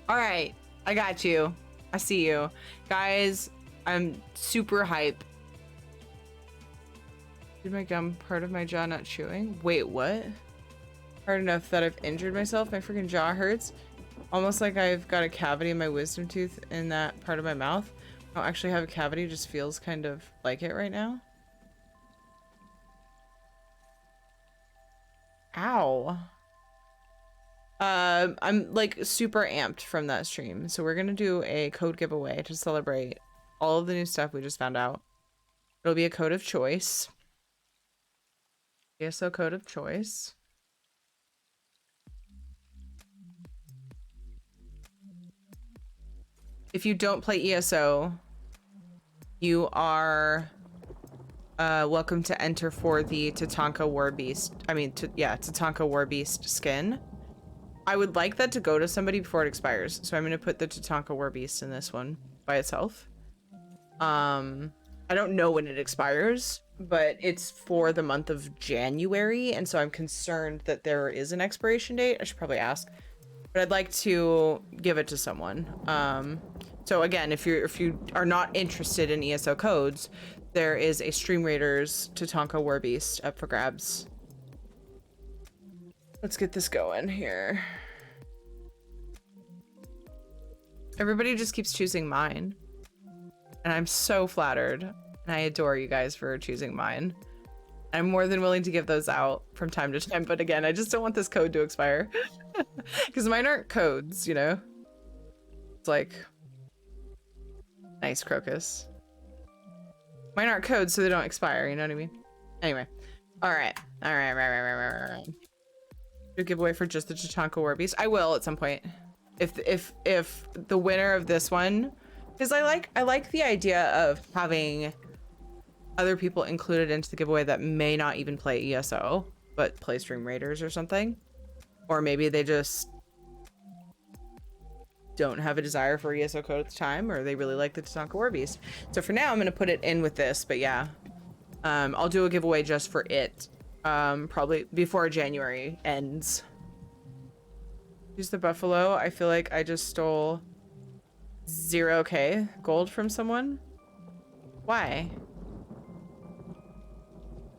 All right. I got you. I see you. Guys, I'm super hype. Did my gum part of my jaw not chewing? Wait, what? Hard enough that I've injured myself. My freaking jaw hurts. Almost like I've got a cavity in my wisdom tooth in that part of my mouth. I don't actually have a cavity, just feels kind of like it right now. Ow. I'm like super amped from that stream. So we're gonna do a code giveaway to celebrate all of the new stuff we just found out. It'll be a code of choice. ESO code of choice. If you don't play ESO, you are welcome to enter for the Tatanka Warbeast. Tatanka Warbeast skin. I would like that to go to somebody before it expires, so I'm going to put the Tatanka Warbeast in this one by itself. I don't know when it expires, but it's for the month of January, and so I'm concerned that there is an expiration date. I should probably ask. But I'd like to give it to someone. So again, if you are not interested in ESO codes, there is a Stream Raiders Tatanka Warbeast up for grabs. Let's get this going here. Everybody just keeps choosing mine. And I'm so flattered. And I adore you guys for choosing mine. I'm more than willing to give those out from time to time. But again, I just don't want this code to expire. Because mine aren't codes, you know? It's like... Nice, Crocus. Mine aren't codes, so they don't expire, you know what I mean? Anyway. Alright. Alright. Do a giveaway for just the Tatanka Warbeast. I will at some point. If the winner of this one... Because I like the idea of having other people included into the giveaway that may not even play ESO, but play Stream Raiders or something. Or maybe they just don't have a desire for ESO code at the time, or they really like the Tatanka Warbeast. So for now, I'm going to put it in with this, but yeah. I'll do a giveaway just for it. Probably before January ends. Use the buffalo. I feel like I just stole 0k gold from someone. Why?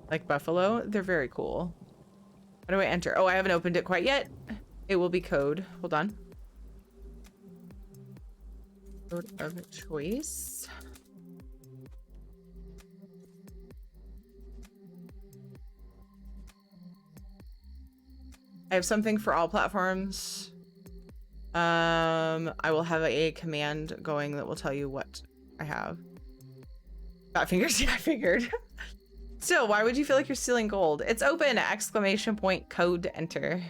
Like buffalo? They're very cool. How do I enter? Oh, I haven't opened it quite yet. It will be code. Hold on. Code of choice. I have something for all platforms. I will have a command going that will tell you what I have. Fat fingers? Yeah, I figured. Still, why would you feel like you're stealing gold? It's open! Exclamation point code to enter.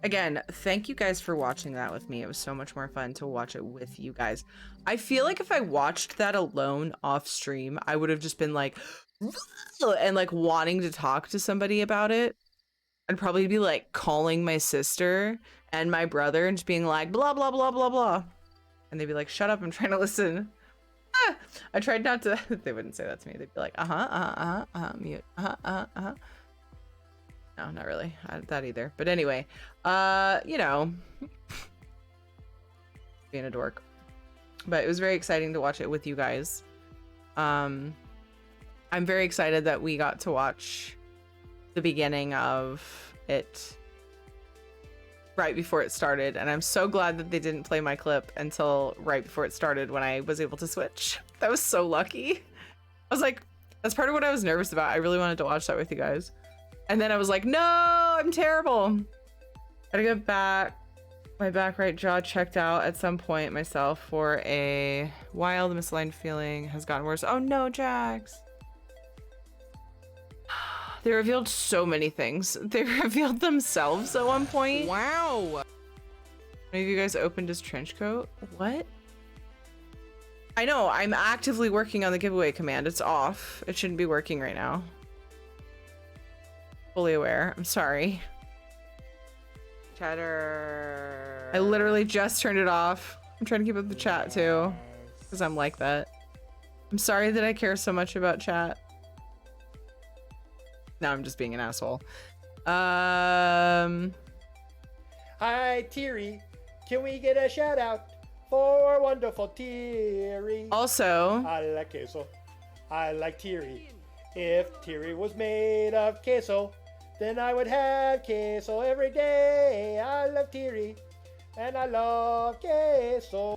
Again, thank you guys for watching that with me. It was so much more fun to watch it with you guys. I feel like if I watched that alone off stream, I would have just been like, and like wanting to talk to somebody about it. I'd probably be like calling my sister and my brother and just being like, blah, blah, blah, blah, blah. And they'd be like, shut up, I'm trying to listen. I tried not to, they wouldn't say that to me. They'd be like, mute, No, not really. That either. But anyway, you know, being a dork. But it was very exciting to watch it with you guys. I'm very excited that we got to watch the beginning of it right before it started, and I'm so glad that they didn't play my clip until right before it started when I was able to switch. That was so lucky. I was like, that's part of what I was nervous about. I really wanted to watch that with you guys. And then I was like, no, I'm terrible. Gotta get back. My back right jaw checked out at some point myself for a while. The misaligned feeling has gotten worse. Oh no, Jax. They revealed so many things. They revealed themselves at one point. Wow. One of you guys opened his trench coat? What? I know, I'm actively working on the giveaway command. It's off. It shouldn't be working right now. Fully aware. I'm sorry. Chatter. I literally just turned it off. I'm trying to keep up the chat too, because I'm like that. I'm sorry that I care so much about chat. Now I'm just being an asshole. Hi, Thierry. Can we get a shout out for wonderful Thierry? Also, I like queso. I like Thierry. If Thierry was made of queso, then I would have queso every day. I love Thierry, and I love queso.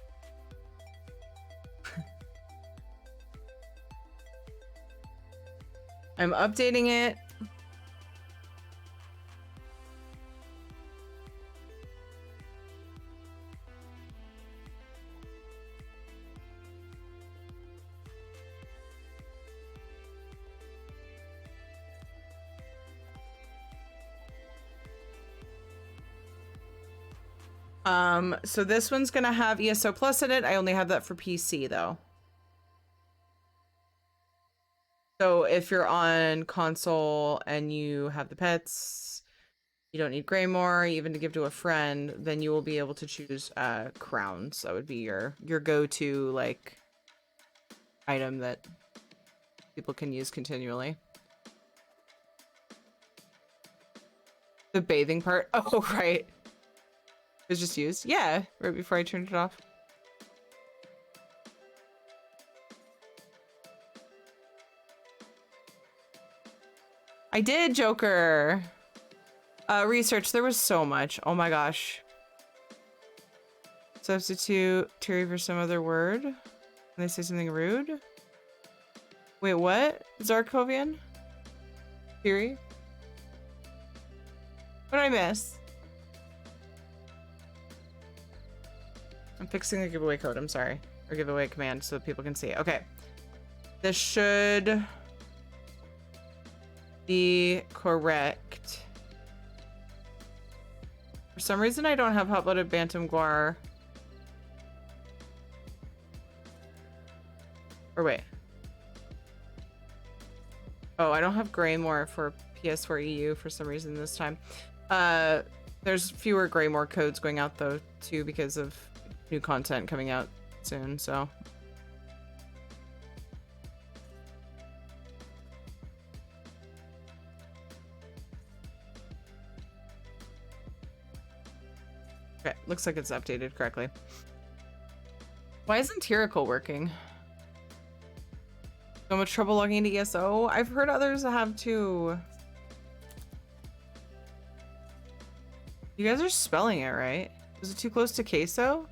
I'm updating it. So this one's gonna have ESO Plus in it. I only have that for PC though. So if you're on console and you have the pets, you don't need Greymore, even to give to a friend, then you will be able to choose crowns. That would be your go-to like item that people can use continually. The bathing part. Oh, right. It was just used. Yeah, right before I turned it off. I did, Joker. Research. There was so much. Oh my gosh. Substitute Terry for some other word. Can they say something rude? Wait, what? Zarkovian? Terry? What did I miss? I'm fixing the giveaway code, I'm sorry. Or giveaway command so that people can see. Okay. This should be correct. For some reason I don't have hot-blooded Bantam Guar. Or wait. Oh, I don't have Greymore for PS4 EU for some reason this time. There's fewer Greymore codes going out though too because of new content coming out soon, so. Okay, looks like it's updated correctly. Why isn't Tyracle working? So much trouble logging into ESO? I've heard others have too. You guys are spelling it right. Is it too close to queso?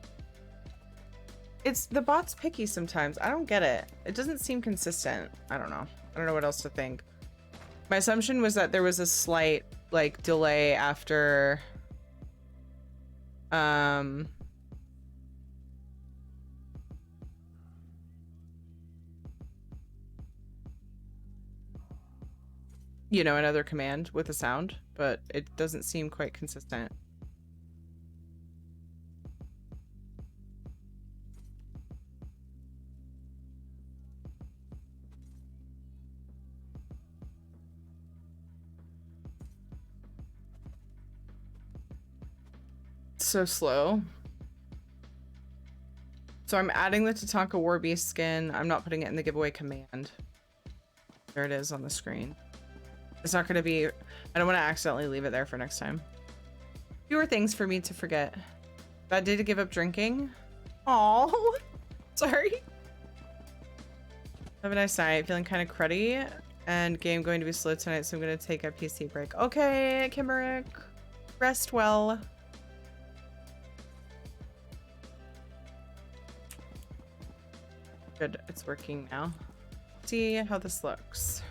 It's the bot's picky sometimes. I don't get it. It doesn't seem consistent. I don't know. I don't know what else to think. My assumption was that there was a slight like delay after you know, another command with a sound, but it doesn't seem quite consistent. So slow. So I'm adding the Tatanka Warbeast skin. I'm not putting it in the giveaway command. There it is on the screen. It's not gonna be, I don't want to accidentally leave it there for next time. Fewer things for me to forget. Bad day to give up drinking. Oh, sorry. Have a nice night. Feeling kind of cruddy. And game going to be slow tonight, so I'm going to take a PC break. Okay, Kimmerick. Rest well. Good, it's working now. See how this looks.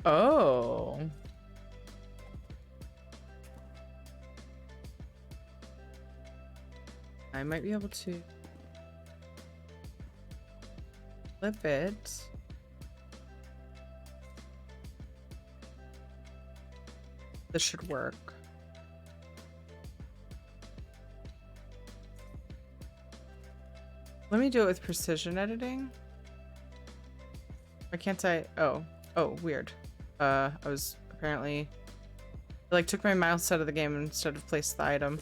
Oh. I might be able to flip it. This should work. Let me do it with precision editing. Why can't I? Oh, weird. I was apparently, I like took my mouse out of the game instead of placed the item.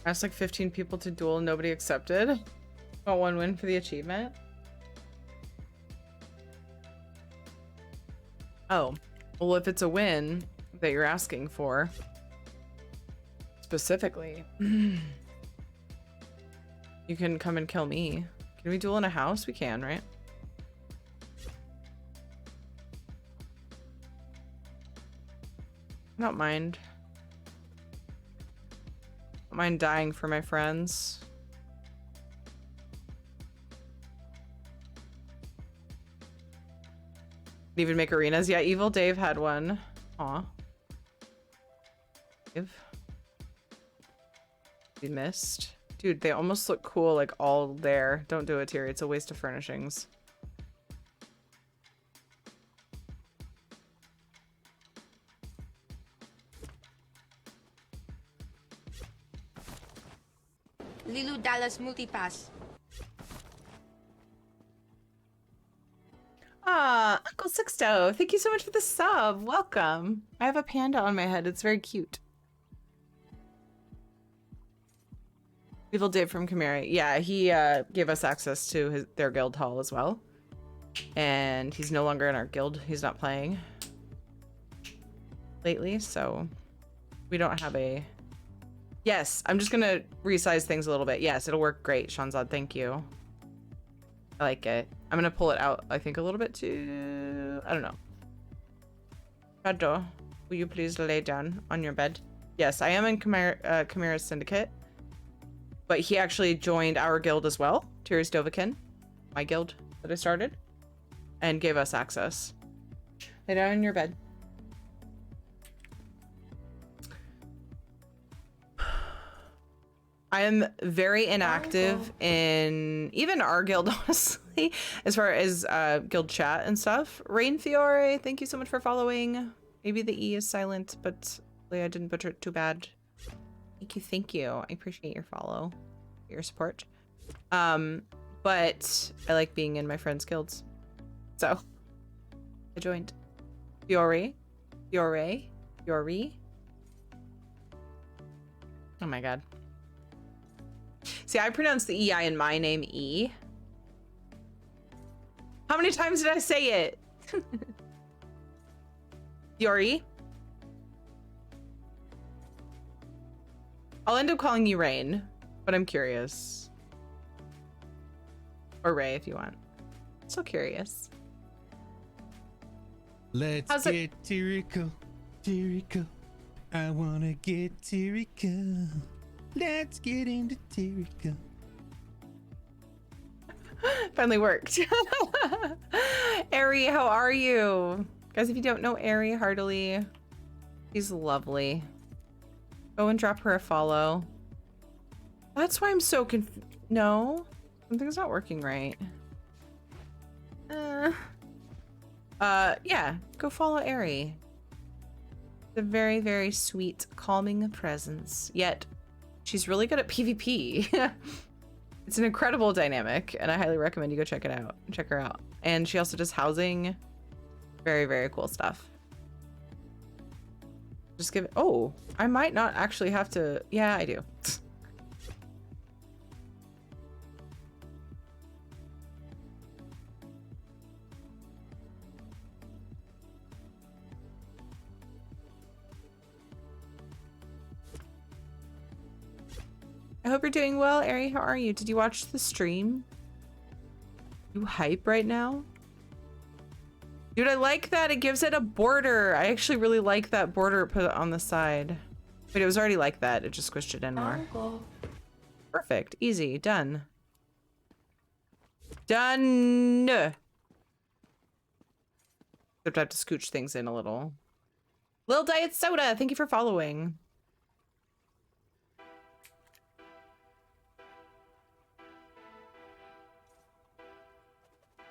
Asked like 15 people to duel, nobody accepted. Got 1 win for the achievement. Oh, well, if it's a win that you're asking for, specifically, you can come and kill me. Can we duel in a house? We can, right? I don't mind. I don't mind dying for my friends. Even make arenas. Yeah, Evil Dave had one. Aw. Dave. We missed. Dude, they almost look cool, like all there. Don't do it, Terry. It's a waste of furnishings. Lilu Dallas Multipass. Ah, Uncle Sixto, thank you so much for the sub. Welcome. I have a panda on my head. It's very cute. Evil Dave from Chimera. Yeah, he gave us access to their guild hall as well. And he's no longer in our guild. He's not playing lately, so we don't have a... Yes, I'm just gonna resize things a little bit. Yes, it'll work great, Shanzad. Thank you. I like it. I'm gonna pull it out, I think, a little bit too... I don't know. Shadow, will you please lay down on your bed? Yes, I am in Chimera's Syndicate. But he actually joined our guild as well, Tyrus Dovakin, my guild that I started, and gave us access. Lay down in your bed. I am very inactive in even our guild, honestly, as far as guild chat and stuff. Rain Fiore, thank you so much for following. Maybe the E is silent, but I didn't butcher it too bad. Thank you. I appreciate your follow, your support. But I like being in my friends' guilds, so I joined. Fiore. Oh my god. See, I pronounce the EI in my name E. How many times did I say it? Fiore. I'll end up calling you Rain, but I'm curious. Or Ray if you want. So curious. Let's get Tirico. I wanna get Tirico. Let's get into Tirico. Finally worked. Ari, how are you? Guys, if you don't know Ari Heartily, she's lovely. Go and drop her a follow. That's why I'm so confused. No, something's not working right. Yeah, go follow Ari. The very, very sweet, calming presence. Yet, she's really good at PvP. It's an incredible dynamic, and I highly recommend you go check it out. Check her out. And she also does housing. Very, very cool stuff. Just give it. Oh, I might not actually have to. Yeah, I do. I hope you're doing well, Ari. How are you? Did you watch the stream? You hype right now? Dude, I like that. It gives it a border. I actually really like that border it put on the side. But it was already like that. It just squished it in more. Perfect. Easy. Done. Done. Except I have to scooch things in a little. Lil Diet Soda, thank you for following.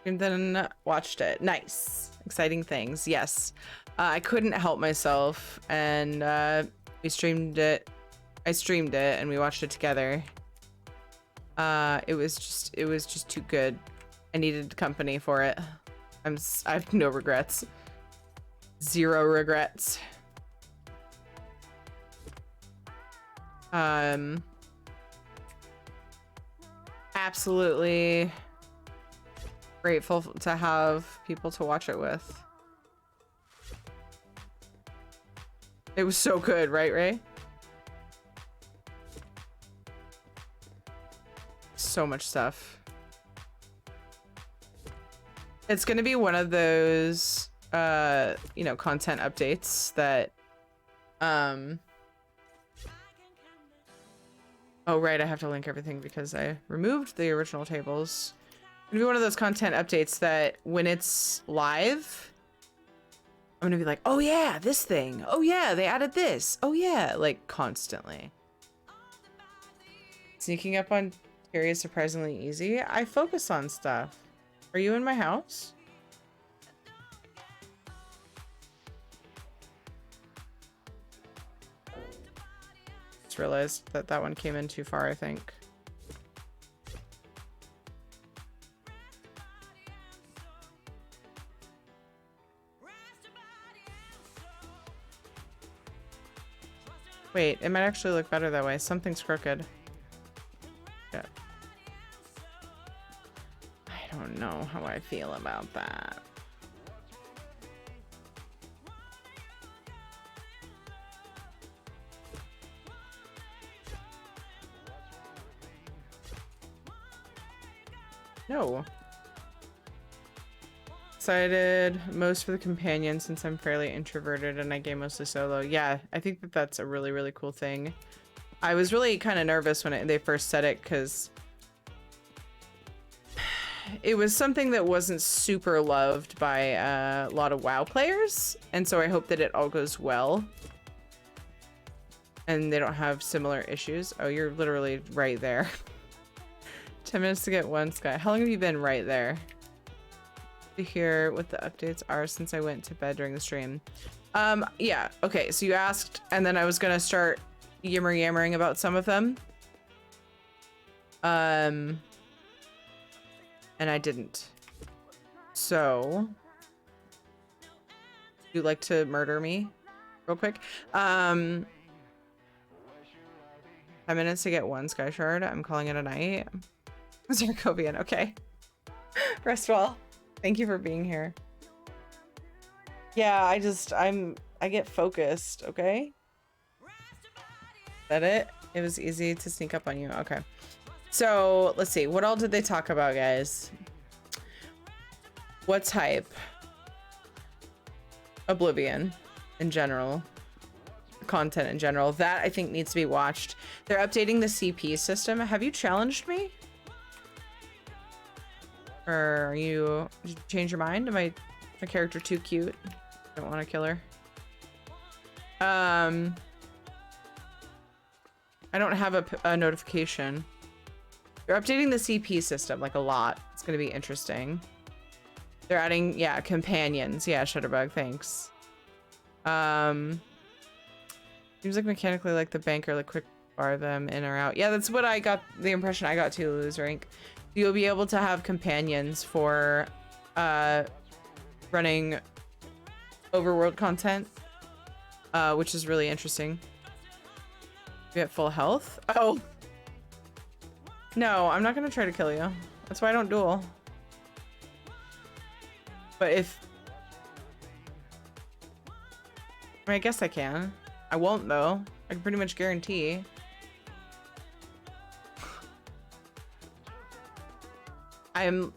And then watched it. Nice. Exciting things. Yes. I couldn't help myself, and we streamed it. I streamed it and we watched it together. It was just too good. I needed company for it. I have no regrets. Zero regrets. Absolutely grateful to have people to watch it with. It was so good, right, Ray? So much stuff. It's gonna be one of those, you know, content updates that, oh, right, I have to link everything because I removed the original tables. It's gonna be one of those content updates that when it's live, I'm gonna be like, oh yeah, this thing. Oh yeah, they added this. Oh yeah, like constantly. Sneaking up on Terry is surprisingly easy. I focus on stuff. Are you in my house? Just realized that that one came in too far, I think. Wait, it might actually look better that way. Something's crooked. Yeah. I don't know how I feel about that. No. Excited most for the companion since I'm fairly introverted and I game mostly solo. Yeah, I think that that's a really, really cool thing. I was really kind of nervous when they first said it because it was something that wasn't super loved by a lot of WoW players, and so I hope that it all goes well and they don't have similar issues. Oh, you're literally right there. 10 minutes to get one sky. How long have you been right there? To hear what the updates are since I went to bed during the stream. Yeah, okay, so you asked, and then I was gonna start yammering about some of them. And I didn't. So, you'd like to murder me real quick? 10 minutes to get one sky shard. I'm calling it a night. Zarkovian, okay. Rest well. Thank you for being here. Yeah, I get focused, okay? Is that it? It was easy to sneak up on you. Okay. So, let's see. What all did they talk about, guys? What's hype? Oblivion in general. Content in general. That, I think, needs to be watched. They're updating the CP system. Have you challenged me? Or did you change your mind? Am my character too cute? Don't want to kill her. I don't have a notification. They're updating the CP system like a lot. It's gonna be interesting. They're adding, yeah, companions. Yeah, Shutterbug, thanks. Seems like mechanically like the banker, like quick bar them in or out. Yeah, that's what I got, the impression I got too, lose rank. You'll be able to have companions for running overworld content. which is really interesting. You get full health? Oh. No, I'm not gonna try to kill you. That's why I don't duel. But if... I mean, I guess I can. I won't, though. I can pretty much guarantee. I'm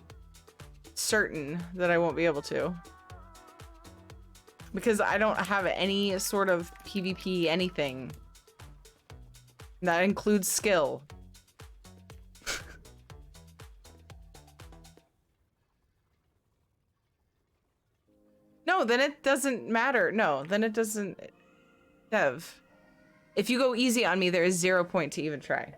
certain that I won't be able to. Because I don't have any sort of PvP anything. That includes skill. No, then it doesn't matter. No, then it doesn't... Dev. If you go easy on me, there is 0 point to even try.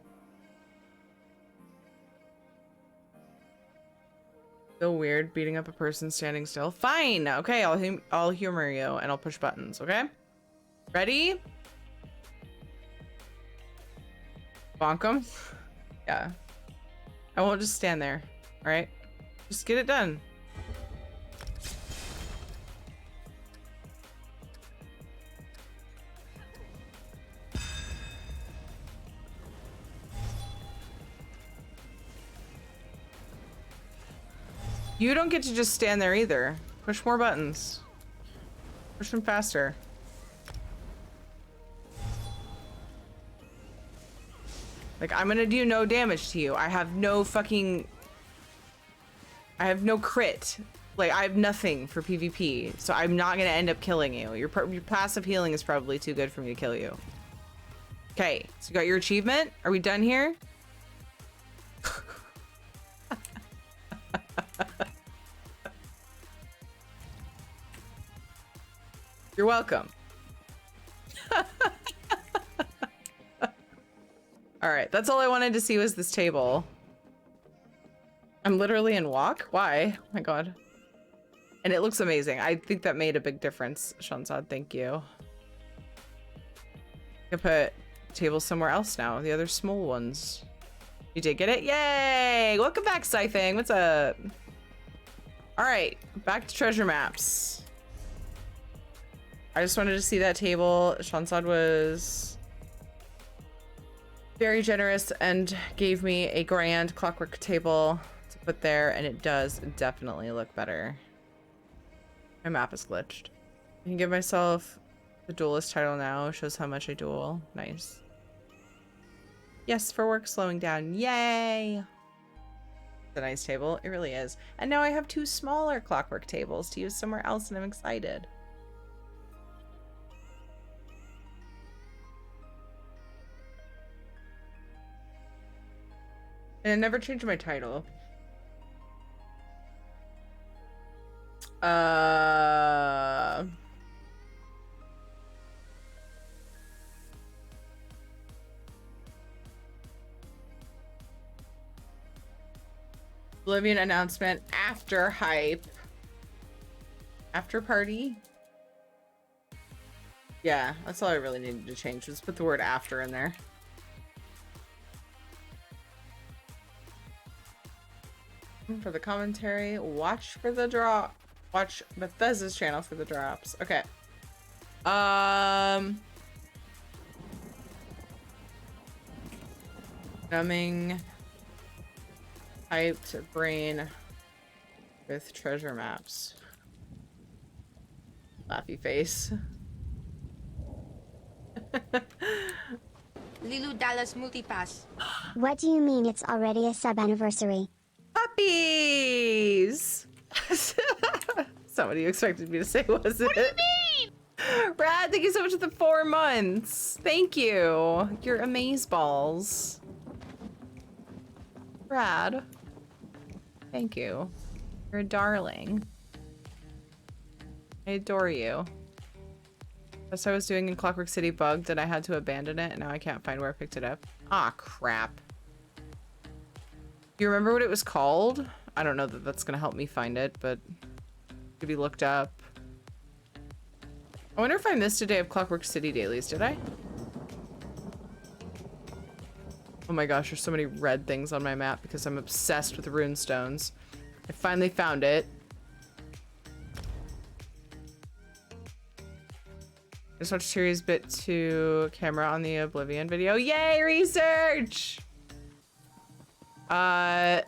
Feel weird beating up a person standing still? Fine! Okay, I'll humor you and I'll push buttons, okay? Ready? Bonk 'em. Yeah. I won't just stand there, alright? Just get it done. You don't get to just stand there either. Push more buttons. Push them faster. Like, I'm gonna do no damage to you. I have no fucking... I have no crit. Like, I have nothing for PvP. So I'm not gonna end up killing you. Your passive healing is probably too good for me to kill you. Okay, so you got your achievement? Are we done here? You're welcome. All right, that's all I wanted to see was this table. I'm literally in walk? Why? Oh my god. And it looks amazing. I think that made a big difference, Shansad. Thank you. I can put tables somewhere else now. The other small ones. You did get it? Yay! Welcome back, Scything. What's up? All right, back to treasure maps. I just wanted to see that table. Shansad was very generous and gave me a grand clockwork table to put there, and it does definitely look better. My map is glitched. I can give myself the duelist title now. Shows how much I duel. Nice. Yes, for work slowing down. Yay! It's a nice table. It really is. And now I have 2 smaller clockwork tables to use somewhere else, and I'm excited. And I never changed my title. Oblivion announcement after hype. After party? Yeah, that's all I really needed to change, was put the word after in there. For the commentary, watch for the drop. Watch Bethesda's channel for the drops. Okay. Numbing hyped brain with treasure maps. Laughy face. Lilu Dallas Multipass. What do you mean it's already a sub-anniversary? Puppies! That's not what you expected me to say, was it? What do you mean? Brad, thank you so much for the 4 months. Thank you. You're amazeballs. Brad. Thank you. You're a darling. I adore you. That's what I was doing in Clockwork City bugged and I had to abandon it and now I can't find where I picked it up. Ah, crap. You remember what it was called? I don't know that that's gonna help me find it, but it could be looked up. I wonder if I missed a day of Clockwork City dailies, did I? Oh my gosh, there's so many red things on my map because I'm obsessed with runestones. I finally found it. Just watched Tiri's bit to camera on the Oblivion video. Yay, research! I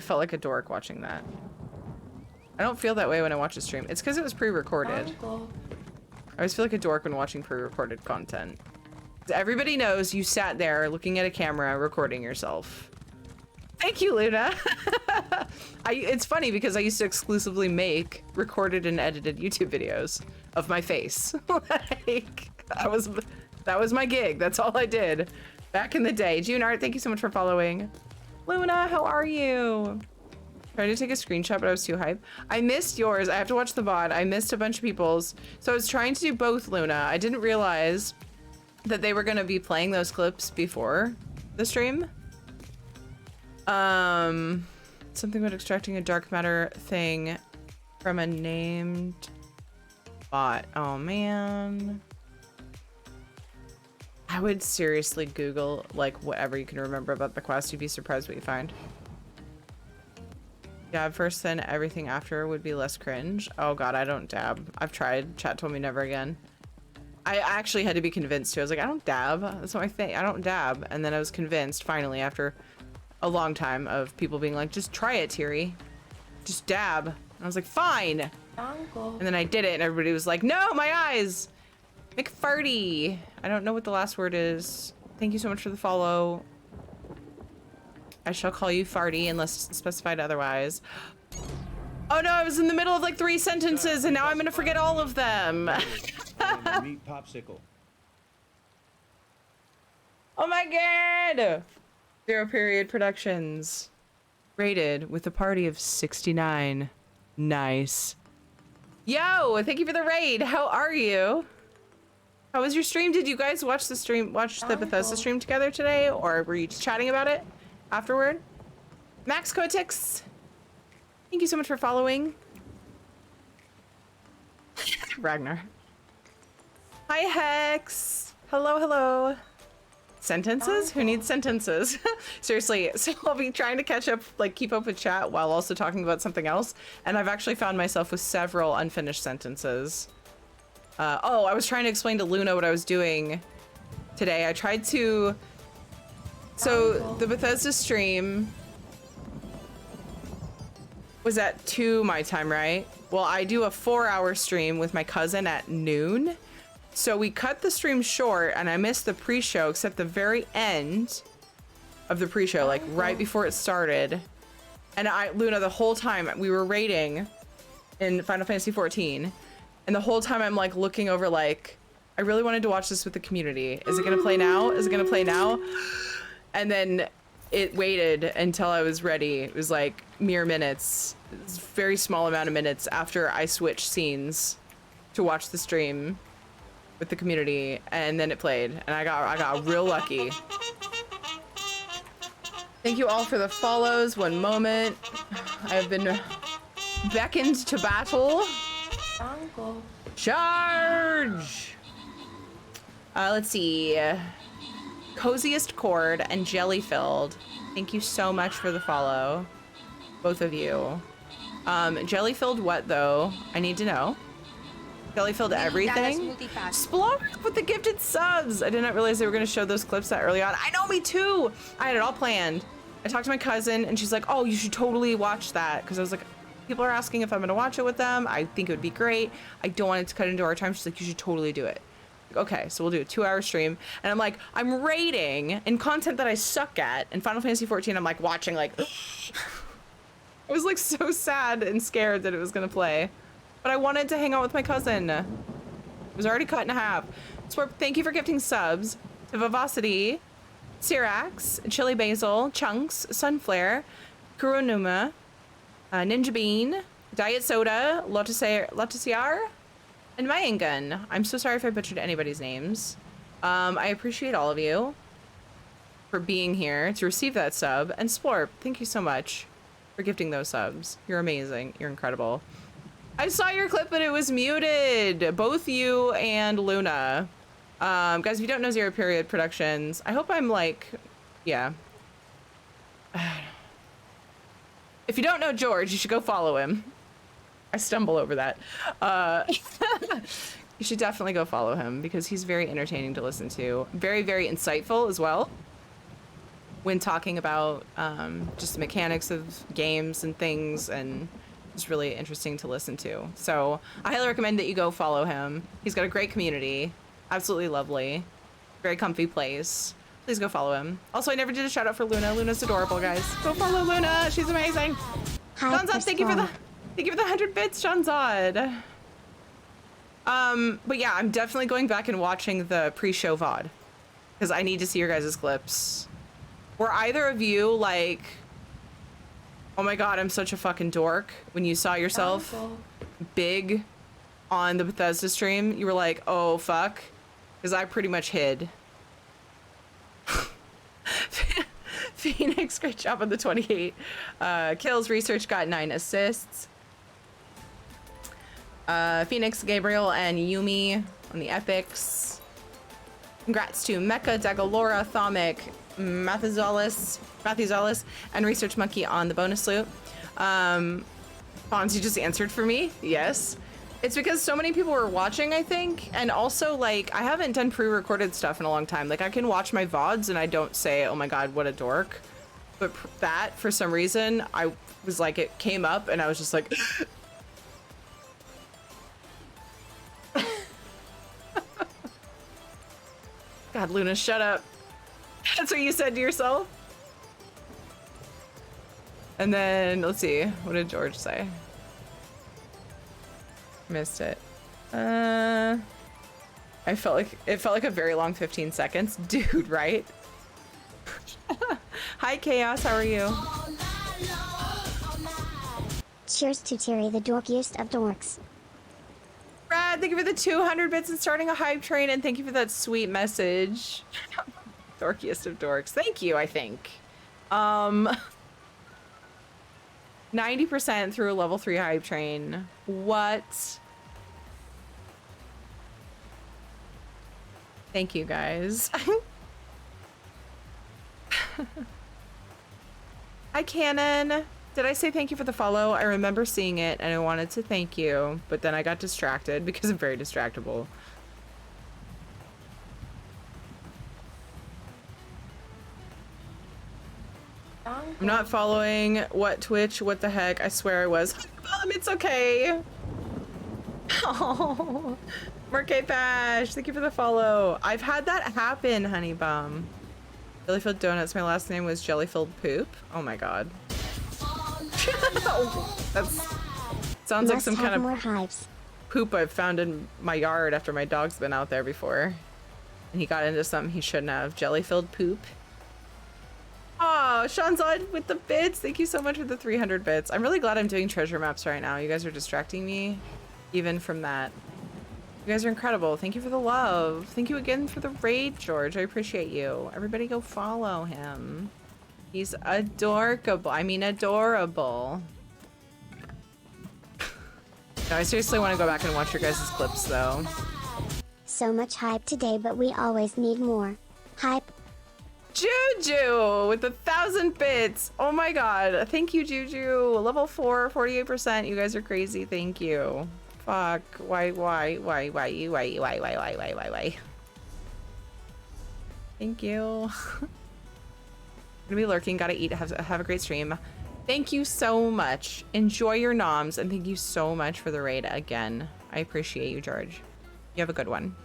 felt like a dork watching that. I don't feel that way when I watch a stream. It's because it was pre-recorded. I always feel like a dork when watching pre-recorded content. Everybody knows you sat there looking at a camera recording yourself. Thank you, Luna. It's funny because I used to exclusively make recorded and edited YouTube videos of my face. Like, that was my gig. That's all I did back in the day. June Art, thank you so much for following. Luna, how are you? Tried to take a screenshot, but I was too hype. I missed yours. I have to watch the VOD. I missed a bunch of people's. So I was trying to do both, Luna. I didn't realize that they were going to be playing those clips before the stream. Something about extracting a dark matter thing from a named bot. Oh, man. I would seriously Google, like, whatever you can remember about the quest. You'd be surprised what you find. Dab first, then everything after would be less cringe. Oh god, I don't dab. I've tried. Chat told me never again. I actually had to be convinced too. I was like, I don't dab. That's not my thing. I don't dab. And then I was convinced finally after a long time of people being like, just try it, Tiri. Just dab. And I was like, fine. And then I did it and everybody was like, no, my eyes. McFarty. I don't know what the last word is. Thank you so much for the follow. I shall call you Farty unless specified otherwise. Oh no, I was in the middle of like 3 sentences and now I'm gonna forget all of them. Meat popsicle. Oh my god! Zero Period Productions. Rated with a party of 69. Nice. Yo, thank you for the raid. How are you? How was your stream? Did you guys watch the Bethesda stream together today? Or were you just chatting about it afterward? Max Kotix, thank you so much for following. Ragnar. Hi Hex. Hello, hello. Sentences? Who needs sentences? Seriously, so I'll be trying to catch up, like keep up with chat while also talking about something else. And I've actually found myself with several unfinished sentences. Oh, I was trying to explain to Luna what I was doing today. I tried to... So the Bethesda stream was at 2 my time, right? Well, I do a 4-hour stream with my cousin at noon. So we cut the stream short and I missed the pre-show except the very end of the pre-show, like right before it started. And Luna, the whole time we were raiding in Final Fantasy 14. And the whole time I'm like looking over like, I really wanted to watch this with the community. Is it gonna play now? Is it gonna play now? And then it waited until I was ready. It was like mere minutes. It was a very small amount of minutes after I switched scenes to watch the stream with the community, and then it played, and I got real lucky. Thank you all for the follows. One moment. I have been beckoned to battle. Charge! Let's see. Coziest Cord and Jelly Filled. Thank you so much for the follow. Both of you. Jelly Filled what though? I need to know. Jelly Filled everything? Splork with the gifted subs! I did not realize they were going to show those clips that early on. I know, me too! I had it all planned. I talked to my cousin and she's like, oh, you should totally watch that. Because I was like, people are asking if I'm going to watch it with them. I think it would be great. I don't want it to cut into our time. She's like, you should totally do it. Okay, so we'll do a 2-hour stream. And I'm like, I'm raiding in content that I suck at. In Final Fantasy 14, I'm like watching like... I was like so sad and scared that it was going to play. But I wanted to hang out with my cousin. It was already cut in half. So thank you for gifting subs to Vivacity, Syrax, Chili Basil, Chunks, Sunflare, Kuronuma, Ninja Bean, Diet Soda, Lotisiar, and Mayangun. I'm so sorry if I butchered anybody's names. I appreciate all of you for being here to receive that sub. And Splorp, thank you so much for gifting those subs. You're amazing. You're incredible. I saw your clip, but it was muted. Both you and Luna. Guys, if you don't know Zero Period Productions, I hope I'm like, yeah. If you don't know George, you should go follow him. I stumble over that. You should definitely go follow him because he's very entertaining to listen to. Very, very insightful as well when talking about just the mechanics of games and things, and it's really interesting to listen to. So I highly recommend that you go follow him. He's got a great community, absolutely lovely, very comfy place. Please go follow him. Also, I never did a shout out for Luna. Luna's adorable, guys. Go follow Luna. She's amazing. John Zod, thank you for the 100 bits, John Zod. But yeah, I'm definitely going back and watching the pre-show VOD because I need to see your guys' clips. Were either of you like, oh my god, I'm such a fucking dork, when you saw yourself big on the Bethesda stream? You were like, oh fuck, because I pretty much hid. Phoenix, great job on the 28 kills. Research got 9 assists. Phoenix, Gabriel, and Yumi on the epics. Congrats to Mecha, Dagalora, Thomic, Mathusalis, and Research Monkey on the bonus loot. Fonz, you just answered for me. Yes. It's because so many people were watching, I think. And also, like, I haven't done pre-recorded stuff in a long time. Like, I can watch my VODs and I don't say, oh my god, what a dork. But that, for some reason, I was like, it came up and I was just like... God, Luna, shut up. That's what you said to yourself? And then, let's see. What did George say? Missed it. It felt like a very long 15 seconds. Dude, right? Hi, Chaos. How are you? Cheers to Terry, the dorkiest of dorks. Brad, thank you for the 200 bits and starting a hype train, and thank you for that sweet message. Dorkiest of dorks. Thank you, I think. 90% through a level 3 hype train. What? Thank you, guys. Hi, Cannon. Did I say thank you for the follow? I remember seeing it and I wanted to thank you, but then I got distracted because I'm very distractible. I'm not following what Twitch, what the heck, I swear I was. It's okay. Oh, Merkay Pash, thank you for the follow. I've had that happen, Honey Bum. Jelly-filled donuts, my last name was Jelly-filled poop. Oh my god. That's sounds like some kind of poop I've found in my yard after my dog's been out there before. And he got into something he shouldn't have. Jelly-filled poop. Oh, Sean's on with the bits. Thank you so much for the 300 bits. I'm really glad I'm doing treasure maps right now. You guys are distracting me even from that. You guys are incredible. Thank you for the love. Thank you again for the raid, George. I appreciate you. Everybody go follow him. He's adorable. I mean, adorable. No, I seriously want to go back and watch your guys' clips, though. So much hype today, but we always need more. Hype. Juju with 1,000 bits. Oh my god. Thank you, Juju. Level 4, 48%. You guys are crazy. Thank you. Fuck. Why? Thank you. Gonna be lurking, gotta eat, have a great stream. Thank you so much. Enjoy your noms, and thank you so much for the raid again. I appreciate you, George. You have a good one.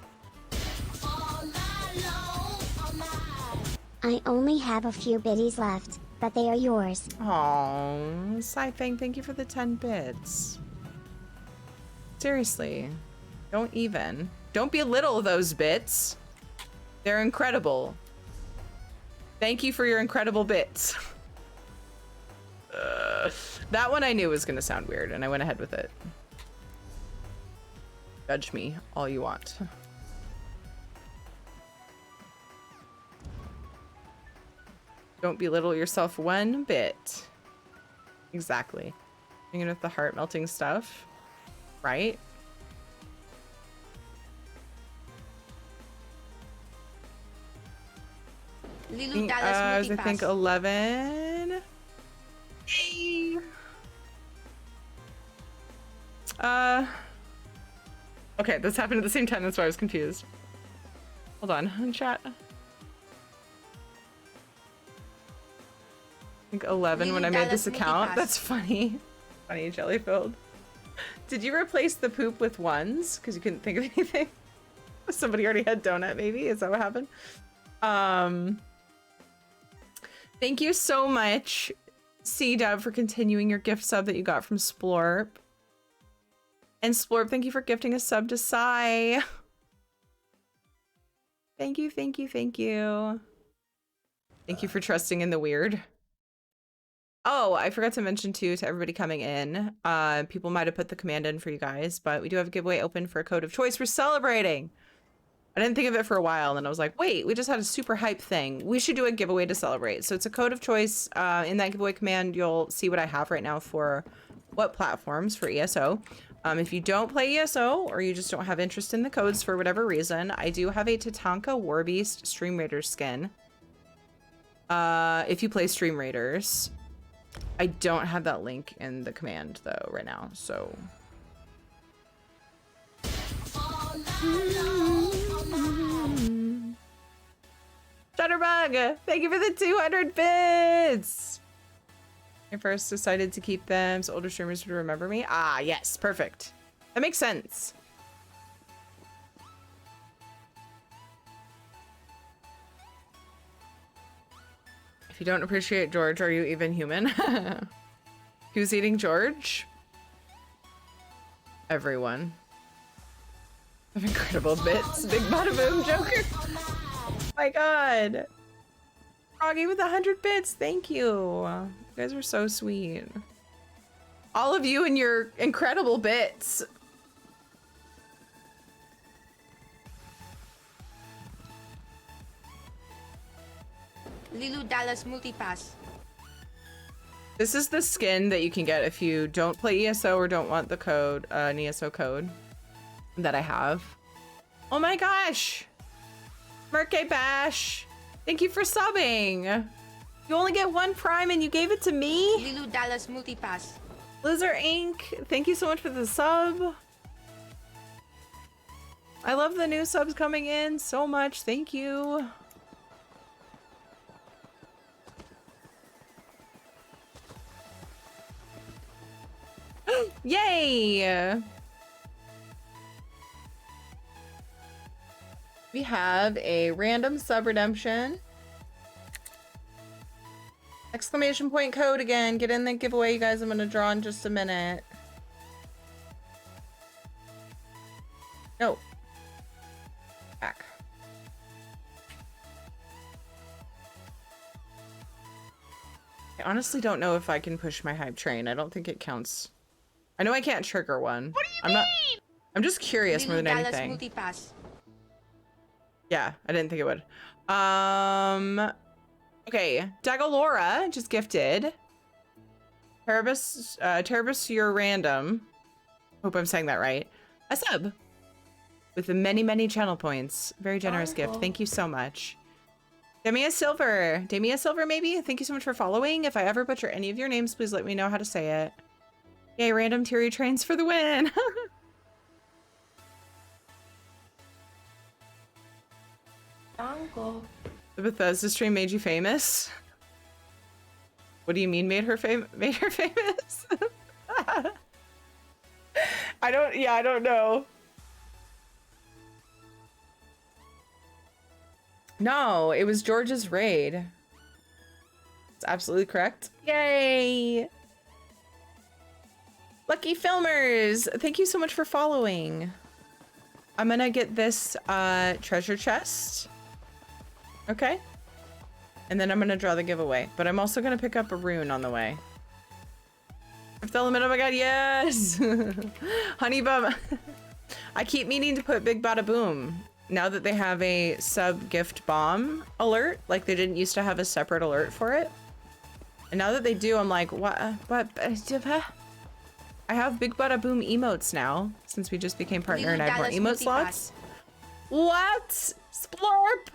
I only have a few biddies left, but they are yours. Oh, Saifeng, thank you for the 10 bits. Seriously, don't belittle those bits. They're incredible. Thank you for your incredible bits. That one I knew was gonna sound weird, and I went ahead with it. Judge me all you want. Don't belittle yourself one bit. Exactly. Hanging with the heart melting stuff, right? I think 11. Okay, this happened at the same time. That's why I was confused. Hold on, chat. I think 11 when I made this account. That's funny. Funny, jelly-filled. Did you replace the poop with ones? Because you couldn't think of anything? Somebody already had donut, maybe? Is that what happened? Thank you so much, C-Dub, for continuing your gift sub that you got from Splorp. And Splorp, thank you for gifting a sub to Sai. Thank you, thank you, thank you. Thank you for trusting in the weird. Oh, I forgot to mention too to everybody coming in. People might have put the command in for you guys, but we do have a giveaway open for a code of choice. We're celebrating. I didn't think of it for a while, and then I was like, wait, we just had a super hype thing. We should do a giveaway to celebrate. So it's a code of choice. In that giveaway command, you'll see what I have right now for what platforms for ESO. If you don't play ESO or you just don't have interest in the codes for whatever reason, I do have a Tatanka Warbeast Stream Raiders skin. If you play Stream Raiders. I don't have that link in the command though right now, so. Shutterbug, thank you for the 200 bits. I first decided to keep them so older streamers would remember me. Ah, yes, perfect. That makes sense. If you don't appreciate George, are you even human? Who's eating George? Everyone. Of incredible bits. Big bada boom Joker. Oh my god. Froggy with 100 bits. Thank you. You guys are so sweet. All of you and your incredible bits. Lilu Dallas Multipass. This is the skin that you can get if you don't play ESO or don't want the code, an ESO code that I have. Oh my gosh! Merke Bash! Thank you for subbing! You only get one prime and you gave it to me? Lilu Dallas Multipass. Lizard Inc., thank you so much for the sub. I love the new subs coming in so much, thank you. Yay! We have a random sub redemption. Exclamation point code again. Get in the giveaway, you guys. I'm gonna draw in just a minute. No. Back. I honestly don't know if I can push my hype train. I don't think it counts. I know I can't trigger one. What do you mean? I'm just curious more than anything. Multipass. Yeah, I didn't think it would. Okay, Dagalora just gifted. Terebus, you're random. Hope I'm saying that right. A sub with the many, many channel points. Very generous gift. Thank you so much. Demia Silver. Demia Silver, maybe? Thank you so much for following. If I ever butcher any of your names, please let me know how to say it. Yay, random Teary trains for the win. Uncle. The Bethesda stream made you famous? What do you mean made her famous? I don't know. No, it was George's raid. It's absolutely correct. Yay! Lucky Filmers, thank you so much for following. I'm gonna get this treasure chest. Okay. And then I'm gonna draw the giveaway. But I'm also gonna pick up a rune on the way. Fifth element, oh my god, yes! Honey Bum. I keep meaning to put Big Bada Boom. Now that they have a sub gift bomb alert, like they didn't used to have a separate alert for it. And now that they do, I'm like, what? I have Big Bada Boom emotes now, since we just became partner and I have more emote slots. What? Splorp!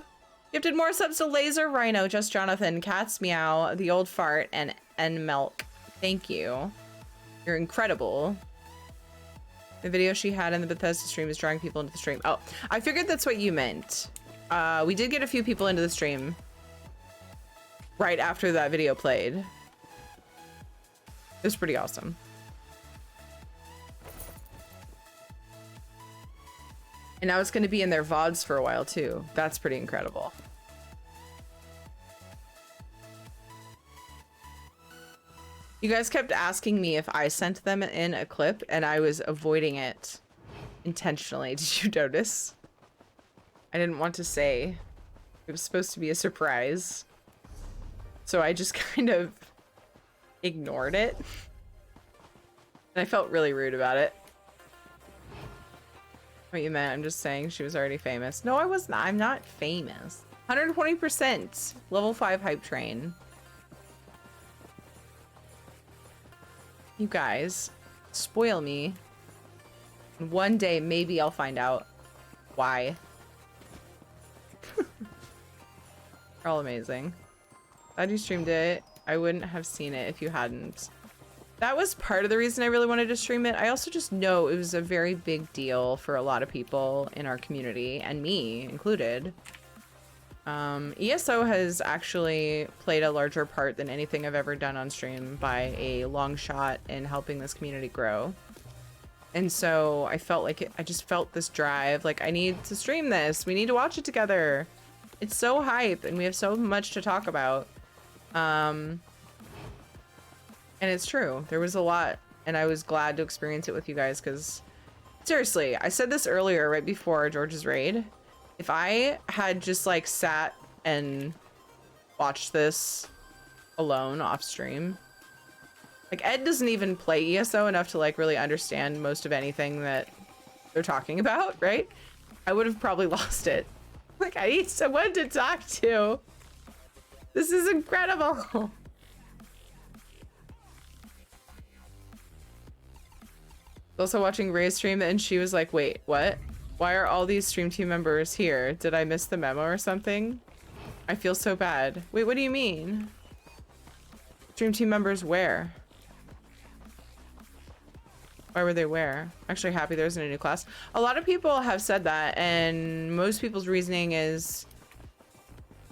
Gifted more subs to Laser Rhino, Just Jonathan, Cat's Meow, The Old Fart, and Milk. Thank you. You're incredible. The video she had in the Bethesda stream is drawing people into the stream. Oh, I figured that's what you meant. We did get a few people into the stream right after that video played. It was pretty awesome. And now it's going to be in their VODs for a while too. That's pretty incredible. You guys kept asking me if I sent them in a clip and I was avoiding it intentionally. Did you notice? I didn't want to say. It was supposed to be a surprise. So I just kind of ignored it. And I felt really rude about it. What you meant, I'm just saying she was already famous. No, I was not. I'm not famous. 120%. Level 5 hype train. You guys spoil me. And one day, maybe I'll find out why. You're all amazing. Glad you streamed it. I wouldn't have seen it if you hadn't. That was part of the reason I really wanted to stream it. I also just know it was a very big deal for a lot of people in our community, and me included. ESO has actually played a larger part than anything I've ever done on stream by a long shot in helping this community grow. And so I felt like I just felt this drive, like I need to stream this. We need to watch it together. It's so hype and we have so much to talk about. And it's true. There was a lot and I was glad to experience it with you guys because seriously, I said this earlier right before George's raid. If I had just like sat and watched this alone off stream, like Ed doesn't even play ESO enough to like really understand most of anything that they're talking about, right? I would have probably lost it. Like I need someone to talk to. This is incredible. Also watching Ray's stream and she was like, wait, what? Why are all these stream team members here? Did I miss the memo or something? I feel so bad. Wait, what do you mean? Stream team members where? Why were they where? Actually happy there isn't a new class. A lot of people have said that and most people's reasoning is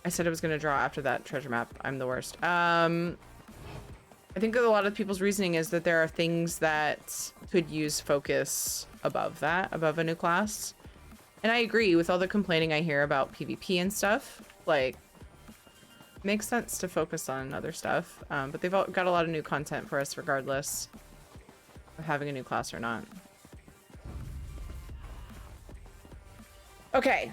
I said I was gonna draw after that treasure map. I'm the worst. I think that a lot of people's reasoning is that there are things that could use focus above that, above a new class. And I agree with all the complaining I hear about PvP and stuff. Like, makes sense to focus on other stuff. But they've got a lot of new content for us regardless of having a new class or not. Okay.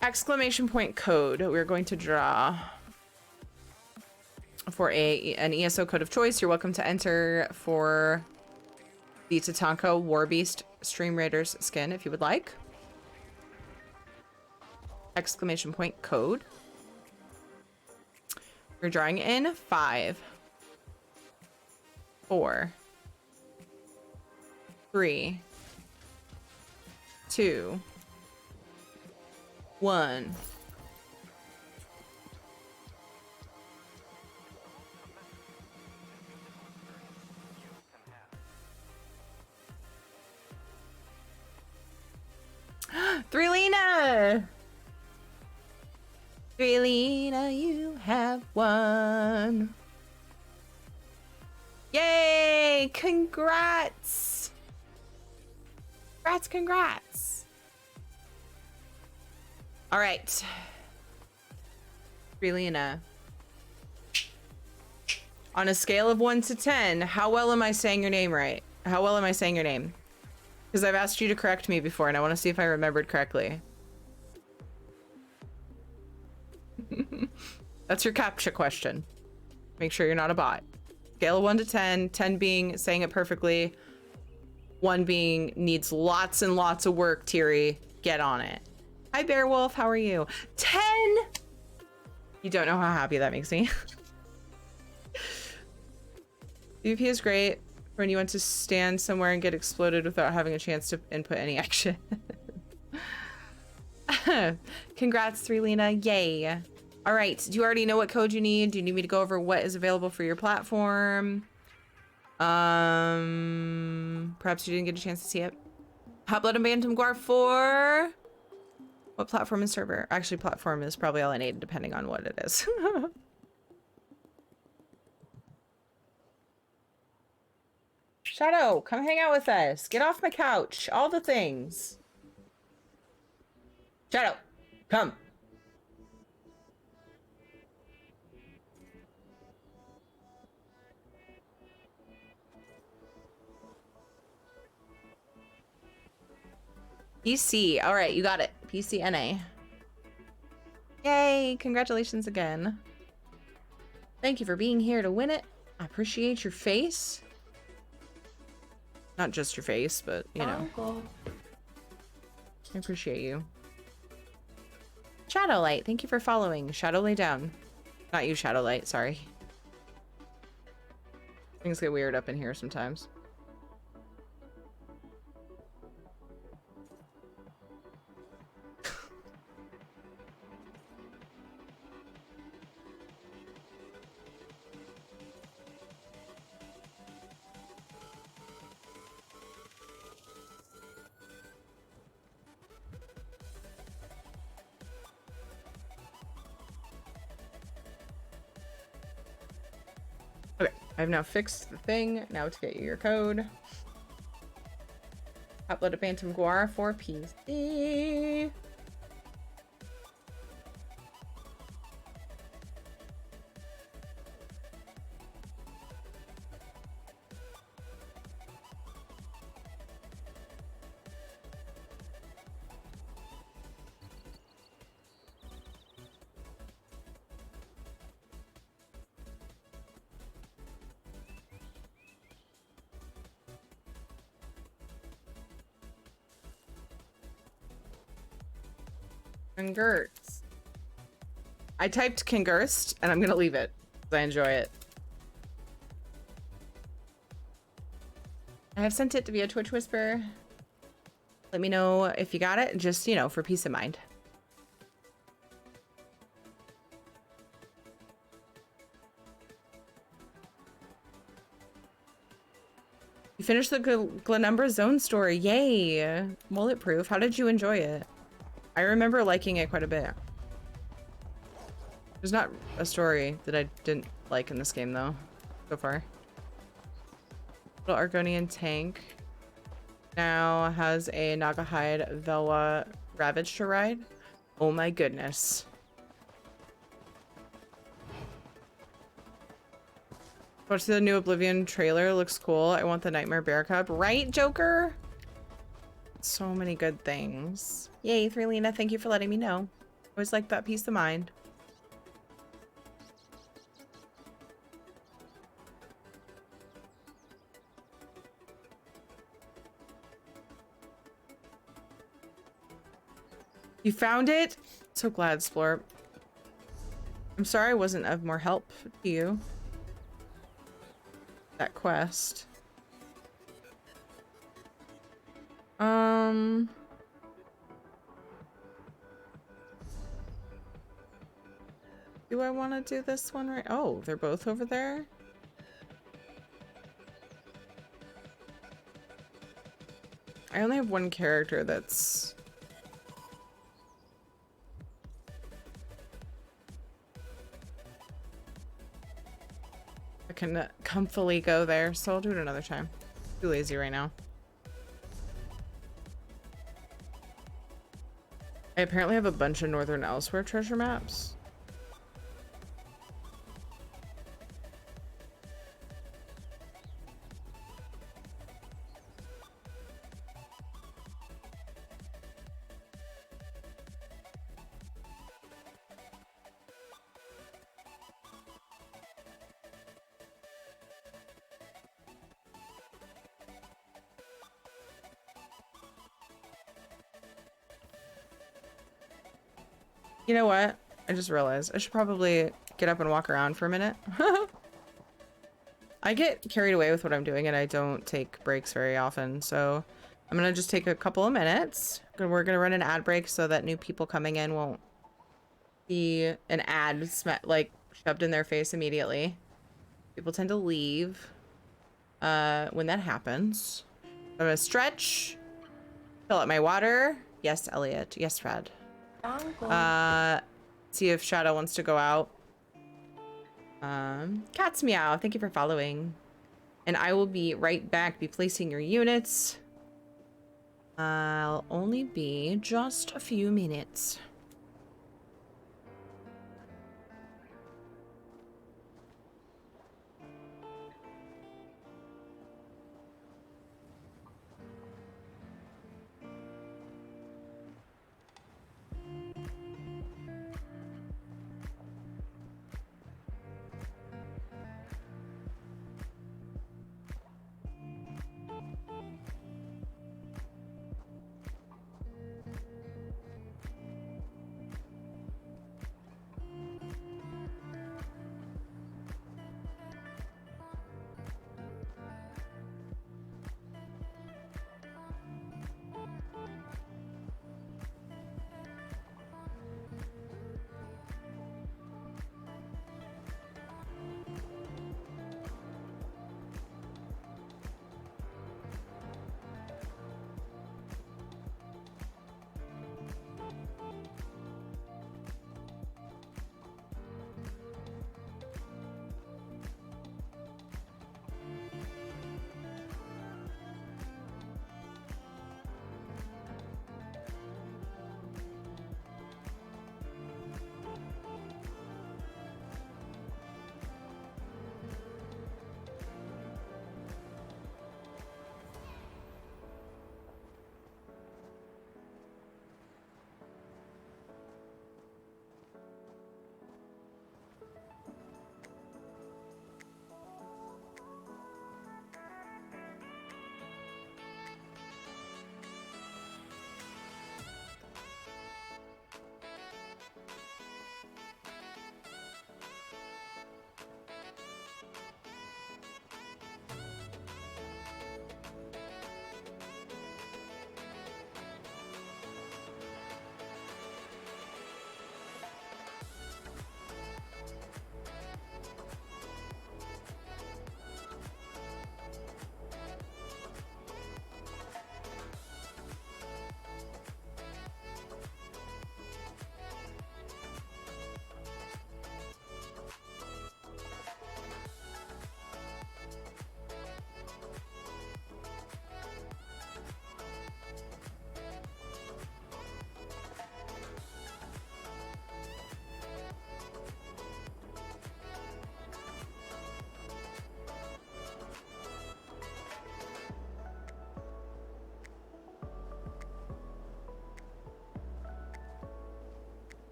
Exclamation point code. We're going to draw for an ESO code of choice. You're welcome to enter for the Tatanka Warbeast Stream Raiders skin if you would like. Exclamation point code. You're drawing in 5, 4, 3, 2, 1. Three-Lena! Three-Lena, you have won. Yay! Congrats! Congrats! All right. Three-Lena. On a scale of 1 to 10, how well am I saying your name right? How well am I saying your name? Because I've asked you to correct me before and I want to see if I remembered correctly. That's your CAPTCHA question. Make sure you're not a bot. Scale of 1 to 10, 10 being saying it perfectly, 1 being needs lots and lots of work, Tiri. Get on it. Hi, Bearwolf. How are you? 10! You don't know how happy that makes me. PvP is great when you want to stand somewhere and get exploded without having a chance to input any action. Congrats, Three-Lena. Yay. All right. Do you already know what code you need? Do you need me to go over what is available for your platform? Perhaps you didn't get a chance to see it. Hot-blooded Bantam Guar 4. What platform and server? Actually, platform is probably all I need, depending on what it is. Shadow, come hang out with us. Get off my couch. All the things. Shadow, come. PC. All right, you got it. PCNA. Yay, congratulations again. Thank you for being here to win it. I appreciate your face. Not just your face, but, you know. I appreciate you. Shadowlight, thank you for following. Shadow lay down. Not you, Shadowlight, sorry. Things get weird up in here sometimes. Okay, I've now fixed the thing. Now to get you your code. Upload a Bantam Guar for PC. Kangurst. I typed Kangurst and I'm gonna leave it because I enjoy it. I have sent it to via Twitch Whisper. Let me know if you got it, just, you know, for peace of mind. You finished the Glenumbra Zone story. Yay! Bulletproof. How did you enjoy it? I remember liking it quite a bit. There's not a story that I didn't like in this game, though, so far. Little Argonian tank now has a Nagahide Velwa Ravage to ride. Oh my goodness. Watch the new Oblivion trailer. Looks cool. I want the Nightmare Bear Cub. Right, Joker? So many good things. Yay, Threlina, thank you for letting me know. Always like that peace of mind. You found it? So glad, Splorp. I'm sorry I wasn't of more help to you. That quest. Do I want to do this one right? Oh, they're both over there? I only have one character that's... I can comfily go there, so I'll do it another time. Too lazy right now. I apparently have a bunch of Northern Elsewhere treasure maps. You know what? I just realized I should probably get up and walk around for a minute. I get carried away with what I'm doing and I don't take breaks very often, so I'm gonna just take a couple of minutes. We're gonna run an ad break so that new people coming in won't be an ad like shoved in their face immediately. People tend to leave when that happens. I'm gonna stretch Fill up my water. Yes, Elliot. Yes, Fred. See if Shadow wants to go out. Cat's meow. Thank you for following. And I will be right back. Be placing your units. I'll only be just a few minutes.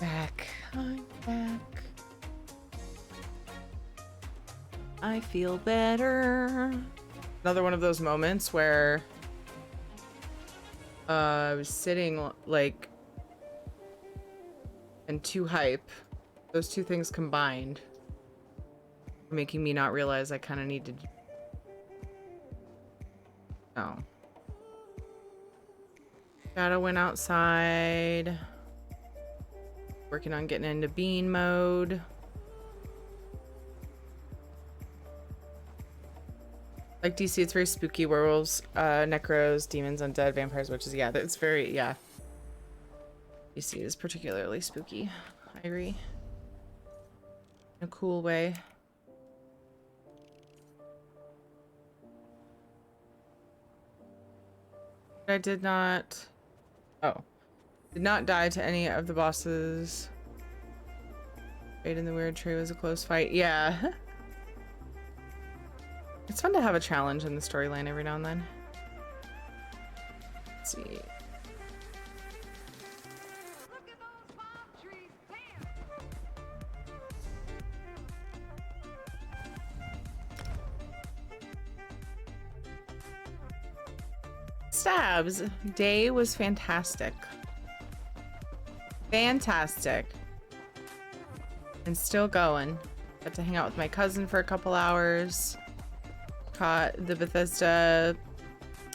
Back. I'm back. I feel better. Another one of those moments where I was sitting like and too hype. Those two things combined were making me not realize I kind of needed. Oh. Shadow went outside. Working on getting into bean mode. Like DC, it's very spooky. Werewolves, necros, demons, undead, vampires, witches. Yeah, it's very, yeah. DC is particularly spooky. I agree. In a cool way. I did not... Oh. Did not die to any of the bosses. Raid in the Weird Tree was a close fight. Yeah. It's fun to have a challenge in the storyline every now and then. Let's see. Stabs. Day was fantastic. Fantastic. And still going. Got to hang out with my cousin for a couple hours. Caught the Bethesda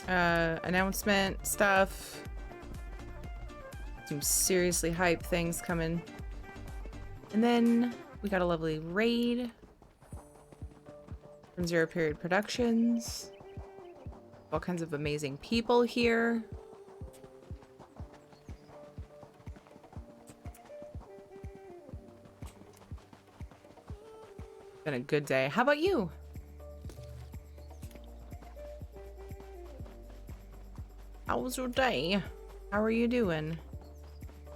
announcement stuff. Some seriously hype things coming. And then we got a lovely raid from Zero Period Productions. All kinds of amazing people here. Been a good day. How about you? How was your day? How are you doing?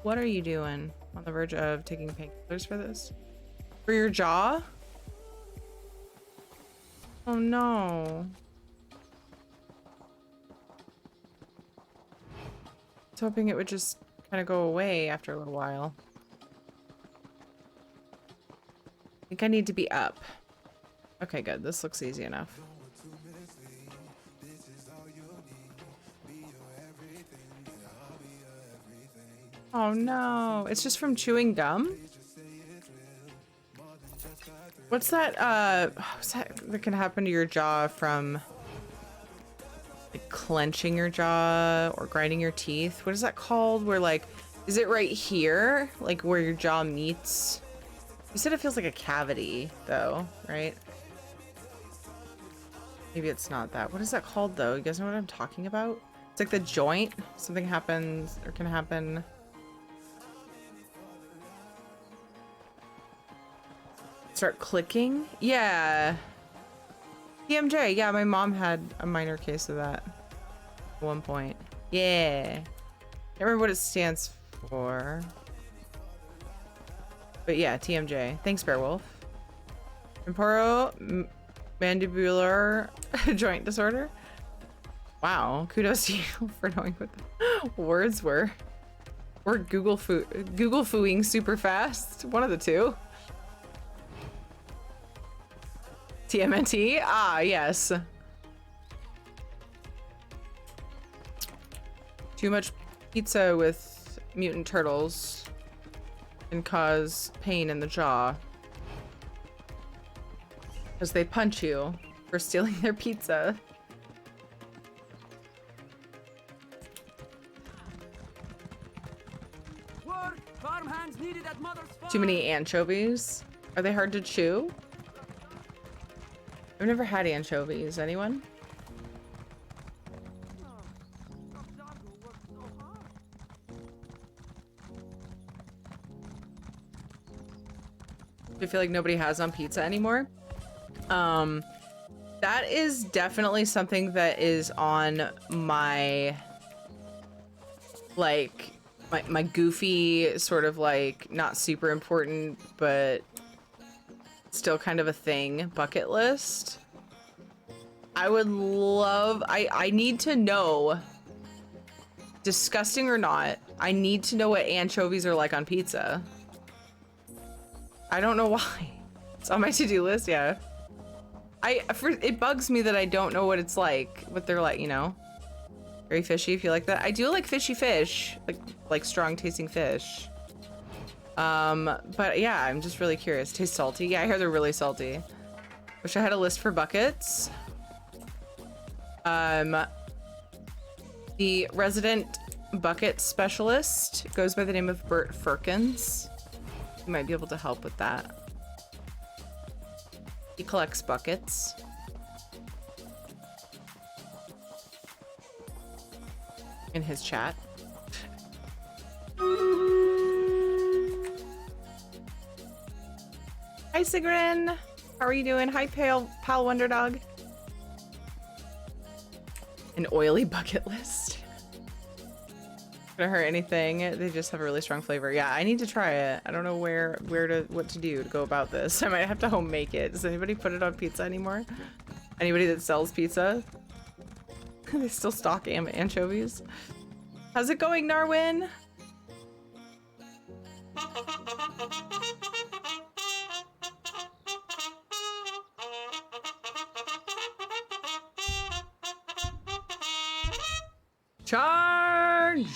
What are you doing? On the verge of taking painkillers for this? For your jaw? Oh no. I was hoping it would just kind of go away after a little while. I think I need to be up. Okay, good. This looks easy enough. Oh no, it's just from chewing gum? What's that that can happen to your jaw from like clenching your jaw or grinding your teeth? What is that called? Where like, is it right here? Like where your jaw meets? You said it feels like a cavity though, right? Maybe it's not that. What is that called though? You guys know what I'm talking about? It's like the joint. Something happens or can happen. Start clicking? Yeah. TMJ. Yeah, my mom had a minor case of that at one point. Yeah. Can't remember what it stands for. But yeah, TMJ. Thanks, Bearwolf. Temporomandibular joint disorder. Wow. Kudos to you for knowing what the words were. Or Google fooing super fast. One of the two. TMNT? Ah, yes. Too much pizza with mutant turtles can cause pain in the jaw. Because they punch you for stealing their pizza. Too many anchovies? Are they hard to chew? I've never had anchovies. Anyone? I feel like nobody has on pizza anymore. That is definitely something that is on my like my goofy sort of like not super important but still kind of a thing bucket list. I would love I need to know, disgusting or not, I need to know what anchovies are like on pizza. I don't know why. It's on my to-do list, yeah. It bugs me that I don't know what it's like, what they're like, you know? Very fishy if you like that. I do like fishy fish, like strong tasting fish. But yeah, I'm just really curious. Tastes salty. Yeah, I hear they're really salty. Wish I had a list for buckets. The resident bucket specialist goes by the name of Bert Firkins. You might be able to help with that. He collects buckets. In his chat. Hi Sigrid, how are you doing? Hi Pal Wonder Dog. An oily bucket list. Gonna hurt anything. They just have a really strong flavor. Yeah, I need to try it. I don't know what to do to go about this. I might have to home make it. Does anybody put it on pizza anymore? Anybody that sells pizza? They still stock anchovies. How's it going, Narwin? Charge!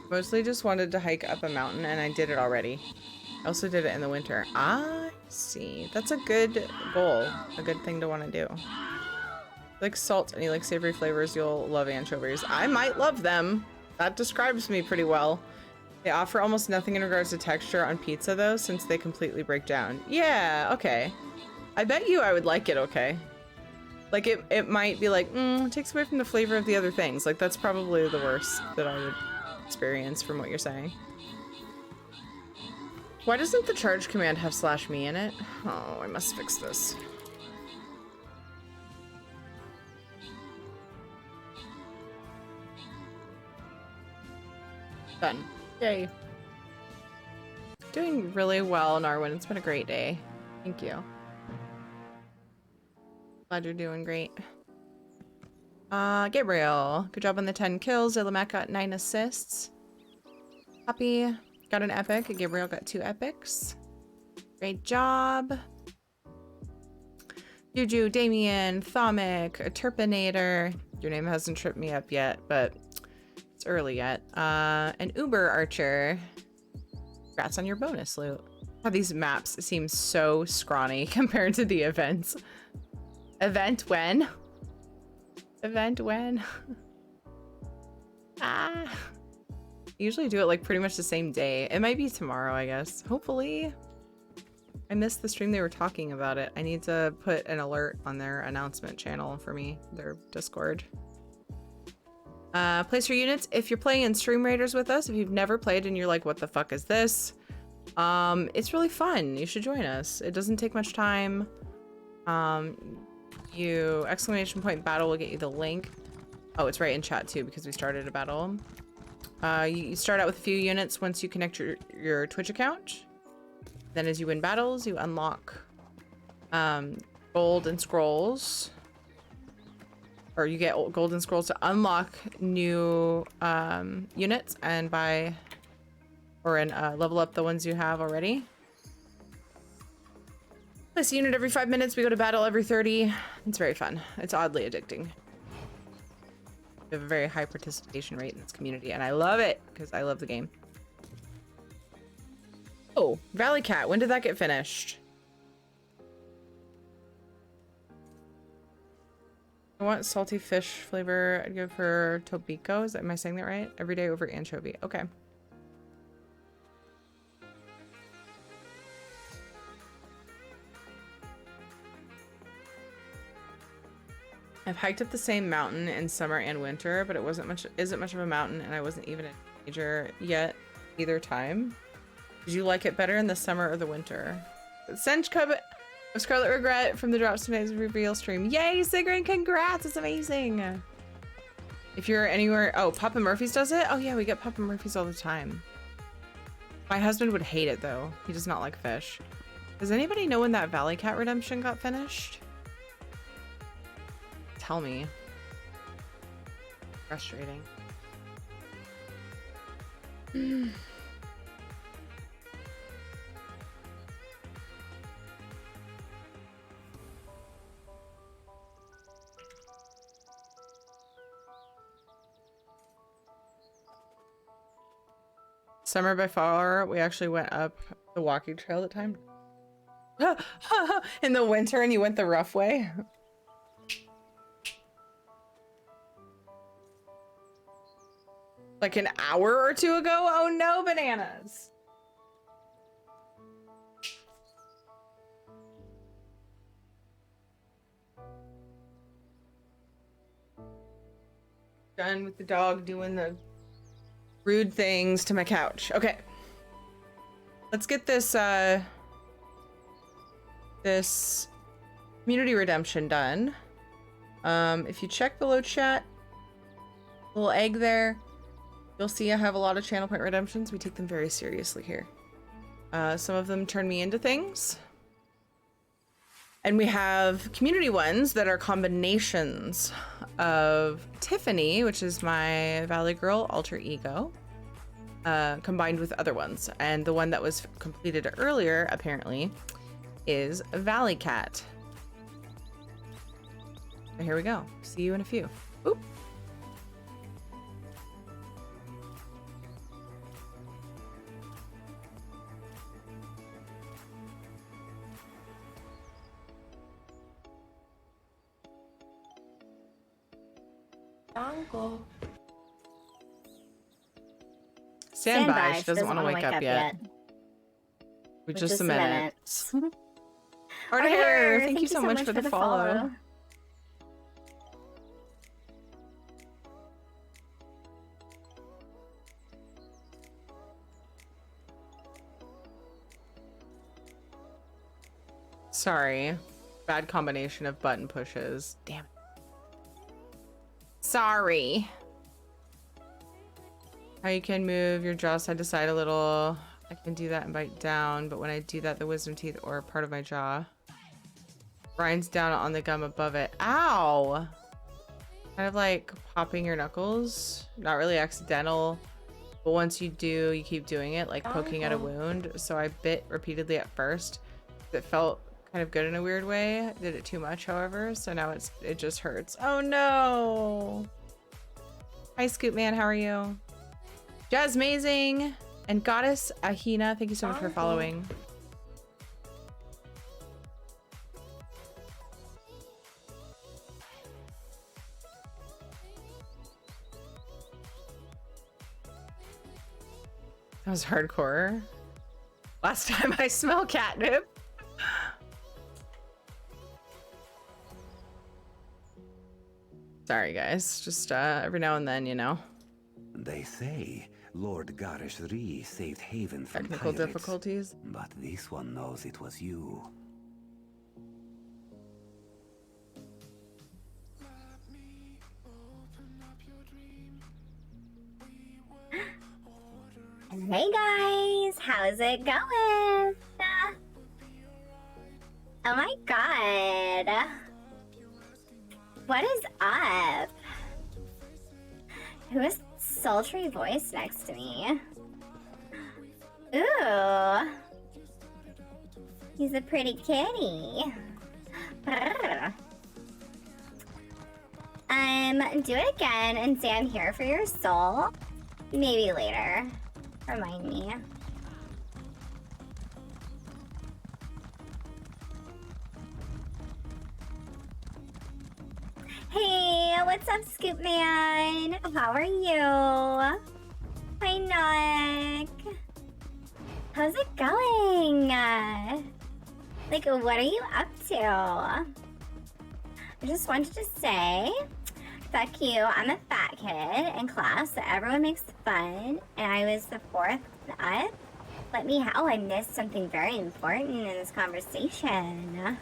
Mostly just wanted to hike up a mountain and I did it already. I also did it in the winter. I see. That's a good goal. A good thing to want to do. If you like salt and you like savory flavors, you'll love anchovies. I might love them. That describes me pretty well. They offer almost nothing in regards to texture on pizza though, since they completely break down. Yeah, okay. I bet you I would like it okay. Like it might be like, it takes away from the flavor of the other things. Like that's probably the worst that I would experience from what you're saying. Why doesn't the charge command have /me in it? Oh, I must fix this. Done. Yay. Doing really well, Narwin. It's been a great day. Thank you. Glad you're doing great. Gabriel. Good job on the 10 kills. Zillamak got 9 assists. Happy. Got an epic. Gabriel got 2 epics. Great job. Juju, Damien, Thomic, a Turpinator. Your name hasn't tripped me up yet, but it's early yet. An Uber Archer. Congrats on your bonus loot. How these maps seem so scrawny compared to the events. Event when? Event when? I usually do it like pretty much the same day. It might be tomorrow, I guess. Hopefully. I missed the stream they were talking about it. I need to put an alert on their announcement channel for me, their Discord. Place your units. If you're playing in Stream Raiders with us, if you've never played and you're like, what the fuck is this? It's really fun. You should join us. It doesn't take much time. !battle will get you the link. Oh, it's right in chat too because we started a battle. You start out with a few units once you connect your Twitch account. Then as you win battles, you unlock gold and scrolls. Or you get gold and scrolls to unlock new units and level up the ones you have already. Place a unit every 5 minutes. We go to battle every 30. It's very fun. It's oddly addicting. We have a very high participation rate in this community, and I love it because I love the game. Oh, Valley Cat. When did that get finished? I want salty fish flavor. I'd go for Tobiko. Am I saying that right? Every day over anchovy. Okay. I've hiked up the same mountain in summer and winter, but it isn't much of a mountain, and I wasn't even a teenager yet either time. Did you like it better in the summer or the winter? Sench Cub of Scarlet Regret from the Drops Today's Reveal stream. Yay, Sigrid, congrats! It's amazing! If you're anywhere... Oh, Papa Murphy's does it? Oh yeah, we get Papa Murphy's all the time. My husband would hate it though. He does not like fish. Does anybody know when that Valley Cat redemption got finished? Tell me. Frustrating. Summer by far, we actually went up the walking trail that time. In the winter, and you went the rough way. Like an hour or two ago? Oh no, bananas. Done with the dog doing the rude things to my couch. Okay. Let's get this this community redemption done. If you check below chat, little egg there, you'll see I have a lot of channel point redemptions. We take them very seriously here. Some of them turn me into things. And we have community ones that are combinations of Tiffany, which is my Valley Girl alter ego, combined with other ones. And the one that was completed earlier, apparently, is Valley Cat. So here we go. See you in a few. Oop. Stand by. She doesn't want to wake up yet. With just a minute. Art Hair, thank you so much for the follow. Sorry. Bad combination of button pushes. Damn it. Sorry. How you can move your jaw side to side a little. I can do that and bite down, but when I do that, the wisdom teeth or part of my jaw grinds down on the gum above it. Ow! Kind of like popping your knuckles. Not really accidental, but once you do, you keep doing it, like poking at a wound. So I bit repeatedly at first. It felt kind of good in a weird way. Did it too much, however, so now it just hurts. Oh no! Hi Scoop Man, how are you? Jazz Amazing and Goddess Ahina, thank you so much for following. That was hardcore. Last time I smell catnip. Sorry guys, just every now and then, you know. They say Lord Garishri saved Haven from technical pirates, difficulties, but this one knows it was you. Hey guys, how's it going? Oh my god. What is up? Who is sultry voice next to me? Ooh. He's a pretty kitty. Do it again and say I'm here for your soul. Maybe later. Remind me. Hey, what's up, Scoop Man? How are you? Hi, Nick. How's it going? Like, what are you up to? I just wanted to say, fuck you, I'm a fat kid in class that everyone makes fun, and I was the fourth up. Let me know I missed something very important in this conversation.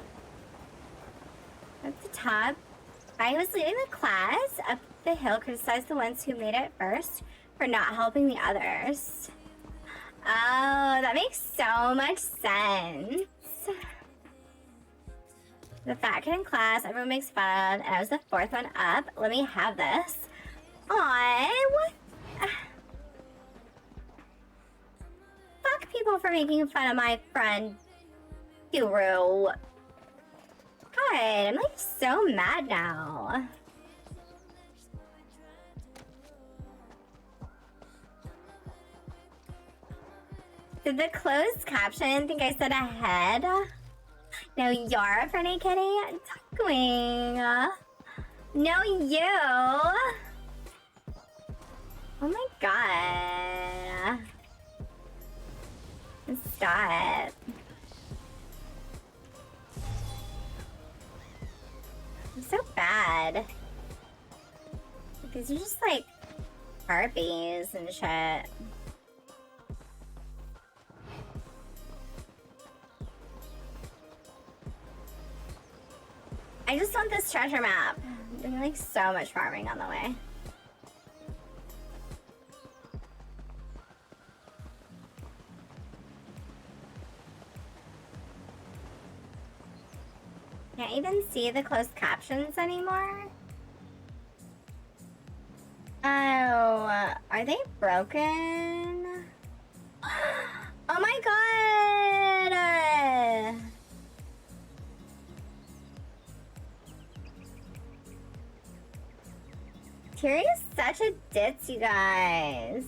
At the top, I was leading the class up the hill, criticized the ones who made it first for not helping the others. Oh, that makes so much sense. The fat kid in class, everyone makes fun of, and I was the fourth one up. Let me have this. Aw, what? Fuck people for making fun of my friend, Guru. God, I'm like so mad now. Did the closed caption think I said ahead? No, you're a Freddy Kitty? Darkwing. No, you. Oh my god. Stop. I'm so bad. These are just like harpies and shit. I just want this treasure map. I'm doing like so much farming on the way. Can't even see the closed captions anymore. Oh, are they broken? Oh my god! Terry is such a ditz, you guys.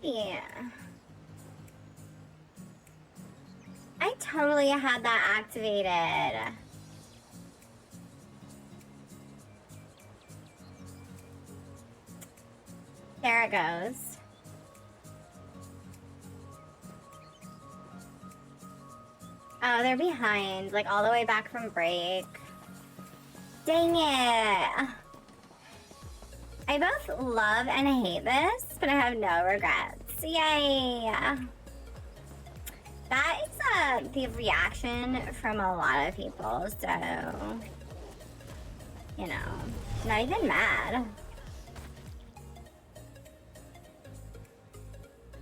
Yeah. I totally had that activated. There it goes. Oh, they're behind, like all the way back from break. Dang it. I both love and hate this, but I have no regrets. Yay! That is the reaction from a lot of people, so, you know, not even mad.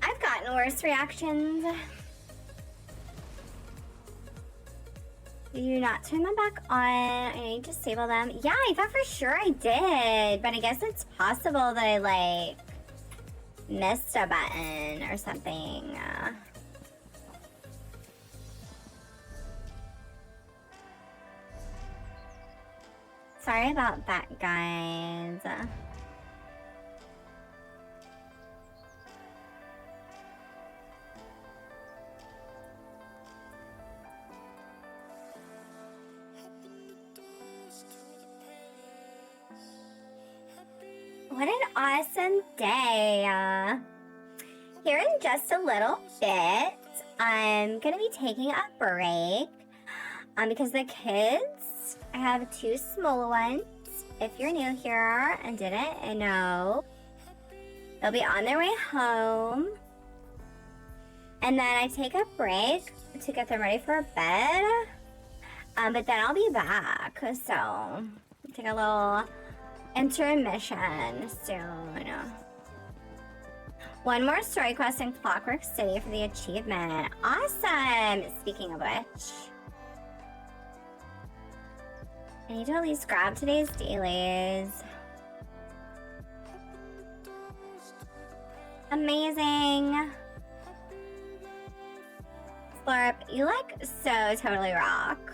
I've gotten worse reactions. Did you not turn them back on? I need to disable them. Yeah, I thought for sure I did, but I guess it's possible that I, like, missed a button or something. Sorry about that, guys. What an awesome day. Here in just a little bit, I'm gonna be taking a break because the kids, I have two small ones. If you're new here and didn't know, they'll be on their way home. And then I take a break to get them ready for bed. But then I'll be back. So, take a little intermission soon. One more story quest in Clockwork City for the achievement. Awesome! Speaking of which, I need to at least grab today's dailies. Amazing! Slurp, you like so totally rock.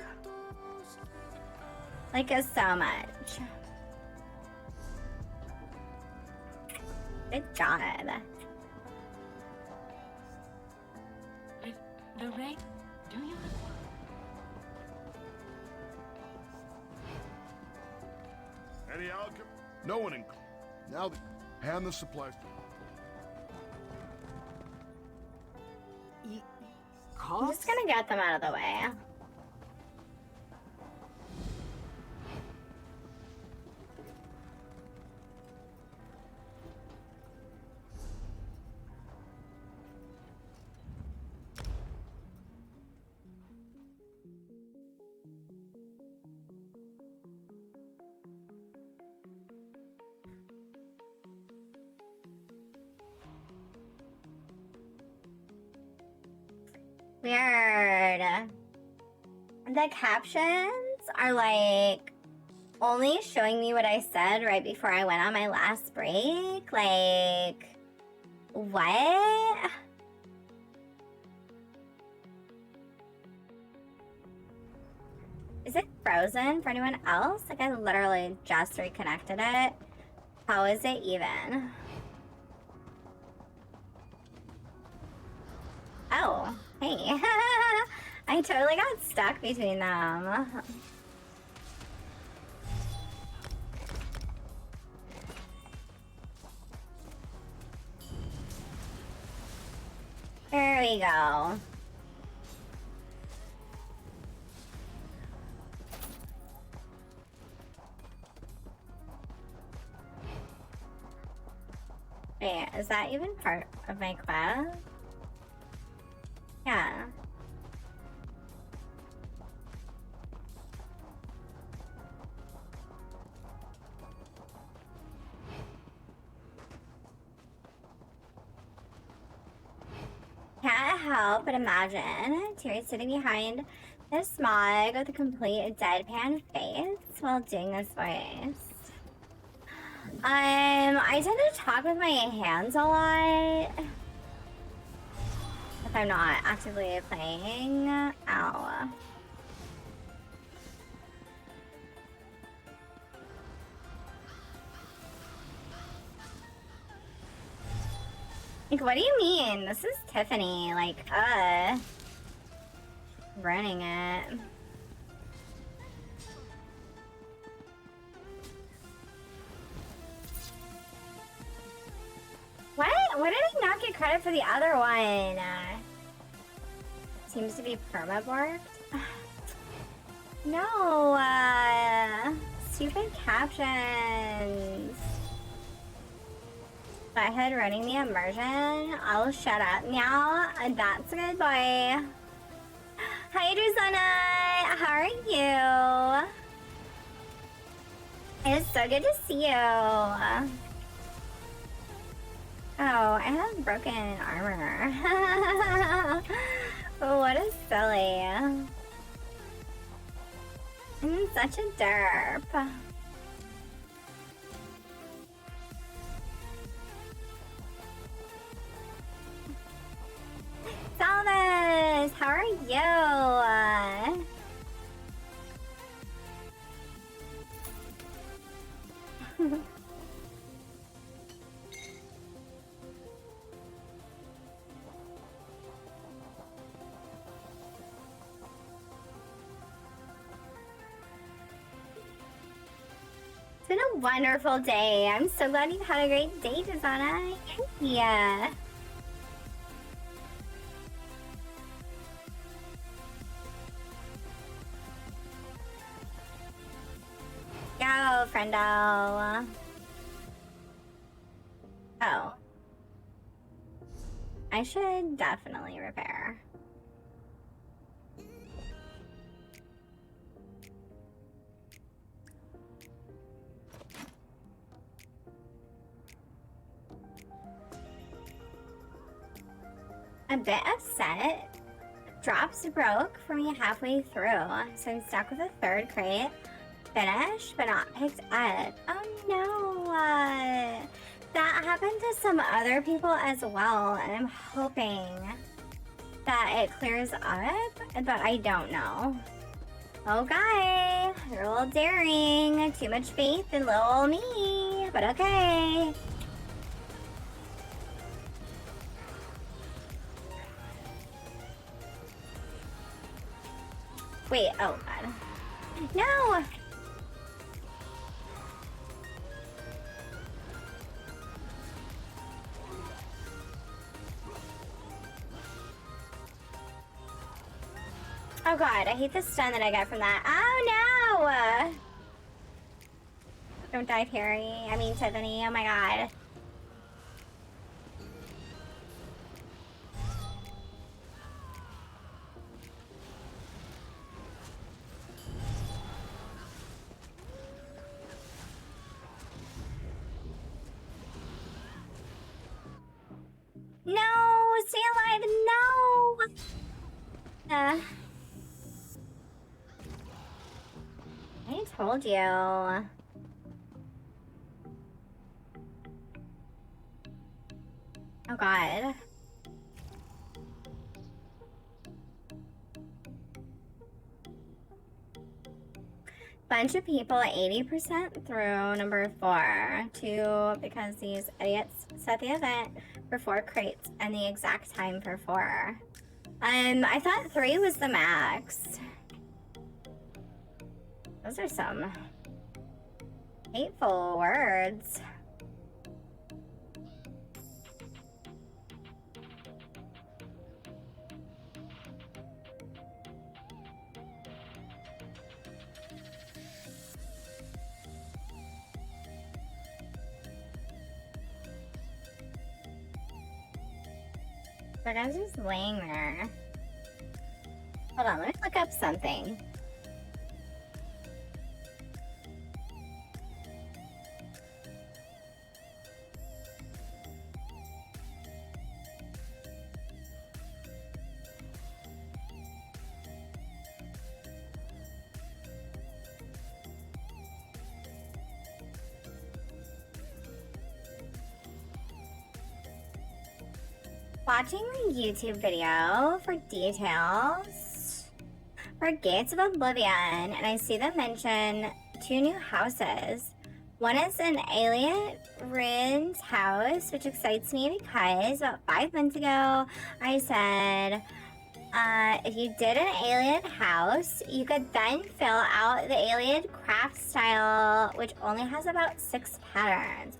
Like us so much. Good job. The rain, do you? Any alchemy? No one in. Now, hand the supplies. I'm just gonna get them out of the way. Weird. The captions are like only showing me what I said right before I went on my last break. Like, what? Is it frozen for anyone else? Like, I literally just reconnected it. How is it even? Oh, hey. I totally got stuck between them. There we go. Wait, is that even part of my quest? Yeah. Can't help but imagine Terry sitting behind this smog with a complete deadpan face while doing this voice. I tend to talk with my hands a lot if I'm not actively playing. Ow. Like, what do you mean? This is Tiffany, like, running it. What? What did I not get credit for the other one? Seems to be permaborked. No, stupid captions. Butthead running the immersion. I'll shut up now. That's a good boy. Hi, Drusana. How are you? It's so good to see you. Oh, I have broken armor. What a silly. I'm such a derp. Salvis, how are you? It's been a wonderful day. I'm so glad you've had a great day, Desana. Yeah. Go, friendo. Oh. I should definitely repair. A bit upset. Drops broke for me halfway through, so I'm stuck with a third crate. Finished, but not picked up. Oh no! That happened to some other people as well, and I'm hoping that it clears up, but I don't know. Okay, you're a little daring. Too much faith in little old me, but okay. Wait, oh god. No! Oh god, I hate the stun that I got from that. Oh no! Don't die, Terry. I mean, Tiffany. Oh my god. No! Stay alive! No! I told you. Oh god. bunch of people 80% through number 4. 2, because these idiots set the event for 4 crates and the exact time for 4. I thought 3 was the max. Those are some hateful words. The guy's just laying there. Hold on, let me look up something. Watching the YouTube video for details for Gates of Oblivion, and I see them mention 2 new houses. One is an alien ruins house, which excites me because about 5 months ago I said if you did an alien house, you could then fill out the alien craft style, which only has about 6 patterns.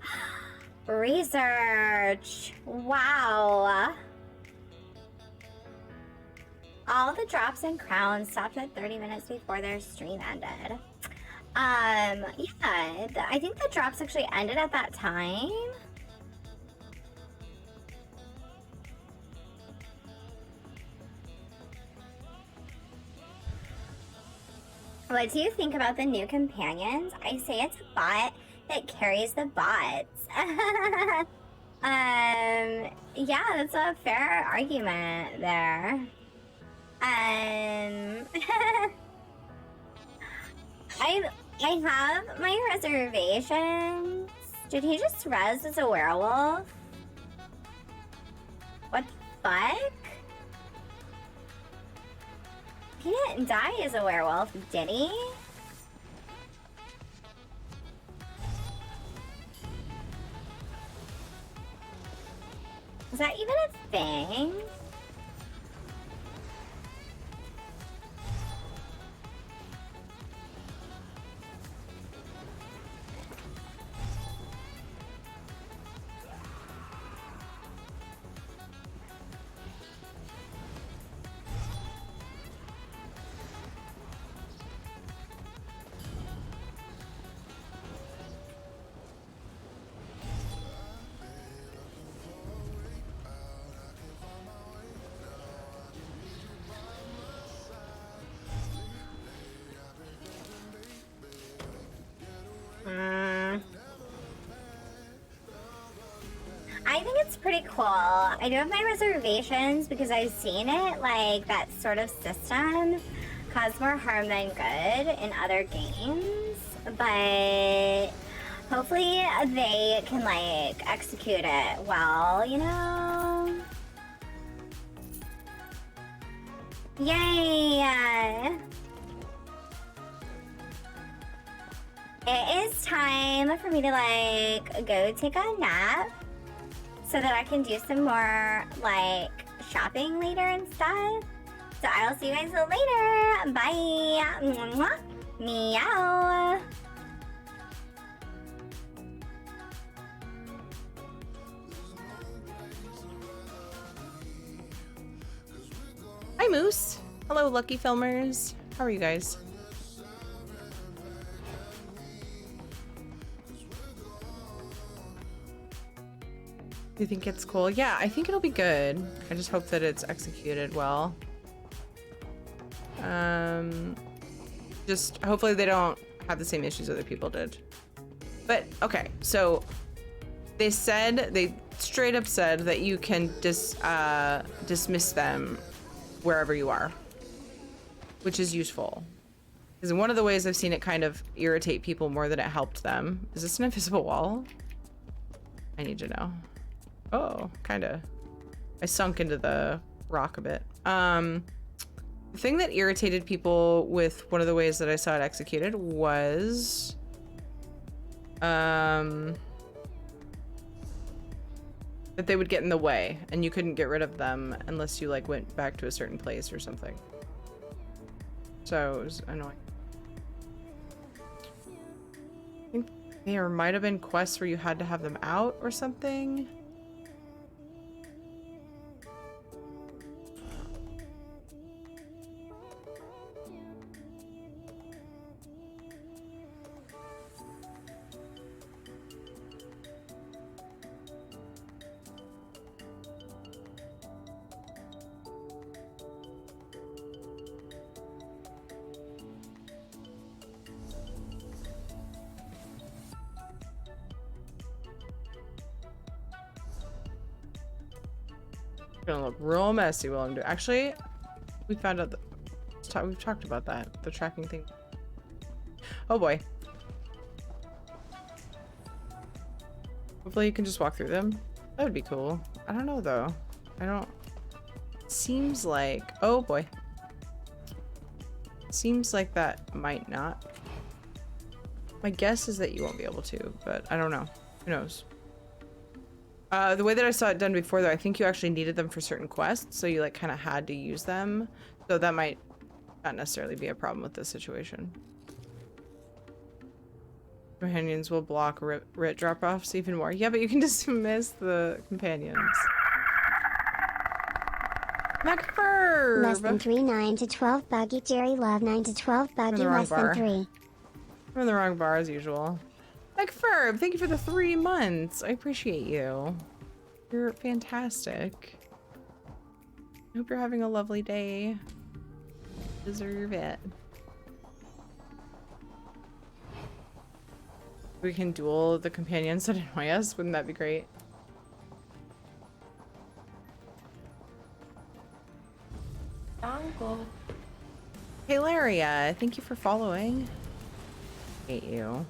Research. Wow. All the drops and crowns stopped at 30 minutes before their stream ended. Yeah, I think the drops actually ended at that time. What do you think about the new companions? I say it's a bot that carries the bots. Yeah, that's a fair argument there. I have my reservations. Did he just res as a werewolf? What the fuck? He didn't die as a werewolf, did he? Is that even a thing? I think it's pretty cool. I do have my reservations because I've seen it, like, that sort of system cause more harm than good in other games, but hopefully they can, like, execute it well, you know? Yay! It is time for me to, like, go take a nap so that I can do some more, like, shopping later and stuff. So I'll see you guys later. Bye. Mwah. Meow. Hi, Moose. Hello, Lucky Filmers. How are you guys? Do you think it's cool? Yeah, I think it'll be good. I just hope that it's executed well. Just hopefully they don't have the same issues other people did. But okay, so they straight up said that you can dismiss them wherever you are, which is useful. Because one of the ways I've seen it kind of irritate people more than it helped them. Is this an invisible wall? I need to know. Oh, kind of. I sunk into the rock a bit. The thing that irritated people with one of the ways that I saw it executed was that they would get in the way and you couldn't get rid of them unless you like went back to a certain place or something. So it was annoying. I think there might have been quests where you had to have them out or something. Gonna look real messy while I'm doing. Actually, we found out that we've talked about that, the tracking thing. Oh boy. Hopefully you can just walk through them. That would be cool. I don't know though. I don't. Seems like. Oh boy. Seems like that might not. My guess is that you won't be able to, but I don't know. Who knows? The way that I saw it done before, though, I think you actually needed them for certain quests, so you like kind of had to use them. So that might not necessarily be a problem with this situation. Companions will block writ drop-offs even more. Yeah, but you can dismiss the companions. McFurb! Less than 3, 9 to 12, Buggy, Jerry Love, 9 to 12, Buggy, less than 3. I'm in the wrong bar as usual. McFurb, thank you for the 3 months. I appreciate you. You're fantastic. I hope you're having a lovely day. Deserve it. We can duel the companions that annoy us. Wouldn't that be great? Uncle. Hey, Laria, thank you for following. Hate you.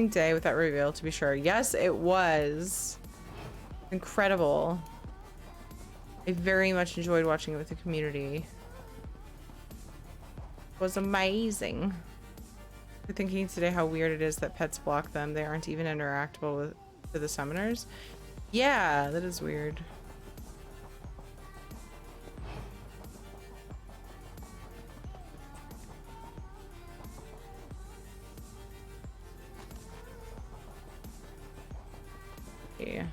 Day with that reveal, to be sure. Yes, it was incredible. I very much enjoyed watching it with the community. It was amazing. We're thinking today how weird it is that pets block them. They aren't even interactable with the summoners. Yeah, that is weird. Yeah.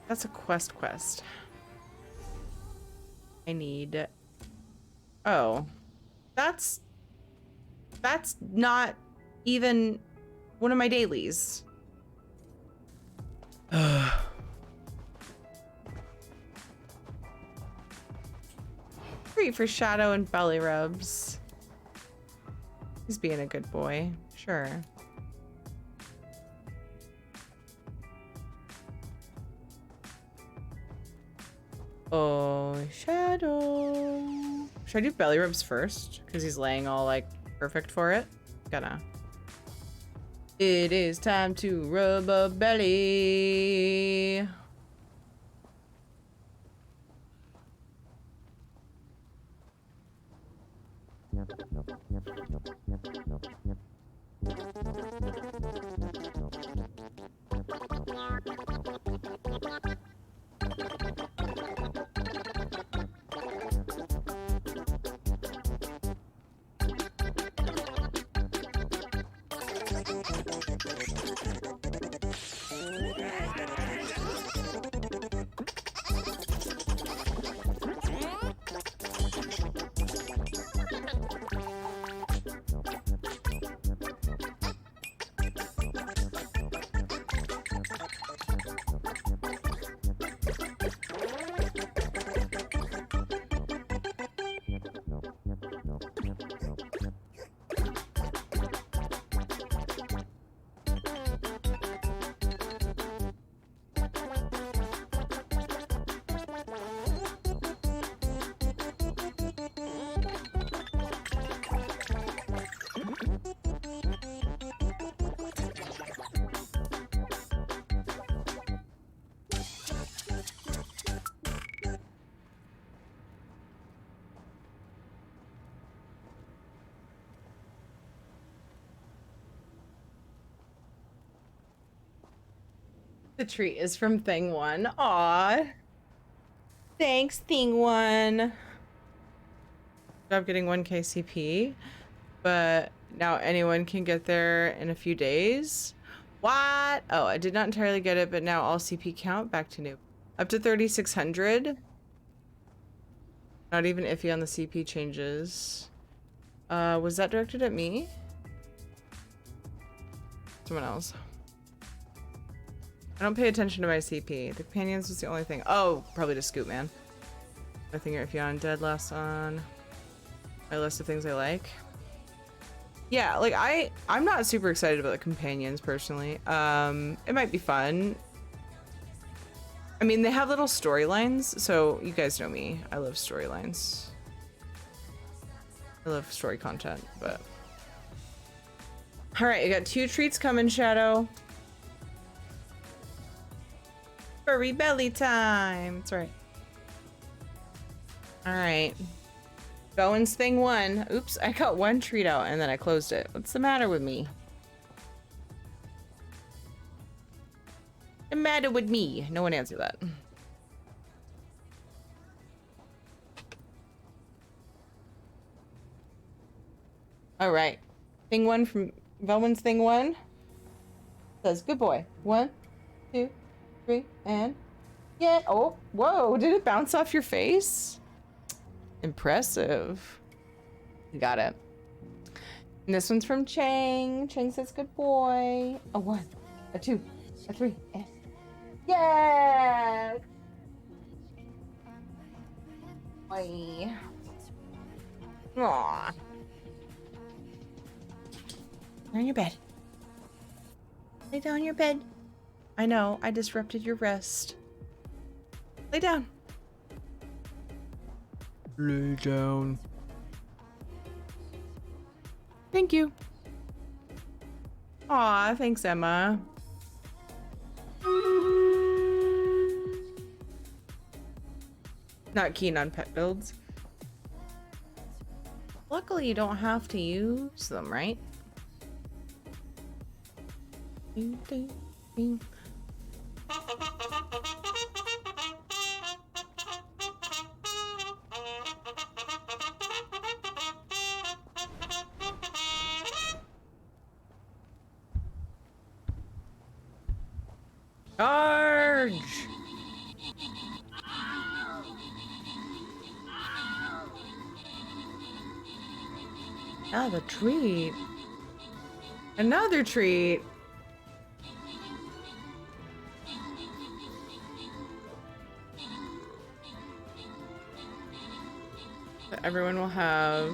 That's a quest. I need... Oh. That's not even one of my dailies. Great for Shadow and belly rubs. He's being a good boy. Sure. Oh, Shadow. Should I do belly rubs first? Because he's laying all like perfect for it. Gonna. It is time to rub a belly. The treat is from Thing One. Aw. Thanks, Thing One. Job getting 1K CP, but now anyone can get there in a few days. What? Oh, I did not entirely get it, but now all CP count back to new. Up to 3,600. Not even iffy on the CP changes. Was that directed at me? Someone else. I don't pay attention to my CP. The companions was the only thing. Oh, probably to Scoop Man. I think if you're on dead last on my list of things I like. Yeah, like I'm not super excited about the companions personally. It might be fun. I mean, they have little storylines, so you guys know me. I love storylines. I love story content, but all right, you got 2 treats coming, Shadow. Furry belly time. That's right. All right. Bowen's Thing One. Oops, I got 1 treat out and then I closed it. What's the matter with me? What's the matter with me? No one answered that. All right. Thing One from Bowen's Thing One says, good boy. 1, 2, 3, and yeah. Oh, whoa. Did it bounce off your face? Impressive. You got it. And this one's from Chang. Chang says, good boy. A 1, a 2, a 3, and yes! Boy. Aww. Lay on your bed. Lay down on your bed. I know, I disrupted your rest. Lay down. Lay down. Thank you. Aw, thanks, Emma. Not keen on pet builds. Luckily, you don't have to use them, right? Charge! Another treat. Another treat. Everyone will have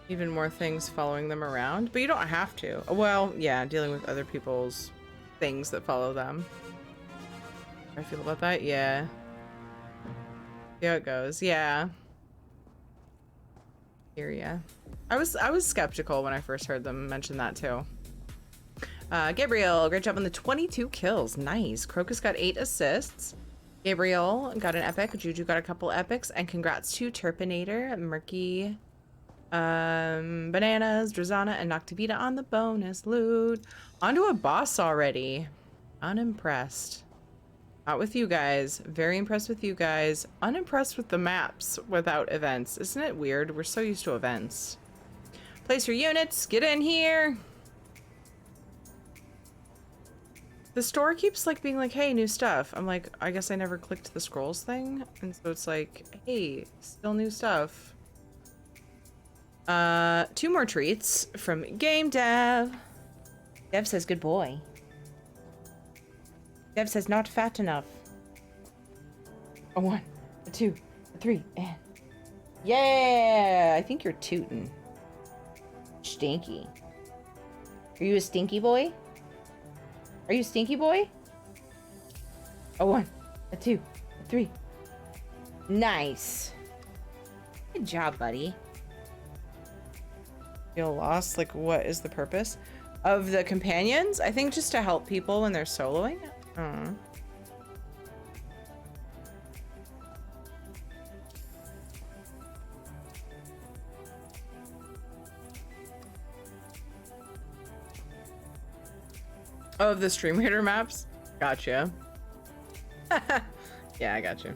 even more things following them around, but you don't have to. Well, yeah, dealing with other people's things that follow them. How I feel about that? Yeah. See how it goes. Yeah. Here, yeah. I was skeptical when I first heard them mention that too. Gabriel, great job on the 22 kills. Nice. Crocus got 8 assists. Gabriel got an epic. Juju got a couple epics. And congrats to Turpinator, Murky, Bananas, Drazana, and Noctavita on the bonus loot. Onto a boss already. Unimpressed. Not with you guys. Very impressed with you guys. Unimpressed with the maps without events. Isn't it weird? We're so used to events. Place your units. Get in here. The store keeps like being like, hey, new stuff. I'm like, I guess I never clicked the scrolls thing. And so it's like, hey, still new stuff. 2 more treats from Game Dev. Dev says, good boy. Dev says, not fat enough. A 1, a 2, a 3, and yeah, I think you're tootin'. Stinky. Are you a stinky boy? Are you stinky boy? A 1, a 2, a 3. Nice. Good job, buddy. Feel lost? Like, what is the purpose of the companions? I think just to help people when they're soloing. Oh, the stream reader maps? Gotcha. Yeah, I got you.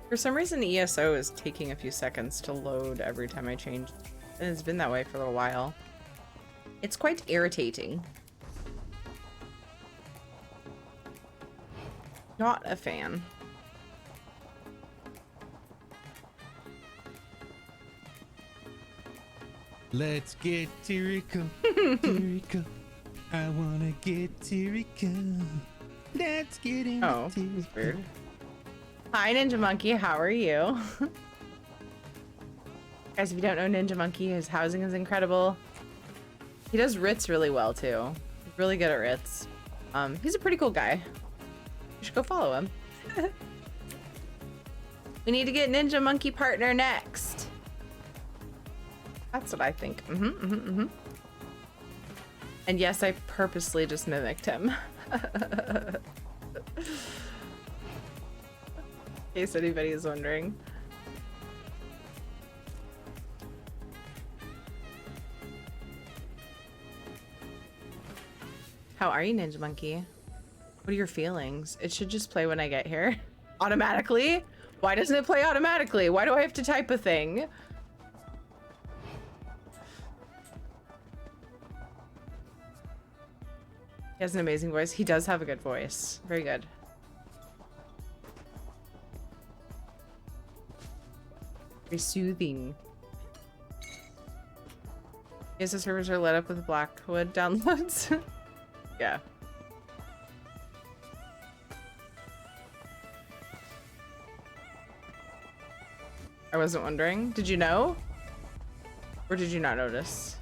For some reason, ESO is taking a few seconds to load every time I change. And it's been that way for a little while. It's quite irritating. Not a fan. Let's get Tirico. Tirico. I wanna get Tirico. Let's get into Tirico. That's weird. Hi, Ninja Monkey. How are you? Guys, if you don't know Ninja Monkey, his housing is incredible. He does Ritz really well, too. He's really good at Ritz. He's a pretty cool guy. You should go follow him. We need to get Ninja Monkey partner next. That's what I think. And yes, I purposely just mimicked him. In case anybody is wondering. How are you, Ninja Monkey? What are your feelings? It should just play when I get here. Automatically? Why doesn't it play automatically? Why do I have to type a thing? He has an amazing voice. He does have a good voice. Very good. Very soothing. Yes, the servers are lit up with Blackwood downloads. Yeah. I wasn't wondering. Did you know? Or did you not notice?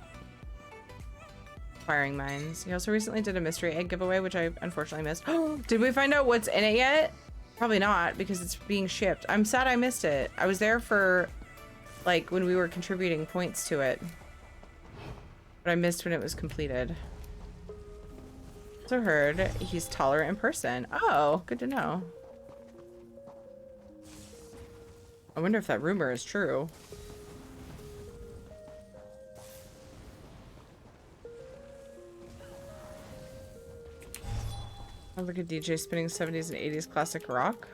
Firing mines. He also recently did a mystery egg giveaway, which I unfortunately missed. Did we find out what's in it yet? Probably not, because it's being shipped. I'm sad I missed it. I was there for, like, when we were contributing points to it. But I missed when it was completed. Also heard he's taller in person. Oh, good to know. I wonder if that rumor is true. Sounds like a DJ spinning 70s and 80s classic rock.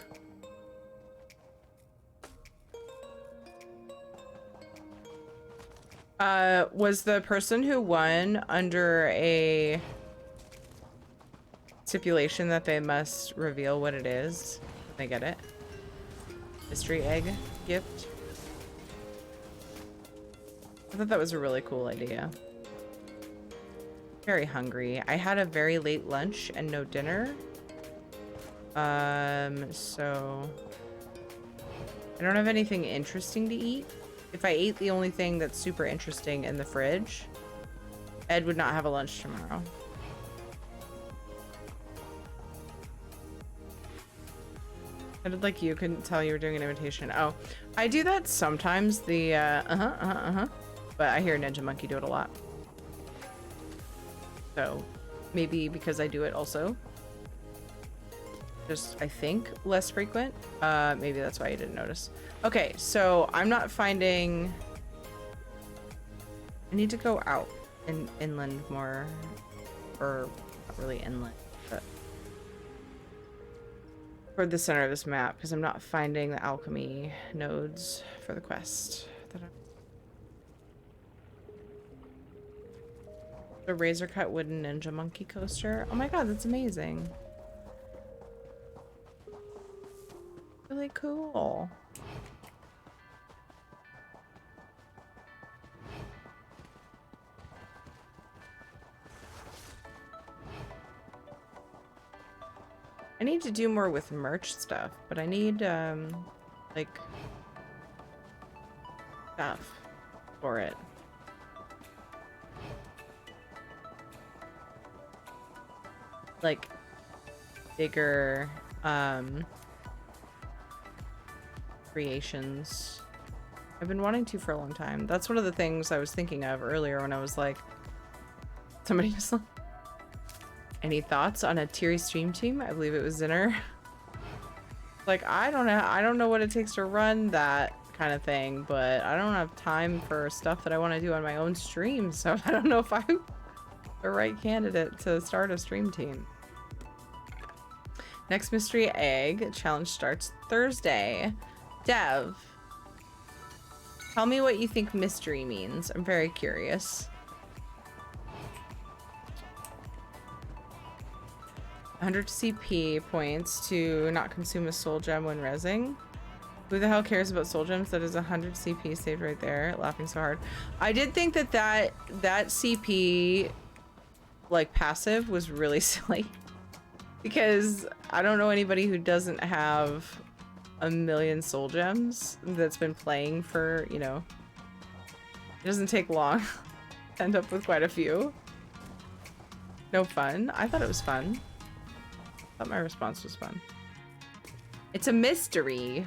Was the person who won under a stipulation that they must reveal what it is when they get it? Mystery egg gift. I thought that was a really cool idea. Very hungry. I had a very late lunch and no dinner. So I don't have anything interesting to eat. If I ate the only thing that's super interesting in the fridge, Ed would not have a lunch tomorrow. I did like you couldn't tell you were doing an imitation. Oh, I do that sometimes. The but I hear Ninja Monkey do it a lot. So maybe because I do it also. Just, I think, less frequent. Maybe that's why you didn't notice. Okay, so I'm not finding... I need to go out in inland more. Or, not really inland, but... toward the center of this map, because I'm not finding the alchemy nodes for the quest. The razor cut wooden Ninja Monkey coaster. Oh my god, that's amazing. Really cool. I need to do more with merch stuff, but I need like stuff for it. Like bigger creations. I've been wanting to for a long time. That's one of the things I was thinking of earlier when I was like, somebody was like, any thoughts on a Tiri stream team? I believe it was Zinner. Like, I don't know what it takes to run that kind of thing, but I don't have time for stuff that I want to do on my own stream, so I don't know if I the right candidate to start a stream team. Next mystery egg challenge starts Thursday. Dev, tell me what you think mystery means. I'm very curious. 100 CP points to not consume a soul gem when rezzing. Who the hell cares about soul gems? That is 100 CP saved right there. Laughing so hard. I did think that CP like passive was really silly because I don't know anybody who doesn't have a million soul gems that's been playing for, you know, it doesn't take long to end up with quite a few. No fun. I thought it was fun. I thought my response was fun. It's a mystery.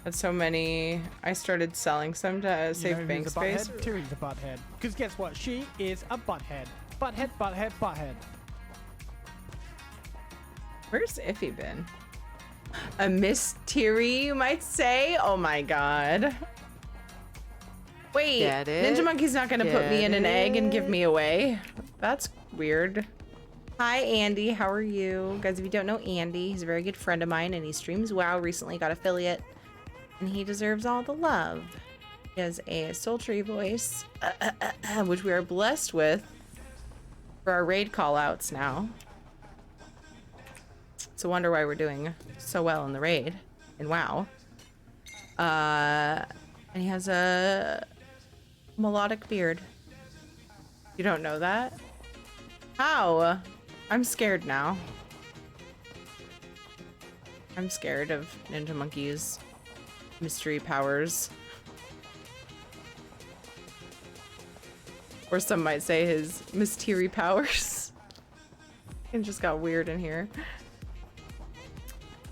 That's so many. I started selling some to save bank space. Tyrion's a butthead. Because guess what? She is a butthead. Butthead, butthead, butthead. Where's Iffy been? A mystery, you might say? Oh my god. Wait, Ninja Monkey's not gonna put me in an egg and give me away. That's weird. Hi, Andy. How are you? Guys, if you don't know Andy, he's a very good friend of mine, and he streams WoW, recently got affiliate, and he deserves all the love. He has a sultry voice, which we are blessed with for our raid callouts now. It's a wonder why we're doing so well in the raid in WoW. And he has a melodic beard. You don't know that? How? I'm scared now. I'm scared of Ninja Monkey's mystery powers. Or some might say his mystery powers. It just got weird in here.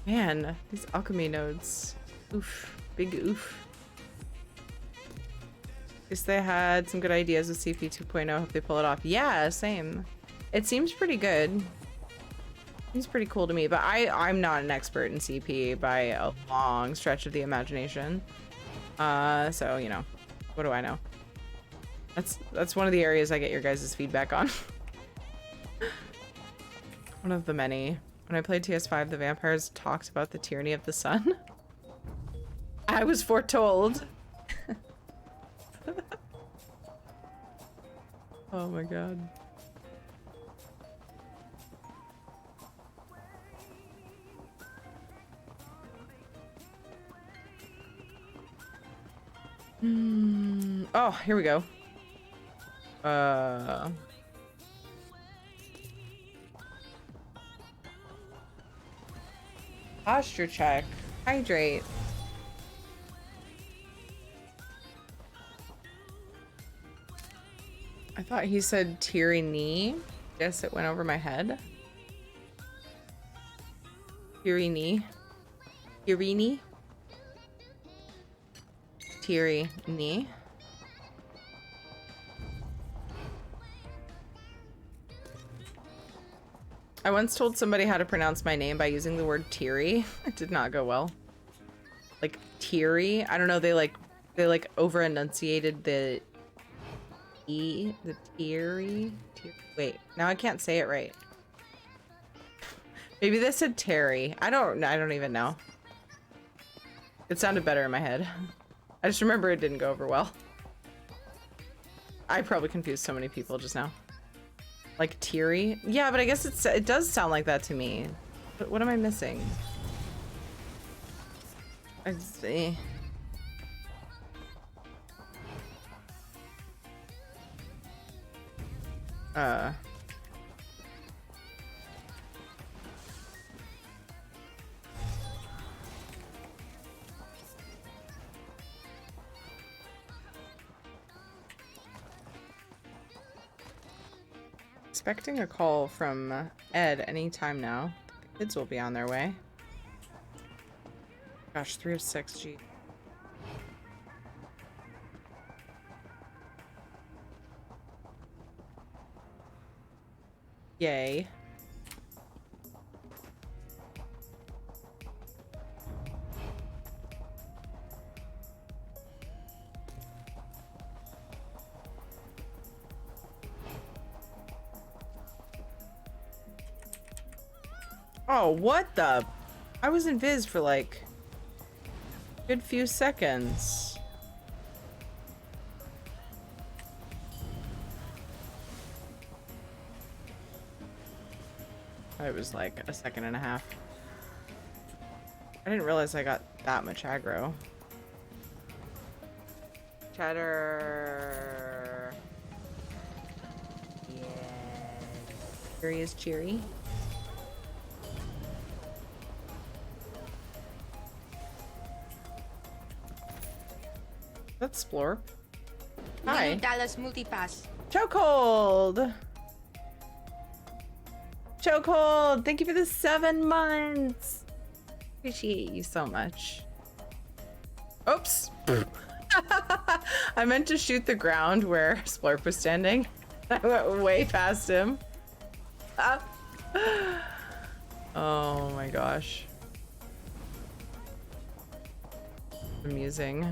Man, these alchemy nodes. Oof. Big oof. Guess they had some good ideas with CP 2.0. Hope they pull it off. Yeah, same. It seems pretty good. Seems pretty cool to me, but I'm not an expert in CP by a long stretch of the imagination. So, you know, what do I know? That's one of the areas I get your guys' feedback on. One of the many. When I played TS5, the vampires talked about the tyranny of the sun. I was foretold. Oh my god. Oh, here we go. Posture check. Hydrate. I thought he said tyranny. Guess it went over my head. Tyranny. Tyranny. Tyranny. I once told somebody how to pronounce my name by using the word teary. It did not go well. Like teary. I don't know, they like over enunciated the E, the teary. Wait, now I can't say it right. Maybe they said Terry. I don't even know. It sounded better in my head. I just remember it didn't go over well. I probably confused so many people just now. Like teary? Yeah, but I guess it does sound like that to me. But what am I missing? I see. Expecting a call from Ed anytime now. The kids will be on their way. Gosh, 3 of 6, gee. Yay. Oh, what the? I was in Viz for like a good few seconds. It was like a second and a half. I didn't realize I got that much aggro. Cheddar. Yeah. Cheery is cheery. That's Splorp. Hi. Dallas Multipass. Chokehold. Chokehold. Thank you for the 7 months. Appreciate you so much. Oops. I meant to shoot the ground where Splorp was standing. I went way past him. Ah. Oh my gosh. Amusing.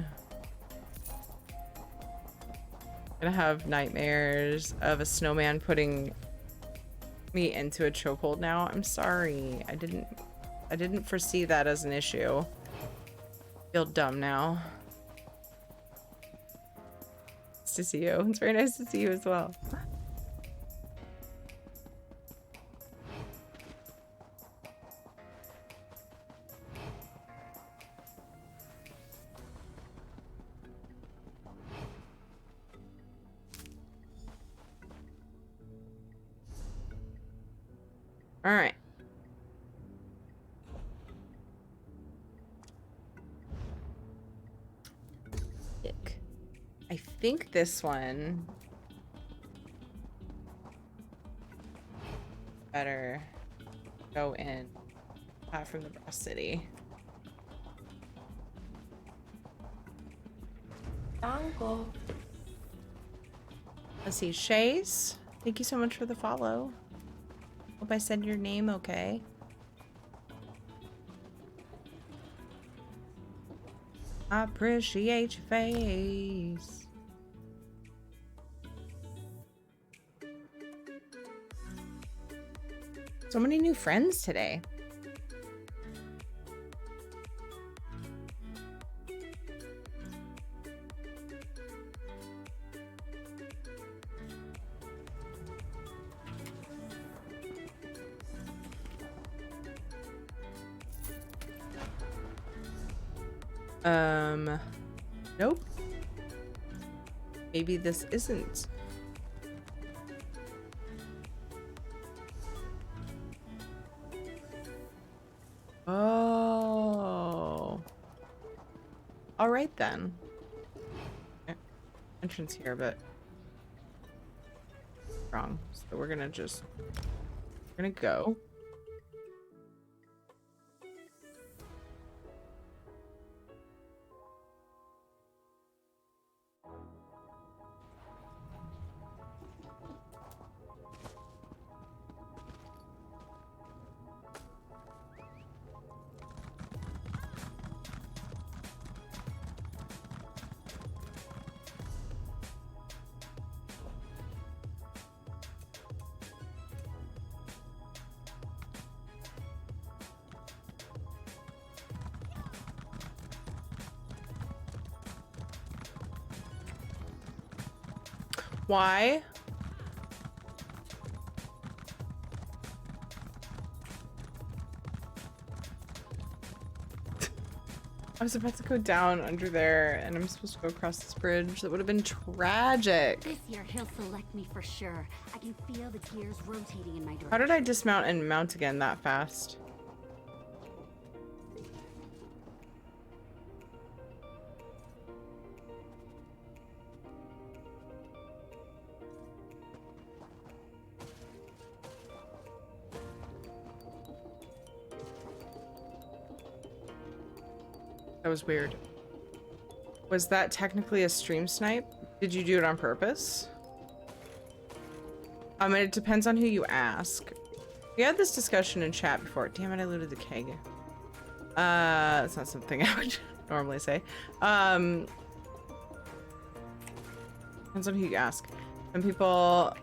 I'm gonna have nightmares of a snowman putting me into a chokehold now. I'm sorry. I didn't foresee that as an issue. Feel dumb now. Nice to see you. It's very nice to see you as well. All right. I think this one better go in from the Brass City. Dango. Let's see, Shays. Thank you so much for the follow. Hope I said your name okay. I appreciate your face. So many new friends today. Nope. Maybe this isn't. Oh. All right then. Okay. Entrance here, but wrong. So we're gonna go. Why? I was about to go down under there and I'm supposed to go across this bridge. That would have been tragic. This year he'll select me for sure. I can feel the gears rotating in my direction. How did I dismount and mount again that fast? That was weird. Was that technically a stream snipe? Did you do it on purpose? It depends on who you ask. We had this discussion in chat before. Damn it, I looted the keg. That's not something I would normally say. Depends on who you ask. Some people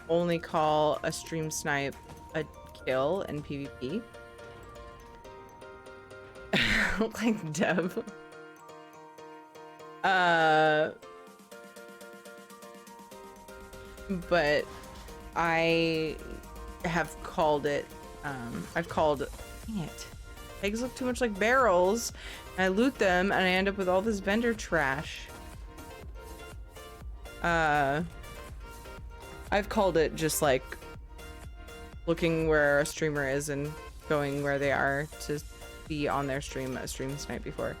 only call a stream snipe a kill in PvP. Like Dev. But I have called it, I've called, dang it, eggs look too much like barrels, and I loot them, and I end up with all this vendor trash. I've called it just like looking where a streamer is and going where they are to be on their stream, a stream snipe before.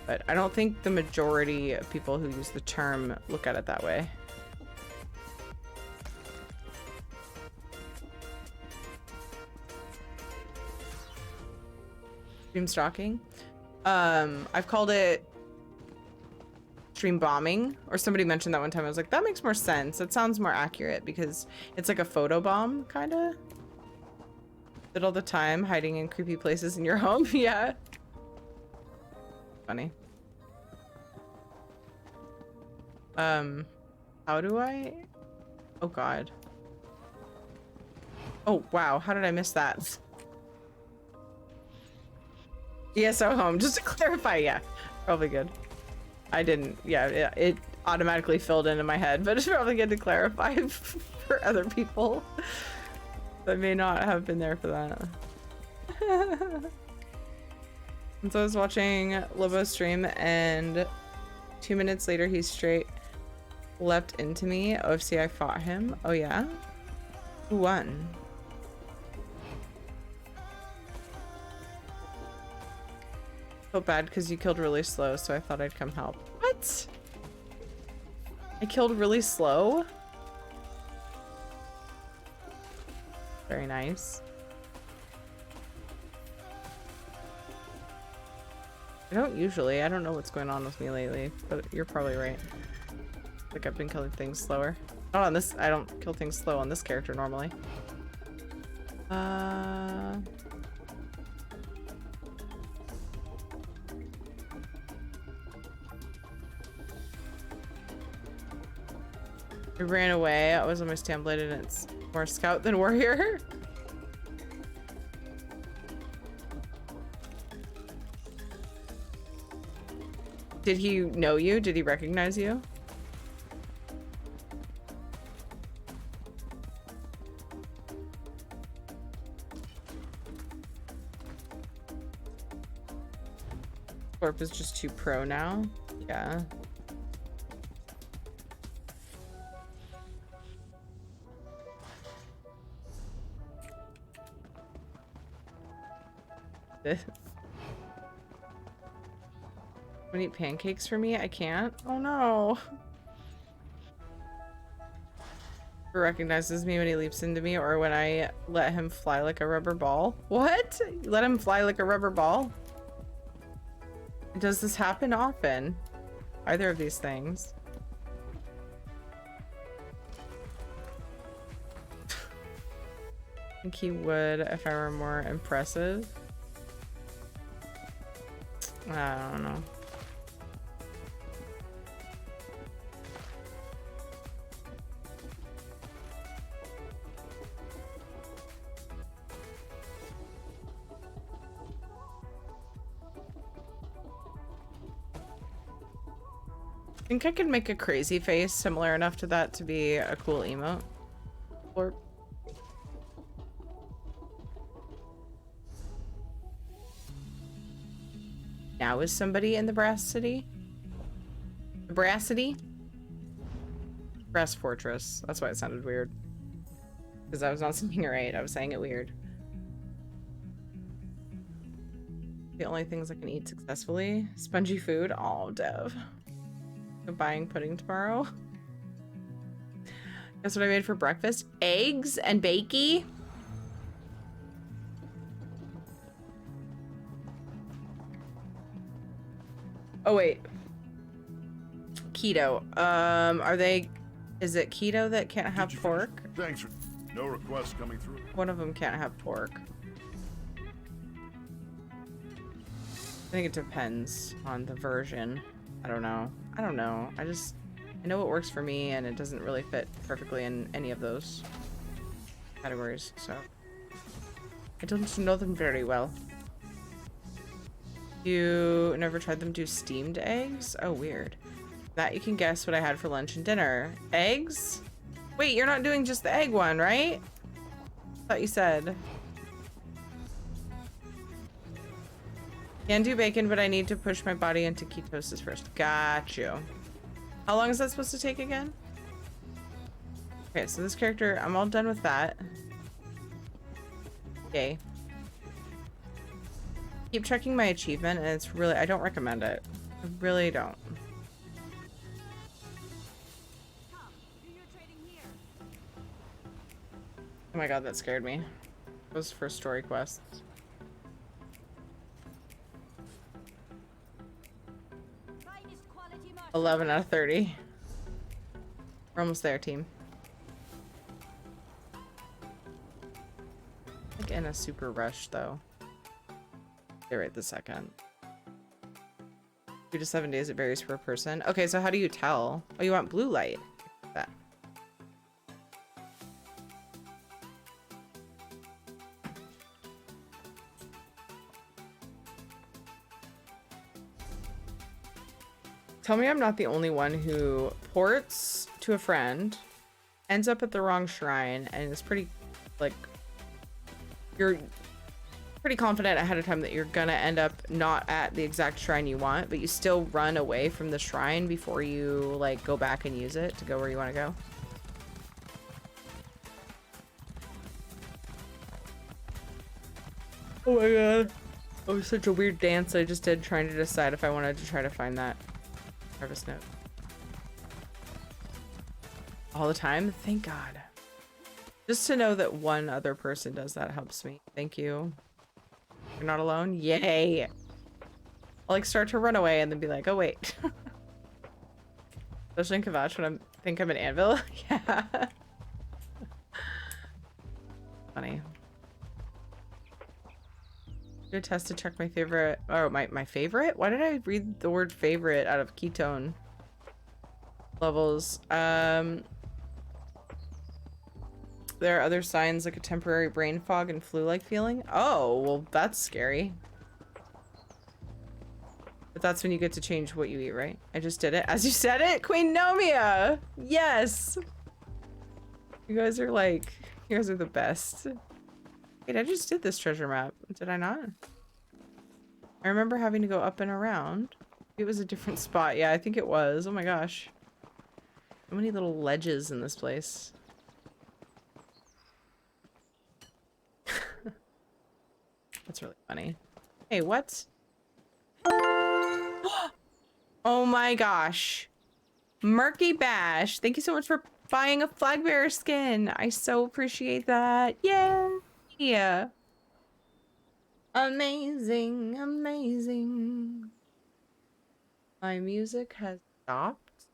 But I don't think the majority of people who use the term look at it that way. Stream stalking. I've called it stream bombing, or somebody mentioned that one time. I was like, that makes more sense. That sounds more accurate because it's like a photo bomb, kind of. Did all the time, hiding in creepy places in your home. Yeah. Funny. How do I? Oh God. Oh wow, how did I miss that? ESO home, just to clarify, yeah. Probably good. I didn't, yeah, it automatically filled into my head, but it's probably good to clarify for other people that may not have been there for that. And so I was watching Lobo's stream, and 2 minutes later he straight leapt into me. OFC, I fought him. Oh yeah? Who won? Felt bad because you killed really slow, so I thought I'd come help. What? I killed really slow? Very nice. I don't usually. I don't know what's going on with me lately, but you're probably right. Like I've been killing things slower. Not on this. I don't kill things slow on this character normally. I ran away. I was on my stand blade, and it's more scout than warrior. Did he know you? Did he recognize you? Corp is just too pro now. Yeah. Want to eat pancakes for me? I can't. Oh no. He recognizes me when he leaps into me, or when I let him fly like a rubber ball. What? You let him fly like a rubber ball? Does this happen often? Either of these things? I think he would if I were more impressive. I don't know. I think I could make a crazy face similar enough to that to be a cool emote. Or now is somebody in the Brass City? The Brass City? Brass Fortress. That's why it sounded weird. Because I was not saying it right. I was saying it weird. The only things I can eat successfully. Spongy food. Oh, Dev. I'm buying pudding tomorrow. Guess what I made for breakfast? Eggs and bakey. Oh wait. Keto. Are they Is it keto that can't have pork? Thanks. No requests coming through. One of them can't have pork. I think it depends on the version. I don't know. I know what works for me, and it doesn't really fit perfectly in any of those categories, so I don't know them very well. You never tried them do steamed eggs? Oh, weird. That you can guess what I had for lunch and dinner. Eggs? Wait, you're not doing just the egg one, right? I thought you said. Can do bacon, but I need to push my body into ketosis first. Got you. How long is that supposed to take again? Okay, so this character, I'm all done with that. Yay. Keep checking my achievement, and it's really, I don't recommend it. I really don't. Oh my god, that scared me. Those first story quests. $11 out of 30. We're almost there, team. Like in a super rush, though. Okay, right this second. 2 to 7 days, it varies per person. Okay, so how do you tell? Oh, you want blue light. That. Tell me I'm not the only one who ports to a friend, ends up at the wrong shrine, and is pretty, like, you're pretty confident ahead of time that you're gonna end up not at the exact shrine you want, but you still run away from the shrine before you, like, go back and use it to go where you want to go. Oh my god. Oh, it was such a weird dance I just did trying to decide if I wanted to try to find that harvest note. All the time? Thank God. Just to know that one other person does that helps me. Thank you. You're not alone? Yay! I'll like start to run away and then be like, oh wait. Especially in Kavash when I think I'm an anvil. Yeah. Funny. Do a test to check my favorite. Oh, my favorite? Why did I read the word favorite out of ketone levels? There are other signs like a temporary brain fog and flu-like feeling. Oh, well, that's scary. But that's when you get to change what you eat, right? I just did it. As you said it, Queen Nomia! Yes! You guys are like, you guys are the best. Wait, I just did this treasure map. Did I not? I remember having to go up and around. It was a different spot. Yeah, I think it was. Oh my gosh. So many little ledges in this place. That's really funny. Hey, what? Oh my gosh. Murky Bash, thank you so much for buying a flag bearer skin. I so appreciate that. Yay! Yeah. Amazing, amazing. My music has stopped.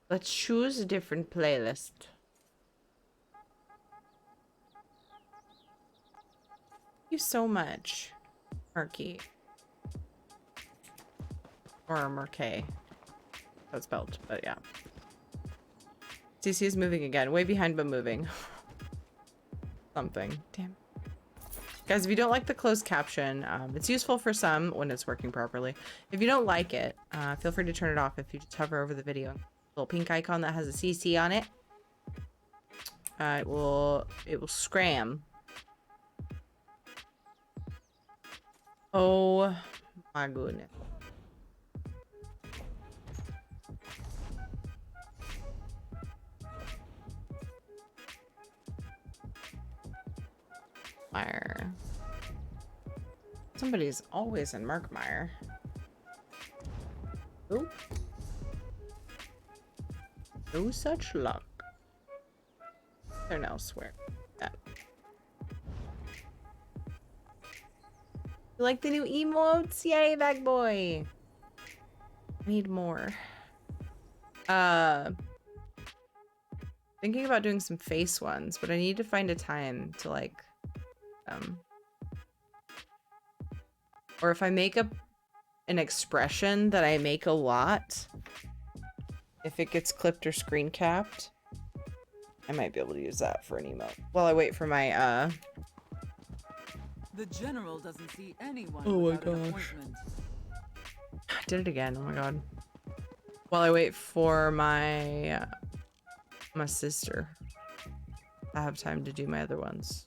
Let's choose a different playlist. Thank you so much, Murky. Or Murkay. That's spelled, but yeah. CC is moving again. Way behind, but moving. Something. Damn. Guys, if you don't like the closed caption, it's useful for some when it's working properly. If you don't like it, feel free to turn it off if you just hover over the video. Little pink icon that has a CC on it. It will scram. Oh my goodness. Mire. Somebody's always in Murkmire. Oh. No such luck. They're elsewhere. You like the new emotes? Yay, bag boy. I need more. Thinking about doing some face ones, but I need to find a time to like or if I make an expression that I make a lot, if it gets clipped or screen capped, I might be able to use that for an emote while I wait for my The general doesn't see anyone oh my without an gosh. appointment. I did it again. Oh my god. While I wait for my sister, I have time to do my other ones.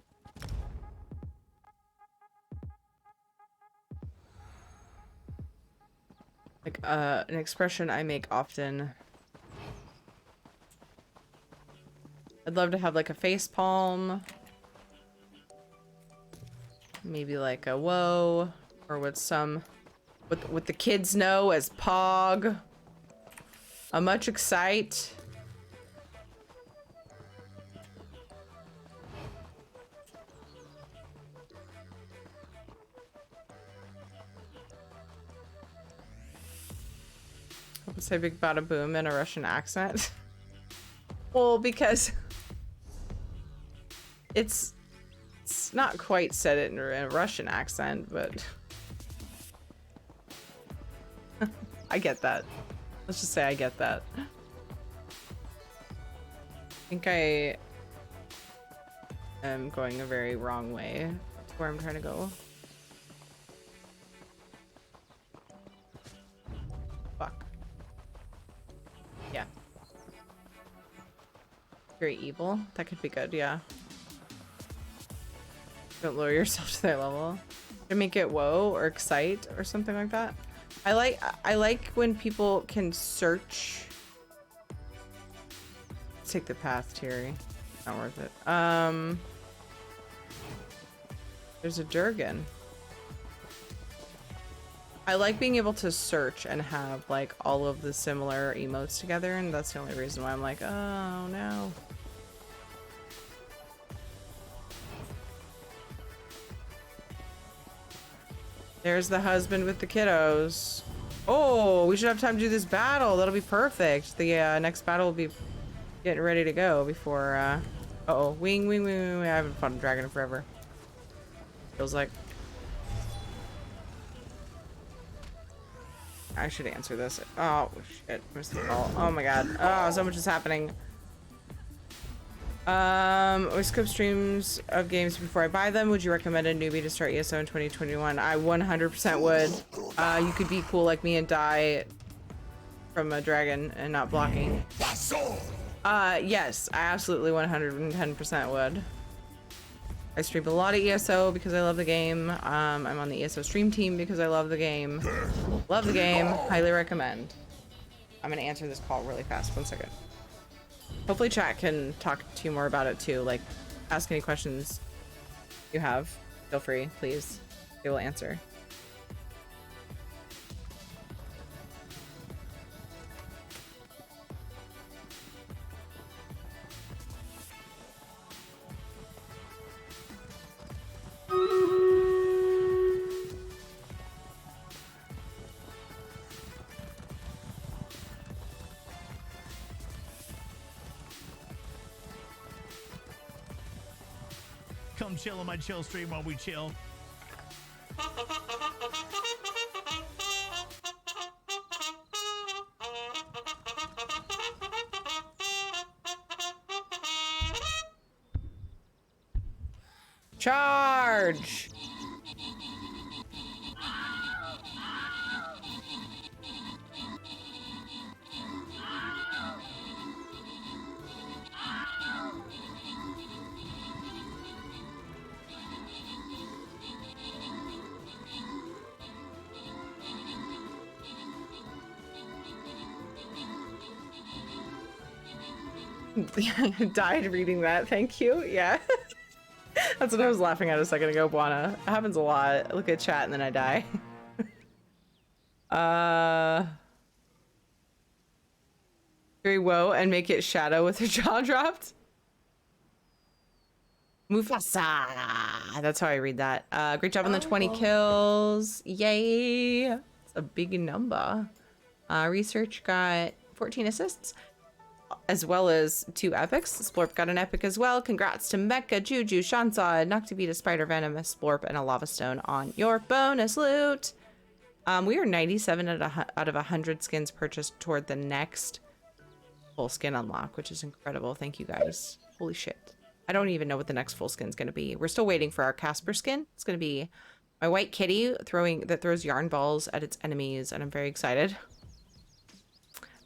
Like an expression I make often. I'd love to have like a face palm. Maybe like a whoa, or what the kids know as pog. A much excite. Let's say big bada boom in a Russian accent. Well, because it's not quite said it in a Russian accent, but I get that. Let's just say I get that. I think I am going a very wrong way. That's where I'm trying to go. Fuck. Yeah. Very evil. That could be good, yeah. Don't lower yourself to their level. To make it whoa or excite or something like that. I like when people can search. Let's take the path, Terry. Not worth it. There's a Durgan. I like being able to search and have like all of the similar emotes together, and that's the only reason why I'm like, oh no. There's the husband with the kiddos. Oh, we should have time to do this battle. That'll be perfect. The next battle will be getting ready to go before, uh-oh. Wing, wing, wing, wing, wing. I haven't fought a dragon in forever. Feels like. I should answer this. Oh, shit. Missed the call. Oh my god. Oh, so much is happening. We skip streams of games before I buy them. Would you recommend a newbie to start ESO in 2021? I 100% would. You could be cool like me and die from a dragon and not blocking. Yes, I absolutely 110% would. I stream a lot of ESO because I love the game. I'm on the ESO stream team because I love the game. Love the game. Highly recommend. I'm gonna answer this call really fast. 1 second. Hopefully chat can talk to you more about it too. Like, ask any questions you have. Feel free, please. They will answer. Come chill on my chill stream while we chill. Charge! Died reading that, thank you. Yeah. That's what I was laughing at a second ago, Buana. It happens a lot. I look at chat and then I die. Very whoa and make it shadow with her jaw dropped. Mufasa. That's how I read that. Great job on the 20 kills. Yay. It's a big number. Research got 14 assists, as well as 2 epics. Splorp got an epic as well. Congrats to Mecha, Juju, Shansa, Noctivita, Spider Venom, Splorp, and a Lava Stone on your bonus loot. We are 97 out of 100 skins purchased toward the next full skin unlock, which is incredible. Thank you guys. Holy shit. I don't even know what the next full skin is going to be. We're still waiting for our Casper skin. It's going to be my white kitty that throws yarn balls at its enemies, and I'm very excited.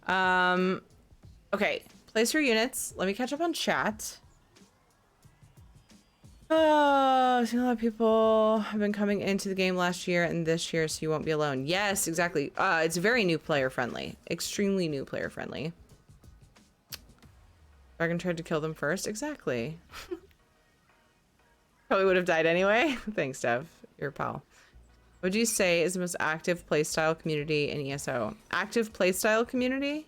Okay, place your units. Let me catch up on chat. Oh, I've seen a lot of people have been coming into the game last year and this year, so you won't be alone. Yes, exactly. It's very new player friendly. Extremely new player friendly. Dragon tried to kill them first. Exactly. Probably would have died anyway. Thanks, Dev. You're a pal. What would you say is the most active playstyle community in ESO? Active playstyle community?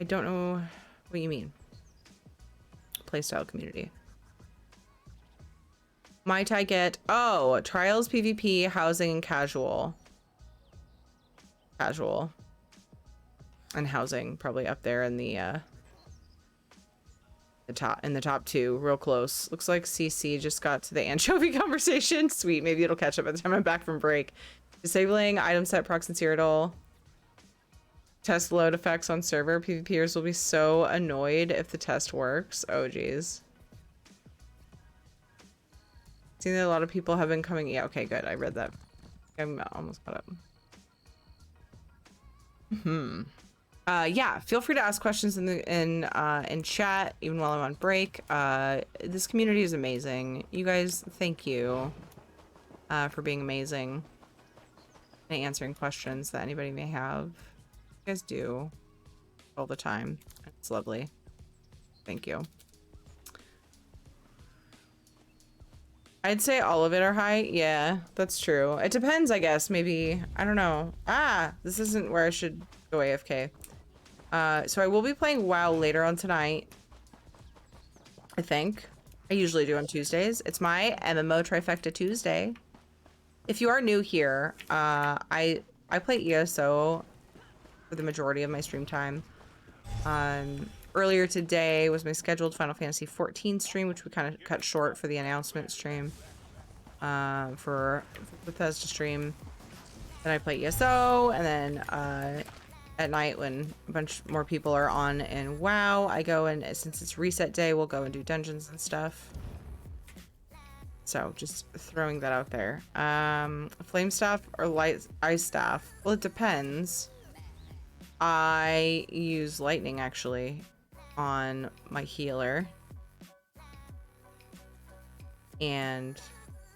I don't know what you mean. Playstyle community. Might I get... Oh, trials, PvP, housing, and casual. Casual. And housing probably up there in the top 2, real close. Looks like CC just got to the anchovy conversation. Sweet, maybe it'll catch up by the time I'm back from break. Disabling item set procs and Cyrodiil. Test load effects on server. PvPers will be so annoyed if the test works. Oh geez. Seeing that a lot of people have been coming. Yeah, okay, good. I read that. I'm almost caught up. Yeah, feel free to ask questions in chat, even while I'm on break. This community is amazing. You guys, thank you for being amazing and answering questions that anybody may have. You guys do all the time. It's lovely. Thank you. I'd say all of it are high. Yeah, that's true. It depends, I guess. Maybe, I don't know. This isn't where I should go AFK. So I will be playing WoW later on tonight. I think. I usually do on Tuesdays. It's my MMO Trifecta Tuesday. If you are new here, I play ESO for the majority of my stream time. Earlier today was my scheduled Final Fantasy XIV stream, which we kind of cut short for the announcement stream. For Bethesda stream. Then I play ESO, and then at night when a bunch more people are on in WoW, I go and, since it's reset day, we'll go and do dungeons and stuff. So just throwing that out there. Flame staff or light ice staff? Well, it depends. I use lightning actually on my healer. And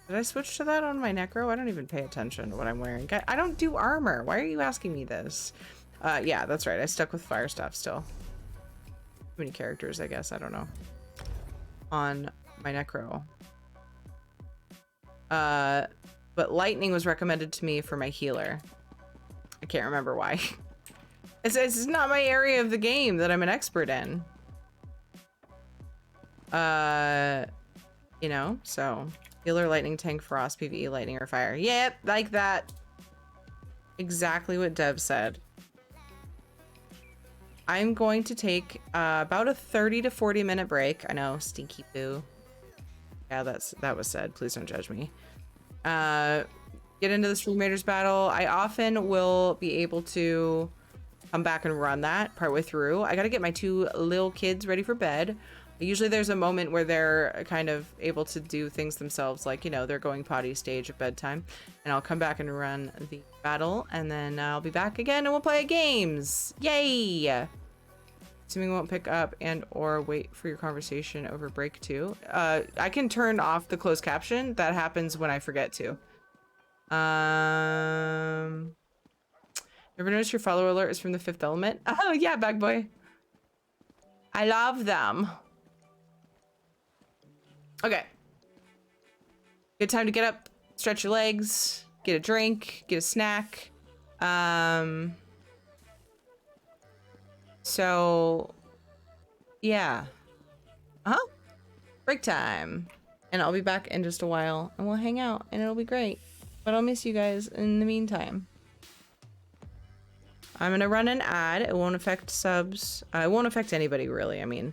did I switch to that on my necro? I don't even pay attention to what I'm wearing. I don't do armor. Why are you asking me this? Yeah, that's right. I stuck with fire staff still. Too many characters, I guess. I don't know. On my necro. But lightning was recommended to me for my healer. I can't remember why. It's not my area of the game that I'm an expert in. You know, so healer, lightning, tank, frost, PvE, lightning, or fire. Yep, like that. Exactly what Dev said. I'm going to take about a 30 to 40 minute break. I know, stinky poo. Yeah, that was said. Please don't judge me. Get into the Stream Raiders battle. I often will be able to come back and run that partway through. I gotta get my 2 little kids ready for bed. Usually there's a moment where they're kind of able to do things themselves, like, you know, they're going potty stage at bedtime. And I'll come back and run the battle, and then I'll be back again and we'll play games. Yay! Assuming won't pick up and or wait for your conversation over break too. I can turn off the closed caption. That happens when I forget to. Ever notice your follower alert is from the Fifth Element? Oh yeah, bag boy. I love them. Okay. Good time to get up, stretch your legs, get a drink, get a snack. So, yeah. Uh-huh. Break time. And I'll be back in just a while, and we'll hang out, and it'll be great. But I'll miss you guys in the meantime. I'm gonna run an ad. It won't affect subs. It won't affect anybody, really. I mean,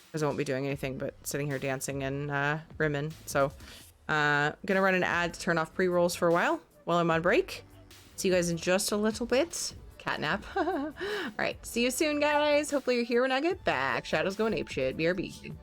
because I won't be doing anything but sitting here dancing and rimming. So, gonna run an ad to turn off pre-rolls for a while I'm on break. See you guys in just a little bit. Catnap. All right, see you soon, guys. Hopefully you're here when I get back. Shadow's going apeshit. BRB.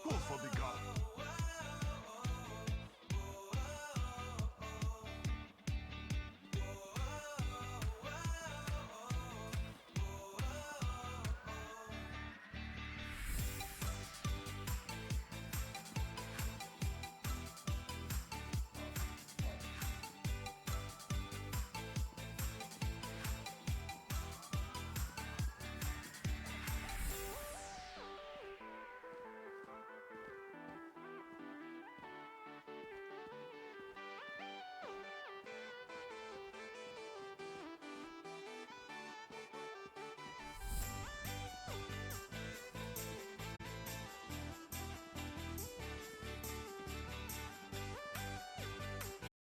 course I'll be